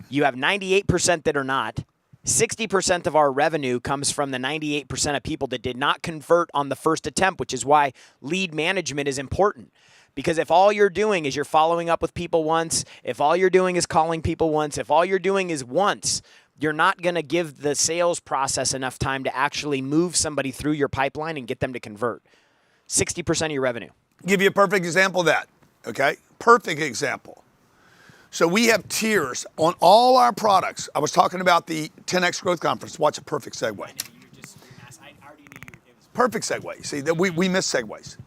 Speaker 21: You have 98% that are not. 60% of our revenue comes from the 98% of people that did not convert on the first attempt, which is why lead management is important. Because if all you're doing is you're following up with people once, if all you're doing is calling people once, if all you're doing is once, you're not going to give the sales process enough time to actually move somebody through your pipeline and get them to convert. 60% of your revenue.
Speaker 6: Give you a perfect example of that, okay? Perfect example. So we have tiers on all our products. I was talking about the 10X Growth Conference. Watch a perfect segue. Perfect segue. See, that we miss segues.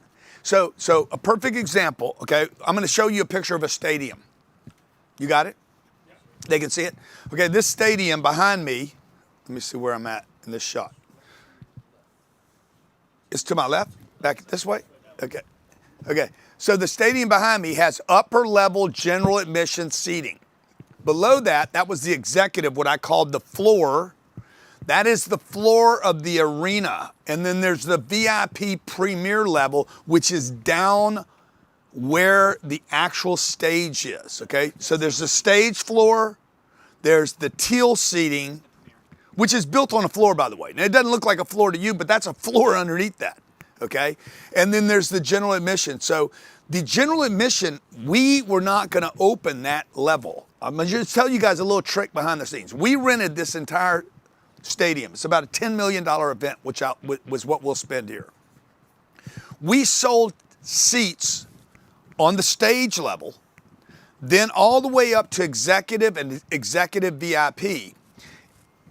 Speaker 6: So a perfect example, okay? I'm going to show you a picture of a stadium. You got it? They can see it? Okay, this stadium behind me, let me see where I'm at in this shot. It's to my left? Back this way? Okay. Okay. So the stadium behind me has upper level general admission seating. Below that, that was the executive, what I called the floor. That is the floor of the arena. And then there's the VIP premier level, which is down where the actual stage is, okay? So there's the stage floor, there's the teal seating, which is built on a floor, by the way. Now, it doesn't look like a floor to you, but that's a floor underneath that, okay? And then there's the general admission. So the general admission, we were not gonna open that level. I'm gonna just tell you guys a little trick behind the scenes. We rented this entire stadium. It's about a $10 million event, which was what we'll spend here. We sold seats on the stage level, then all the way up to executive and executive VIP.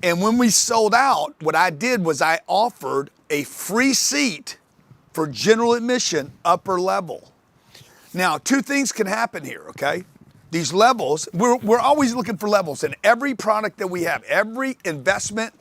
Speaker 6: And when we sold out, what I did was I offered a free seat for general admission upper level. Now, two things can happen here, okay? These levels, we're always looking for levels in every product that we have, every investment,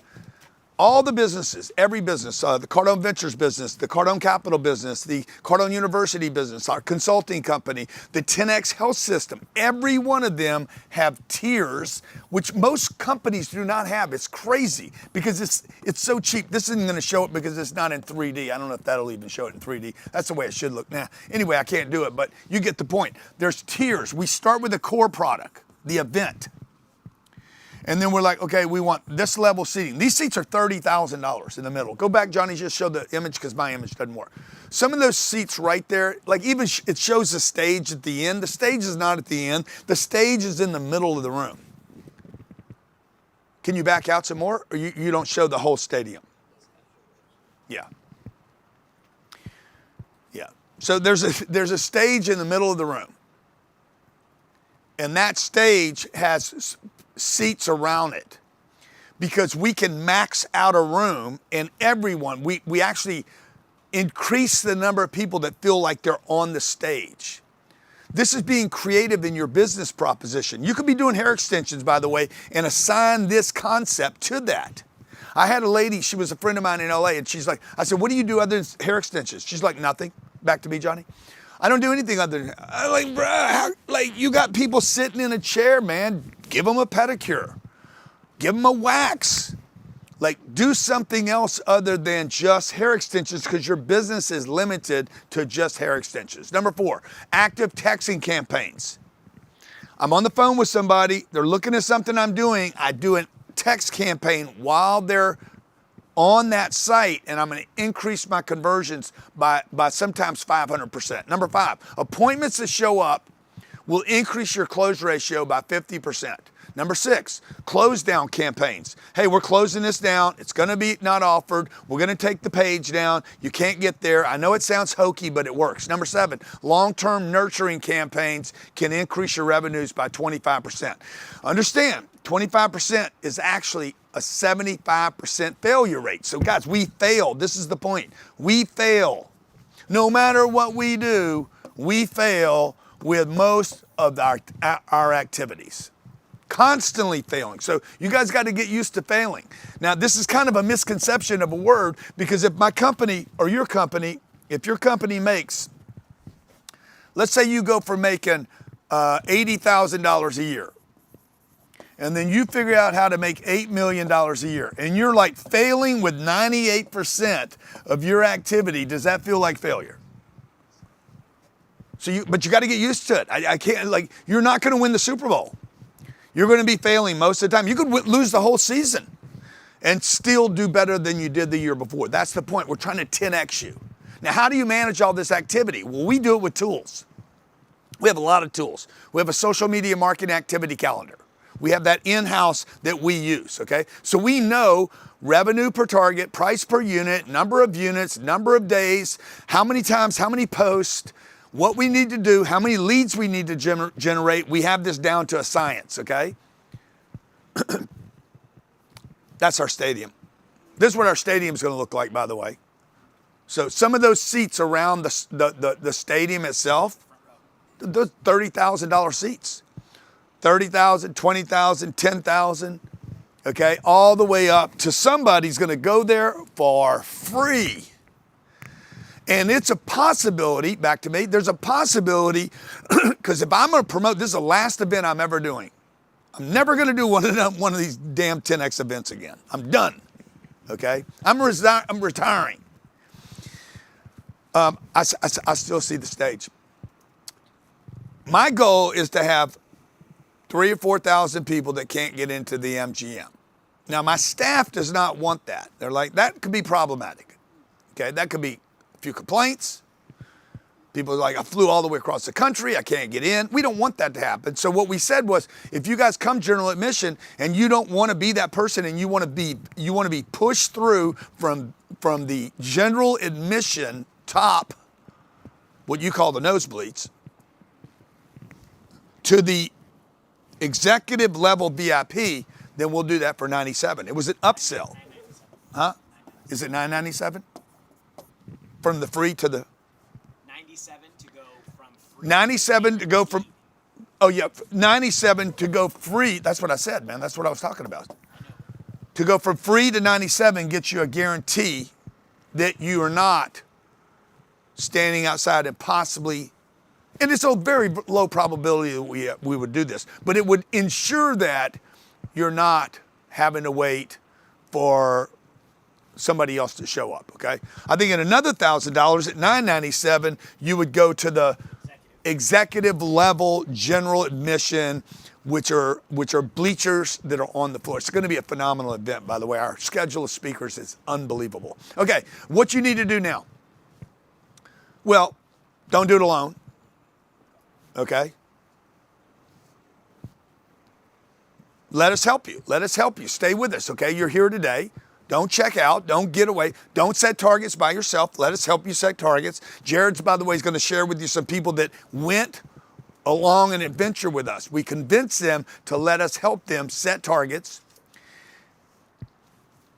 Speaker 6: all the businesses, every business, the Cardone Ventures business, the Cardone Capital business, the Cardone University business, our consulting company, the 10X Health System, every one of them have tiers, which most companies do not have. It's crazy because it's so cheap. This isn't gonna show it because it's not in 3D. I don't know if that'll even show it in 3D. That's the way it should look now. Anyway, I can't do it, but you get the point. There's tiers. We start with the core product, the event. And then we're like, okay, we want this level seating. These seats are $30,000 in the middle. Go back, Johnny, just show the image because my image doesn't work. Some of those seats right there, like even it shows the stage at the end. The stage is not at the end. The stage is in the middle of the room. Can you back out some more or you don't show the whole stadium? Yeah. Yeah. So there's a stage in the middle of the room. And that stage has seats around it because we can max out a room and everyone, we actually increase the number of people that feel like they're on the stage. This is being creative in your business proposition. You could be doing hair extensions, by the way, and assign this concept to that. I had a lady, she was a friend of mine in LA, and she's like, I said, what do you do other than hair extensions? She's like, nothing. Back to me, Johnny. I don't do anything other than, I'm like, bruh, like you got people sitting in a chair, man. Give them a pedicure. Give them a wax. Like do something else other than just hair extensions because your business is limited to just hair extensions. Number 4, active texting campaigns. I'm on the phone with somebody. They're looking at something I'm doing. I do a text campaign while they're on that site, and I'm going to increase my conversions by sometimes 500%. Number 5, appointments that show up will increase your close ratio by 50%. Number 6, close down campaigns. Hey, we're closing this down. It's going to be not offered. We're going to take the page down. You can't get there. I know it sounds hokey, but it works. Number 7, long-term nurturing campaigns can increase your revenues by 25%. Understand, 25% is actually a 75% failure rate. So guys, we fail. This is the point. We fail. No matter what we do, we fail with most of our activities. Constantly failing. So you guys got to get used to failing. Now, this is kind of a misconception of a word because if my company or your company, if your company makes, let's say you go from making $80,000 a year, and then you figure out how to make $8 million a year, and you're like failing with 98% of your activity, does that feel like failure? So but you got to get used to it. I can't, like, you're not going to win the Super Bowl. You're going to be failing most of the time. You could lose the whole season and still do better than you did the year before. That's the point. We're trying to 10X you. Now, how do you manage all this activity? Well, we do it with tools. We have a lot of tools. We have a social media marketing activity calendar. We have that in-house that we use, okay? So we know revenue per target, price per unit, number of units, number of days, how many times, how many posts, what we need to do, how many leads we need to generate. We have this down to a science, okay? That's our stadium. This is what our stadium is going to look like, by the way. So some of those seats around the stadium itself, those $30,000 seats. 30,000, 20,000, 10,000, okay? All the way up to somebody's going to go there for free. And it's a possibility, back to me, there's a possibility, because if I'm going to promote, this is the last event I'm ever doing. I'm never going to do one of these damn 10X events again. I'm done. okay? I'm retiring. I still see the stage. My goal is to have 3,000 or 4,000 people that can't get into the MGM. Now, my staff does not want that. They're like, that could be problematic. Okay, that could be a few complaints. People are like, I flew all the way across the country, I can't get in. We don't want that to happen. So what we said was, if you guys come general admission and you don't want to be that person and you want to be pushed through from the general admission top, what you call the nosebleeds, to the executive level VIP, then we'll do that for $97. It was an upsell. Huh? Is it $997? From the free to the
Speaker 21: 97 to go from free.
Speaker 6: 97 to go from, oh yeah, 97 to go free. That's what I said, man. That's what I was talking about. To go from free to 97 gets you a guarantee that you are not standing outside and possibly, and it's a very low probability that we would do this, but it would ensure that you're not having to wait for somebody else to show up, okay? I think at another $1,000 at $997, you would go to the executive level general admission, which are bleachers that are on the floor. It's gonna be a phenomenal event, by the way. Our schedule of speakers is unbelievable. Okay, what you need to do now? Well, don't do it alone, okay? Let us help you. Let us help you. Stay with us, okay? You're here today. Don't check out. Don't get away. Don't set targets by yourself. Let us help you set targets. Jared's, by the way, is going to share with you some people that went along an adventure with us. We convinced them to let us help them set targets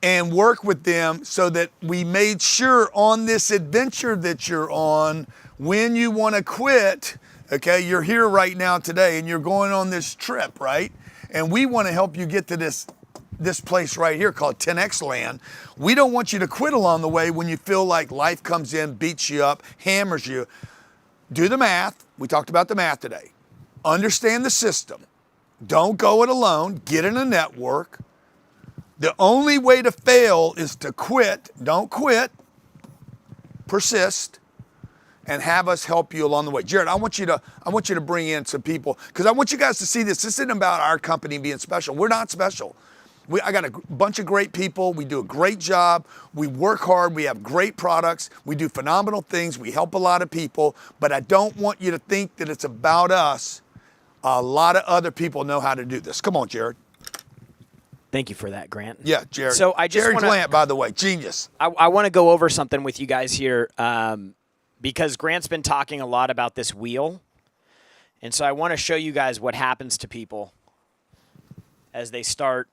Speaker 6: and work with them so that we made sure on this adventure that you're on, when you want to quit, okay, you're here right now today and you're going on this trip, right? And we want to help you get to this place right here called 10X Land. We don't want you to quit along the way when you feel like life comes in, beats you up, hammers you. Do the math. We talked about the math today. Understand the system. Don't go it alone. Get in a network. The only way to fail is to quit. Don't quit. Persist. And have us help you along the way. Jared, I want you to bring in some people because I want you guys to see this. This isn't about our company being special. We're not special. I got a bunch of great people. We do a great job. We work hard. We have great products. We do phenomenal things. We help a lot of people. But I don't want you to think that it's about us. A lot of other people know how to do this. Come on, Jared.
Speaker 21: Thank you for that, Grant.
Speaker 6: Yeah, Jared.
Speaker 21: So I just
Speaker 6: Jared
Speaker 21: wanna,
Speaker 6: Plant, by the way, genius.
Speaker 21: I want to go over something with you guys here. Because Grant's been talking a lot about this wheel. And so I want to show you guys what happens to people as they start.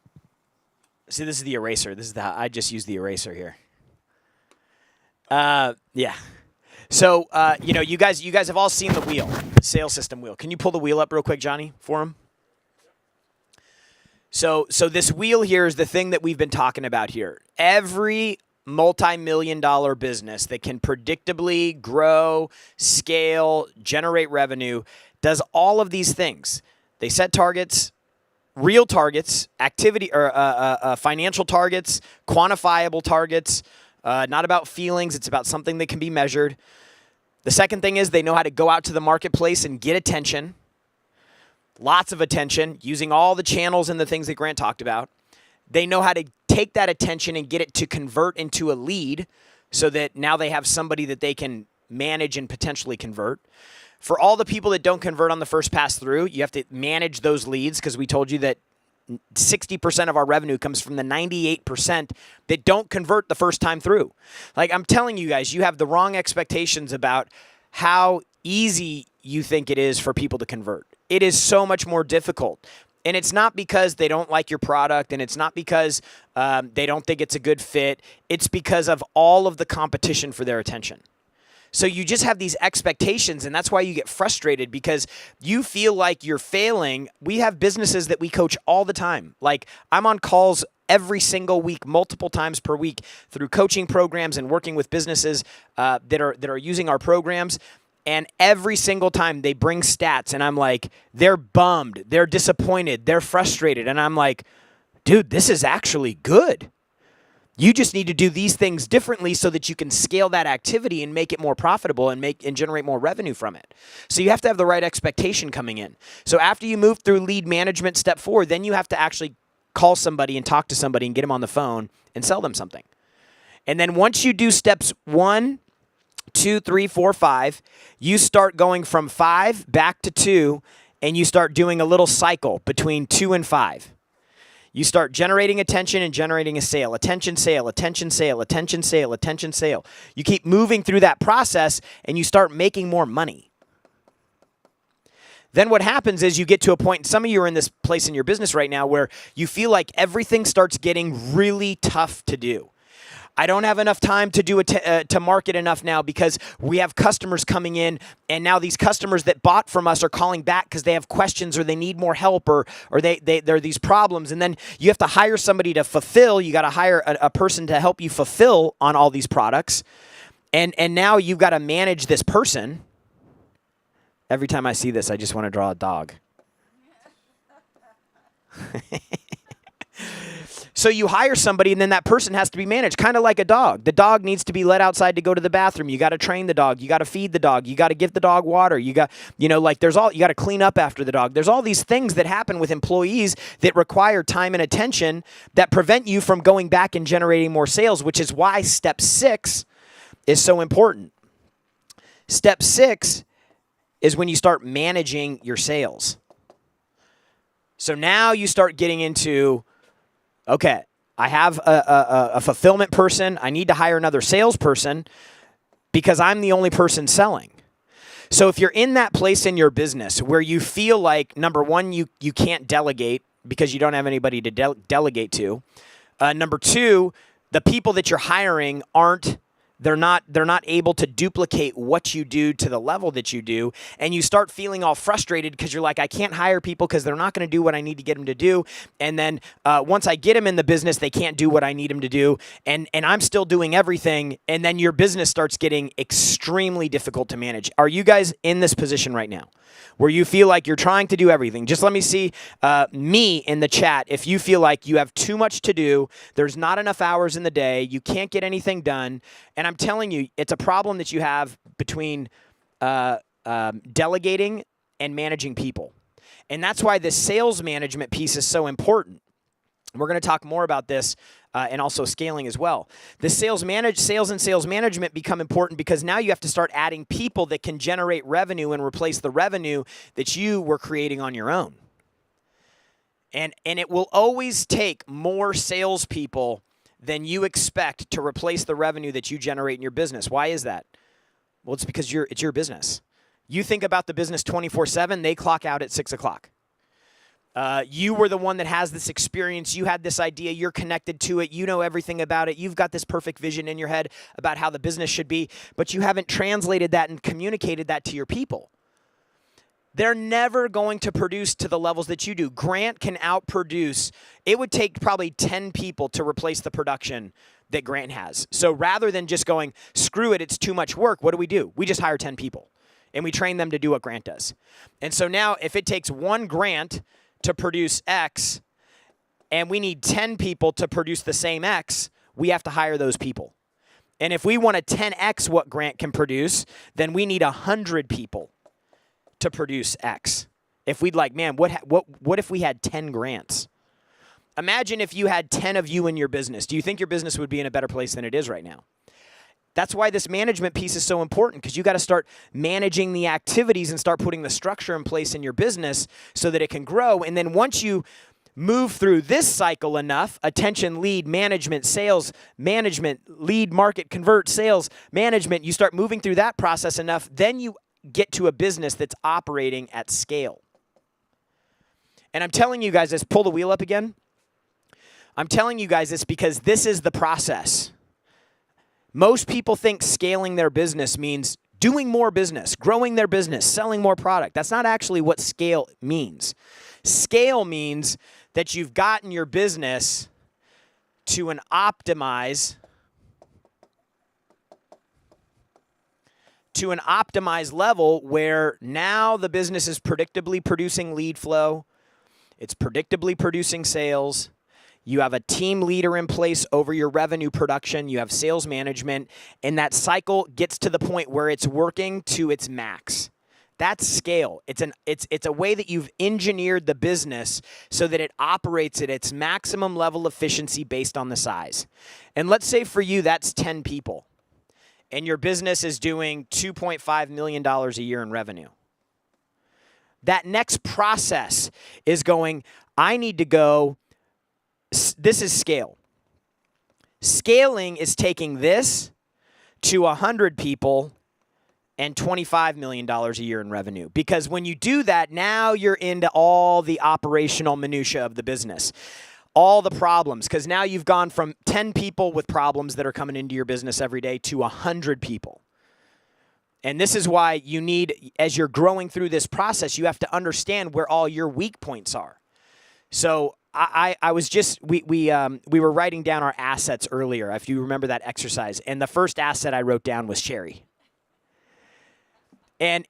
Speaker 21: See, this is the eraser. I just used the eraser here. Yeah. So, you guys have all seen the wheel, the sales system wheel. Can you pull the wheel up real quick, Johnny, for him? So this wheel here is the thing that we've been talking about here. Every multi-million-dollar business that can predictably grow, scale, generate revenue, does all of these things. They set targets, real targets, activity or financial targets, quantifiable targets, not about feelings. It's about something that can be measured. The second thing is they know how to go out to the marketplace and get attention, lots of attention, using all the channels and the things that Grant talked about. They know how to take that attention and get it to convert into a lead so that now they have somebody that they can manage and potentially convert. For all the people that don't convert on the first pass through, you have to manage those leads because we told you that 60% of our revenue comes from the 98% that don't convert the first time through. Like I'm telling you guys, you have the wrong expectations about how easy you think it is for people to convert. It is so much more difficult. And it's not because they don't like your product, and it's not because they don't think it's a good fit. It's because of all of the competition for their attention. So you just have these expectations, and that's why you get frustrated because you feel like you're failing. We have businesses that we coach all the time. Like I'm on calls every single week, multiple times per week through coaching programs and working with businesses that are using our programs. And every single time they bring stats and I'm like, they're bummed, they're disappointed, they're frustrated. And I'm like, dude, this is actually good. You just need to do these things differently so that you can scale that activity and make it more profitable and generate more revenue from it. So you have to have the right expectation coming in. So after you move through lead management step 4, then you have to actually call somebody and talk to somebody and get them on the phone and sell them something. And then once you do steps 1, 2, 3, 4, 5, you start going from 5 back to 2, and you start doing a little cycle between 2 and 5. You start generating attention and generating a sale. Attention, sale, attention, sale, attention, sale, attention, sale. You keep moving through that process and you start making more money. Then what happens is you get to a point, and some of you are in this place in your business right now where you feel like everything starts getting really tough to do. I don't have enough time to do to market enough now because we have customers coming in, and now these customers that bought from us are calling back because they have questions or they need more help or there are these problems. And then you have to hire somebody to fulfill. You got to hire a person to help you fulfill on all these products. And now you've got to manage this person. Every time I see this, I just want to draw a dog. So you hire somebody, and then that person has to be managed, kind of like a dog. The dog needs to be let outside to go to the bathroom. You got to train the dog. You got to feed the dog. You got to give the dog water. You got, you got to clean up after the dog. There's all these things that happen with employees that require time and attention that prevent you from going back and generating more sales, which is why step 6 is so important. Step 6 is when you start managing your sales. So now you start getting into, okay, I have a fulfillment person. I need to hire another salesperson because I'm the only person selling. So if you're in that place in your business where you feel like, number one, you can't delegate because you don't have anybody to delegate to. Number 2, the people that you're hiring they're not able to duplicate what you do to the level that you do, and you start feeling all frustrated because you're like, I can't hire people because they're not going to do what I need to get them to do, and then once I get them in the business, they can't do what I need them to do, and I'm still doing everything, and then your business starts getting extremely difficult to manage. Are you guys in this position right now where you feel like you're trying to do everything? Just let me see me in the chat if you feel like you have too much to do, there's not enough hours in the day, you can't get anything done. And I'm telling you, it's a problem that you have between delegating and managing people. And that's why the sales management piece is so important. We're going to talk more about this and also scaling as well. The sales and sales management become important because now you have to start adding people that can generate revenue and replace the revenue that you were creating on your own. And it will always take more salespeople than you expect to replace the revenue that you generate in your business. Why is that? Well, it's because it's your business. You think about the business 24/7, they clock out at 6 o'clock. You were the one that has this experience. You had this idea. You're connected to it. You know everything about it. You've got this perfect vision in your head about how the business should be, but you haven't translated that and communicated that to your people. They're never going to produce to the levels that you do. Grant can outproduce. It would take probably 10 people to replace the production that Grant has. So rather than just going, screw it, it's too much work, what do? We just hire 10 people, and we train them to do what Grant does. And so now if it takes one Grant to produce X, and we need 10 people to produce the same X, we have to hire those people. And if we want to 10X what Grant can produce, then we need 100 people to produce X. If we'd like, man, what if we had 10 Grants? Imagine if you had 10 of you in your business. Do you think your business would be in a better place than it is right now? That's why this management piece is so important, because you got to start managing the activities and start putting the structure in place in your business so that it can grow. And then once you move through this cycle enough, attention, lead, management, sales, management, lead, market, convert, sales, management, you start moving through that process enough, then you get to a business that's operating at scale. And I'm telling you guys this, pull the wheel up again. I'm telling you guys this because this is the process. Most people think scaling their business means doing more business, growing their business, selling more product. That's not actually what scale means. Scale means that you've gotten your business to an optimized level where now the business is predictably producing lead flow. It's predictably producing sales. You have a team leader in place over your revenue production. You have sales management. And that cycle gets to the point where it's working to its max. That's scale. It's a way that you've engineered the business so that it operates at its maximum level of efficiency based on the size. And let's say for you, that's 10 people. And your business is doing $2.5 million a year in revenue. That next process is going, I need to go, this is scale. Scaling is taking this to 100 people and $25 million a year in revenue. Because when you do that, now you're into all the operational minutia of the business. All the problems, because now you've gone from 10 people with problems that are coming into your business every day to 100 people. And this is why you need, as you're growing through this process, you have to understand where all your weak points are. So I was just, we were writing down our assets earlier, if you remember that exercise. And the first asset I wrote down was Cherry. And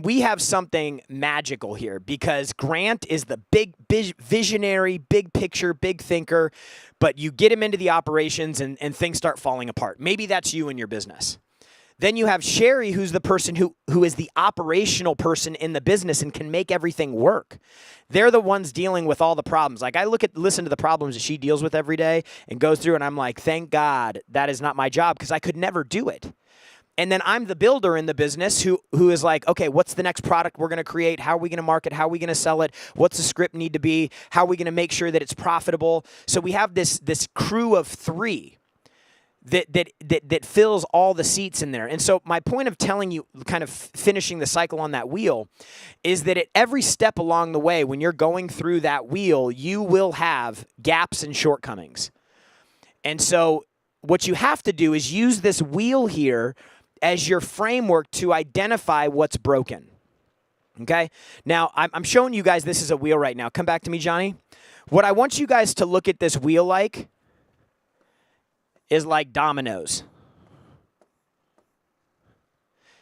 Speaker 21: we have something magical here because Grant is the big visionary, big picture, big thinker, but you get him into the operations and things start falling apart. Maybe that's you in your business. Then you have Sherry, who's the person who is the operational person in the business and can make everything work. They're the ones dealing with all the problems. Like I listen to the problems that she deals with every day and goes through, and I'm like, thank God that is not my job because I could never do it. And then I'm the builder in the business who is like, okay, what's the next product we're going to create? How are we going to market? How are we going to sell it? What's the script need to be? How are we going to make sure that it's profitable? So we have this crew of three that fills all the seats in there. And so my point of telling you, kind of finishing the cycle on that wheel, is that at every step along the way, when you're going through that wheel, you will have gaps and shortcomings. And so what you have to do is use this wheel here as your framework to identify what's broken. Okay? Now, I'm showing you guys this is a wheel right now. Come back to me, Johnny. What I want you guys to look at this wheel like is like dominoes.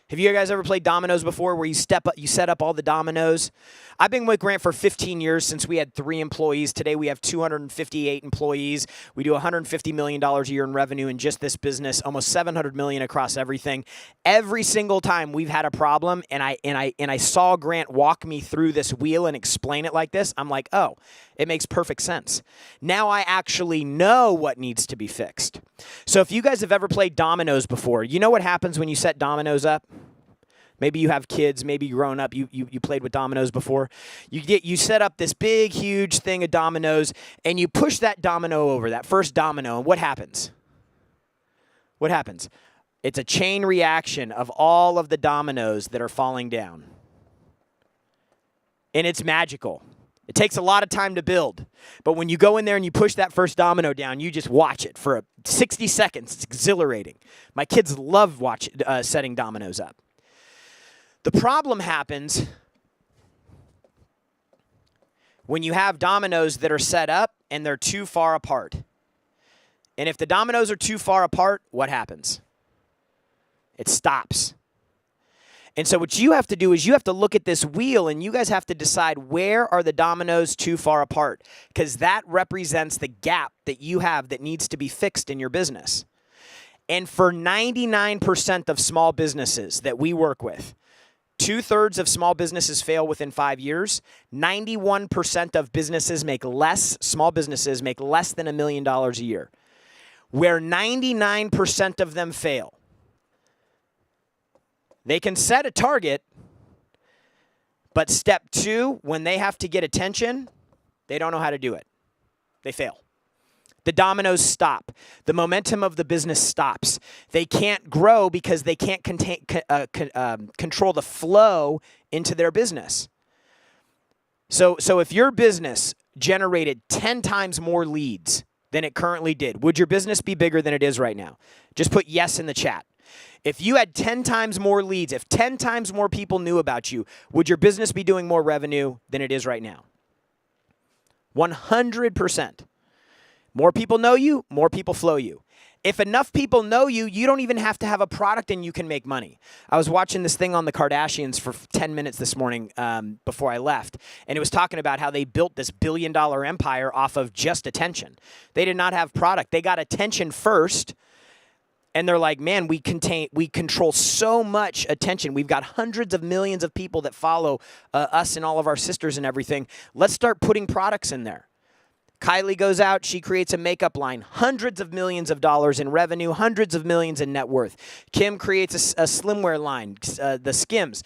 Speaker 21: Have you guys ever played dominoes before where you set up all the dominoes? I've been with Grant for 15 years since we had 3 employees. Today we have 258 employees. We do $150 million a year in revenue in just this business, almost $700 million across everything. Every single time we've had a problem and I saw Grant walk me through this wheel and explain it like this, I'm like, oh, it makes perfect sense. Now I actually know what needs to be fixed. So if you guys have ever played dominoes before, you know what happens when you set dominoes up? Maybe you have kids, maybe you've grown up, you played with dominoes before. You set up this big, huge thing of dominoes, and you push that domino over, that first domino, and what happens? What happens? It's a chain reaction of all of the dominoes that are falling down. And it's magical. It takes a lot of time to build. But when you go in there and you push that first domino down, you just watch it for 60 seconds. It's exhilarating. My kids love setting dominoes up. The problem happens when you have dominoes that are set up and they're too far apart. And if the dominoes are too far apart, what happens? It stops. And so what you have to do is you have to look at this wheel and you guys have to decide where are the dominoes too far apart, because that represents the gap that you have that needs to be fixed in your business. And for 99% of small businesses that we work with, 2/3 of small businesses fail within 5 years. 91% of small businesses make less than $1 million a year. Where 99% of them fail, they can set a target, but step 2, when they have to get attention, they don't know how to do it. They fail. The dominoes stop. The momentum of the business stops. They can't grow because they can't control the flow into their business. So if your business generated 10 times more leads than it currently did, would your business be bigger than it is right now? Just put yes in the chat. If you had 10 times more leads, if 10 times more people knew about you, would your business be doing more revenue than it is right now? 100%. More people know you, more people flow you. If enough people know you, you don't even have to have a product and you can make money. I was watching this thing on the Kardashians for 10 minutes this morning before I left, and it was talking about how they built this billion-dollar empire off of just attention. They did not have product. They got attention first, and they're like, man, we control so much attention. We've got hundreds of millions of people that follow us and all of our sisters and everything. Let's start putting products in there. Kylie goes out, she creates a makeup line, hundreds of millions of dollars in revenue, hundreds of millions in net worth. Kim creates a swimwear line, the Skims,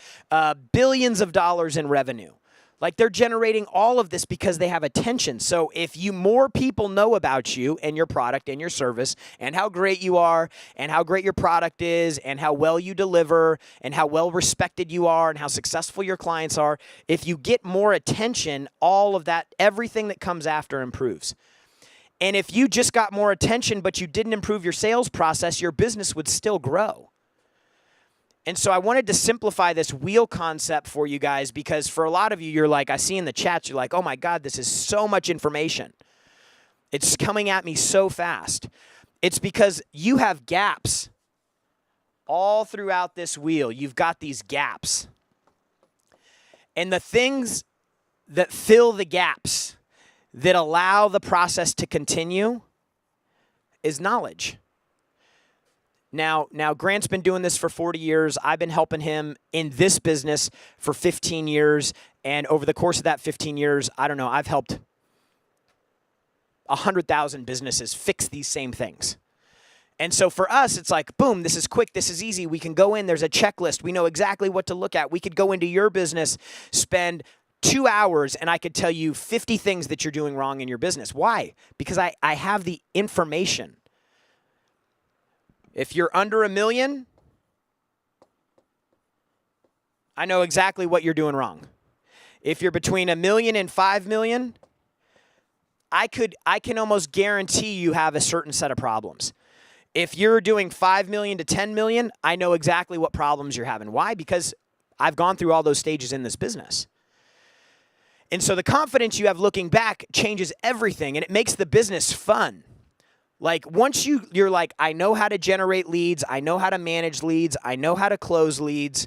Speaker 21: billions of dollars in revenue. Like, they're generating all of this because they have attention. So if more people know about you and your product and your service and how great you are and how great your product is and how well you deliver and how well respected you are and how successful your clients are, if you get more attention, all of that, everything that comes after improves. And if you just got more attention but you didn't improve your sales process, your business would still grow. And so I wanted to simplify this wheel concept for you guys, because for a lot of you, you're like, I see in the chats, you're like, oh my God, this is so much information. It's coming at me so fast. It's because you have gaps all throughout this wheel. You've got these gaps. And the things that fill the gaps, that allow the process to continue, is knowledge. Now, Grant's been doing this for 40 years. I've been helping him in this business for 15 years. And over the course of that 15 years, I don't know, I've helped 100,000 businesses fix these same things. And so for us, it's like, boom, this is quick, this is easy. We can go in, there's a checklist. We know exactly what to look at. We could go into your business, spend 2 hours, and I could tell you 50 things that you're doing wrong in your business. Why? Because I have the information. If you're under $1 million, I know exactly what you're doing wrong. If you're between $1 million and $5 million, I can almost guarantee you have a certain set of problems. If you're doing $5 million to $10 million, I know exactly what problems you're having. Why? Because I've gone through all those stages in this business. And so the confidence you have looking back changes everything, and it makes the business fun. Like, once you're like, I know how to generate leads, I know how to manage leads, I know how to close leads,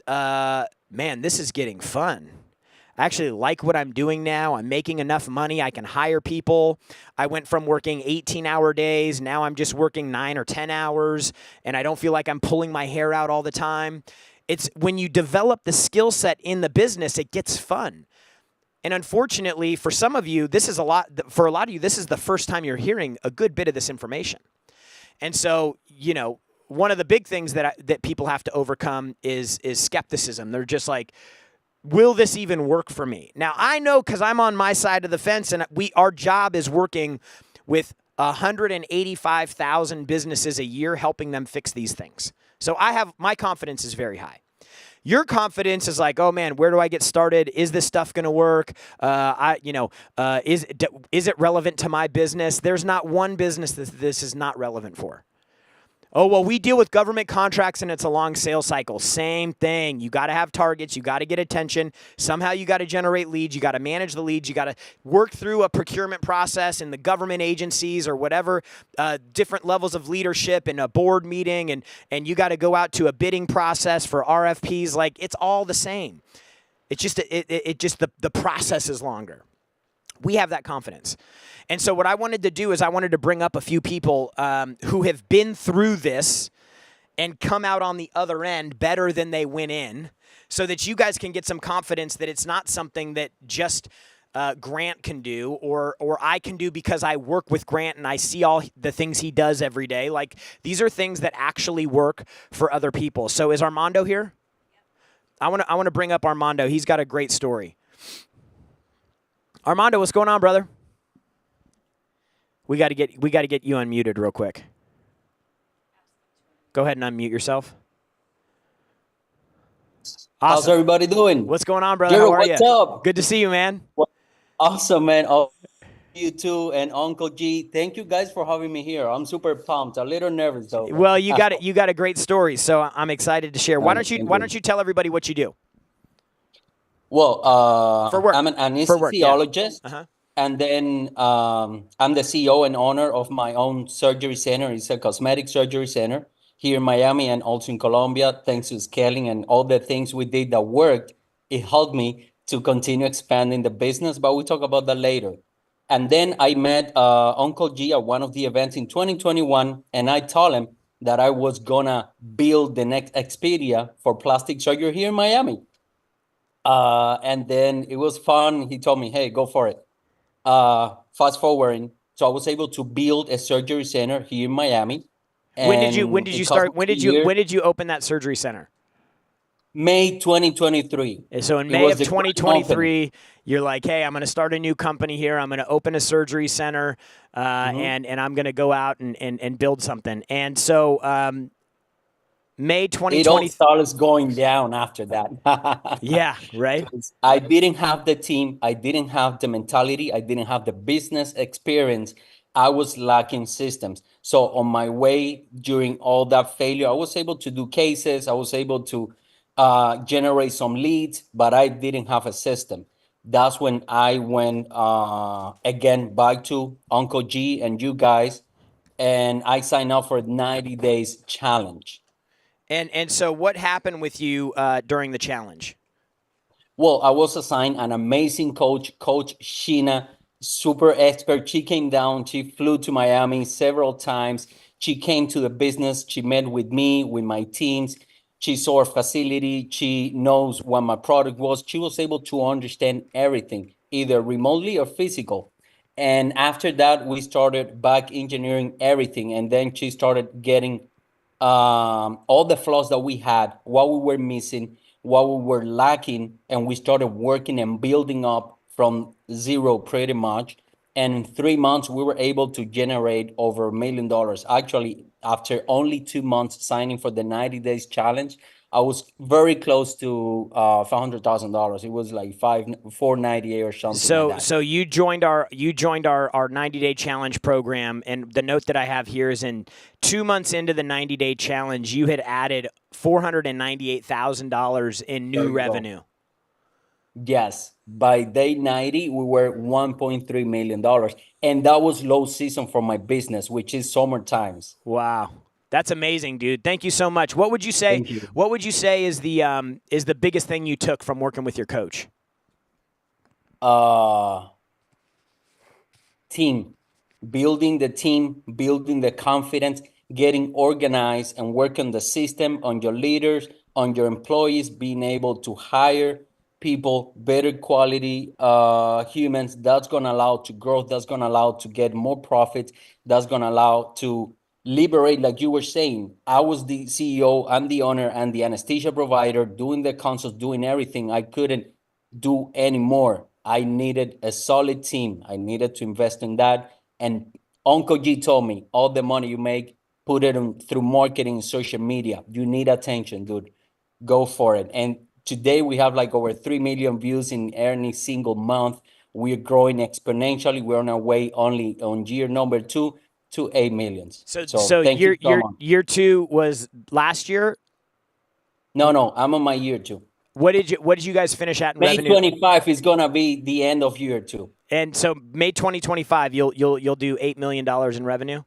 Speaker 21: man, this is getting fun. I actually like what I'm doing now. I'm making enough money. I can hire people. I went from working 18-hour days. Now I'm just working 9 or 10 hours, and I don't feel like I'm pulling my hair out all the time. It's when you develop the skill set in the business, it gets fun. And unfortunately, for some of you, for a lot of you, this is the first time you're hearing a good bit of this information. And so, one of the big things that people have to overcome is skepticism. They're just like, will this even work for me? Now, I know, because I'm on my side of the fence, and our job is working with 185,000 businesses a year, helping them fix these things. So my confidence is very high. Your confidence is like, oh man, where do I get started? Is this stuff going to work? Is it relevant to my business? There's not one business that this is not relevant for. Oh, well, we deal with government contracts and it's a long sales cycle. Same thing. You got to have targets. You got to get attention. Somehow you got to generate leads. You got to manage the leads. You got to work through a procurement process in the government agencies or whatever, different levels of leadership in a board meeting. And you got to go out to a bidding process for RFPs. Like, it's all the same. It's just, the process is longer. We have that confidence. And so what I wanted to do is I wanted to bring up a few people who have been through this and come out on the other end better than they went in, so that you guys can get some confidence that it's not something that just Grant can do or I can do because I work with Grant and I see all the things he does every day. Like, these are things that actually work for other people. So is Armando here? I want to bring up Armando. He's got a great story. Armando, what's going on, brother? We got to get you unmuted real quick. Go ahead and unmute yourself. Awesome.
Speaker 1: How's everybody doing?
Speaker 21: What's going on, brother?
Speaker 1: Jared,
Speaker 21: how are you?
Speaker 1: what's up?
Speaker 21: Good to see you, man.
Speaker 1: Awesome, man. Oh, you too, and Uncle G. Thank you guys for having me here. I'm super pumped. A little nervous though.
Speaker 21: Well, you got it. You got a great story, so I'm excited to share. Why don't you tell everybody what you do?
Speaker 1: Well,
Speaker 21: for work.
Speaker 1: I'm an
Speaker 21: for work,
Speaker 1: anesthesiologist.
Speaker 21: yeah.
Speaker 1: And then I'm the CEO and owner of my own surgery center. It's a cosmetic surgery center here in Miami and also in Colombia. Thanks to scaling and all the things we did that worked, it helped me to continue expanding the business, but we'll talk about that later. And then I met Uncle G at one of the events in 2021, and I told him that I was gonna build the next Expedia for plastic surgery here in Miami. And then it was fun. He told me, hey, go for it. Fast forwarding, so I was able to build a surgery center here in Miami.
Speaker 21: When did
Speaker 1: And
Speaker 21: you start? When did you open that surgery center?
Speaker 1: May 2023.
Speaker 21: So in May of 2023, you're like, hey, I'm going to start a new company here. I'm going to open a surgery center, and I'm going to go out and build something. And so May 2020.
Speaker 1: It all starts going down after that.
Speaker 21: Yeah, right.
Speaker 1: I didn't have the team. I didn't have the mentality. I didn't have the business experience. I was lacking systems. So on my way during all that failure, I was able to do cases. I was able to generate some leads, but I didn't have a system. That's when I went again back to Uncle G and you guys, and I signed up for a 90 days challenge.
Speaker 21: And so what happened with you during the challenge?
Speaker 1: Well, I was assigned an amazing coach, Coach Sheena, super expert. She came down, she flew to Miami several times. She came to the business, she met with me, with my teams. She saw our facility, she knows what my product was. She was able to understand everything, either remotely or physical. And after that, we started back engineering everything. And then she started getting all the flaws that we had, what we were missing, what we were lacking, and we started working and building up from zero pretty much. And in 3 months, we were able to generate over $1 million. Actually, after only 2 months signing for the 90 days challenge, I was very close to $500,000. It was like 498 or something like that.
Speaker 21: So you joined our 90-day challenge program, and the note that I have here is in 2 months into the 90-day challenge, you had added $498,000 in new revenue.
Speaker 1: Yes, by day 90, we were $1.3 million, and that was low season for my business, which is summer times.
Speaker 21: Wow. That's amazing, dude. Thank you so much. What would you say? What would you say is the biggest thing you took from working with your coach?
Speaker 1: Team, building the team, building the confidence, getting organized, and work on the system, on your leaders, on your employees, being able to hire people, better quality humans. That's going to allow to grow. That's going to allow to get more profits. That's going to allow to liberate, like you were saying. I was the CEO, I'm the owner, and the anesthesia provider, doing the consults, doing everything. I couldn't do anymore. I needed a solid team. I needed to invest in that. And Uncle G told me, all the money you make, put it on through marketing and social media. You need attention, dude. Go for it. And today we have like over 3 million views in any single month. We're growing exponentially. We're on our way only on year number 2 to 8 million.
Speaker 21: So year 2 was last year?
Speaker 1: No, I'm on my year 2.
Speaker 21: What did you guys finish at in
Speaker 1: May
Speaker 21: revenue?
Speaker 1: 25 is gonna be the end of year 2.
Speaker 21: And so May 2025, you'll do $8 million in revenue.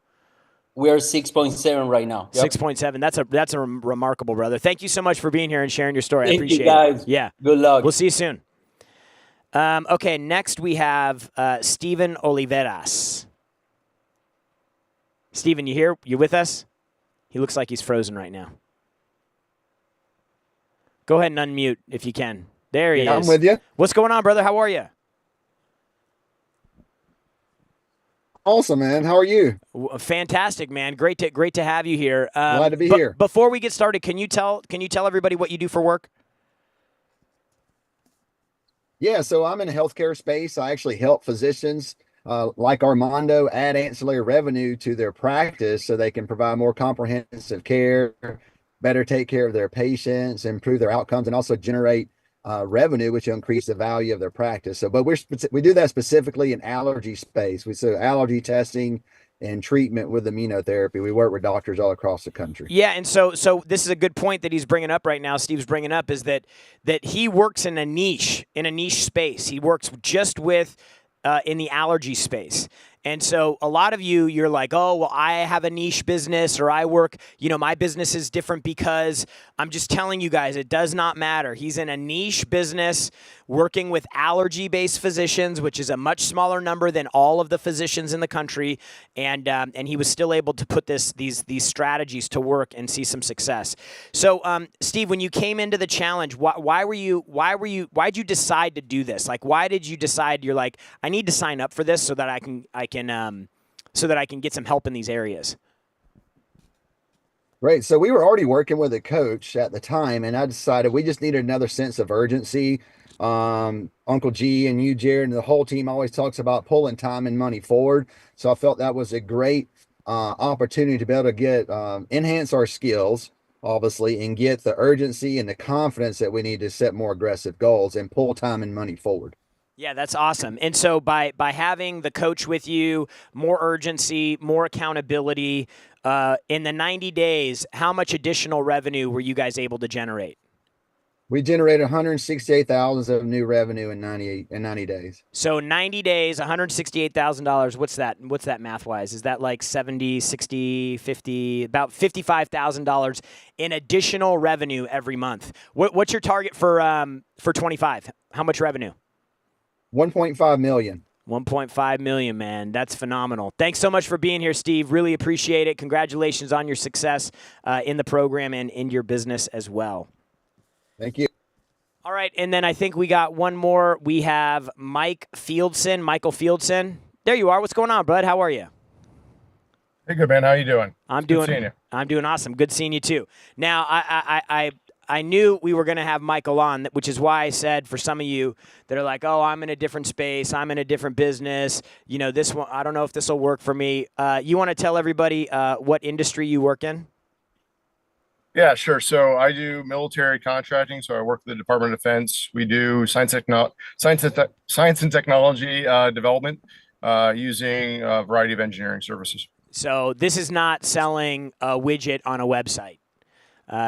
Speaker 1: We're 6.7 right now.
Speaker 21: Yep. 6.7. That's a remarkable, brother. Thank you so much for being here and sharing your story. I appreciate
Speaker 1: you guys.
Speaker 21: it. Yeah.
Speaker 1: Good luck.
Speaker 21: We'll see you soon. Okay, next we have Steven Oliveras. Steven, you here? You with us? He looks like he's frozen right now. Go ahead and unmute if you can. There he is.
Speaker 2: I'm with you.
Speaker 21: What's going on, brother? How are you?
Speaker 2: Awesome, man. How are you?
Speaker 21: Fantastic, man. Great to have you here.
Speaker 2: Glad to be here.
Speaker 21: Before we get started, can you tell everybody what you do for work?
Speaker 2: Yeah, so I'm in the healthcare space. I actually help physicians like Armando add ancillary revenue to their practice so they can provide more comprehensive care, better take care of their patients, improve their outcomes, and also generate revenue, which will increase the value of their practice. So, but we do that specifically in allergy space. We do allergy testing and treatment with immunotherapy. We work with doctors all across the country.
Speaker 21: Yeah, and so this is a good point that he's bringing up right now. Steve's bringing up is that he works in a niche space. He works just with in the allergy space. And so a lot of you, you're like, oh, well, I have a niche business, or I work, my business is different because I'm just telling you guys, it does not matter. He's in a niche business working with allergy-based physicians, which is a much smaller number than all of the physicians in the country. And he was still able to put these strategies to work and see some success. So, Steve, when you came into the challenge, why'd you decide to do this? Like, why did you decide you're like, I need to sign up for this so that I can get some help in these areas?
Speaker 2: Right. So we were already working with a coach at the time, and I decided we just needed another sense of urgency. Uncle G and you, Jared, and the whole team always talks about pulling time and money forward. So I felt that was a great opportunity to be able to get enhance our skills, obviously, and get the urgency and the confidence that we need to set more aggressive goals and pull time and money forward.
Speaker 21: Yeah, that's awesome. And so by having the coach with you, more urgency, more accountability, in the 90 days, how much additional revenue were you guys able to generate?
Speaker 2: We generated 168,000 of new revenue in 90 days.
Speaker 21: So 90 days, $168,000. What's that math wise? Is that like 70, 60, 50, about $55,000 in additional revenue every month? What's your target for 25? How much revenue?
Speaker 2: 1.5 million.
Speaker 21: 1.5 million, man. That's phenomenal. Thanks so much for being here, Steve. Really appreciate it. Congratulations on your success in the program and in your business as well.
Speaker 2: Thank you.
Speaker 21: All right, and then I think we got one more. We have Michael Fieldson. There you are. What's going on, bud? How are you?
Speaker 3: Hey, good, man. How you doing?
Speaker 21: Good seeing you. I'm doing awesome. Good seeing you too. Now, I knew we were going to have Michael on, which is why I said for some of you that are like, oh, I'm in a different space, I'm in a different business, this one, I don't know if this will work for me. You want to tell everybody what industry you work in?
Speaker 3: Yeah, sure. So I do military contracting. So I work for the Department of Defense. We do science and technology development using a variety of engineering services.
Speaker 21: So this is not selling a widget on a website.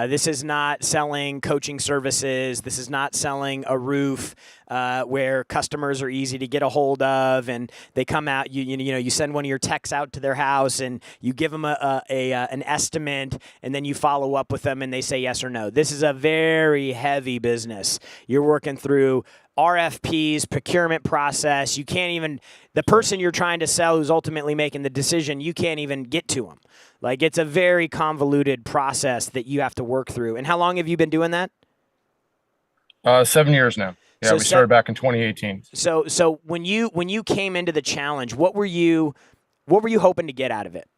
Speaker 21: This is not selling coaching services. This is not selling a roof where customers are easy to get a hold of, and they come out. You send one of your techs out to their house, and you give them an estimate, and then you follow up with them, and they say yes or no. This is a very heavy business. You're working through RFPs, procurement process. You can't even, the person you're trying to sell who's ultimately making the decision, you can't even get to them. Like, it's a very convoluted process that you have to work through. And how long have you been doing that?
Speaker 3: 7 years now. Yeah, so we started back in 2018.
Speaker 21: So when you came into the challenge, what were you hoping to get out of it?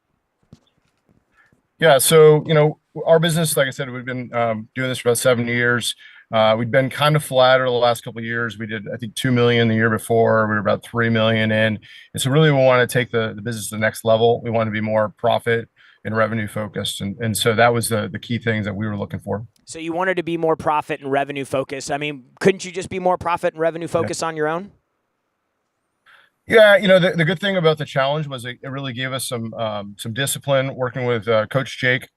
Speaker 3: Yeah, so our business, like I said, we've been doing this for about 7 years. We've been kind of flat over the last couple of years. We did, I think, 2 million the year before. We were about 3 million in. And so really we want to take the business to the next level. We want to be more profit and revenue focused. And so that was the key things that we were looking for.
Speaker 21: So you wanted to be more profit and revenue focused. I mean, couldn't you just be more profit and revenue focused on your own?
Speaker 3: Yeah, the good thing about the challenge was it really gave us some discipline working with Coach Jake.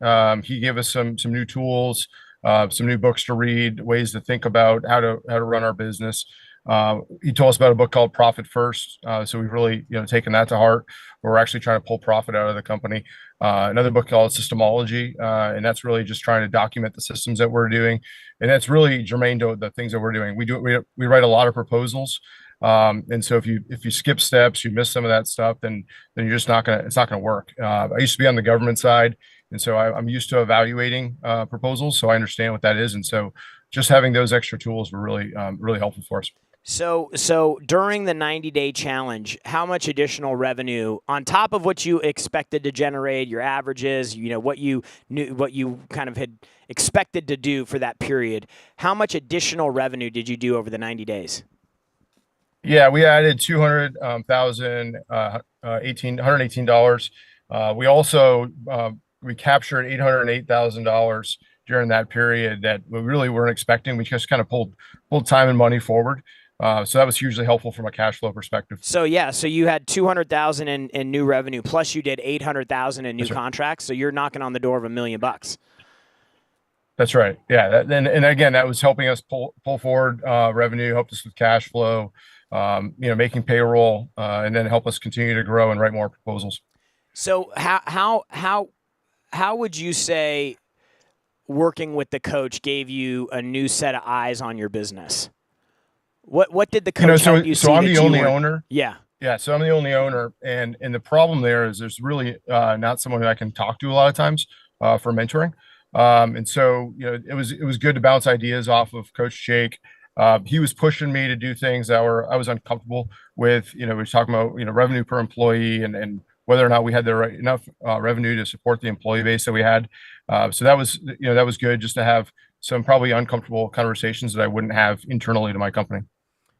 Speaker 3: He gave us some new tools, some new books to read, ways to think about how to run our business. He told us about a book called Profit First. So we've really taken that to heart. We're actually trying to pull profit out of the company. Another book called Systemology, and that's really just trying to document the systems that we're doing, and that's really germane to the things that we're doing. We write a lot of proposals, and so if you skip steps, you miss some of that stuff, then you're just it's not gonna work. I used to be on the government side, and so I'm used to evaluating proposals, so I understand what that is, and so just having those extra tools were really helpful for us.
Speaker 21: So during the 90-day challenge, how much additional revenue on top of what you expected to generate, your averages, what you kind of had expected to do for that period, how much additional revenue did you do over the 90 days?
Speaker 3: Yeah, we added $118. We also we captured $808,000 during that period that we really weren't expecting. We just kind of pulled time and money forward. So that was hugely helpful from a cash flow perspective.
Speaker 21: So you had 200,000 in new revenue, plus you did 800,000 in new contracts. So you're knocking on the door of $1 million.
Speaker 3: That's right. Yeah. And again, that was helping us pull forward revenue, helped us with cash flow, making payroll, and then help us continue to grow and write more proposals.
Speaker 21: So how would you say working with the coach gave you a new set of eyes on your business? What did the coach help you see?
Speaker 3: So I'm
Speaker 21: that
Speaker 3: the
Speaker 21: you
Speaker 3: only
Speaker 21: weren't-
Speaker 3: owner.
Speaker 21: Yeah.
Speaker 3: Yeah. So I'm the only owner, and the problem there is there's really not someone who I can talk to a lot of times for mentoring. And so it was good to bounce ideas off of Coach Jake. He was pushing me to do things that I was uncomfortable with. We were talking about revenue per employee and whether or not we had the right enough revenue to support the employee base that we had. So that was good just to have some probably uncomfortable conversations that I wouldn't have internally to my company.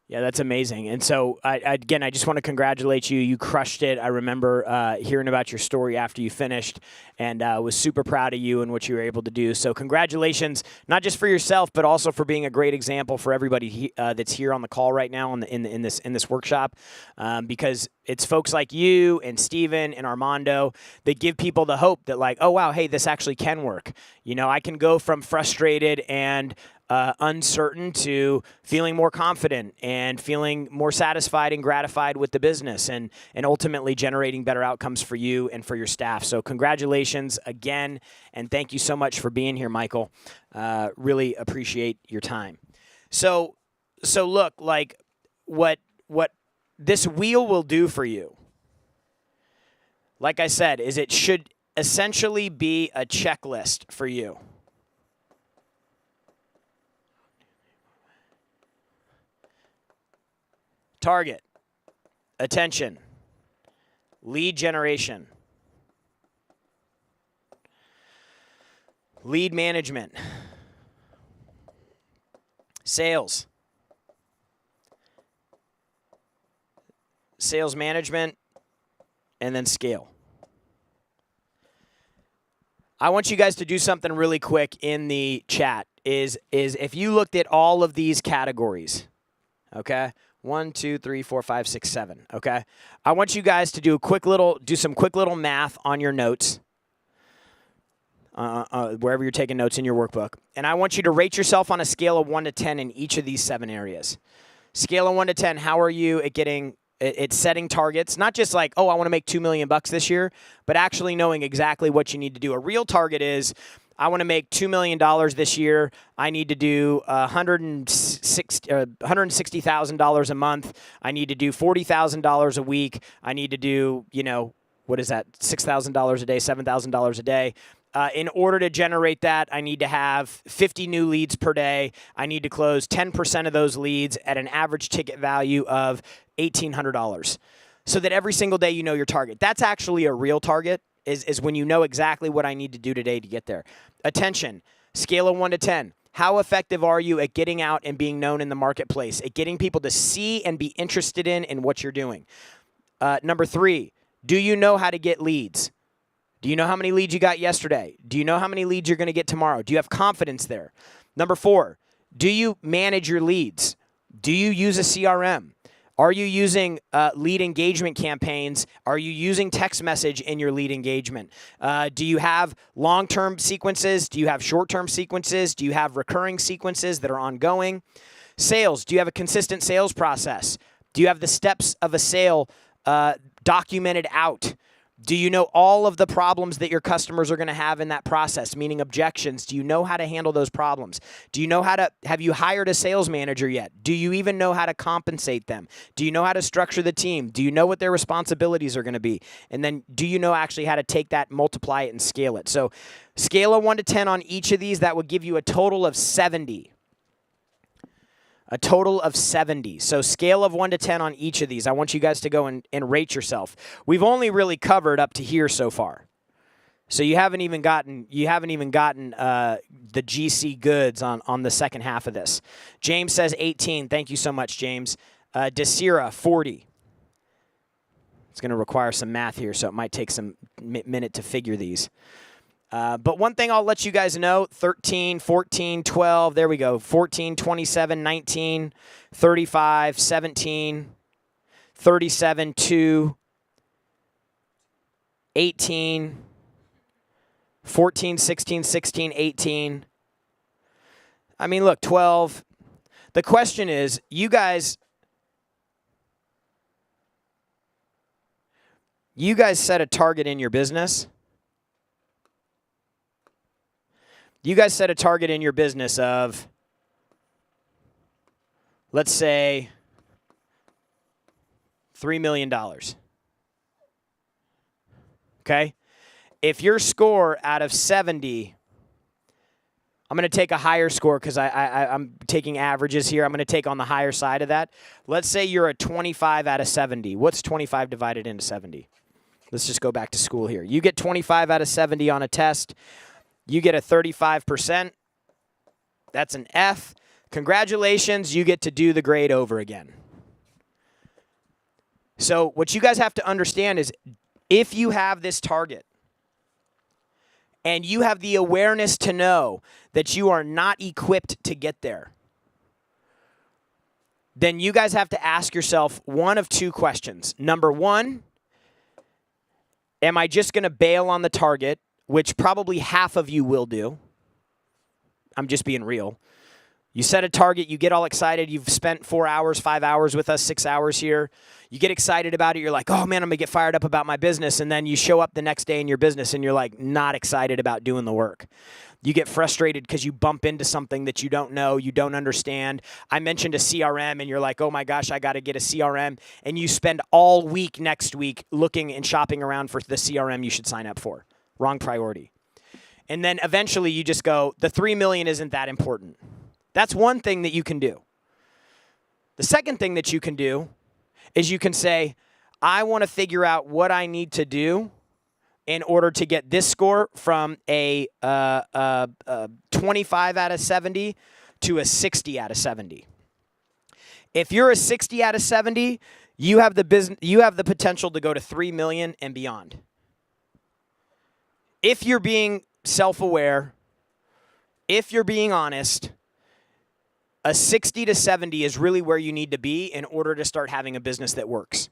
Speaker 21: Yeah, that's amazing. And so, I just want to congratulate you. You crushed it. I remember hearing about your story after you finished, and was super proud of you and what you were able to do. So congratulations, not just for yourself, but also for being a great example for everybody that's here on the call right now in this workshop, because it's folks like you and Steven and Armando that give people the hope that, like, oh, wow, hey, this actually can work. I can go from frustrated and uncertain to feeling more confident and feeling more satisfied and gratified with the business, and ultimately generating better outcomes for you and for your staff. So congratulations again, and thank you so much for being here, Michael. Really appreciate your time. So look, like what this wheel will do for you, like I said, is it should essentially be a checklist for you. Target, attention, lead generation, lead management, sales management, and then scale. I want you guys to do something really quick in the chat. Is if you looked at all of these categories, okay? 1, 2, 3, 4, 5, 6, 7. Okay. I want you guys to do some quick little math on your notes, wherever you're taking notes in your workbook. And I want you to rate yourself on a scale of 1 to 10 in each of these 7 areas. Scale of 1 to 10. How are you at setting targets? Not just like, oh, I want to make $2 million this year, but actually knowing exactly what you need to do. A real target is, I want to make $2 million this year. I need to do $160,000 a month. I need to do $40,000 a week. I need to do, what is that? $6,000 a day, $7,000 a day. In order to generate that, I need to have 50 new leads per day. I need to close 10% of those leads at an average ticket value of $1,800, so that every single day you know your target. That's actually a real target. Is when you know exactly what I need to do today to get there. Attention, scale of 1 to 10. How effective are you at getting out and being known in the marketplace, at getting people to see and be interested in what you're doing? Number 3, do you know how to get leads? Do you know how many leads you got yesterday? Do you know how many leads you're going to get tomorrow? Do you have confidence there? Number 4, do you manage your leads? Do you use a CRM? Are you using lead engagement campaigns? Are you using text message in your lead engagement? Do you have long-term sequences? Do you have short-term sequences? Do you have recurring sequences that are ongoing? Sales, do you have a consistent sales process? Do you have the steps of a sale documented out? Do you know all of the problems that your customers are going to have in that process, meaning objections? Do you know how to handle those problems? Do you know have you hired a sales manager yet? Do you even know how to compensate them? Do you know how to structure the team? Do you know what their responsibilities are going to be? And then do you know actually how to take that, multiply it, and scale it? So scale of 1 to 10 on each of these, that would give you a total of 70. A total of 70. So scale of 1 to 10 on each of these. I want you guys to go and rate yourself. We've only really covered up to here so far. So you haven't even gotten the GC goods on the second half of this. James says 18. Thank you so much, James. Desira, 40. It's going to require some math here, so it might take some minute to figure these. But one thing I'll let you guys know, 13, 14, 12, there we go, 14, 27, 19, 35, 17, 37, 2, 18, 14, 16, 16, 18, I mean, look, 12. The question is, you guys set a target in your business. You guys set a target in your business of, let's say, $3 million. Okay? If your score out of 70, I'm going to take a higher score because I'm taking averages here. I'm going to take on the higher side of that. Let's say you're a 25 out of 70. What's 25 divided into 70? Let's just go back to school here. You get 25 out of 70 on a test. You get a 35%. That's an F. Congratulations, you get to do the grade over again. So what you guys have to understand is if you have this target and you have the awareness to know that you are not equipped to get there, then you guys have to ask yourself one of two questions. Number one, am I just going to bail on the target, which probably half of you will do? I'm just being real. You set a target, you get all excited, you've spent 4 hours, 5 hours with us, 6 hours here. You get excited about it, you're like, oh man, I'm gonna get fired up about my business. And then you show up the next day in your business and you're like not excited about doing the work. You get frustrated because you bump into something that you don't know, you don't understand. I mentioned a CRM and you're like, oh my gosh, I gotta get a CRM. And you spend all week next week looking and shopping around for the CRM you should sign up for. Wrong priority. And then eventually you just go, the 3 million isn't that important. That's one thing that you can do. The second thing that you can do is you can say, I want to figure out what I need to do in order to get this score from a 25 out of 70 to a 60 out of 70. If you're a 60 out of 70, you have the potential to go to 3 million and beyond. If you're being self-aware, if you're being honest, a 60 to 70 is really where you need to be in order to start having a business that works.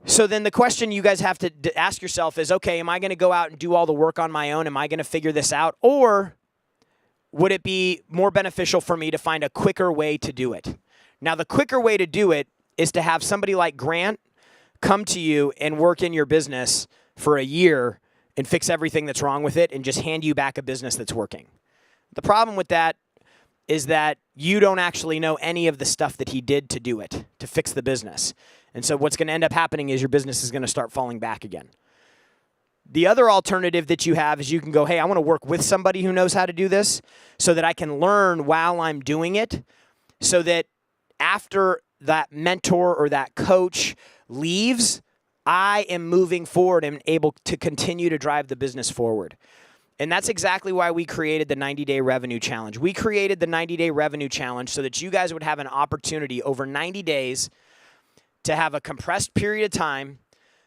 Speaker 21: So then the question you guys have to ask yourself is, okay, am I going to go out and do all the work on my own? Am I going to figure this out? Or would it be more beneficial for me to find a quicker way to do it? Now, the quicker way to do it is to have somebody like Grant come to you and work in your business for a year and fix everything that's wrong with it and just hand you back a business that's working. The problem with that is that you don't actually know any of the stuff that he did to do it, to fix the business. And so what's going to end up happening is your business is going to start falling back again. The other alternative that you have is you can go, hey, I want to work with somebody who knows how to do this so that I can learn while I'm doing it, so that after that mentor or that coach leaves, I am moving forward and able to continue to drive the business forward. And that's exactly why we created the 90-Day Revenue Challenge. We created the 90-Day Revenue Challenge so that you guys would have an opportunity over 90 days to have a compressed period of time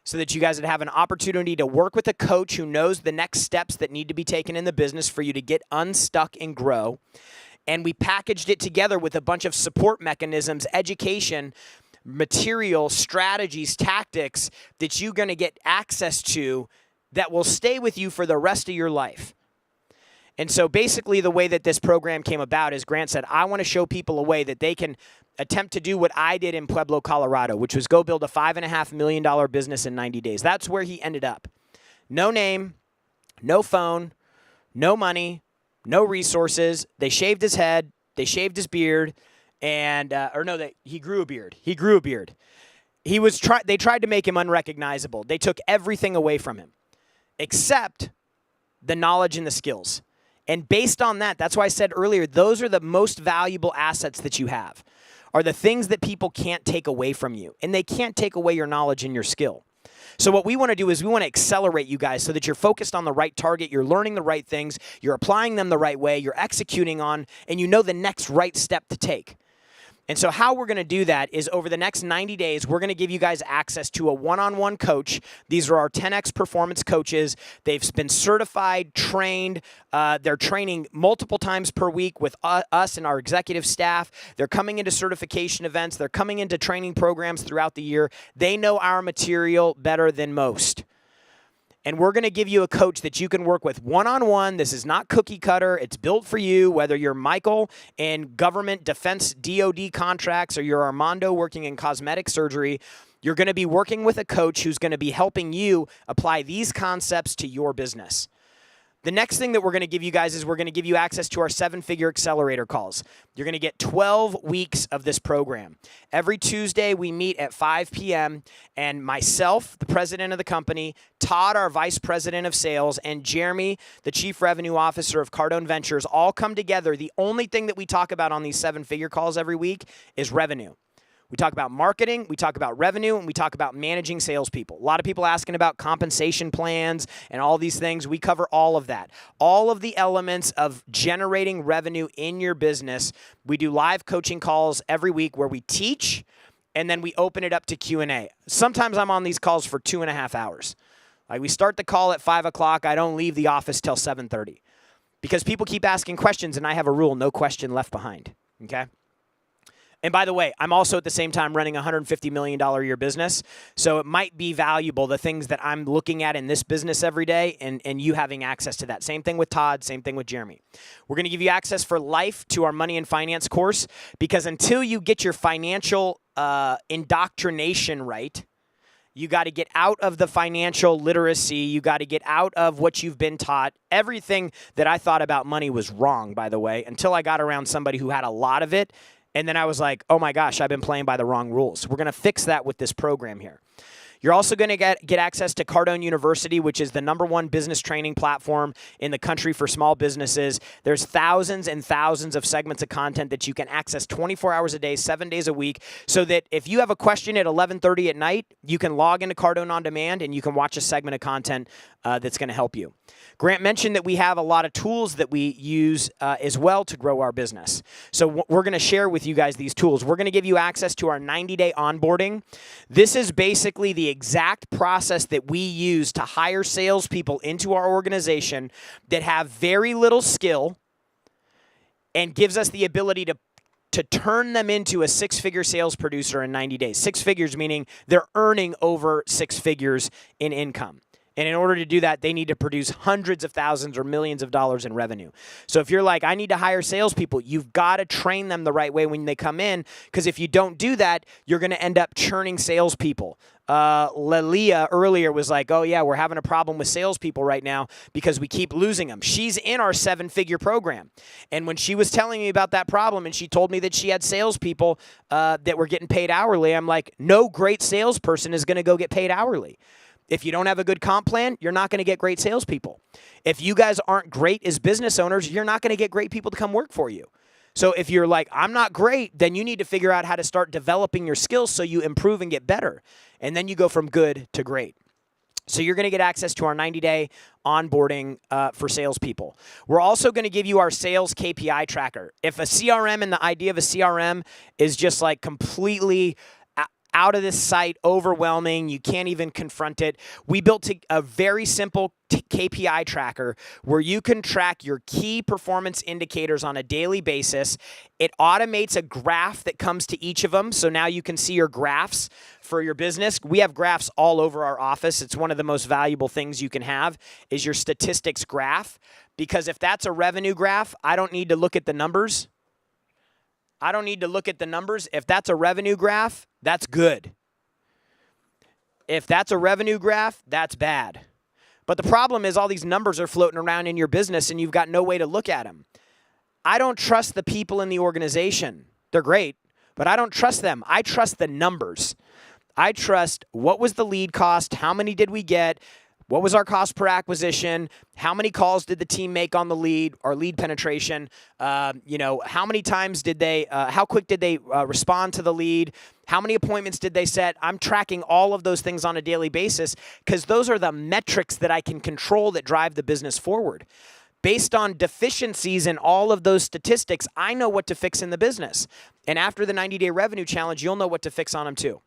Speaker 21: so that you guys would have an opportunity to work with a coach who knows the next steps that need to be taken in the business for you to get unstuck and grow. And we packaged it together with a bunch of support mechanisms, education, material, strategies, tactics that you're going to get access to that will stay with you for the rest of your life. And so basically the way that this program came about is Grant said, I want to show people a way that they can attempt to do what I did in Pueblo, Colorado, which was go build a $5.5 million business in 90 days. That's where he ended up. No name, no phone, no money, no resources. They shaved his head. They shaved his beard. And, he grew a beard. He grew a beard. They tried to make him unrecognizable. They took everything away from him, except the knowledge and the skills. And based on that, that's why I said earlier, those are the most valuable assets that you have, are the things that people can't take away from you. And they can't take away your knowledge and your skill. So what we want to do is we want to accelerate you guys so that you're focused on the right target, you're learning the right things, you're applying them the right way, you're executing on, and you know the next right step to take. And so how we're going to do that is over the next 90 days, we're going to give you guys access to a one-on-one coach. These are our 10X performance coaches. They've been certified, trained. They're training multiple times per week with us and our executive staff. They're coming into certification events. They're coming into training programs throughout the year. They know our material better than most. And we're going to give you a coach that you can work with one-on-one. This is not cookie cutter. It's built for you, whether you're Michael in government, defense, DOD contracts, or you're Armando working in cosmetic surgery. You're going to be working with a coach who's going to be helping you apply these concepts to your business. The next thing that we're going to give you guys is we're going to give you access to our 7-figure accelerator calls. You're going to get 12 weeks of this program. Every Tuesday, we meet at 5 p.m., and myself, the president of the company, Todd, our vice president of sales, and Jeremy, the chief revenue officer of Cardone Ventures, all come together. The only thing that we talk about on these 7-figure calls every week is revenue. We talk about marketing, we talk about revenue, and we talk about managing salespeople. A lot of people asking about compensation plans and all these things. We cover all of that. All of the elements of generating revenue in your business. We do live coaching calls every week where we teach, and then we open it up to Q&A. Sometimes I'm on these calls for 2.5 hours. Like, we start the call at 5 o'clock. I don't leave the office till 7:30 because people keep asking questions, and I have a rule, no question left behind, okay? And by the way, I'm also at the same time running a $150 million a year business. So it might be valuable, the things that I'm looking at in this business every day, and you having access to that. Same thing with Todd, same thing with Jeremy. We're going to give you access for life to our money and finance course, because until you get your financial indoctrination right, you got to get out of the financial literacy. You got to get out of what you've been taught. Everything that I thought about money was wrong, by the way, until I got around somebody who had a lot of it. And then I was like, oh my gosh, I've been playing by the wrong rules. We're going to fix that with this program here. You're also going to get access to Cardone University, which is the #1 business training platform in the country for small businesses. There's thousands and thousands of segments of content that you can access 24 hours a day, 7 days a week, so that if you have a question at 11:30 at night, you can log into Cardone On Demand and you can watch a segment of content that's going to help you. Grant mentioned that we have a lot of tools that we use as well to grow our business. So we're going to share with you guys these tools. We're going to give you access to our 90-day onboarding. This is basically the exact process that we use to hire salespeople into our organization that have very little skill and gives us the ability to turn them into a 6-figure sales producer in 90 days. 6 figures meaning they're earning over 6 figures in income. And in order to do that, they need to produce hundreds of thousands or millions of dollars in revenue. So if you're like, I need to hire salespeople, you've got to train them the right way when they come in, because if you don't do that, you're going to end up churning salespeople. Lelia earlier was like, oh yeah, we're having a problem with salespeople right now because we keep losing them. She's in our 7-figure program. And when she was telling me about that problem and she told me that she had salespeople that were getting paid hourly, I'm like, no great salesperson is going to go get paid hourly. If you don't have a good comp plan, you're not going to get great salespeople. If you guys aren't great as business owners, you're not going to get great people to come work for you. So if you're like, I'm not great, then you need to figure out how to start developing your skills so you improve and get better. And then you go from good to great. So you're going to get access to our 90-day onboarding for salespeople. We're also going to give you our sales KPI tracker. If a CRM and the idea of a CRM is just like completely out of this site, overwhelming, you can't even confront it, we built a very simple KPI tracker where you can track your key performance indicators on a daily basis. It automates a graph that comes to each of them, so now you can see your graphs for your business. We have graphs all over our office. It's one of the most valuable things you can have is your statistics graph, because if that's a revenue graph, I don't need to look at the numbers. If that's a revenue graph, that's good. If that's a revenue graph, that's bad. But the problem is all these numbers are floating around in your business and you've got no way to look at them. I don't trust the people in the organization. They're great, but I don't trust them. I trust the numbers. I trust what was the lead cost, how many did we get, what was our cost per acquisition? How many calls did the team make on the lead, or lead penetration? How many times did they, how quick did they respond to the lead? How many appointments did they set? I'm tracking all of those things on a daily basis because those are the metrics that I can control that drive the business forward. Based on deficiencies in all of those statistics, I know what to fix in the business. And after the 90-day revenue challenge, you'll know what to fix on them too.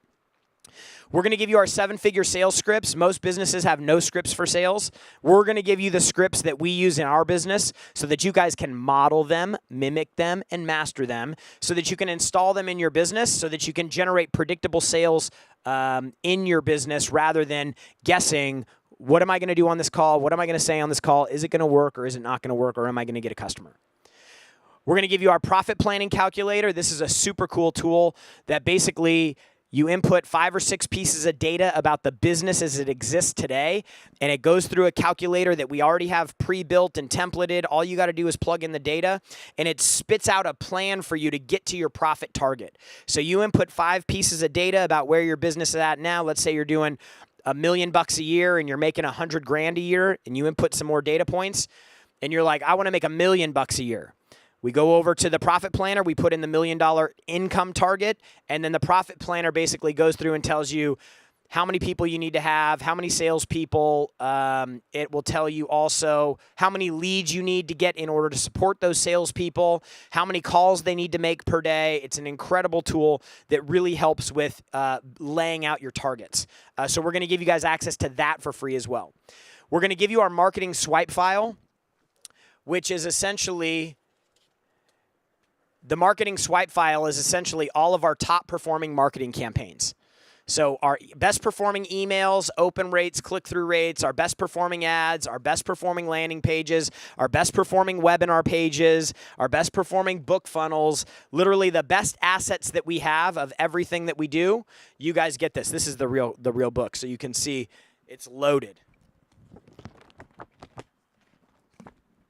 Speaker 21: We're going to give you our 7-figure sales scripts. Most businesses have no scripts for sales. We're going to give you the scripts that we use in our business so that you guys can model them, mimic them, and master them so that you can install them in your business so that you can generate predictable sales in your business rather than guessing What am I going to do on this call? What am I going to say on this call? Is it going to work or is it not going to work, or am I going to get a customer? We're going to give you our profit planning calculator. This is a super cool tool that basically you input 5 or 6 pieces of data about the business as it exists today, and it goes through a calculator that we already have pre-built and templated. All you got to do is plug in the data, and it spits out a plan for you to get to your profit target. So you input 5 pieces of data about where your business is at now. Let's say you're doing $1 million a year and you're making $100,000 a year, and you input some more data points, and you're like, I want to make $1 million a year. We go over to the profit planner, we put in the $1 million income target, and then the profit planner basically goes through and tells you how many people you need to have, how many salespeople. It will tell you also how many leads you need to get in order to support those salespeople, how many calls they need to make per day. It's an incredible tool that really helps with laying out your targets. So we're going to give you guys access to that for free as well. We're going to give you our marketing swipe file, which is essentially... The marketing swipe file is essentially all of our top performing marketing campaigns. So our best performing emails, open rates, click-through rates, our best performing ads, our best performing landing pages, our best performing webinar pages, our best performing book funnels, literally the best assets that we have of everything that we do. You guys get this. This is the real book. So you can see it's loaded.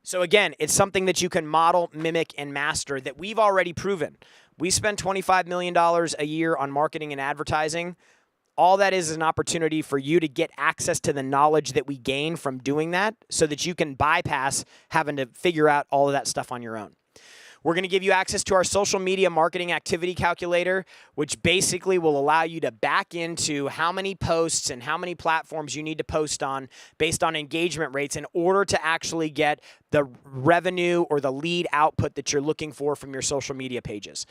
Speaker 21: So again, it's something that you can model, mimic, and master that we've already proven. We spend $25 million a year on marketing and advertising. All that is an opportunity for you to get access to the knowledge that we gain from doing that so that you can bypass having to figure out all of that stuff on your own. We're going to give you access to our social media marketing activity calculator, which basically will allow you to back into how many posts and how many platforms you need to post on based on engagement rates in order to actually get the revenue or the lead output that you're looking for from your social media pages.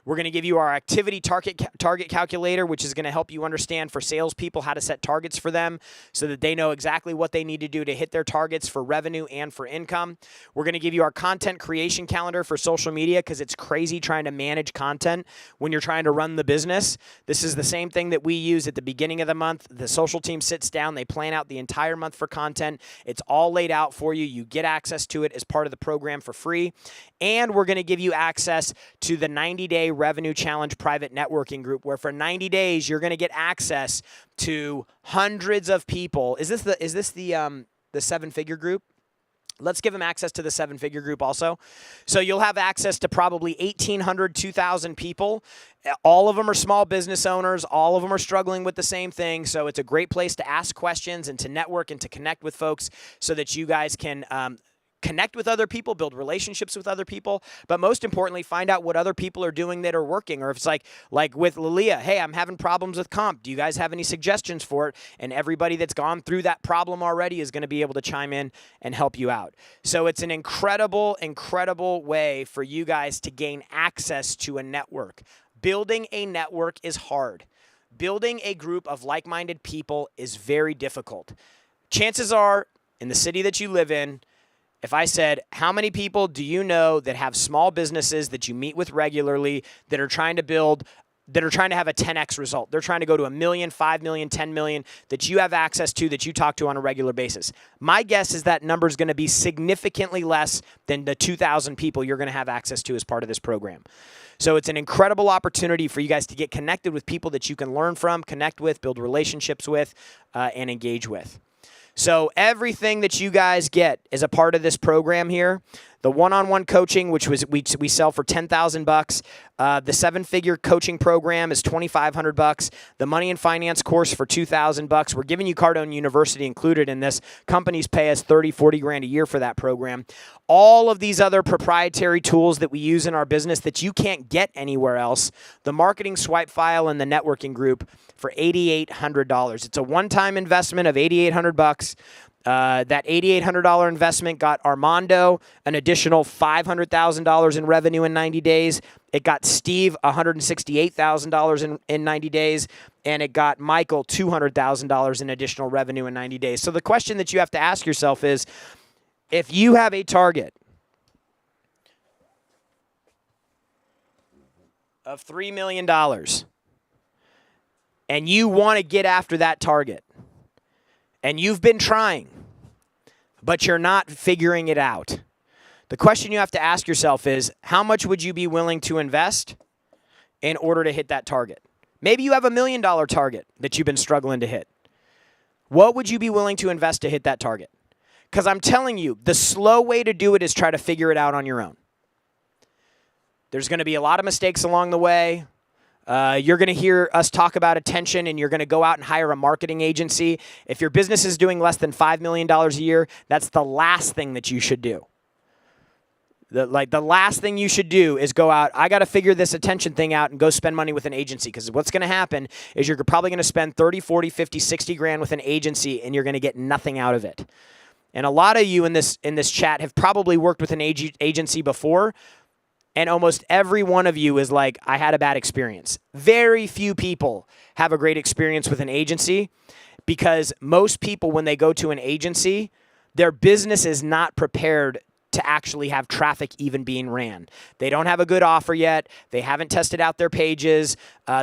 Speaker 21: We're going to give you our activity target calculator, which is going to help you understand for salespeople how to set targets for them so that they know exactly what they need to do to hit their targets for revenue and for income. We're going to give you our content creation calendar for social media because it's crazy trying to manage content when you're trying to run the business. This is the same thing that we use at the beginning of the month. The social team sits down. They plan out the entire month for content. It's all laid out for you. You get access to it as part of the program for free. And we're going to give you access to the 90-day Revenue Challenge private networking group, where for 90 days you're going to get access to hundreds of people. Is this the 7-figure group? Let's give them access to the 7-figure group also. So you'll have access to probably 1,800, 2,000 people. All of them are small business owners. All of them are struggling with the same thing. So it's a great place to ask questions and to network and to connect with folks so that you guys can connect with other people, build relationships with other people, but most importantly, find out what other people are doing that are working. Or if it's like with Lilia, hey, I'm having problems with comp. Do you guys have any suggestions for it? And everybody that's gone through that problem already is going to be able to chime in and help you out. So it's an incredible, incredible way for you guys to gain access to a network. Building a network is hard. Building a group of like-minded people is very difficult. Chances are, in the city that you live in, if I said, how many people do you know that have small businesses that you meet with regularly that are trying to build, that are trying to have a 10x result? They're trying to go to 1 million, 5 million, 10 million that you have access to, that you talk to on a regular basis. My guess is that number is going to be significantly less than the 2,000 people you're going to have access to as part of this program. So it's an incredible opportunity for you guys to get connected with people that you can learn from, connect with, build relationships with, and engage with. So everything that you guys get is a part of this program here. The one-on-one coaching, which we sell for $10,000. The 7-figure coaching program is $2,500. The money and finance course for $2,000. We're giving you Cardone University included in this. Companies pay us $30, $40,000 a year for that program. All of these other proprietary tools that we use in our business that you can't get anywhere else. The marketing swipe file and the networking group for $8,800. It's a one-time investment of $8,800. That $8,800 investment got Armando an additional $500,000 in revenue in 90 days. It got Steve $168,000 in 90 days. And it got Michael $200,000 in additional revenue in 90 days. So the question that you have to ask yourself is, if you have a target of $3 million and you want to get after that target, and you've been trying, but you're not figuring it out. The question you have to ask yourself is, how much would you be willing to invest in order to hit that target? Maybe you have $1 million target that you've been struggling to hit. What would you be willing to invest to hit that target? Because I'm telling you, the slow way to do it is try to figure it out on your own. There's going to be a lot of mistakes along the way. You're going to hear us talk about attention, and you're going to go out and hire a marketing agency. If your business is doing less than $5 million a year, that's the last thing that you should do. The last thing you should do is go out, I got to figure this attention thing out and go spend money with an agency, because what's going to happen is you're probably going to spend 30, 40, 50, 60 grand with an agency, and you're going to get nothing out of it. And a lot of you in this chat have probably worked with an agency before, and almost every one of you is like, I had a bad experience. Very few people have a great experience with an agency, because most people, when they go to an agency, their business is not prepared to actually have traffic even being ran. They don't have a good offer yet. They haven't tested out their pages.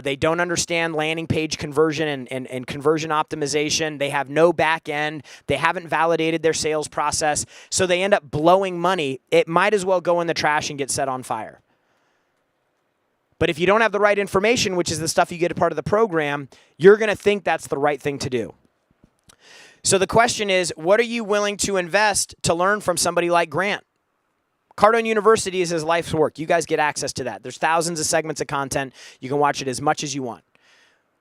Speaker 21: They don't understand landing page conversion and conversion optimization. They have no back end. They haven't validated their sales process. So they end up blowing money. It might as well go in the trash and get set on fire. But if you don't have the right information, which is the stuff you get a part of the program, you're going to think that's the right thing to do. So the question is, what are you willing to invest to learn from somebody like Grant? Cardone University is his life's work. You guys get access to that. There's thousands of segments of content. You can watch it as much as you want.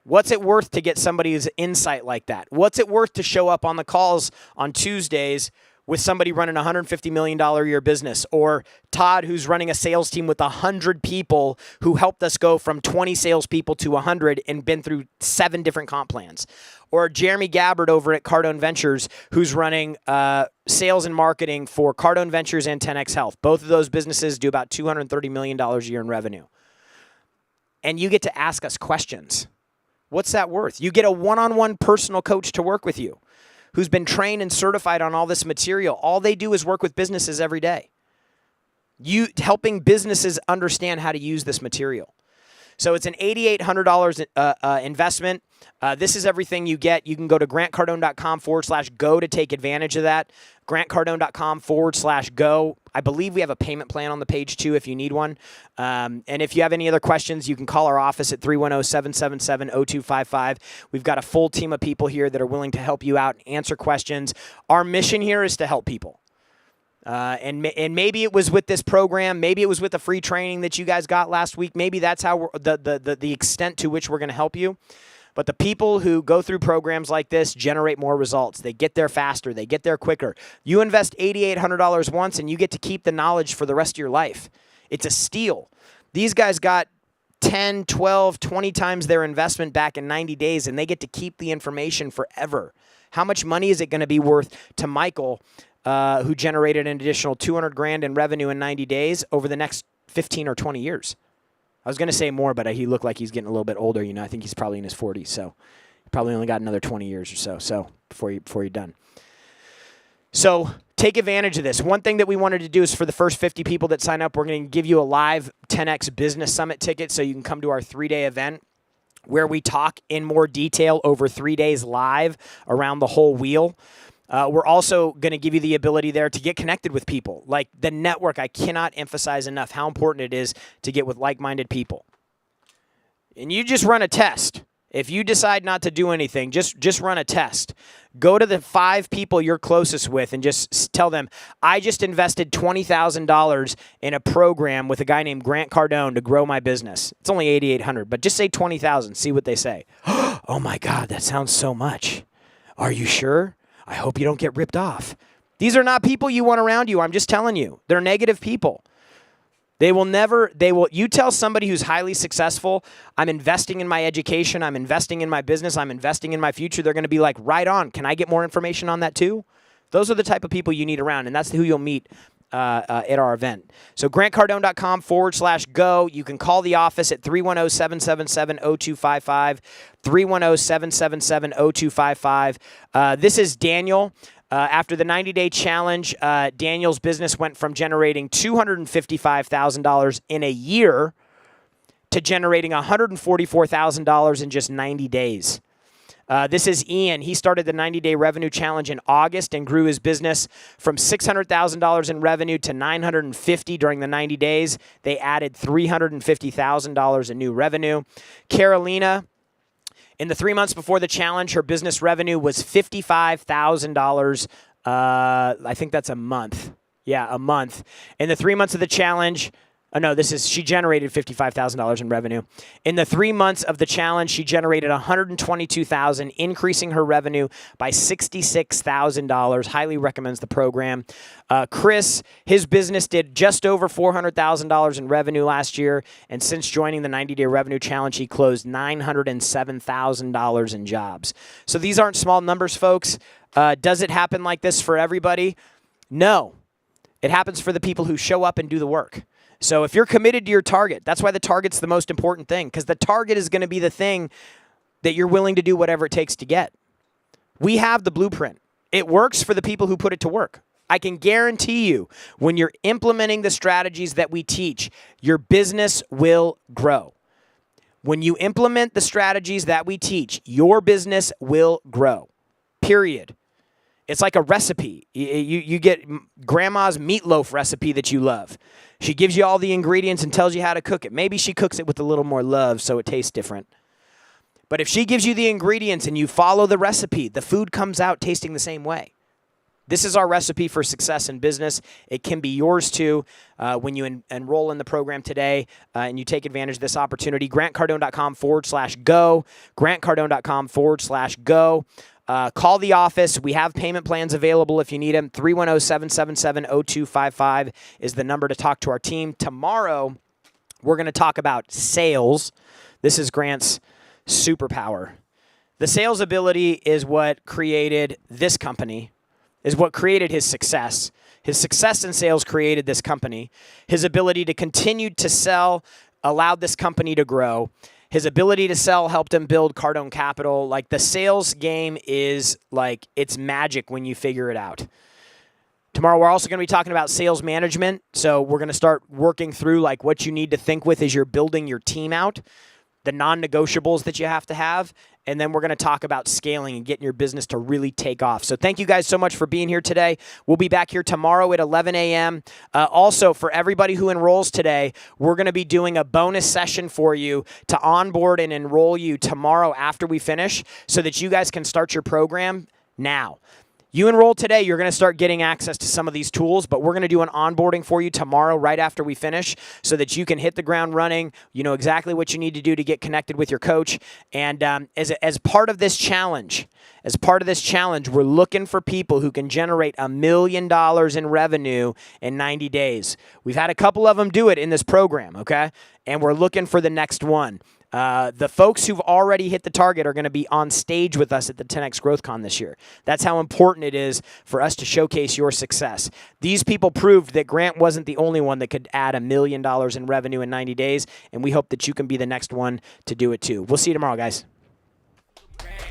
Speaker 21: What's it worth to get somebody's insight like that? What's it worth to show up on the calls on Tuesdays with somebody running a $150 million a year business, or Todd, who's running a sales team with 100 people, who helped us go from 20 salespeople to 100 and been through 7 different comp plans, or Jeremy Gabbard over at Cardone Ventures, who's running sales and marketing for Cardone Ventures and 10X Health. Both of those businesses do about $230 million a year in revenue. And you get to ask us questions. What's that worth? You get a one-on-one personal coach to work with you, who's been trained and certified on all this material. All they do is work with businesses every day. You helping businesses understand how to use this material. So it's an $8,800 investment. This is everything you get. You can go to grantcardone.com/go to take advantage of that. grantcardone.com/go. I believe we have a payment plan on the page too if you need one. And if you have any other questions, you can call our office at 310-777-0255. We've got a full team of people here that are willing to help you out and answer questions. Our mission here is to help people. And maybe it was with this program, maybe it was with the free training that you guys got last week. Maybe that's how the extent to which we're going to help you. But the people who go through programs like this generate more results. They get there faster. They get there quicker. You invest $8,800 once, and you get to keep the knowledge for the rest of your life. It's a steal. These guys got 10, 12, 20 times their investment back in 90 days, and they get to keep the information forever. How much money is it going to be worth to Michael, who generated an additional 200 grand in revenue in 90 days over the next 15 or 20 years? I was going to say more, but he looked like he's getting a little bit older. You know, I think he's probably in his 40s, so he probably only got another 20 years or so before you're done. So take advantage of this. One thing that we wanted to do is for the first 50 people that sign up, we're going to give you a live 10X Business Summit ticket so you can come to our 3-day event where we talk in more detail over 3 days live around the whole wheel. We're also going to give you the ability there to get connected with people. Like the network, I cannot emphasize enough how important it is to get with like-minded people. And you just run a test. If you decide not to do anything, just run a test. Go to the 5 people you're closest with and just tell them, I just invested $20,000 in a program with a guy named Grant Cardone to grow my business. It's only $8,800, but just say $20,000. See what they say. Oh my God, that sounds so much. Are you sure? I hope you don't get ripped off. These are not people you want around you. I'm just telling you. They're negative people. You tell somebody who's highly successful, I'm investing in my education, I'm investing in my business, I'm investing in my future. They're going to be like, right on. Can I get more information on that too? Those are the type of people you need around, and that's who you'll meet at our event. So grantcardone.com/go. You can call the office at 310-777-0255, 310-777-0255. This is Daniel. After the 90-day challenge, Daniel's business went from generating $255,000 in a year to generating $144,000 in just 90 days. This is Ian. He started the 90-day revenue challenge in August and grew his business from $600,000 in revenue to $950 during the 90 days. They added $350,000 in new revenue. Carolina, in the 3 months before the challenge, her business revenue was $55,000. I think that's a month. Yeah, a month. In the 3 months of the challenge, she generated $55,000 in revenue. In the 3 months of the challenge, she generated $122,000, increasing her revenue by $66,000. Highly recommends the program. Chris, his business did just over $400,000 in revenue last year, and since joining the 90-day revenue challenge, he closed $907,000 in jobs. So these aren't small numbers, folks. Does it happen like this for everybody? No. It happens for the people who show up and do the work. So if you're committed to your target, that's why the target's the most important thing, because the target is going to be the thing that you're willing to do whatever it takes to get. We have the blueprint. It works for the people who put it to work. I can guarantee you, when you're implementing the strategies that we teach, your business will grow. When you implement the strategies that we teach, your business will grow. Period. It's like a recipe. You get grandma's meatloaf recipe that you love. She gives you all the ingredients and tells you how to cook it. Maybe she cooks it with a little more love so it tastes different. But if she gives you the ingredients and you follow the recipe, the food comes out tasting the same way. This is our recipe for success in business. It can be yours too when you enroll in the program today and you take advantage of this opportunity. GrantCardone.com/go. GrantCardone.com/go. Call the office. We have payment plans available if you need them. 310-777-0255 is the number to talk to our team. Tomorrow, we're going to talk about sales. This is Grant's superpower. The sales ability is what created this company, is what created his success. His success in sales created this company. His ability to continue to sell allowed this company to grow. His ability to sell helped him build Cardone Capital. Like, the sales game is like, it's magic when you figure it out. Tomorrow, we're also going to be talking about sales management. So we're going to start working through like what you need to think with as you're building your team out, the non-negotiables that you have to have. And then we're going to talk about scaling and getting your business to really take off. So thank you guys so much for being here today. We'll be back here tomorrow at 11 a.m. Also, for everybody who enrolls today, we're going to be doing a bonus session for you to onboard and enroll you tomorrow after we finish so that you guys can start your program now. You enroll today, you're going to start getting access to some of these tools, but we're going to do an onboarding for you tomorrow right after we finish so that you can hit the ground running. You know exactly what you need to do to get connected with your coach. And as part of this challenge, we're looking for people who can generate $1 million in revenue in 90 days. We've had a couple of them do it in this program, okay? And we're looking for the next one. The folks who've already hit the target are going to be on stage with us at the 10X GrowthCon this year. That's how important it is for us to showcase your success. These people proved that Grant wasn't the only one that could add $1 million in revenue in 90 days, and we hope that you can be the next one to do it too. We'll see you tomorrow, guys.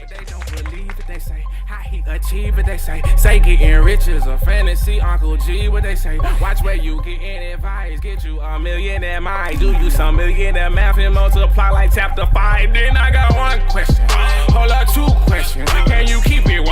Speaker 15: They don't believe it, they say. How he achieve it, they say. Say getting rich is a fantasy, Uncle G, what they say. Watch where you get in advice. Get you $1 million in mind. Do you some millionaire math and multiply like chapter 5. Then I got one question. Hold up, 2 questions. Can you keep it